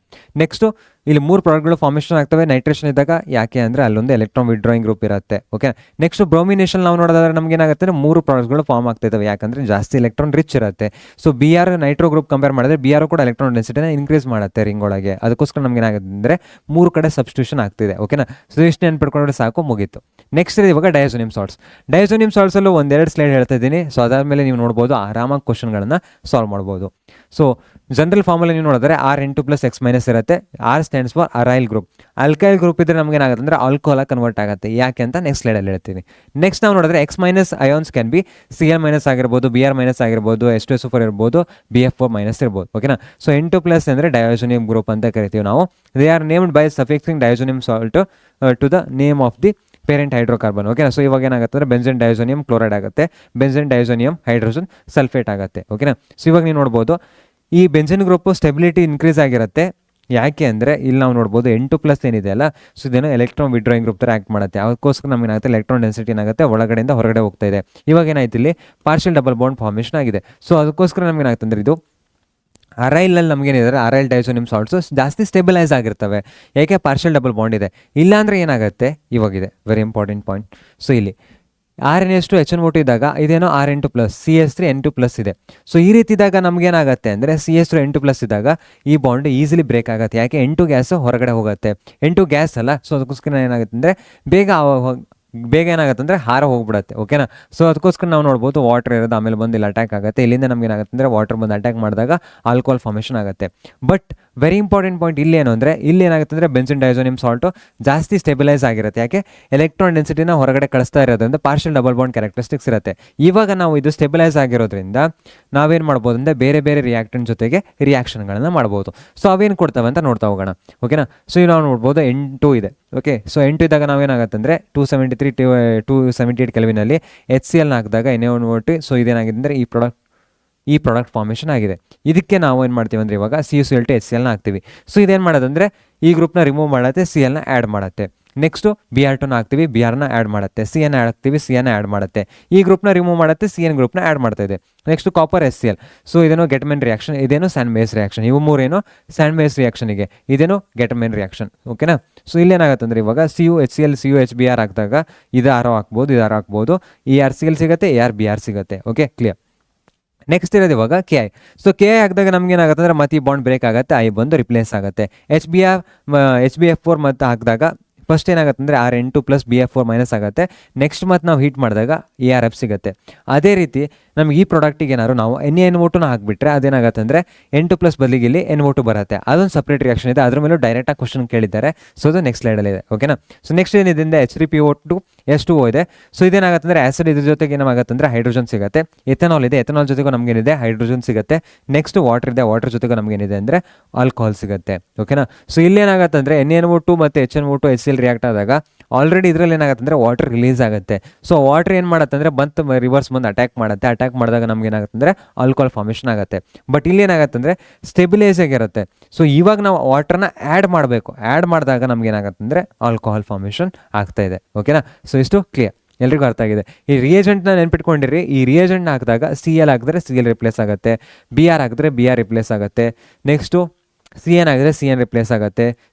Speaker 1: ನೆಕ್ಸ್ಟು ಇಲ್ಲಿ 3 ಪ್ರಾಡಕ್ಟ್ಗಳು ಫಾರ್ಮೇಷನ್ ಆಗ್ತವೆ ನೈಟ್ರೇಷನ್ ಇದ್ದಾಗ. ಯಾಕೆ ಅಂದರೆ ಅಲ್ಲೊಂದು ಎಲೆಕ್ಟ್ರಾನ್ ವಿಡ್ರಾಯಿಂಗ್ ಗ್ರೂಪ್ ಇರುತ್ತೆ. ಓಕೆ, ನೆಕ್ಸ್ಟ್ ಬ್ರೋಮಿನೇಷನ್ ನಾವು ನೋಡೋದಾದ್ರೆ ನಮ್ಗೆ ಏನಾಗುತ್ತೆ, 3 ಪ್ರಾಡಕ್ಟ್ಗಳು ಫಾರ್ಮ್ ಆಗ್ತಿದ್ದಾವೆ. ಯಾಕಂದರೆ ಜಾಸ್ತಿ ಎಲೆಕ್ಟ್ರಾನ್ ರಿಚ್ ಇರುತ್ತೆ. So BR Nitro group compare ಮಾಡಿದ್ರೆ BR ಕೂಡ ಎಲೆಕ್ಟ್ರಾನ್ ಡೆನ್ಸಿಟಿನ ಇನ್ಕ್ರೀಸ್ ಮಾಡುತ್ತೆ ರಿಂಗ್ ಒಳಗೆ. ಅದಕ್ಕೋಸ್ಕರ ನಮ್ಗೆ ಏನಾಗುತ್ತೆ ಅಂದರೆ 3 ಕಡೆ ಸಬ್ಸ್ಟಿಟ್ಯೂಷನ್ ಆಗ್ತಿದೆ. ಓಕೆನಾ, ಸೊ ಇಷ್ಟು ನೆನ್ಪಿಟ್ಕೊಂಡ್ರೆ ಸಾಕು, ಮುಗೀತು. ನೆಕ್ಸ್ಟ್ ಇವಾಗ ಡೈಸೋನಿಯಂ ಸಾಲ್ಟ್ಸ್. ಡೈಸೋನಿಯಂ ಸಾಲ್ಟ್ಸಲ್ಲೂ 1-2 ಸ್ಲೈಡ್ ಹೇಳ್ತಾ ಇದ್ದೀನಿ. ಸೊ ಅದಾದಮೇಲೆ ನೀವು ನೋಡ್ಬೋದು, ಆರಾಮಾಗಿ ಕ್ವಶನ್ಗಳನ್ನು ಸಾಲ್ವ್ ಮಾಡ್ಬೋದು. ಸೊ ಜನರಲ್ ಫಾರ್ಮಲ್ಲಿ ನೀವು ನೋಡಿದ್ರೆ R(N2+X- ಇರುತ್ತೆ. R stands for aryl group. Alkyl group ಇದ್ರೆ ನಮ್ಗೆ ಏನಾಗುತ್ತೆ ಅಂದರೆ ಆಲ್ಕೋಹಾಲ್ ಕನ್ವರ್ಟ್ ಆಗುತ್ತೆ. ಯಾಕೆ ಅಂತ ನೆಕ್ಸ್ಟ್ ಸ್ಲೈಡಲ್ಲಿ ಹೇಳ್ತೀನಿ. ನೆಕ್ಸ್ಟ್ ನಾವು ನೋಡಿದ್ರೆ X- ions can be Cl- ಆಗಿರ್ಬೋದು, Br- ಆಗಿರ್ಬೋದು, H2SO4 ಇರ್ಬೋದು, BF4- ಇರ್ಬೋದು. ಓಕೆನಾ, ಸೊ N2+ ಅಂದರೆ ಡಯೋಸೋನಿಯಂ ಗ್ರೂಪ್ ಅಂತ ಕರಿತೀವಿ ನಾವು. They are named by suffixing diazonium salt to the name of the parent hydrocarbon. ಓಕೆನಾ, ಸೊ ಇವಾಗ ಏನಾಗುತ್ತೆ ಅಂದರೆ ಬೆಂಜೆನ್ ಡಯೋಸೋನಿಯಂ ಕ್ಲೋರೈಡ್ ಆಗುತ್ತೆ, ಬೆಂಜೆನ್ ಡಯೋಸೋನಿಯಂ ಹೈಡ್ರೋಜನ್ ಸಲ್ಫೇಟ್ ಆಗುತ್ತೆ. ಓಕೆನಾ, ಸೊ ಇವಾಗ ನೀವು ನೋಡ್ಬೋದು ಈ ಬೆಂಜಿನ್ ಗ್ರೂಪು ಸ್ಟೆಬಿಲಿಟಿ ಇನ್ಕ್ರೀಸ್ ಆಗಿರುತ್ತೆ. ಯಾಕೆ ಅಂದರೆ ಇಲ್ಲಿ ನಾವು ನೋಡ್ಬೋದು N2+ ಏನಿದೆ ಅಲ್ಲ, ಸೊ ಇದೇನು ಎಲೆಕ್ಟ್ರಾನ್ ವಿಡ್ರಾಯಿಂಗ್ ಗ್ರೂಪ್ ಥರ ಆ್ಯಕ್ಟ್ ಮಾಡುತ್ತೆ. ಅದಕ್ಕೋಸ್ಕರ ನಮ್ಗೆ ಏನಾಗುತ್ತೆ, ಎಲೆಕ್ಟ್ರಾನ್ ಡೆನ್ಸಿಟಿ ಏನಾಗುತ್ತೆ, ಒಳಗಡೆಯಿಂದ ಹೊರಗಡೆ ಹೋಗ್ತಾ ಇದೆ. ಇವಾಗ ಏನಾಯ್ತು, ಇಲ್ಲಿ ಪಾರ್ಷಿಯಲ್ ಡಬಲ್ ಬಾಂಡ್ ಫಾರ್ಮೇಷನ್ ಆಗಿದೆ. ಸೊ ಅದಕ್ಕೋಸ್ಕರ ನಮ್ಗೆ ಏನಾಗುತ್ತೆ ಅಂದರೆ ಇದು ಅರೈಲಲ್ಲಿ ನಮಗೇನಿದ್ದಾರೆ, ಅರೈಲ್ ಡೈಸೋನಿಯಂ ಸಾಲ್ಟ್ಸು ಜಾಸ್ತಿ ಸ್ಟೆಬಿಲೈಸ್ ಆಗಿರ್ತವೆ. ಯಾಕೆ, ಪಾರ್ಷಿಯಲ್ ಡಬಲ್ ಬಾಂಡ್ ಇದೆ. ಇಲ್ಲಾಂದರೆ ಏನಾಗುತ್ತೆ, ಇವಾಗಿದೆ ವೆರಿ ಇಂಪಾರ್ಟೆಂಟ್ ಪಾಯಿಂಟ್. ಸೊ ಇಲ್ಲಿ R(N2) HNO2 ಇದ್ದಾಗ ಇದೇನೋ R(N2+) CH3N2+ ಇದೆ. ಸೊ ಈ ರೀತಿ ಇದ್ದಾಗ ನಮಗೇನಾಗುತ್ತೆ ಅಂದರೆ CH3N2+ ಇದ್ದಾಗ ಈ ಬಾಂಡ್ ಈಸಿಲಿ ಬ್ರೇಕ್ ಆಗುತ್ತೆ. ಯಾಕೆ, N2 ಗ್ಯಾಸು ಹೊರಗಡೆ ಹೋಗುತ್ತೆ. N2 ಗ್ಯಾಸ್ ಅಲ್ಲ, ಸೊ ಅದಕ್ಕೋಸ್ಕರ ಏನಾಗುತ್ತೆ ಅಂದರೆ ಬೇಗ ಏನಾಗುತ್ತೆ ಅಂದರೆ ಹಾರ ಹೋಗ್ಬಿಡುತ್ತೆ. ಓಕೆನಾ, ಸೊ ಅದಕ್ಕೋಸ್ಕರ ನಾವು ನೋಡ್ಬೋದು ವಾಟರ್ ಇರೋದು, ಆಮೇಲೆ ಬಂದು ಇಲ್ಲಿ ಅಟ್ಯಾಕ್ ಆಗುತ್ತೆ. ಇಲ್ಲಿಂದ ನಮ್ಗೆ ಏನಾಗುತ್ತೆ ಅಂದರೆ ವಾಟರ್ ಬಂದು ಅಟ್ಯಾಕ್ ಮಾಡಿದಾಗ ಆಲ್ಕೋಹಾಲ್ ಫಾರ್ಮೇಷನ್ ಆಗುತ್ತೆ. ಬಟ್ ವೆರಿ ಇಂಪಾರ್ಟೆಂಟ್ ಪಾಯಿಂಟ್ ಇಲ್ಲಿ ಏನು ಅಂದರೆ, ಇಲ್ಲಿ ಏನಾಗುತ್ತೆ ಅಂದರೆ ಬೆಂಜಿನ್ ಡಯೋಸೋನಿಯಂ ಸಾಲ್ಟು ಜಾಸ್ತಿ ಸ್ಟೆಬಿಲೈಸ್ ಆಗಿರುತ್ತೆ. ಯಾಕೆ, ಎಲೆಕ್ಟ್ರಾನ್ ಡೆನ್ಸಿಟಿನ ಹೊರಗಡೆ ಕಳಿಸ್ತಾ ಇರೋದ್ರಿಂದ ಪಾರ್ಷಿಯಲ್ ಡಬಲ್ ಬಾಂಡ್ ಕ್ಯಾರೆಕ್ಟರಿಸ್ಟಿಕ್ಸ್ ಇರುತ್ತೆ. ಇವಾಗ ನಾವು ಇದು ಸ್ಟೆಬಿಲೈಸ್ ಆಗಿರೋದ್ರಿಂದ ನಾವೇನು ಮಾಡ್ಬೋದು ಅಂದರೆ ಬೇರೆ ಬೇರೆ ರಿಯಾಕ್ಟೆಂಟ್ ಜೊತೆಗೆ ರಿಯಾಕ್ಷನ್ಗಳನ್ನು ಮಾಡ್ಬೋದು. ಸೊ ಅವೇನು ಕೊಡ್ತವೆ ಅಂತ ನೋಡ್ತಾ ಹೋಗೋಣ. ಓಕೆನಾ, ಸೊ ಈಗ ನಾವು ನೋಡ್ಬೋದು N2 ಇದೆ. ಓಕೆ, ಸೊ N2 ಇದ್ದಾಗ ನಾವೇನಾಗುತ್ತೆ ಅಂದರೆ 278 ಕೆಲ್ವಿನಲ್ಲಿ HCl ಹಾಕಿದಾಗ NaOH. ಸೊ ಇದೇನಾಗಿದೆ ಅಂದರೆ ಈ ಪ್ರಾಡಕ್ಟ್ ಫಾರ್ಮೇಷನ್ ಆಗಿದೆ. ಇದಕ್ಕೆ ನಾವು ಏನು ಮಾಡ್ತೀವಿ ಅಂದರೆ ಇವಾಗ CuCl2 HCl ಹಾಕ್ತೀವಿ. ಸೊ ಇದೇನು ಮಾಡೋದಂದರೆ ಈ ಗ್ರೂಪ್ನ ರಿಮೂವ್ ಮಾಡುತ್ತೆ, Cl ಆ್ಯಡ್ ಮಾಡುತ್ತೆ. ನೆಕ್ಸ್ಟು BR2 ಹಾಕ್ತೀವಿ, BRನ ಆ್ಯಡ್ ಮಾಡುತ್ತೆ, CN ಹಾಕ್ತೀವಿ, CN ಆ್ಯಡ್ ಮಾಡುತ್ತೆ, ಈ ಗ್ರೂಪ್ನ ರಿಮೂವ್ ಮಾಡುತ್ತೆ, CN ಗ್ರೂಪ್ನ ಆ್ಯಡ್ ಮಾಡ್ತಾ ಇದೆ. Next copper HCl. ಸೊ ಇದೇನೋ ಗೆಟ್ ಮೇನ್ ರಿಯಾಕ್ಷನ್, ಇದೇನೋ ಸ್ಯಾಂಡ್ ಬೇಸ್ ರಿಯಾಕ್ಷನ್, ಇವು ಮೂರೇನೋ ಸ್ಯಾಂಡ್ ಬೇಸ್ ರಿಯಾಕ್ಷನಿಗೆ, ಇದೇನೋ ಗೆಟ್ ಮೇನ್ ರಿಯಾಕ್ಷನ್. ಓಕೆನಾ. ಸೊ ಇಲ್ಲೇನಾಗುತ್ತೆ ಅಂದರೆ ಇವಾಗ CuHCl CuHBr ಹಾಕಿದಾಗ ಇದು ಆರೋ ಹಾಕ್ಬೋದು, ಇದು ಆರೋ ಹಾಕ್ಬೋದು, ErCl ಸಿಗುತ್ತೆ, ErBr ಸಿಗುತ್ತೆ. Okay, clear. ನೆಕ್ಸ್ಟ್ ಇರೋದು ಇವಾಗ KI. ಸೊ KI ಹಾಕಿದಾಗ ನಮ್ಗೆ ಏನಾಗುತ್ತೆ ಅಂದರೆ ಮತ್ತೆ ಈ ಬಾಂಡ್ ಬ್ರೇಕ್ ಆಗುತ್ತೆ, I ಬಂದು ರಿಪ್ಲೇಸ್ ಆಗುತ್ತೆ. HbF4 ಮತ್ತು ಹಾಕಿದಾಗ ಫಸ್ಟ್ ಏನಾಗುತ್ತೆ ಅಂದರೆ R8 + BF4 ಮೈನಸ್ ಆಗುತ್ತೆ. ನೆಕ್ಸ್ಟ್ ಮತ್ತು ನಾವು ಹೀಟ್ ಮಾಡಿದಾಗ ErF ಸಿಗುತ್ತೆ. ಅದೇ ರೀತಿ ನಮ್ಗೆ ಈ ಪ್ರಾಡಕ್ಟಿಗೆ ಏನಾದ್ರು ನಾವು NaNO2ನ ಹಾಕಿಬಿಟ್ರೆ ಅದೇನಾಗುತ್ತೆ ಅಂದರೆ N2+ ಬದಲಿಗೆ ಇಲ್ಲಿ NO2 ಬರುತ್ತೆ. ಅದೊಂದು ಸಪ್ರೇಟ್ ರಿಯಾಕ್ಷನ್ ಇದೆ, ಅದ್ರ ಮೇಲೂ ಡೈರೆಕ್ಟಾಗಿ ಕ್ವಶನ್ ಕೇಳಿದ್ದಾರೆ. ಸೊ ಅದು ನೆಕ್ಸ್ಟ್ ಸ್ಲೈಡಲ್ಲಿ ಇದೆ. ಓಕೆನಾ. ಸೊ ನೆಕ್ಸ್ಟ್ ಏನಿದೆ H3PO2 H2O ಇದೆ. ಸೊ ಇದೇನಾಗುತ್ತೆ ಅಂದರೆ ಆ್ಯಸಿಡ್ ಇದ್ರ ಜೊತೆಗೆ ಏನಾಗುತ್ತೆ ಅಂದರೆ ಹೈಡ್ರೋಜನ್ ಸಿಗುತ್ತೆ. ಎಥನಾಲ್ ಇದೆ, ಎಥನಾಲ್ ಜೊತೆಗೂ ನಮಗೇನಿದೆ ಹೈಡ್ರೋಜನ್ ಸಿಗುತ್ತೆ. ನೆಕ್ಸ್ಟ್ ವಾಟರ್ ಇದೆ, ವಾಟರ್ ಜೊತೆಗೂ ನಮಗೇನಿದೆ ಅಂದರೆ ಆಲ್ಕೋಹಾಲ್ ಸಿಗುತ್ತೆ. ಓಕೆನಾ. ಸೊ ಇಲ್ಲೇನಾಗುತ್ತೆ ಅಂದರೆ NaNO2 ಮತ್ತು HNO2 HCl ರಿಯಾಕ್ಟ್ ಆದಾಗ ಆಲ್ರೆಡಿ ಇದರಲ್ಲಿ ಏನಾಗುತ್ತೆ ಅಂದರೆ ವಾಟರ್ ರಿಲೀಸ್ ಆಗುತ್ತೆ. ಸೊ ವಾಟರ್ ಏನು ಮಾಡುತ್ತೆ ಅಂದರೆ ರಿವರ್ಸ್ ಬಂದು ಅಟ್ಯಾಕ್ ಮಾಡುತ್ತೆ. ಅಟ್ಯಾಕ್ ಮಾಡಿದಾಗ ನಮ್ಗೆ ಏನಾಗುತ್ತೆ ಅಂದರೆ ಆಲ್ಕೋಹಾಲ್ ಫಾರ್ಮೇಷನ್ ಆಗುತ್ತೆ. ಬಟ್ ಇಲ್ಲಿ ಏನಾಗುತ್ತೆ ಅಂದರೆ ಸ್ಟೆಬಿಲೈಸ್ ಆಗಿರುತ್ತೆ. ಸೊ ಇವಾಗ ನಾವು ವಾಟರ್ನ ಆ್ಯಡ್ ಮಾಡಬೇಕು. ಆ್ಯಡ್ ಮಾಡಿದಾಗ ನಮ್ಗೆ ಏನಾಗುತ್ತೆ ಅಂದರೆ ಆಲ್ಕೋಹಾಲ್ ಫಾರ್ಮೇಷನ್ ಆಗ್ತಾ ಇದೆ. ಓಕೆನಾ. ಸೊ ಇಷ್ಟು ಕ್ಲಿಯರ್, ಎಲ್ರಿಗೂ ಅರ್ಥ ಆಗಿದೆ. ಈ ರಿಯೇಜೆಂಟ್ನ ನೆನ್ಪಿಟ್ಕೊಂಡಿರಿ. ಈ ರಿಯೇಜೆಂಟ್ನ ಹಾಕಿದಾಗ CL ಹಾಕಿದ್ರೆ CL ರಿಪ್ಲೇಸ್ ಆಗುತ್ತೆ, BR ಹಾಕಿದ್ರೆ BR ರಿಪ್ಲೇಸ್ ಆಗುತ್ತೆ. ನೆಕ್ಸ್ಟು CN ಆಗಿದ್ರೆ CN ರಿಪ್ಲೇಸ್ ಆಗುತ್ತೆ,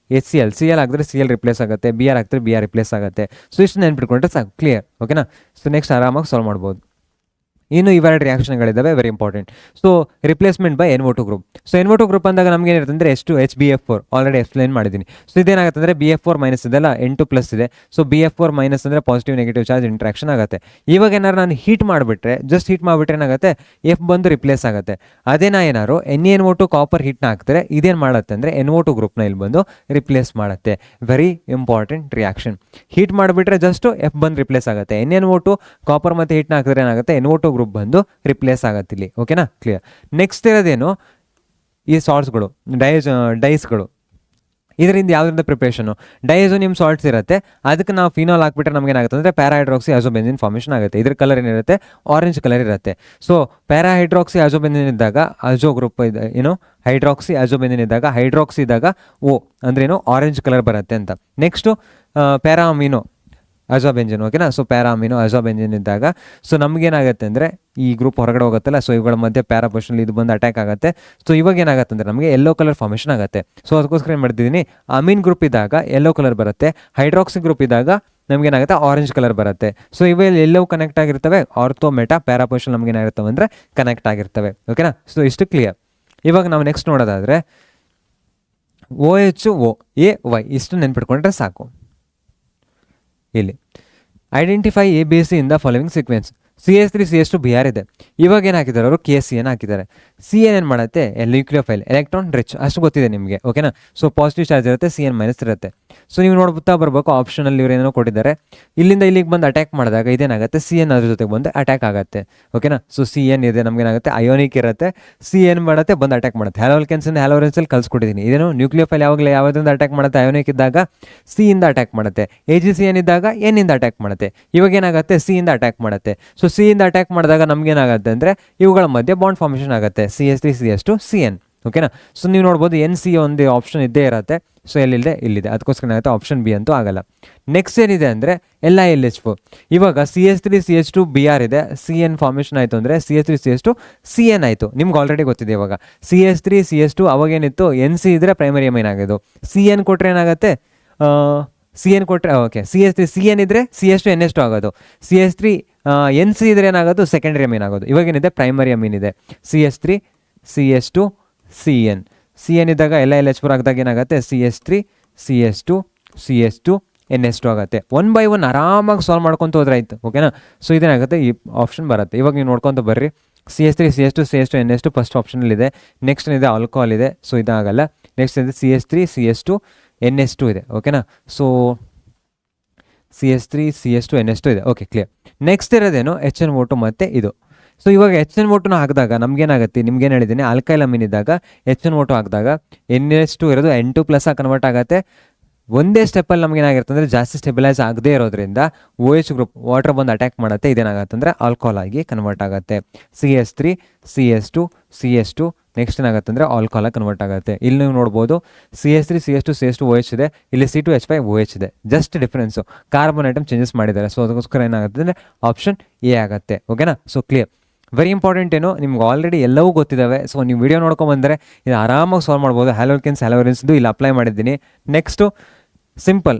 Speaker 1: CL ಆಗಿದ್ರೆ CL ರಿಪ್ಲೇಸ್ ಆಗುತ್ತೆ, BR ಹಾಕಿದ್ರೆ BR ರಿಪ್ಲೇಸ್ ಆಗುತ್ತೆ. ಸೊ ಇಷ್ಟು ನೆನ್ಪಿಟ್ಕೊಂಡ್ರೆ ಸಾಕು, ಕ್ಲಿಯರ್. ಓಕೆನಾ. ಸೊ ನೆಕ್ಸ್ಟ್ ಆರಾಮಾಗಿ ಸಾಲ್ವ್ ಮಾಡ್ಬೋದು. ಇನ್ನು ಇವೆರಡು ರಿಯಾಕ್ಷನ್ಗಳಿದ್ದಾವೆ, very important. So replacement by NO2 group. So NO2 group ಅಂದಾಗ ನಮ್ಗೆ ಏನಿರುತ್ತೆ ಅಂದರೆ HBF4 ಆಲ್ರೆಡಿ ಎಕ್ಸ್ಪ್ಲೈನ್ ಮಾಡಿದ್ದೀನಿ. ಸೊ ಇದೇನಾಗುತ್ತೆ ಅಂದರೆ BF4 ಮೈನಸ್ ಇದೆಲ್ಲ N2+ ಇದೆ. ಸೊ BF4 ಮೈನಸ್ ಅಂದರೆ ಪಾಸಿಟಿವ್ ನೆಗೆಟಿವ್ ಚಾರ್ಜ್ ಇಂಟ್ರಾಕ್ಷನ್ ಆಗುತ್ತೆ. ಇವಾಗ ಏನಾರು ನಾನು ಹೀಟ್ ಮಾಡಿಬಿಟ್ರೆ, ಜಸ್ಟ್ ಹೀಟ್ ಮಾಡಿಬಿಟ್ರೆ ಏನಾಗುತ್ತೆ, F ಬಂದು ರಿಪ್ಲೇಸ್ ಆಗುತ್ತೆ. ಅದೇನಾ ಏನಾರು NaNO2 ಕಾಪರ್ ಹೀಟ್ನ ಹಾಕ್ತಾರೆ, ಇದೇನು ಮಾಡುತ್ತೆ ಅಂದರೆ NO2 ಗ್ರೂಪ್ನ ಇಲ್ಲಿ ಬಂದು ರಿಪ್ಲೇಸ್ ಮಾಡುತ್ತೆ. Very important reaction. ಹೀಟ್ ಮಾಡಿಬಿಟ್ರೆ ಜಸ್ಟ್ F ಬಂದು ರಿಪ್ಲೇಸ್ ಆಗುತ್ತೆ. NaNO2 ಕಾಪರ್ ಮತ್ತು ಹೀಟ್ನ ಹಾಕಿದ್ರೆ ಏನಾಗುತ್ತೆ, NO2 ಗ್ರೂಪ್ ಬಂದು ರಿಪ್ಲೇಸ್ ಆಗುತ್ತೆ ಇಲ್ಲಿ. ಓಕೆನಾ, ಕ್ಲಿಯರ್. ನೆಕ್ಸ್ಟ್ ಇರೋದೇನು, ಈ ಸಾಲ್ಟ್ಸ್ಗಳು, ಡೈಸ್ಗಳು. ಇದರಿಂದ ಯಾವುದರಿಂದ ಪ್ರಿಪ್ರೇಷನು, ಡೈಸೋನಿಯಂ ಸಾಲ್ಟ್ಸ್ ಇರುತ್ತೆ. ಅದಕ್ಕೆ ನಾವು ಫಿನಾಲ್ ಹಾಕ್ಬಿಟ್ರೆ ನಮ್ಗೆ ಏನಾಗುತ್ತೆ ಅಂದರೆ ಪ್ಯಾರಾಹೈಡ್ರಾಕ್ಸಿ ಅಜೋಬೆಂಜಿನ್ ಫಾರ್ಮೇಷನ್ ಆಗುತ್ತೆ. ಇದ್ರ ಕಲರ್ ಏನಿರುತ್ತೆ, ಆರೆಂಜ್ ಕಲರ್ ಇರುತ್ತೆ. ಸೊ ಪ್ಯಾರಾಹೈಡ್ರಾಕ್ಸಿ ಅಜೋಬೆಂಜಿನ್ ಇದ್ದಾಗ ಅಜೋ ಗ್ರೂಪ್ ಇದೆ, ಏನು ಹೈಡ್ರಾಕ್ಸಿ ಅಜೋಬೆಂಜಿನ್ ಇದ್ದಾಗ ಹೈಡ್ರಾಕ್ಸಿ ಇದ್ದಾಗ O ಅಂದ್ರೇನು, ಆರೆಂಜ್ ಕಲರ್ ಬರುತ್ತೆ ಅಂತ. ನೆಕ್ಸ್ಟು ಪ್ಯಾರಾಮಿನೋ ಅಜೋಬೆಂಜಿನ್. ಓಕೆನಾ. ಸೊ ಪ್ಯಾರಾಮಿನೋ ಅಜೋಬೆಂಜಿನ್ ಇದ್ದಾಗ ಸೊ ನಮಗೇನಾಗುತ್ತೆ ಅಂದರೆ ಈ ಗ್ರೂಪ್ ಹೊರಗಡೆ ಹೋಗುತ್ತಲ್ಲ, ಸೊ ಇವುಗಳ ಮಧ್ಯೆ ಪ್ಯಾರಾ ಪೊಸಿಷನ್ ಇದು ಬಂದು ಅಟ್ಯಾಕ್ ಆಗುತ್ತೆ. ಸೊ ಇವಾಗ ಏನಾಗುತ್ತೆ ಅಂದರೆ ನಮಗೆ ಯೆಲ್ಲೋ ಕಲರ್ ಫಾರ್ಮೇಷನ್ ಆಗುತ್ತೆ. ಸೊ ಅದಕ್ಕೋಸ್ಕರ ಏನು ಮಾಡ್ತಿದ್ದೀನಿ, ಅಮೀನ್ ಗ್ರೂಪ್ ಇದ್ದಾಗ ಯೆಲ್ಲೋ ಕಲರ್ ಬರುತ್ತೆ, ಹೈಡ್ರಾಕ್ಸಿ ಗ್ರೂಪ್ ಇದ್ದಾಗ ನಮಗೇನಾಗುತ್ತೆ ಆರೆಂಜ್ ಕಲರ್ ಬರುತ್ತೆ. ಸೊ ಇವೆಲ್ಲ ಎಲ್ಲವೂ ಕನೆಕ್ಟ್ ಆಗಿರ್ತವೆ. ಆರ್ಥೋ ಮೆಟಾ ಪ್ಯಾರಾ ಪೊಸಿಷನ್ ನಮ್ಗೆ ಏನಾಗಿರ್ತವೆ ಅಂದರೆ ಕನೆಕ್ಟ್ ಆಗಿರ್ತವೆ. ಓಕೆನಾ. ಸೊ ಇಷ್ಟು ಕ್ಲಿಯರ್. ಇವಾಗ ನಾವು ನೆಕ್ಸ್ಟ್ ನೋಡೋದಾದರೆ OHOAY ಇಷ್ಟು ನೆನ್ಪಿಟ್ಕೊಂಡ್ರೆ ಸಾಕು. ಇಲ್ಲಿ identify ABC in the following sequence. CH3 CH2 BR ಇದೆ. ಇವಾಗ ಏನು ಹಾಕಿದ್ದಾರೆ ಅವರು, KCN ಹಾಕಿದ್ದಾರೆ. CN ಏನು ಮಾಡುತ್ತೆ, ನ್ಯೂಕ್ಲಿಯೋಫೈಲ್, ಎಲೆಕ್ಟ್ರಾನ್ ರಿಚ್, ಅಷ್ಟು ಗೊತ್ತಿದೆ ನಿಮಗೆ. ಓಕೆನಾ. ಸೊ ಪಾಸಿಟಿವ್ ಚಾರ್ಜ್ ಇರುತ್ತೆ, CN ಮೈನಸ್ ಇರುತ್ತೆ. ಸೊ ನೀವು ನೋಡ್ತಾ ಬರಬೇಕು, ಆಪ್ಷನಲ್ಲಿ ಇವ್ರು ಏನೇನೋ ಕೊಟ್ಟಿದ್ದಾರೆ. ಇಲ್ಲಿಂದ ಇಲ್ಲಿಗೆ ಬಂದು ಅಟ್ಯಾಕ್ ಮಾಡಿದಾಗ ಇದೇನಾಗುತ್ತೆ, CN ಅದ್ರ ಜೊತೆಗೆ ಬಂದು ಅಟ್ಯಾಕ್ ಆಗುತ್ತೆ. ಓಕೆನಾ. ಸೊ CN ಇದೆ, ನಮಗೇನಾಗುತ್ತೆ ಅಯೋನಿಕ್ ಇರುತ್ತೆ, CN ಮಾಡುತ್ತೆ ಬಂದು ಅಟ್ಯಾಕ್ ಮಾಡುತ್ತೆ. ಹ್ಯಾಲೋಲ್ಕೆನ್ಸನ್ನು ಹ್ಯಾಲೋರೆನ್ಸಲ್ಲಿ ಕಲಿಸ್ಕೊಟ್ಟಿದ್ದೀನಿ. ಇದೇನು ನ್ಯೂಕ್ಲಿಯೋಫೈಲ್ ಯಾವಾಗಲೇ ಯಾವುದರಿಂದ ಅಟ್ಯಾಕ್ ಮಾಡುತ್ತೆ, ಅಯೋನಿಕ್ ಇದ್ದಾಗ C ಇಂದ ಅಟ್ಯಾಕ್ ಮಾಡುತ್ತೆ, AgCN ಇದ್ದಾಗ N ಇಂದ ಅಟ್ಯಾಕ್ ಮಾಡುತ್ತೆ. ಇವಾಗ ಏನಾಗುತ್ತೆ, C ಇಂದ ಅಟ್ಯಾಕ್ ಮಾಡುತ್ತೆ. ಸೊ C ಇಂದ ಅಟ್ಯಾಕ್ ಮಾಡಿದಾಗ ನಮಗೇನಾಗುತ್ತೆ ಅಂದರೆ ಇವುಗಳ ಮಧ್ಯೆ ಬಾಂಡ್ ಫಾರ್ಮೇಷನ್ ಆಗುತ್ತೆ, CH3 CH2 CN. ಓಕೆನಾ. ಸೊ ನೀವು ನೋಡ್ಬೋದು NC ಒಂದು ಆಪ್ಷನ್ ಇದ್ದೇ ಇರುತ್ತೆ. ಸೊ ಎಲ್ಲಿದೆ, ಇಲ್ಲಿದೆ. ಅದಕ್ಕೋಸ್ಕರ ಏನಾಗುತ್ತೆ ಆಪ್ಷನ್ ಬಿ ಅಂತೂ ಆಗಲ್ಲ. ನೆಕ್ಸ್ಟ್ ಏನಿದೆ ಅಂದರೆ LiLH4. ಇವಾಗ CH3 CH2 BR ಇದೆ, CN ಫಾರ್ಮೇಷನ್ ಆಯಿತು ಅಂದರೆ CH3 CH2 CN ಆಯಿತು. ನಿಮ್ಗೆ ಆಲ್ರೆಡಿ ಗೊತ್ತಿದೆ. ಇವಾಗ CH3 CH2 ಅವಾಗೇನಿತ್ತು, NC ಇದ್ದರೆ ಪ್ರೈಮರಿ ಅಮೈನ್ ಆಗೋದು, CN ಕೊಟ್ಟರೆ ಏನಾಗುತ್ತೆ, CN ಕೊಟ್ಟರೆ ಓಕೆ CH3 CN ಇದ್ದರೆ CH2 NH2 ಆಗೋದು, CH3 NC ಇದ್ರೆ ಏನಾಗೋದು, ಸೆಕೆಂಡರಿ ಅಮೀನ್ ಆಗೋದು. ಇವಾಗೇನಿದೆ ಪ್ರೈಮರಿ ಅಮೀನ್ ಇದೆ, CH3 CH2 CN ಇದ್ದಾಗ LiLH4 ಹಾಕಿದಾಗ ಏನಾಗುತ್ತೆ, CH3 CH2 CH2 NH2 ಆಗುತ್ತೆ. 1 by 1 ಆರಾಮಾಗಿ ಸಾಲ್ವ್ ಮಾಡ್ಕೊತ ಹೋದ್ರೆ ಆಯ್ತು. ಓಕೆನಾ. ಸೊ ಇದೇನಾಗುತ್ತೆ, ಈ ಆಪ್ಷನ್ ಬರುತ್ತೆ. ಇವಾಗ ನೀವು ನೋಡ್ಕೊತ ಬರ್ರಿ. CH3 CH2 CH2 NH2 first ಆಪ್ಷನಲ್ಲಿದೆ. ನೆಕ್ಸ್ಟ್ ಏನಿದೆ ಆಲ್ಕೋಹಾಲ್ ಇದೆ, ಸೊ ಇದಾಗಲ್ಲ. ನೆಕ್ಸ್ಟ್ ಇದೆ CH3 CH2 NH2 ಇದೆ. ಓಕೆನಾ. ಸೊ CH3 CH2 NH2 ಇದೆ. Okay, clear. ನೆಕ್ಸ್ಟ್ ಇರೋದೇನು, HNO2 ಮತ್ತು ಇದು. ಸೊ ಇವಾಗ HNO2ನ ಹಾಕಿದಾಗ ನಮಗೇನಾಗುತ್ತೆ, ನಿಮ್ಗೇನು ಹೇಳಿದ್ದೀನಿ, ಆಲ್ಕೈಲ್ ಅಮೀನ್ ಇದ್ದಾಗ HNO2 ಹಾಕಿದಾಗ NH2 ಇರೋದು N2+ ಕನ್ವರ್ಟ್ ಆಗುತ್ತೆ. ಒಂದೇ ಸ್ಟೆಪ್ಪಲ್ಲಿ ನಮಗೇನಾಗಿರುತ್ತೆ ಅಂದರೆ ಜಾಸ್ತಿ ಸ್ಟೆಬಿಲೈಸ್ ಆಗದೇ ಇರೋದ್ರಿಂದ OH ಗ್ರೂಪ್ ವಾಟರ್ ಬಂದು ಅಟ್ಯಾಕ್ ಮಾಡುತ್ತೆ. ಇದೇನಾಗುತ್ತೆ ಅಂದರೆ ಆಲ್ಕೋಹಾಲ್ ಆಗಿ ಕನ್ವರ್ಟ್ ಆಗುತ್ತೆ. CH3 CH2 CH2 ನೆಕ್ಸ್ಟ್ ಏನಾಗುತ್ತೆ ಅಂದರೆ ಆಲ್ಕೋಹಾಲ್ ಕನ್ವರ್ಟ್ ಆಗುತ್ತೆ. ಇಲ್ಲಿ ನೀವು ನೋಡ್ಬೋದು CH3 CH2 CH2 OH ಇದೆ, ಇಲ್ಲಿ C2H5 OH ಇದೆ, just difference carbon atom changes ಮಾಡಿದ್ದಾರೆ. ಸೊ ಅದಕ್ಕೋಸ್ಕರ ಏನಾಗುತ್ತೆ ಅಂದರೆ ಆಪ್ಷನ್ ಎ ಆಗುತ್ತೆ. ಓಕೆನಾ? So clear. ವೆರಿ ಇಂಪಾರ್ಟೆಂಟ್ ಏನು, ನಿಮ್ಗೆ ಆಲ್ರೆಡಿ ಎಲ್ಲವೂ ಗೊತ್ತಿದ್ದಾವೆ. ಸೊ ನೀವು ವಿಡಿಯೋ ನೋಡ್ಕೊಂಬಂದರೆ ಇದು ಆರಾಮಾಗಿ ಸಾಲ್ವ್ ಮಾಡ್ಬೋದು. ಹ್ಯಾಲೋಲ್ಕೆನ್ಸ್ ಹ್ಯಾಲೋರಿನ್ಸ್ದು ಇಲ್ಲಿ ಅಪ್ಲೈ ಮಾಡಿದ್ದೀನಿ. Next simple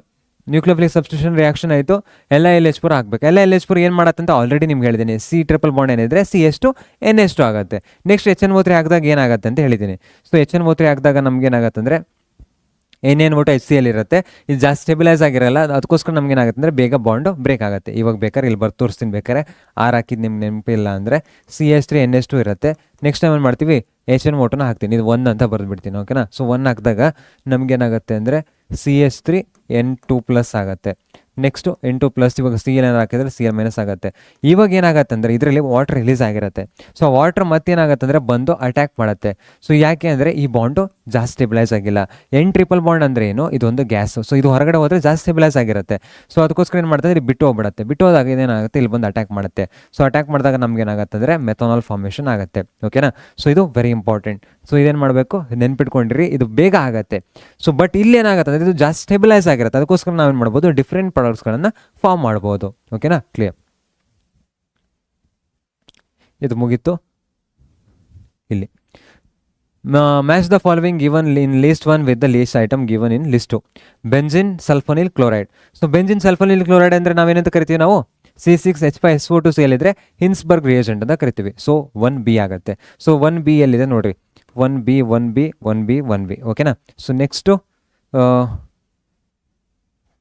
Speaker 1: nucleophilic substitution reaction ಆಯಿತು, LiLH4 ಹಾಕಬೇಕು. LiLH4 ಏನು ಮಾಡತ್ತಂತ ಆಲ್ರೆಡಿ ನಿಮ್ಗೆ ಹೇಳಿದ್ದೀನಿ. C triple bond ಏನಿದ್ರೆ CH2 NH2 ಆಗುತ್ತೆ. ನೆಕ್ಸ್ಟ್ HNO3 ಹಾಕಿದಾಗ ಏನಾಗುತ್ತೆ ಅಂತ ಹೇಳಿದ್ದೀನಿ. ಸೊ HNO3 ಹಾಕಿದಾಗ ನಮ್ಗೆ ಏನಾಗುತ್ತೆ ಅಂದರೆ NaNO2 HCl ಇರುತ್ತೆ. ಇದು ಜಾಸ್ತಿ ಸ್ಟೆಬಿಲೈಸ್ ಆಗಿರಲ್ಲ, ಅದಕ್ಕೋಸ್ಕರ ನಮ್ಗೆ ಏನಾಗುತ್ತೆ ಅಂದರೆ ಬೇಗ ಬಾಂಡು ಬ್ರೇಕ್ ಆಗುತ್ತೆ. ಇವಾಗ ಬೇಕಾದ್ರೆ ಇಲ್ಲಿ ಬರ್ದು ತೋರಿಸ್ತೀನಿ, ಬೇಕಾದ್ರೆ ಆರ್ ಹಾಕಿದ್ದು ನಿಮ್ಗೆ ನೆನಪಿಲ್ಲ ಅಂದರೆ CH3 NH2 ಇರುತ್ತೆ. ನೆಕ್ಸ್ಟ್ ಟೈಮ್ ಏನು ಮಾಡ್ತೀವಿ, HNO2ನ ಹಾಕ್ತೀನಿ, ಇದು 1 ಅಂತ ಬರೆದ್ಬಿಡ್ತೀನಿ. ಓಕೆನಾ? ಸೊ 1 ಹಾಕಿದಾಗ ನಮಗೇನಾಗುತ್ತೆ ಅಂದರೆ CH3N2+ ಆಗುತ್ತೆ. ನೆಕ್ಸ್ಟು N2+, ಇವಾಗ CL ಏನಾರು ಹಾಕಿದ್ರೆ Cl- ಆಗುತ್ತೆ. ಇವಾಗ ಏನಾಗುತ್ತೆ ಅಂದರೆ ಇದರಲ್ಲಿ ವಾಟರ್ ರಿಲೀಸ್ ಆಗಿರುತ್ತೆ. ಸೊ ವಾಟರ್ ಮತ್ತೇನಾಗುತ್ತೆ ಅಂದರೆ ಬಂದು ಅಟ್ಯಾಕ್ ಮಾಡುತ್ತೆ. ಸೊ ಯಾಕೆ ಅಂದರೆ ಈ ಬಾಂಡು ಜಾಸ್ತಿ ಸ್ಟೆಬಿಲೈಸ್ ಆಗಿಲ್ಲ. N ಟ್ರಿಪಲ್ ಬಾಂಡ್ ಅಂದರೆ ಏನು, ಇದೊಂದು ಗ್ಯಾಸು. ಸೊ ಇದು ಹೊರಗಡೆ ಹೋದರೆ ಜಾಸ್ತಿ ಸ್ಟೆಬಿಲೈಸ್ ಆಗಿರುತ್ತೆ. ಸೊ ಅದಕ್ಕೋಸ್ಕರ ಏನು ಮಾಡ್ತಾರೆ, ಇಲ್ಲಿ ಬಿಟ್ಟು ಹೋಗ್ಬಿಡುತ್ತೆ. ಬಿಟ್ಟು ಹೋದಾಗ ಇದೇನಾಗುತ್ತೆ, ಇಲ್ಲಿ ಬಂದು ಅಟ್ಯಾಕ್ ಮಾಡುತ್ತೆ. ಸೊ ಅಟ್ಯಾಕ್ ಮಾಡಿದಾಗ ನಮ್ಗೆ ಏನಾಗುತ್ತೆ ಅಂದರೆ ಮೆಥನಾಲ್ ಫಾರ್ಮೇಷನ್ ಆಗುತ್ತೆ. ಓಕೆನಾ? ಸೊ ಇದು ವೆರಿ ಇಂಪಾರ್ಟೆಂಟ್. ಸೊ ಇದೇನು ಮಾಡಬೇಕು, ನೆನ್ಪಿಟ್ಕೊಂಡಿರಿ, ಇದು ಬೇಗ ಆಗುತ್ತೆ. ಸೊ ಬಟ್ ಇಲ್ಲಿ ಏನಾಗುತ್ತೆ ಅಂದರೆ ಇದು ಜಾಸ್ತಿ ಸ್ಟೆಬಿಲೈಸ್ ಆಗಿರುತ್ತೆ. ಅದಕ್ಕೋಸ್ಕರ ನಾವೇನು ಮಾಡ್ಬೋದು, ಡಿಫ್ರೆಂಟ್ ಪ್ರಾಡಕ್ಟ್ಸ್ಗಳನ್ನು ಫಾರ್ಮ್ ಮಾಡ್ಬೋದು. ಓಕೆನಾ? ಕ್ಲಿಯರ್. ಇದು ಮುಗೀತು. ಇಲ್ಲಿ match the following given in list 1 with the list item given in list 2. Benzene sulfonyl chloride. So benzene sulfonyl chloride ಅಂದರೆ ನಾವೇನಂತ ಕರಿತೀವಿ, ನಾವು C6H5SO2 ಇದೆ, ಹಿನ್ಸ್ಬರ್ಗ್ ರಿಯೇಜೆಂಟ್ ಅಂತ ಕರಿತೀವಿ. ಸೊ 1B ಆಗುತ್ತೆ. ಸೊ 1B ಎಲ್ಲಿದೆ ನೋಡಿರಿ, 1B 1B 1B 1B. ಓಕೆನಾ? So next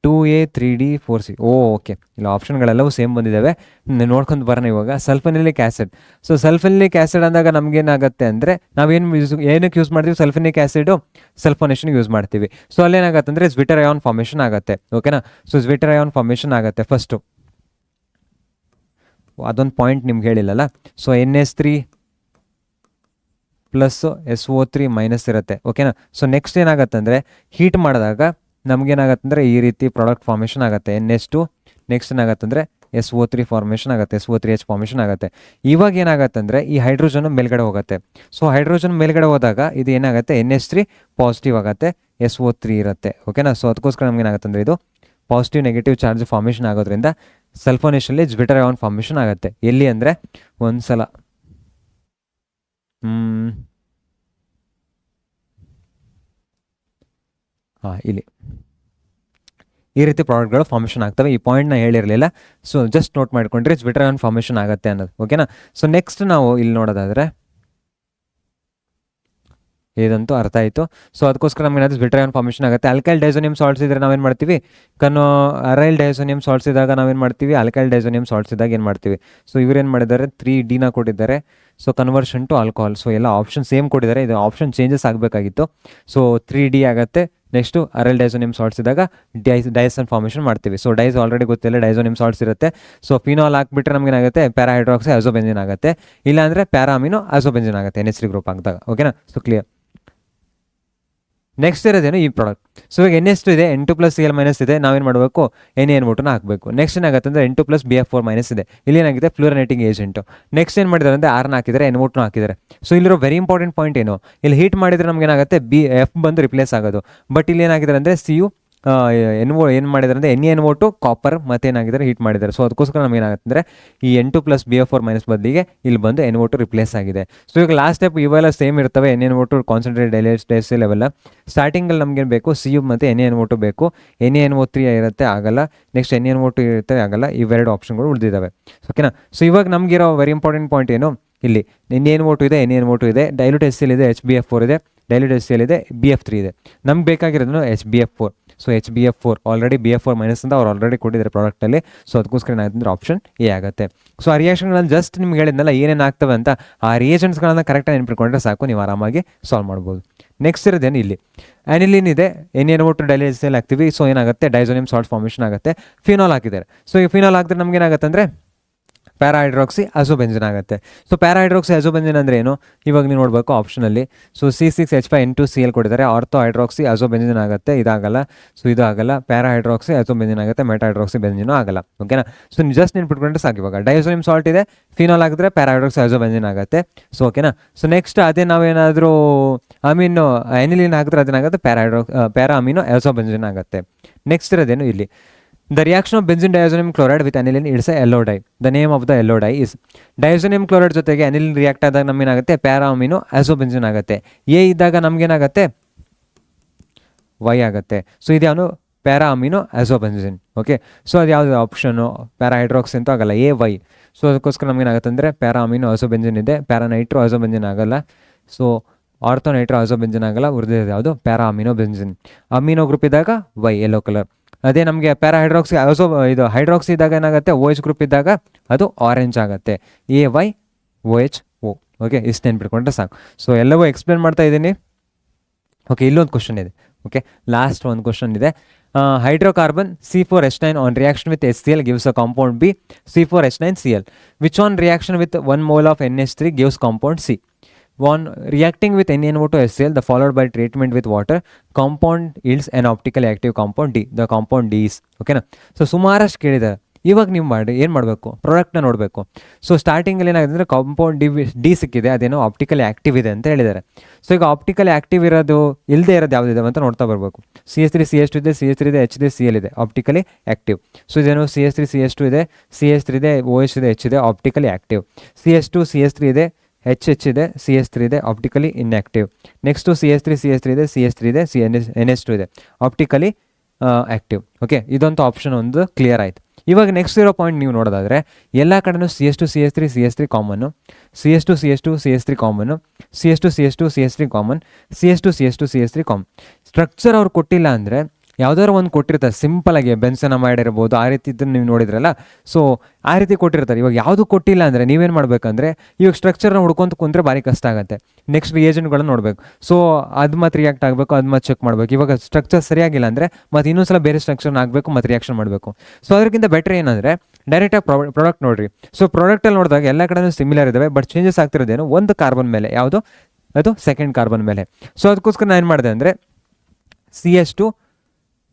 Speaker 1: 2A 3D 4C. Okay, ಇಲ್ಲ ಆಪ್ಷನ್ಗಳೆಲ್ಲವೂ ಸೇಮ್ ಬಂದಿದ್ದಾವೆ, ನೋಡ್ಕೊಂಡು ಬರೋಣ ಇವಾಗ. ಸಲ್ಫನಿಲಿಕ್ ಆ್ಯಸಿಡ್. ಸೊ ಸಲ್ಫನಿಲಿಕ್ ಆ್ಯಸಿಡ್ ಅಂದಾಗ ನಮಗೇನಾಗುತ್ತೆ ಅಂದರೆ ನಾವೇನು ಏನಕ್ಕೆ ಯೂಸ್ ಮಾಡ್ತೀವಿ, ಸಲ್ಫನಿಕ್ ಆ್ಯಸಿಡು ಸಲ್ಫೋನೇಷನ್ಗೆ ಯೂಸ್ ಮಾಡ್ತೀವಿ. ಸೊ ಅಲ್ಲೇನಾಗುತ್ತೆ ಅಂದರೆ ಜ್ವಿಟರ್ ಅಯಾನ್ ಫಾರ್ಮೇಷನ್ ಆಗುತ್ತೆ. ಓಕೆನಾ? ಸೊ ಜ್ವಿಟರ್ ಅಯಾನ್ ಫಾರ್ಮೇಷನ್ ಆಗುತ್ತೆ ಫಸ್ಟು. ಅದೊಂದು ಪಾಯಿಂಟ್ ನಿಮ್ಗೆ ಹೇಳಿಲ್ಲಲ್ಲ. ಸೊ NH3 + SO3- ಇರುತ್ತೆ. ಓಕೆನಾ? ಸೊ ನೆಕ್ಸ್ಟ್ ಏನಾಗುತ್ತೆ ಅಂದರೆ ಹೀಟ್ ಮಾಡಿದಾಗ ನಮಗೇನಾಗುತ್ತೆ ಅಂದರೆ ಈ ರೀತಿ ಪ್ರಾಡಕ್ಟ್ ಫಾರ್ಮೇಷನ್ ಆಗುತ್ತೆ, NH2. ನೆಕ್ಸ್ಟ್ ಏನಾಗುತ್ತೆ ಅಂದರೆ SO3 ಫಾರ್ಮೇಷನ್ ಆಗುತ್ತೆ, SO3H ಫಾರ್ಮೇಷನ್ ಆಗುತ್ತೆ. ಇವಾಗ ಏನಾಗುತ್ತೆ ಅಂದರೆ ಈ ಹೈಡ್ರೋಜನ್ ಮೇಲ್ಗಡೆ ಹೋಗುತ್ತೆ. ಸೊ ಹೈಡ್ರೋಜನ್ ಮೇಲ್ಗಡೆ ಹೋದಾಗ ಇದು ಏನಾಗುತ್ತೆ, NH3 ಪಾಸಿಟಿವ್ ಆಗುತ್ತೆ, SO3 ಇರುತ್ತೆ. ಓಕೆನಾ? ಸೊ ಅದಕ್ಕೋಸ್ಕರ ನಮ್ಗೆ ಏನಾಗುತ್ತೆ ಅಂದರೆ ಇದು ಪಾಸಿಟಿವ್ ನೆಗೆಟಿವ್ ಚಾರ್ಜ್ ಫಾರ್ಮೇಷನ್ ಆಗೋದ್ರಿಂದ ಸಲ್ಫೋನೇಷನಲ್ಲಿ ಜ್ವಿಟರ್ ಅಯಾನ್ ಫಾರ್ಮೇಷನ್ ಆಗುತ್ತೆ. ಎಲ್ಲಿ ಅಂದರೆ ಒಂದ್ಸಲ ಇಲ್ಲಿ ಈ ರೀತಿ ಪ್ರಾಡಕ್ಟ್ಗಳು ಫಾರ್ಮೇಷನ್ ಆಗ್ತವೆ. ಈ ಪಾಯಿಂಟ್ನ ಹೇಳಿರಲಿಲ್ಲ, ಸೊ ಜಸ್ಟ್ ನೋಟ್ ಮಾಡ್ಕೊಂಡ್ರೆ ಜ್ವಿಟರ್ ಅಯಾನ್ ಫಾರ್ಮೇಷನ್ ಆಗುತ್ತೆ ಅನ್ನೋದು. ಓಕೆನಾ? ಸೊ ನೆಕ್ಸ್ಟ್ ನಾವು ಇಲ್ಲಿ ನೋಡೋದಾದರೆ ಇದಂತೂ ಅರ್ಥ ಆಯಿತು. ಸೊ ಅದಕ್ಕೋಸ್ಕರ ನಮ್ಗೆ ಏನಾದರೂ ಜ್ವಿಟರ್ ಅಯಾನ್ ಫಾರ್ಮೇಷನ್ ಆಗುತ್ತೆ. ಅಲ್ಕೈಲ್ ಡೈಸೋನಿಯಂ ಸಾಲ್ಟ್ಸ್ ಇದ್ದರೆ ನಾವೇನು ಮಾಡ್ತೀವಿ, ಅರೈಲ್ ಡೈಸೋನಿಯಂ ಸಾಲ್ಟ್ಸ್ ಇದ್ದಾಗ ನಾವೇನು ಮಾಡ್ತೀವಿ, ಅಲ್ಕೈಲ್ ಡೈಸೋನಿಯಂ ಸಾಲ್ಟ್ಸ್ ಇದ್ದಾಗ ಏನು ಮಾಡ್ತೀವಿ. ಸೊ ಇವ್ರೇನು ಮಾಡಿದ್ದಾರೆ, 3Dನ ಕೊಟ್ಟಿದ್ದಾರೆ. So conversion to alcohol. So ಎಲ್ಲ ಆಪ್ಷನ್ ಸೇಮ್ ಕೊಟ್ಟಿದ್ದಾರೆ, ಇದು ಆಪ್ಷನ್ ಚೇಂಜಸ್ ಆಗಬೇಕಾಗಿತ್ತು. ಸೊ 3D ಆಗುತ್ತೆ. ನೆಕ್ಸ್ಟು ಅರೈಲ್ ಡೈಸೋನಿಯಂ ಸಾಲ್ಟ್ಸ್ ಇದ್ದಾಗ ಡೈಸನ್ ಫಾರ್ಮೇಷನ್ ಮಾಡ್ತೀವಿ. ಸೊ ಡೈಸ್ ಆಲ್ರೆಡಿ ಗೊತ್ತಿಲ್ಲ, ಡೈಸೋನಿಯಂ ಸಾಲ್ಟ್ಸ್ ಇರುತ್ತೆ. ಸೊ ಫಿನಾಲ್ ಹಾಕ್ಬಿಟ್ರೆ ನಮ್ಗೆ ಏನಾಗುತ್ತೆ, ಪ್ಯಾರಾಹೈಡ್ರಾಕ್ಸೈ ಅಜೋಬೆಂಜಿನ್ ಆಗುತ್ತೆ. ಇಲ್ಲಾಂದರೆ ಪ್ಯಾರಾಮಿನೋ ಅಜೋಬೆಂಜಿನ್ ಆಗುತ್ತೆ NH3 ಗ್ರೂಪ್ ಹಾಕಿದಾಗ. ಓಕೆನಾ? So clear. ನೆಕ್ಸ್ಟ್ ಇರೋದೇನು ಈ ಪ್ರಾಡಕ್ಟ್. ಸೊ ಇವಾಗ NH2 ಇದೆ, N2+ Cl- ಇದೆ, ನಾವೇನು ಮಾಡಬೇಕು, NaNO2ನ ಹಾಕಬೇಕು. ನೆಕ್ಸ್ಟ್ ಏನಾಗುತ್ತೆ ಅಂದರೆ N2+ BF4- ಇದೆ, ಇಲ್ಲಿ ಏನಾಗಿದೆ ಫ್ಲೂರನೇಟಿಂಗ್ ಏಜೆಂಟು. ನೆಕ್ಸ್ಟ್ ಏನು ಮಾಡಿದ್ದಾರೆ ಅಂದರೆ R ಹಾಕಿದ್ದಾರೆ, NO2 ಹಾಕಿದ್ದಾರೆ. ಸೊ ಇಲ್ಲಿರೋ ವೆರಿ ಇಂಪಾರ್ಟೆಂಟ್ ಪಾಯಿಂಟ್ ಏನು, ಇಲ್ಲಿ ಹೀಟ್ ಮಾಡಿದರೆ ನಮ್ಗೆ ಏನಾಗುತ್ತೆ, F ಬಂದು ರಿಪ್ಲೇಸ್ ಆಗೋದು. ಬಟ್ ಇಲ್ಲಿ ಏನಾಗಿದ್ದಾರೆ ಅಂದರೆ Cu ಏನು ಮಾಡಿದ್ದಾರೆ ಅಂದರೆ NaNO2 ಕಾಪರ್ ಮತ್ತೇನಾಗಿದ್ದಾರೆ ಹೀಟ್ ಮಾಡಿದ್ದಾರೆ. ಸೊ ಅದಕ್ಕೋಸ್ಕರ ನಮ್ಗೆ ಏನಾಗುತ್ತೆ ಅಂದರೆ ಈ N2+ BF4- ಬದಲಿಗೆ ಇಲ್ಲಿ ಬಂದು NO2 ರಿಪ್ಲೇಸ್ ಆಗಿದೆ. ಸೊ ಈಗ ಲಾಸ್ಟ್ ಸ್ಟೆಪ್ ಇವೆಲ್ಲ ಸೇಮ್ ಇರ್ತವೆ, NaNO2 ಕಾನ್ಸಂಟ್ರೇಟ್ ಡೈಲ್ಯೂಟ್ ಲೆವೆಲ್ಲ. ಸ್ಟಾರ್ಟಿಂಗಲ್ಲಿ ನಮ್ಗೇನು ಬೇಕು, Cu ಮತ್ತು NaNO2 ಬೇಕು. NaNO3 ಇರುತ್ತೆ, ಆಗಲ್ಲ. ನೆಕ್ಸ್ಟ್ NaNO2 ಇರುತ್ತೆ, ಆಗಲ್ಲ. ಇವೆರಡು ಆಪ್ಷನ್ಗಳು ಉಳಿದಿದ್ದಾವೆ. ಓಕೆನಾ? ಸೊ ಇವಾಗ ನಮಗಿರೋ ವೆರಿ ಇಂಪಾರ್ಟೆಂಟ್ ಪಾಯಿಂಟ್ ಏನು, ಇಲ್ಲಿ NaNO2 ಇದೆ, NaNO2 ಇದೆ, ಡೈಲ್ಯೂಟ್ HCl ಇದೆ, HbF4 ಇದೆ, ಡೈಲ್ಯೂಟ್ HCl ಇದೆ, BF3 ಇದೆ. ನಮ್ಗೆ ಬೇಕಾಗಿರೋದು HbF4. So HbF4 already BF4- ಅಂತ ಅವ್ರು ಆಲ್ರೆಡಿ ಕೊಟ್ಟಿದ್ದಾರೆ ಪ್ರಾಡಕ್ಟಲ್ಲಿ. ಸೊ ಅದಕ್ಕೋಸ್ಕರ ಏನಾಗುತ್ತೆ ಆಪ್ಷನ್ ಎ ಆಗುತ್ತೆ. ಸೊ ಆ ರಿಯಾಕ್ಷನ್ಗಳನ್ನು ಜಸ್ಟ್ ನಿಮ್ಗೆ ಹೇಳಿದ್ನಲ್ಲ ಏನೇನು ಆಗ್ತವೆ ಅಂತ, ಆ ರಿಯೇಜೆಂಟ್ಸ್ಗಳನ್ನು ಕರೆಕ್ಟಾಗಿ ನೆನ್ಪಿಟ್ಕೊಂಡ್ರೆ ಸಾಕು, ನೀವು ಆರಾಮಾಗಿ ಸಾಲ್ವ್ ಮಾಡ್ಬೋದು. ನೆಕ್ಸ್ಟ್ ಇರೋದೇನು, ಇಲ್ಲಿ ಆ್ಯನಿಲಿನ್ ಇದೆ, NaNO2 ಡೈಲ್ಯೂಟ್ HCl ಹಾಕ್ತೀವಿ. ಸೊ ಏನಾಗುತ್ತೆ, ಡೈಸೋನಿಯಂ ಸಾಲ್ಟ್ ಫಾರ್ಮೇಷನ್ ಆಗುತ್ತೆ. ಫಿನಾಲ್ ಹಾಕಿದ್ದಾರೆ. ಸೊ ಈ ಫಿನಾಲ್ ಹಾಕಿದ್ರೆ ನಮ್ಗೆ ಏನಾಗುತ್ತೆ ಅಂದರೆ ಪ್ಯಾರಾ ಹೈಡ್ರಾಕ್ಸಿ ಅಜೋಬೆಂಜಿನ್ ಆಗುತ್ತೆ. ಸೊ ಪ್ಯಾರಾ ಹೈಡ್ರಾಕ್ಸಿ ಅಜೋಬೆಂಜಿನ್ ಅಂದರೆ ಏನು, ಇವಾಗ ನೀವು ನೋಡಬೇಕು ಆಪ್ಷನಲ್ಲಿ. ಸೊ C6H5N2Cl ಕೊಟ್ಟಿದ್ದಾರೆ, ಆರ್ಥೋ ಹೈಡ್ರಾಕ್ಸಿ ಅಜೋಬೆಂಜಿನ್ ಆಗುತ್ತೆ, ಇದಾಗಲ್ಲ. ಸೊ ಇದು ಆಗಲ್ಲ. ಪ್ಯಾರಾ ಹೈಡ್ರಾಕ್ಸಿ ಅಜೋಬೆಂಜಿನ್ ಆಗುತ್ತೆ, ಮೆಟಾ ಹೈಡ್ರಾಕ್ಸಿ ಬೆಂಜಿನೂ ಆಗಲ್ಲ. ಓಕೆನಾ. ಸೊ ನೀವು ಜಸ್ಟ್ ನೆನ್ಪಿಟ್ಕೊಂಡ್ರೆ ಸಾಕು. ಇವಾಗ ಡೈಸೋನಿಯಂ ಸಾಲ್ಟ್ ಇದೆ, ಫಿನಾಲ್ ಆಗಿದ್ರೆ ಪ್ಯಾರಾ ಹೈಡ್ರಾಕ್ಸಿ ಅಜೋಬೆಂಜಿನ್ ಆಗುತ್ತೆ. ಸೊ ಓಕೆನಾ. ಸೊ ನೆಕ್ಸ್ಟ್ ಅದೇ ನಾವೇನಾದರೂ ಅಮೀನೋ ಎನಿಲಿನ್ ಹಾಕಿದ್ರೆ ಅದೇನಾಗುತ್ತೆ, ಪ್ಯಾರಾ ಅಮೀನೋ ಅಜೋಬೆಂಜಿನ್ ಆಗುತ್ತೆ. ನೆಕ್ಸ್ಟ್ ಇರೋದೇನು ಇಲ್ಲಿ, the reaction of benzene diazonium chloride with aniline is a yellow dye. The name of the yellow dye is diazonium chloride ಜೊತೆಗೆ ಅನಿಲಿನ್ ರಿಯಾಕ್ಟ್ ಆದಾಗ ನಮಗೇನಾಗುತ್ತೆ, ಪ್ಯಾರಾ ಅಮೀನೋ ಅಜೋಬೆಂಜಿನ್ ಆಗುತ್ತೆ. ಎ ಇದ್ದಾಗ ನಮಗೇನಾಗುತ್ತೆ, ವೈ ಆಗುತ್ತೆ. ಸೊ ಇದ್ಯಾವನು para amino azobenzene. Okay. So ಅದು ಯಾವುದು option, para hydroxy ಅಂತೂ ಆಗಲ್ಲ, ಎ ವೈ. ಸೊ ಅದಕ್ಕೋಸ್ಕರ ನಮಗೇನಾಗುತ್ತೆ ಅಂದರೆ ಪ್ಯಾರಾ ಅಮೀನೋ ಅಜೋಬೆಂಜಿನ್ ಇದೆ, ಪ್ಯಾರಾ ನೈಟ್ರೋ ಅಜೋಬೆಂಜಿನ್ ಆಗಲ್ಲ. ಸೊ ಆರ್ಥೋ ನೈಟ್ರೋ ಅಜೋಬೆಂಜಿನ್ ಆಗಲ್ಲ, ಉಳಿದಿದೆ ಯಾವುದು, ಪ್ಯಾರಾ ಅಮೀನೋ ಬೆಂಜಿನ್. ಅಮೀನೋ ಗ್ರೂಪ್ ಇದ್ದಾಗ ವೈ, ಯೆಲ್ಲೋ ಕಲರ್. ಅದೇ ನಮಗೆ ಪ್ಯಾರಾ ಹೈಡ್ರಾಕ್ಸಿ ಇದು ಹೈಡ್ರಾಕ್ಸಿ ಇದ್ದಾಗ ಏನಾಗುತ್ತೆ, OH ಗ್ರೂಪ್ ಇದ್ದಾಗ ಅದು ಆರೆಂಜ್ ಆಗುತ್ತೆ, AYOHO. ಓಕೆ, ಇಷ್ಟು ನೆನ್ಪಿಟ್ಕೊಂಡ್ರೆ ಸಾಕು. ಸೊ ಎಲ್ಲವೂ ಎಕ್ಸ್ಪ್ಲೇನ್ ಮಾಡ್ತಾ ಇದ್ದೀನಿ. ಓಕೆ, ಇಲ್ಲೊಂದು ಕ್ವಶನ್ ಇದೆ. ಓಕೆ, ಲಾಸ್ಟ್ ಒಂದು ಕ್ವಶನ್ ಇದೆ. Hydrocarbon C4H9 on reaction with HCl gives a compound B, C4H9Cl. Which on reaction with 1 mole of NH3 gives compound C? On reacting with NaNO2 HCl, the followed by treatment with water, compound yields an optically active compound D. The compound D is. ಓಕೆನಾ. So ಸುಮಾರಷ್ಟು ಕೇಳಿದೆ. ಇವಾಗ ನೀವು ಏನು ಮಾಡಬೇಕು, ಪ್ರಾಡಕ್ಟ್ನ ನೋಡಬೇಕು. So ಸ್ಟಾರ್ಟಿಂಗಲ್ಲಿ ಏನಾಗಿದೆ ಅಂದರೆ ಕಾಂಪೌಂಡ್ ಡಿ ಸಿಕ್ಕಿದೆ, ಅದೇನೋ ಆಪ್ಟಿಕಲಿ ಆ್ಯಕ್ಟಿವ್ ಇದೆ ಅಂತ ಹೇಳಿದ್ದಾರೆ. ಸೊ ಈಗ ಆಪ್ಟಿಕಲಿ ಆ್ಯಕ್ಟಿವ್ ಇರೋದು ಇಲ್ಲದೆ ಇರೋದು ಯಾವುದಿದೆ ಅಂತ ನೋಡ್ತಾ ಬರಬೇಕು. CH3 CH2 ಇದೆ, CH3 ಇದೆ, H ಇದೆ, Cl ಇದೆ, ಆಪ್ಟಿಕಲಿ ಆ್ಯಕ್ಟಿವ್. ಸೊ ಇದೇನು CH3 CH2 ಇದೆ, CH3 ಇದೆ, OH ಇದೆ, H ಇದೆ, ಆಪ್ಟಿಕಲಿ ಆ್ಯಕ್ಟಿವ್. CH2 CH3 ಇದೆ, H ಇದೆ, CH3 ಇದೆ, ಆಪ್ಟಿಕಲಿ ಇನ್ಆ್ಯಕ್ಟಿವ್. ನೆಕ್ಸ್ಟು CH3 ಇದೆ, CH3 ಇದೆ, NH2 ಇದೆ, ಆಪ್ಟಿಕಲಿ ಆ್ಯಕ್ಟಿವ್. ಓಕೆ, ಇದಂತೂ ಆಪ್ಷನ್ ಒಂದು ಕ್ಲಿಯರ್ ಆಯಿತು. ಇವಾಗ ನೆಕ್ಸ್ಟ್ ಇರೋ ಪಾಯಿಂಟ್ ನೀವು ನೋಡೋದಾದರೆ ಎಲ್ಲ ಕಡೆನೂ CH2 CH3 ಕಾಮನ್ನು, CH2 CH3 ಕಾಮನ್ನು, CH2 CH3 common, CH2 common. Structure ಅವ್ರು ಕೊಟ್ಟಿಲ್ಲ ಅಂದರೆ ಯಾವುದಾದ್ರು ಒಂದು ಕೊಟ್ಟಿರ್ತಾರೆ, ಸಿಂಪಲಾಗಿ ಬೆನ್ಸೆನಮೈಡ್ ಇರ್ಬೋದು, ಆ ರೀತಿ ಇದನ್ನು ನೀವು ನೋಡಿದ್ರಲ್ಲ. ಸೊ ಆ ರೀತಿ ಕೊಟ್ಟಿರ್ತಾರೆ. ಇವಾಗ ಯಾವುದು ಕೊಟ್ಟಿಲ್ಲ ಅಂದರೆ ನೀವೇನು ಮಾಡಬೇಕಂದ್ರೆ, ಇವಾಗ ಸ್ಟ್ರಕ್ಚರ್ನ ಹುಡ್ಕೊಂತ ಕುಂತ್ರೆ ಭಾರಿ ಕಷ್ಟ ಆಗುತ್ತೆ. ನೆಕ್ಸ್ಟ್ ರಿಯೇಜೆಂಟ್ಗಳನ್ನ ನೋಡಬೇಕು. ಸೊ ಅದು ಮತ್ತೆ ರಿಯಾಕ್ಟ್ ಆಗಬೇಕು, ಅದು ಮತ್ತೆ ಚೆಕ್ ಮಾಡಬೇಕು. ಇವಾಗ ಸ್ಟ್ರಕ್ಚರ್ ಸರಿಯಾಗಿಲ್ಲ ಅಂದರೆ ಮತ್ತೆ ಇನ್ನೊಂದ್ಸಲ ಬೇರೆ ಸ್ಟ್ರಕ್ಚರ್ನ ಆಗಬೇಕು, ಮತ್ತೆ ರಿಯಾಕ್ಷನ್ ಮಾಡಬೇಕು. ಸೊ ಅದಕ್ಕಿಂತ ಬೆಟರ್ ಏನಂದರೆ ಡೈರೆಕ್ಟಾಗಿ ಪ್ರಾಡಕ್ಟ್ ನೋಡಿರಿ. ಸೊ ಪ್ರಾಡಕ್ಟಲ್ಲಿ ನೋಡಿದಾಗ ಎಲ್ಲ ಕಡೆನೂ ಸಿಮಿಲರ್ ಇದ್ದಾವೆ, ಬಟ್ ಚೇಂಜಸ್ ಆಗ್ತಿರೋದೇನು ಒಂದು ಕಾರ್ಬನ್ ಮೇಲೆ, ಯಾವುದು ಅದು ಸೆಕೆಂಡ್ ಕಾರ್ಬನ್ ಮೇಲೆ. ಸೊ ಅದಕ್ಕೋಸ್ಕರ ನಾನು ಏನು ಮಾಡಿದೆ ಅಂದರೆ CH2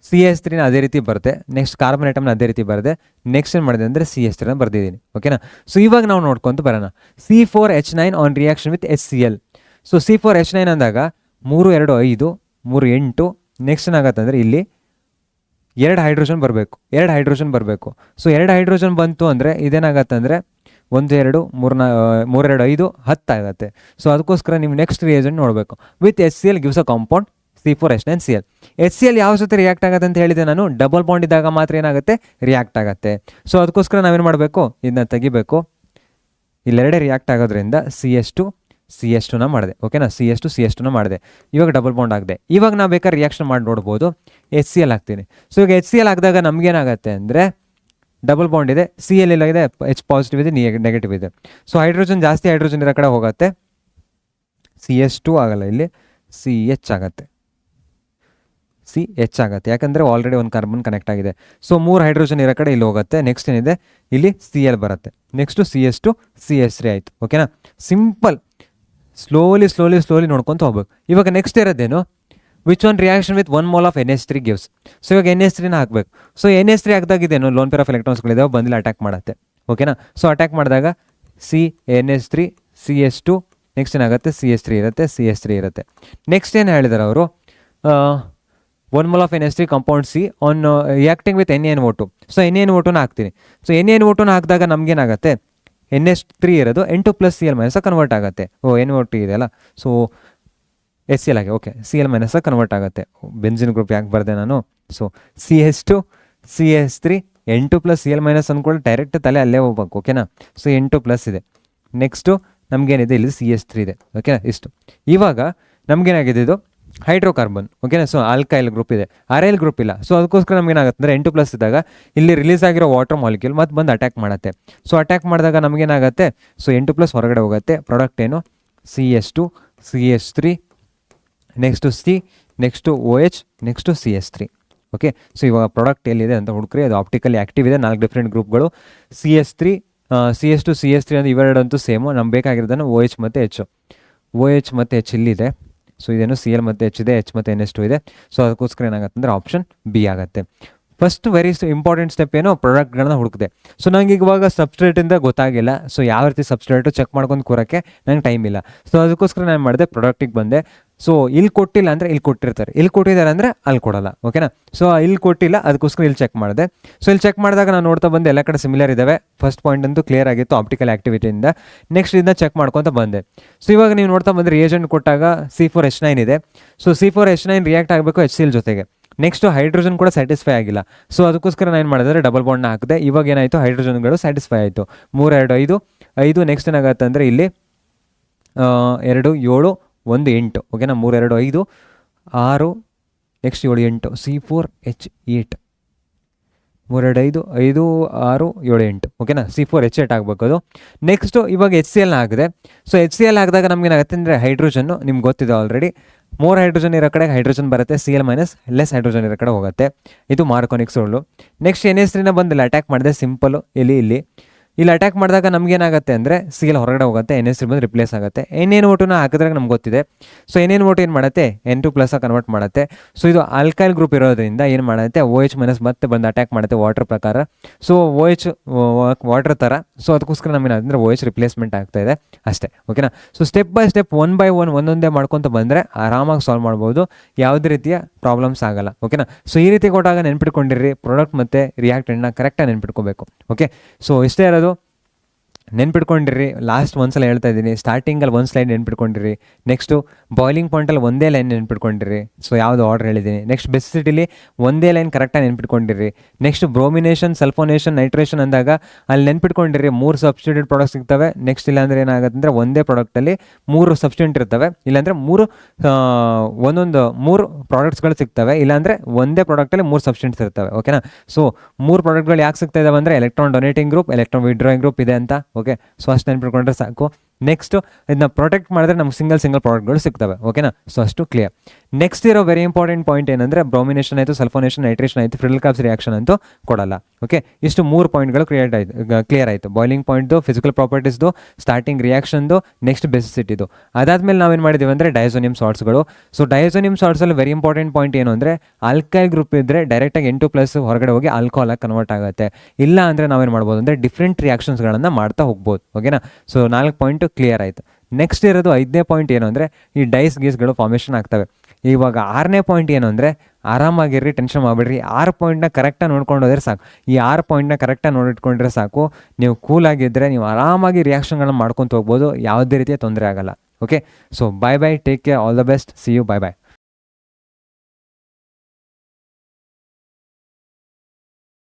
Speaker 1: CH3 ಅದೇ ರೀತಿ ಬರುತ್ತೆ, ನೆಕ್ಸ್ಟ್ ಕಾರ್ಬನ್ ಐಟಮ್ನ ಅದೇ ರೀತಿ ಬರುತ್ತೆ. ನೆಕ್ಸ್ಟ್ ಏನು ಮಾಡಿದೆ ಅಂದರೆ CH3 ಬರ್ದಿದ್ದೀನಿ. ಓಕೆನಾ. ಸೊ ಇವಾಗ ನಾವು ನೋಡ್ಕೊಂತ ಬರೋಣ. C4H9 on reaction with HCl. So C4H9 ಅಂದಾಗ 3 2 5 3 8. ನೆಕ್ಸ್ಟ್ ಏನಾಗತ್ತೆ ಅಂದರೆ ಇಲ್ಲಿ 2 ಹೈಡ್ರೋಜನ್ ಬರಬೇಕು. ಸೊ 2 ಹೈಡ್ರೋಜನ್ ಬಂತು ಅಂದರೆ ಇದೇನಾಗತ್ತೆ ಅಂದರೆ 1 2 3 2 5 10 ಆಗುತ್ತೆ. ಸೊ ಅದಕ್ಕೋಸ್ಕರ ನೀವು ನೆಕ್ಸ್ಟ್ ರಿಯೇಜೆಂಟ್ ನೋಡಬೇಕು. With HCl gives a compound C4H9Cl. HCl ಯಾವ ಜೊತೆ ರಿಯಾಕ್ಟ್ ಆಗುತ್ತೆ ಅಂತ ಹೇಳಿದೆ ನಾನು, ಡಬಲ್ ಬಾಂಡ್ ಇದ್ದಾಗ ಮಾತ್ರ ಏನಾಗುತ್ತೆ, ರಿಯಾಕ್ಟ್ ಆಗುತ್ತೆ. ಸೊ ಅದಕ್ಕೋಸ್ಕರ ನಾವೇನು ಮಾಡಬೇಕು, ಇದನ್ನ ತೆಗಿಬೇಕು. ಇಲ್ಲೆರಡೇ ರಿಯಾಕ್ಟ್ ಆಗೋದ್ರಿಂದ CH2 ಮಾಡಿದೆ. ಓಕೆನಾ, CH2 ಮಾಡಿದೆ. ಇವಾಗ ಡಬಲ್ ಬಾಂಡ್ ಆಗಿದೆ. ಇವಾಗ ನಾವು ಬೇಕಾದ್ರೆ ರಿಯಾಕ್ಷನ್ ಮಾಡಿ ನೋಡ್ಬೋದು. HCl ಹಾಕ್ತೀನಿ. ಸೊ ಈಗ HCl ಹಾಕಿದಾಗ ನಮಗೇನಾಗುತ್ತೆ ಅಂದರೆ ಡಬಲ್ ಬಾಂಡ್ ಇದೆ, Cl ಇದೆ, H ಪಾಸಿಟಿವ್ ಇದೆ, ನೆಗೆಟಿವ್ ಇದೆ. ಸೊ ಹೈಡ್ರೋಜನ್ ಜಾಸ್ತಿ ಹೈಡ್ರೋಜನ್ ಇರೋ ಕಡೆ ಹೋಗುತ್ತೆ, CH2 ಆಗಲ್ಲ, ಇಲ್ಲಿ CH ಆಗುತ್ತೆ. ಯಾಕಂದರೆ ಆಲ್ರೆಡಿ ಒಂದು ಕಾರ್ಬನ್ ಕನೆಕ್ಟ್ ಆಗಿದೆ. ಸೊ 3 ಹೈಡ್ರೋಜನ್ ಇರೋ ಕಡೆ ಇಲ್ಲಿ ಹೋಗುತ್ತೆ. ನೆಕ್ಸ್ಟ್ ಏನಿದೆ, ಇಲ್ಲಿ Cl ಬರುತ್ತೆ. ನೆಕ್ಸ್ಟು CH2 CH3 ಆಯಿತು. ಓಕೆನಾ, ಸಿಂಪಲ್. ಸ್ಲೋಲಿ ನೋಡ್ಕೊತ ಹೋಗ್ಬೇಕು. ಇವಾಗ ನೆಕ್ಸ್ಟ್ ಇರೋದೇನು, which one reaction with 1 mole of NH3 gives. So ಇವಾಗ NH3ನ ಹಾಕಬೇಕು. ಸೊ NH3 ಹಾಕಿದಾಗಿದ್ದೇನು, ಲೋನ್ ಪೇರ್ ಆಫ್ ಎಲೆಕ್ಟ್ರಾನ್ಸ್ಗಳಿದಾವೆ, ಬಂದಿಲ್ಲ ಅಟ್ಯಾಕ್ ಮಾಡುತ್ತೆ. ಓಕೆನಾ. ಸೊ ಅಟ್ಯಾಕ್ ಮಾಡಿದಾಗ NH3 CH2, ನೆಕ್ಸ್ಟ್ ಏನಾಗುತ್ತೆ CH3 ಇರುತ್ತೆ. ನೆಕ್ಸ್ಟ್ ಏನು ಹೇಳಿದಾರೆ ಅವರು, 1 mole of NH3 compound C on reacting with NaNO2. So NaNO2ನ ಹಾಕ್ತೀನಿ. ಸೊ NaNO2ನ ಹಾಕಿದಾಗ ನಮಗೇನಾಗುತ್ತೆ, NH3 ಇರೋದು N2 + Cl- ಕನ್ವರ್ಟ್ ಆಗುತ್ತೆ. NO2 ಇದೆಯಲ್ಲ, ಸೊ HCl ಆಗಿ ಓಕೆ Cl- ಕನ್ವರ್ಟ್ ಆಗುತ್ತೆ. ಬೆಂಜಿನ್ ಗ್ರೂಪ್ ಯಾಕೆ ಬರೆದೆ ನಾನು. So CH2 CH3 N2 + Cl- ಅಂದ್ಕೊಳ್ಳಿ, ಡೈರೆಕ್ಟ್ ತಲೆ ಅಲ್ಲೇ ಹೋಗ್ಬೇಕು. ಓಕೆನಾ. ಸೊ N2+ ಇದೆ. ನೆಕ್ಸ್ಟು ನಮಗೇನಿದೆ, ಇಲ್ಲಿ CH3 ಇದೆ. ಓಕೆನಾ, ಇಷ್ಟು. ಇವಾಗ ನಮಗೇನಾಗಿದೆ, ಇದು ಹೈಡ್ರೋಕಾರ್ಬನ್. ಓಕೆನಾ. ಸೊ ಆಲ್ಕೈಲ್ ಗ್ರೂಪ್ ಇದೆ, ಅರೈಲ್ ಗ್ರೂಪ್ ಇಲ್ಲ. ಸೊ ಅದಕ್ಕೋಸ್ಕರ ನಮಗೇನಾಗುತ್ತೆ ಅಂದರೆ N2+ ಇದ್ದಾಗ ಇಲ್ಲಿ ರಿಲೀಸ್ ಆಗಿರೋ ವಾಟರ್ ಮಾಲಿಕ್ಯೂಲ್ ಮತ್ತೆ ಬಂದು ಅಟ್ಯಾಕ್ ಮಾಡುತ್ತೆ. ಸೊ ಅಟ್ಯಾಕ್ ಮಾಡಿದಾಗ ನಮಗೇನಾಗುತ್ತೆ, ಸೊ N2+ ಹೊರಗಡೆ ಹೋಗುತ್ತೆ. ಪ್ರಾಡಕ್ಟ್ ಏನು, CH2 CH3, next C, next OH, next CH3. Okay. So ಇವಾಗ ಪ್ರಾಡಕ್ಟ್ ಎಲ್ಲಿದೆ ಅಂತ ಹುಡುಕ್ರಿ. ಅದು ಆಪ್ಟಿಕಲಿ ಆ್ಯಕ್ಟಿವ್ ಇದೆ, 4 ಡಿಫ್ರೆಂಟ್ ಗ್ರೂಪ್ಗಳು. CH3 CS2 CS3 ಅಂದರೆ ಇವೆರಡಂತೂ ಸೇಮು. ನಮ್ಗೆ ಬೇಕಾಗಿರೋದನ್ನು OH ಮತ್ತು OH ಮತ್ತು H ಇಲ್ಲಿದೆ. ಸೊ ಇದೇನು Cl ಮತ್ತು H ಇದೆ, H ಮತ್ತು NH2 ಇದೆ. ಸೊ ಅದಕ್ಕೋಸ್ಕರ ಏನಾಗುತ್ತೆ ಅಂದರೆ ಆಪ್ಷನ್ ಬಿ ಆಗುತ್ತೆ. ಫಸ್ಟ್ ವೆರಿ ಇಂಪಾರ್ಟೆಂಟ್ ಸ್ಟೆಪ್ ಏನು, ಪ್ರಾಡಕ್ಟ್ಗಳನ್ನ ಹುಡುಕಿದೆ. ಸೊ ನಂಗೆ ಇವಾಗ ಸಬ್ಸ್ಟ್ರೇಟಿಂದ ಗೊತ್ತಾಗಿಲ್ಲ. ಸೊ ಯಾವ ರೀತಿ ಸಬ್ಸ್ಟ್ರೇಟು ಚೆಕ್ ಮಾಡ್ಕೊಂಡು ಕೂರೋಕ್ಕೆ ನಂಗೆ ಟೈಮ್ ಇಲ್ಲ. ಸೊ ಅದಕ್ಕೋಸ್ಕರ ನಾನು ಮಾಡಿದೆ, ಪ್ರಾಡಕ್ಟಿಗೆ ಬಂದೆ. ಸೊ ಇಲ್ಲಿ ಕೊಟ್ಟಿಲ್ಲ ಅಂದರೆ ಇಲ್ಲಿ ಕೊಟ್ಟಿರ್ತಾರೆ, ಇಲ್ಲಿ ಕೊಟ್ಟಿದ್ದಾರೆ ಅಂದರೆ ಅಲ್ಲಿ ಕೊಡಲ್ಲ. ಓಕೆನಾ. ಸೊ ಇಲ್ಲಿ ಕೊಟ್ಟಿಲ್ಲ, ಅದಕ್ಕೋಸ್ಕರ ಇಲ್ಲಿ ಚೆಕ್ ಮಾಡಿದೆ. ಸೊ ಇಲ್ಲಿ ಚೆಕ್ ಮಾಡಿದಾಗ ನಾನು ನೋಡ್ತಾ ಬಂದೆ ಎಲ್ಲ ಕಡೆ ಸಿಮಿಲರ್ ಇದ್ದಾವೆ. ಫಸ್ಟ್ ಪಾಯಿಂಟ್ ಅಂತೂ ಕ್ಲಿಯರ್ ಆಗಿತ್ತು ಆಪ್ಟಿಕಲ್ ಆಕ್ಟಿವಿಟಿಯಿಂದ. ನೆಕ್ಸ್ಟ್ ಇದನ್ನ ಚೆಕ್ ಮಾಡ್ಕೊತ ಬಂದೆ. ಸೊ ಇವಾಗ ನೀವು ನೋಡ್ತಾ ಬಂದರೆ ರಿಯೇಜೆಂಟ್ ಕೊಟ್ಟಾಗ C4H9 ಇದೆ. ಸೊ C4H9 ರಿಯಾಕ್ಟ್ ಆಗಬೇಕು HCl ಜೊತೆಗೆ. ನೆಕ್ಸ್ಟ್ ಹೈಡ್ರೋಜನ್ ಕೂಡ ಸ್ಯಾಟಿಸ್ಫೈ ಆಗಿಲ್ಲ. ಸೊ ಅದಕ್ಕೋಸ್ಕರ ನಾನು ಏನು ಮಾಡಿದ್ರೆ ಡಬಲ್ ಬಾಂಡ್ನ ಹಾಕಿದೆ. ಇವಾಗ ಏನಾಯಿತು, ಹೈಡ್ರೋಜನ್ಗಳು ಸ್ಯಾಟಿಸ್ಫೈ ಆಯಿತು. 3 2 5 ನೆಕ್ಸ್ಟ್ ಏನಾಗುತ್ತೆ ಅಂದರೆ ಇಲ್ಲಿ 2 7 1 8. ಓಕೆನಾ. 3 2 5 6 ನೆಕ್ಸ್ಟ್ 7 8 C4H8 3 2 5 5 6 7 8. ಓಕೆನಾ. C4H8 ಆಗಬೇಕು ಅದು. ನೆಕ್ಸ್ಟು ಇವಾಗ HCl ಆಗಿದೆ. ಸೊ HCl ಆಗಿದಾಗ ನಮ್ಗೆ ಏನಾಗುತ್ತೆ ಅಂದರೆ ಹೈಡ್ರೋಜನ್ನು ನಿಮ್ಗೆ ಗೊತ್ತಿದೆ ಆಲ್ರೆಡಿ. ಮೋರ್ ಹೈಡ್ರೋಜನ್ ಇರೋ ಕಡೆ ಹೈಡ್ರೋಜನ್ ಬರುತ್ತೆ, Cl ಮೈನಸ್ ಲೆಸ್ ಹೈಡ್ರೋಜನ್ ಇರೋ ಕಡೆ ಹೋಗುತ್ತೆ. ಇದು ಮಾರ್ಕೋನಿಕ್ಸ್ ರೂಲು. ನೆಕ್ಸ್ಟ್ NH3ನ ಬಂದಿಲ್ಲ, ಅಟ್ಯಾಕ್ ಮಾಡಿದೆ ಸಿಂಪಲ್ಲು. ಇಲ್ಲಿ ಅಟ್ಯಾಕ್ ಮಾಡಿದಾಗ ನಮ್ಗೇನಾಗುತ್ತೆ ಅಂದರೆ Cl ಹೊರಗಡೆ ಹೋಗುತ್ತೆ, NH3 ಬಂದು ರಿಪ್ಲೇಸ್ ಆಗುತ್ತೆ. NaO2ನ ಹಾಕಿದ್ರೆ ನಮ್ಗೆ ಗೊತ್ತಿದೆ. ಸೊ NaO2 ಏನು ಮಾಡುತ್ತೆ, N2+ ಕನ್ವರ್ಟ್ ಮಾಡುತ್ತೆ. ಸೊ ಇದು ಆಲ್ಕೈಲ್ ಗ್ರೂಪ್ ಇರೋದ್ರಿಂದ ಏನು ಮಾಡುತ್ತೆ, OH ಮೈನಸ್ ಮತ್ತೆ ಬಂದು ಅಟ್ಯಾಕ್ ಮಾಡುತ್ತೆ ವಾಟರ್ ಪ್ರಕಾರ. ಸೊ OH ವಾಟರ್ ಥರ. ಸೊ ಅದಕ್ಕೋಸ್ಕರ ನಮಗೆ ಅಂದರೆ OH ರಿಪ್ಲೇಸ್ಮೆಂಟ್ ಆಗ್ತಾ ಇದೆ ಅಷ್ಟೇ. ಓಕೆನಾ. So step by step 1 by 1 ಒಂದೊಂದೇ ಮಾಡ್ಕೊತ ಬಂದರೆ ಆರಾಮಾಗಿ ಸಾಲ್ವ್ ಮಾಡ್ಬೋದು, ಯಾವುದೇ ರೀತಿಯ ಪ್ರಾಬ್ಲಮ್ಸ್ ಆಗಲ್ಲ. ಓಕೆನಾ. ಸೊ ಈ ರೀತಿ ಕೊಟ್ಟಾಗ ನೆನ್ಪಿಟ್ಕೊಂಡಿರಿ, ಪ್ರಾಡಕ್ಟ್ ಮತ್ತು ರಿಯಾಕ್ಟೆಂಟ್ನ ಕರೆಕ್ಟಾಗಿ ನೆನ್ಪಿಟ್ಕೋಬೇಕು. ಓಕೆ. ಸೊ ಇಷ್ಟೇ ಇರೋದು, ನೆನ್ಪಿಟ್ಕೊಂಡಿರಿ. ಲಾಸ್ಟ್ ಒಂದ್ಸಲ ಹೇಳ್ತಾ ಇದ್ದೀನಿ, ಸ್ಟಾರ್ಟಿಂಗಲ್ಲಿ ಒಂದು ಸ್ಲೈಡ್ ನೆನ್ಪಿಟ್ಕೊಂಡಿರಿ. ನೆಕ್ಸ್ಟು ಬಾಯ್ಲಿಂಗ್ ಪಾಯಿಂಟಲ್ಲಿ ಒಂದೇ ಲೈನ್ ನೆನ್ಪಿಟ್ಕೊಂಡಿರಿ. ಸೊ ಯಾವುದು ಆರ್ಡರ್ ಹೇಳಿದ್ದೀನಿ. ನೆಕ್ಸ್ಟ್ ಬೆಸಿಸಿಟಿಲಿ ಒಂದೇ ಲೈನ್ ಕರೆಕ್ಟಾಗಿ ನೆನ್ಪಿಟ್ಕೊಂಡಿರಿ. ನೆಕ್ಸ್ಟ್ ಬ್ರೋಮಿನೇಷನ್, ಸಲ್ಫೋನೇಷನ್, ನೈಟ್ರೇಷನ್ ಅಂದಾಗ ಅಲ್ಲಿ ನೆನ್ಪಿಟ್ಕೊಂಡಿರಿ 3 ಸಬ್ಸ್ಟಿಟ್ಯೂಟ್ ಪ್ರಾಡಕ್ಟ್ ಸಿಗ್ತವೆ. ನೆಕ್ಸ್ಟ್ ಇಲ್ಲಾಂದರೆ ಏನಾಗುತ್ತೆ ಅಂದರೆ ಒಂದೇ ಪ್ರಾಡಕ್ಟಲ್ಲಿ 3 ಸಬ್ಸ್ಟಿಟ್ಯೂಟ್ ಇರ್ತವೆ, ಇಲ್ಲಾಂದರೆ 3 ಪ್ರಾಡಕ್ಟ್ಸ್ಗಳು ಸಿಗ್ತವೆ, ಇಲ್ಲಾಂದರೆ ಒಂದೇ ಪ್ರಾಡಕ್ಟಲ್ಲಿ 3 ಸಬ್ಸ್ಟಿಟ್ಯೂಟ್ಸ್ ಇರ್ತವೆ. ಓಕೆನಾ. ಸೊ 3 ಪ್ರಾಡಕ್ಟ್ಗಳು ಯಾಕೆ ಸಿಗ್ತಾ ಇದಾವೆ ಅಂದರೆ electron donating group, electron withdrawing group ಇದೆ ಅಂತ. ಓಕೆ. ಸೊ ಅಷ್ಟು ನೆನ್ಪಿಟ್ಕೊಂಡ್ರೆ ಸಾಕು. ನೆಕ್ಸ್ಟ್ ಇದನ್ನ ಪ್ರೊಟೆಕ್ಟ್ ಮಾಡಿದ್ರೆ ನಮ್ಗೆ ಸಿಂಗಲ್ ಪ್ರಾಡಕ್ಟ್ಗಳು ಸಿಗ್ತವೆ. ಓಕೆನಾ. ಸೊ ಅಷ್ಟು ಕ್ಲಿಯರ್. ನೆಕ್ಸ್ಟ್ ಇರೋ ವೆರಿ ಇಂಪಾರ್ಟೆಂಟ್ ಪಾಯಿಂಟ್ ಏನಂದರೆ ಬ್ರೋಮಿನೇಷನ್ ಆಯಿತು, ಸಲ್ಫೋನೇಷನ್, ನೈಟ್ರೇಷನ್ ಆಯಿತು, ಫ್ರಿಡಲ್ ಕಾಪ್ಸ್ ರಿಯಾಕ್ಷನ್ ಅಂತೂ ಕೊಡಲ್ಲ. ಓಕೆ. ಇಷ್ಟು 3 ಪಾಯಿಂಟ್ಗಳು ಕ್ಲಿಯರ್ ಆಯಿತು. ಬಾಯ್ಲಿಂಗ್ ಪಾಯಿಂಟ್ದು, ಫಿಸಿಕಲ್ ಪ್ರಾಪರ್ಟೀಸ್ದು, ಸ್ಟಾರ್ಟಿಂಗ್ ರಿಯಾಕ್ಷನ್ದು, ನೆಕ್ಸ್ಟ್ ಬೆಸಿಸಿಟಿದು. ಅದಾದಮೇಲೆ ನಾವೇನು ಮಾಡಿದ್ದೀವಿ ಅಂದರೆ ಡೈಸೋನಿಯಂ ಸಾಲ್ಟ್ಸ್ಗಳು. ಸೊ ಡೈಸೋನಿಯಂ ಸಾಲ್ಟ್ಸಲ್ಲಿ ವೆರಿ ಇಂಪಾರ್ಟೆಂಟ್ ಪಾಯಿಂಟ್ ಏನು ಅಂದರೆ ಆಲ್ಕೈಲ್ ಗ್ರೂಪ್ ಇದ್ದರೆ ಡೈರೆಕ್ಟಾಗಿ N2+ ಹೊರಗಡೆ ಹೋಗಿ ಆಲ್ಕೋಹಾಲ್ ಆಗಿ ಕನ್ವರ್ಟ್ ಆಗುತ್ತೆ. ಇಲ್ಲ ಅಂದರೆ ನಾವೇನು ಮಾಡ್ಬೋದು ಅಂದರೆ ಡಿಫ್ರೆಂಟ್ ರಿಯಾಕ್ಷನ್ಸ್ಗಳನ್ನು ಮಾಡ್ತಾ ಹೋಗ್ಬೋದು. ಓಕೆನಾ. ಸೊ 4 ಪಾಯಿಂಟು ಕ್ಲಿಯರ್ ಆಯಿತು. ನೆಕ್ಸ್ಟ್ ಇರೋದು 5ನೇ ಪಾಯಿಂಟ್ ಏನು ಅಂದರೆ ಈ ಗೀಸ್ಗಳು ಫಾರ್ಮೇಷನ್ ಆಗ್ತವೆ. ಇವಾಗ 6ನೇ ಪಾಯಿಂಟ್ ಏನು ಅಂದರೆ ಆರಾಮಾಗಿರ್ರಿ, ಟೆನ್ಷನ್ ಮಾಡಬೇಡ್ರಿ. 6 ಪಾಯಿಂಟ್ನ ಕರೆಕ್ಟಾಗಿ ನೋಡ್ಕೊಂಡು ಹೋದರೆ ಸಾಕು. ಈ 6 ಪಾಯಿಂಟ್ನ ಕರೆಕ್ಟಾಗಿ ನೋಡಿಟ್ಕೊಂಡ್ರೆ ಸಾಕು. ನೀವು ಕೂಲಾಗಿದ್ದರೆ ನೀವು ಆರಾಮಾಗಿ ರಿಯಾಕ್ಷನ್ಗಳನ್ನ ಮಾಡ್ಕೊತ ಹೋಗ್ಬೋದು, ಯಾವುದೇ ರೀತಿಯ ತೊಂದರೆ ಆಗಲ್ಲ. Okay. So bye take care, all the best, see you, by.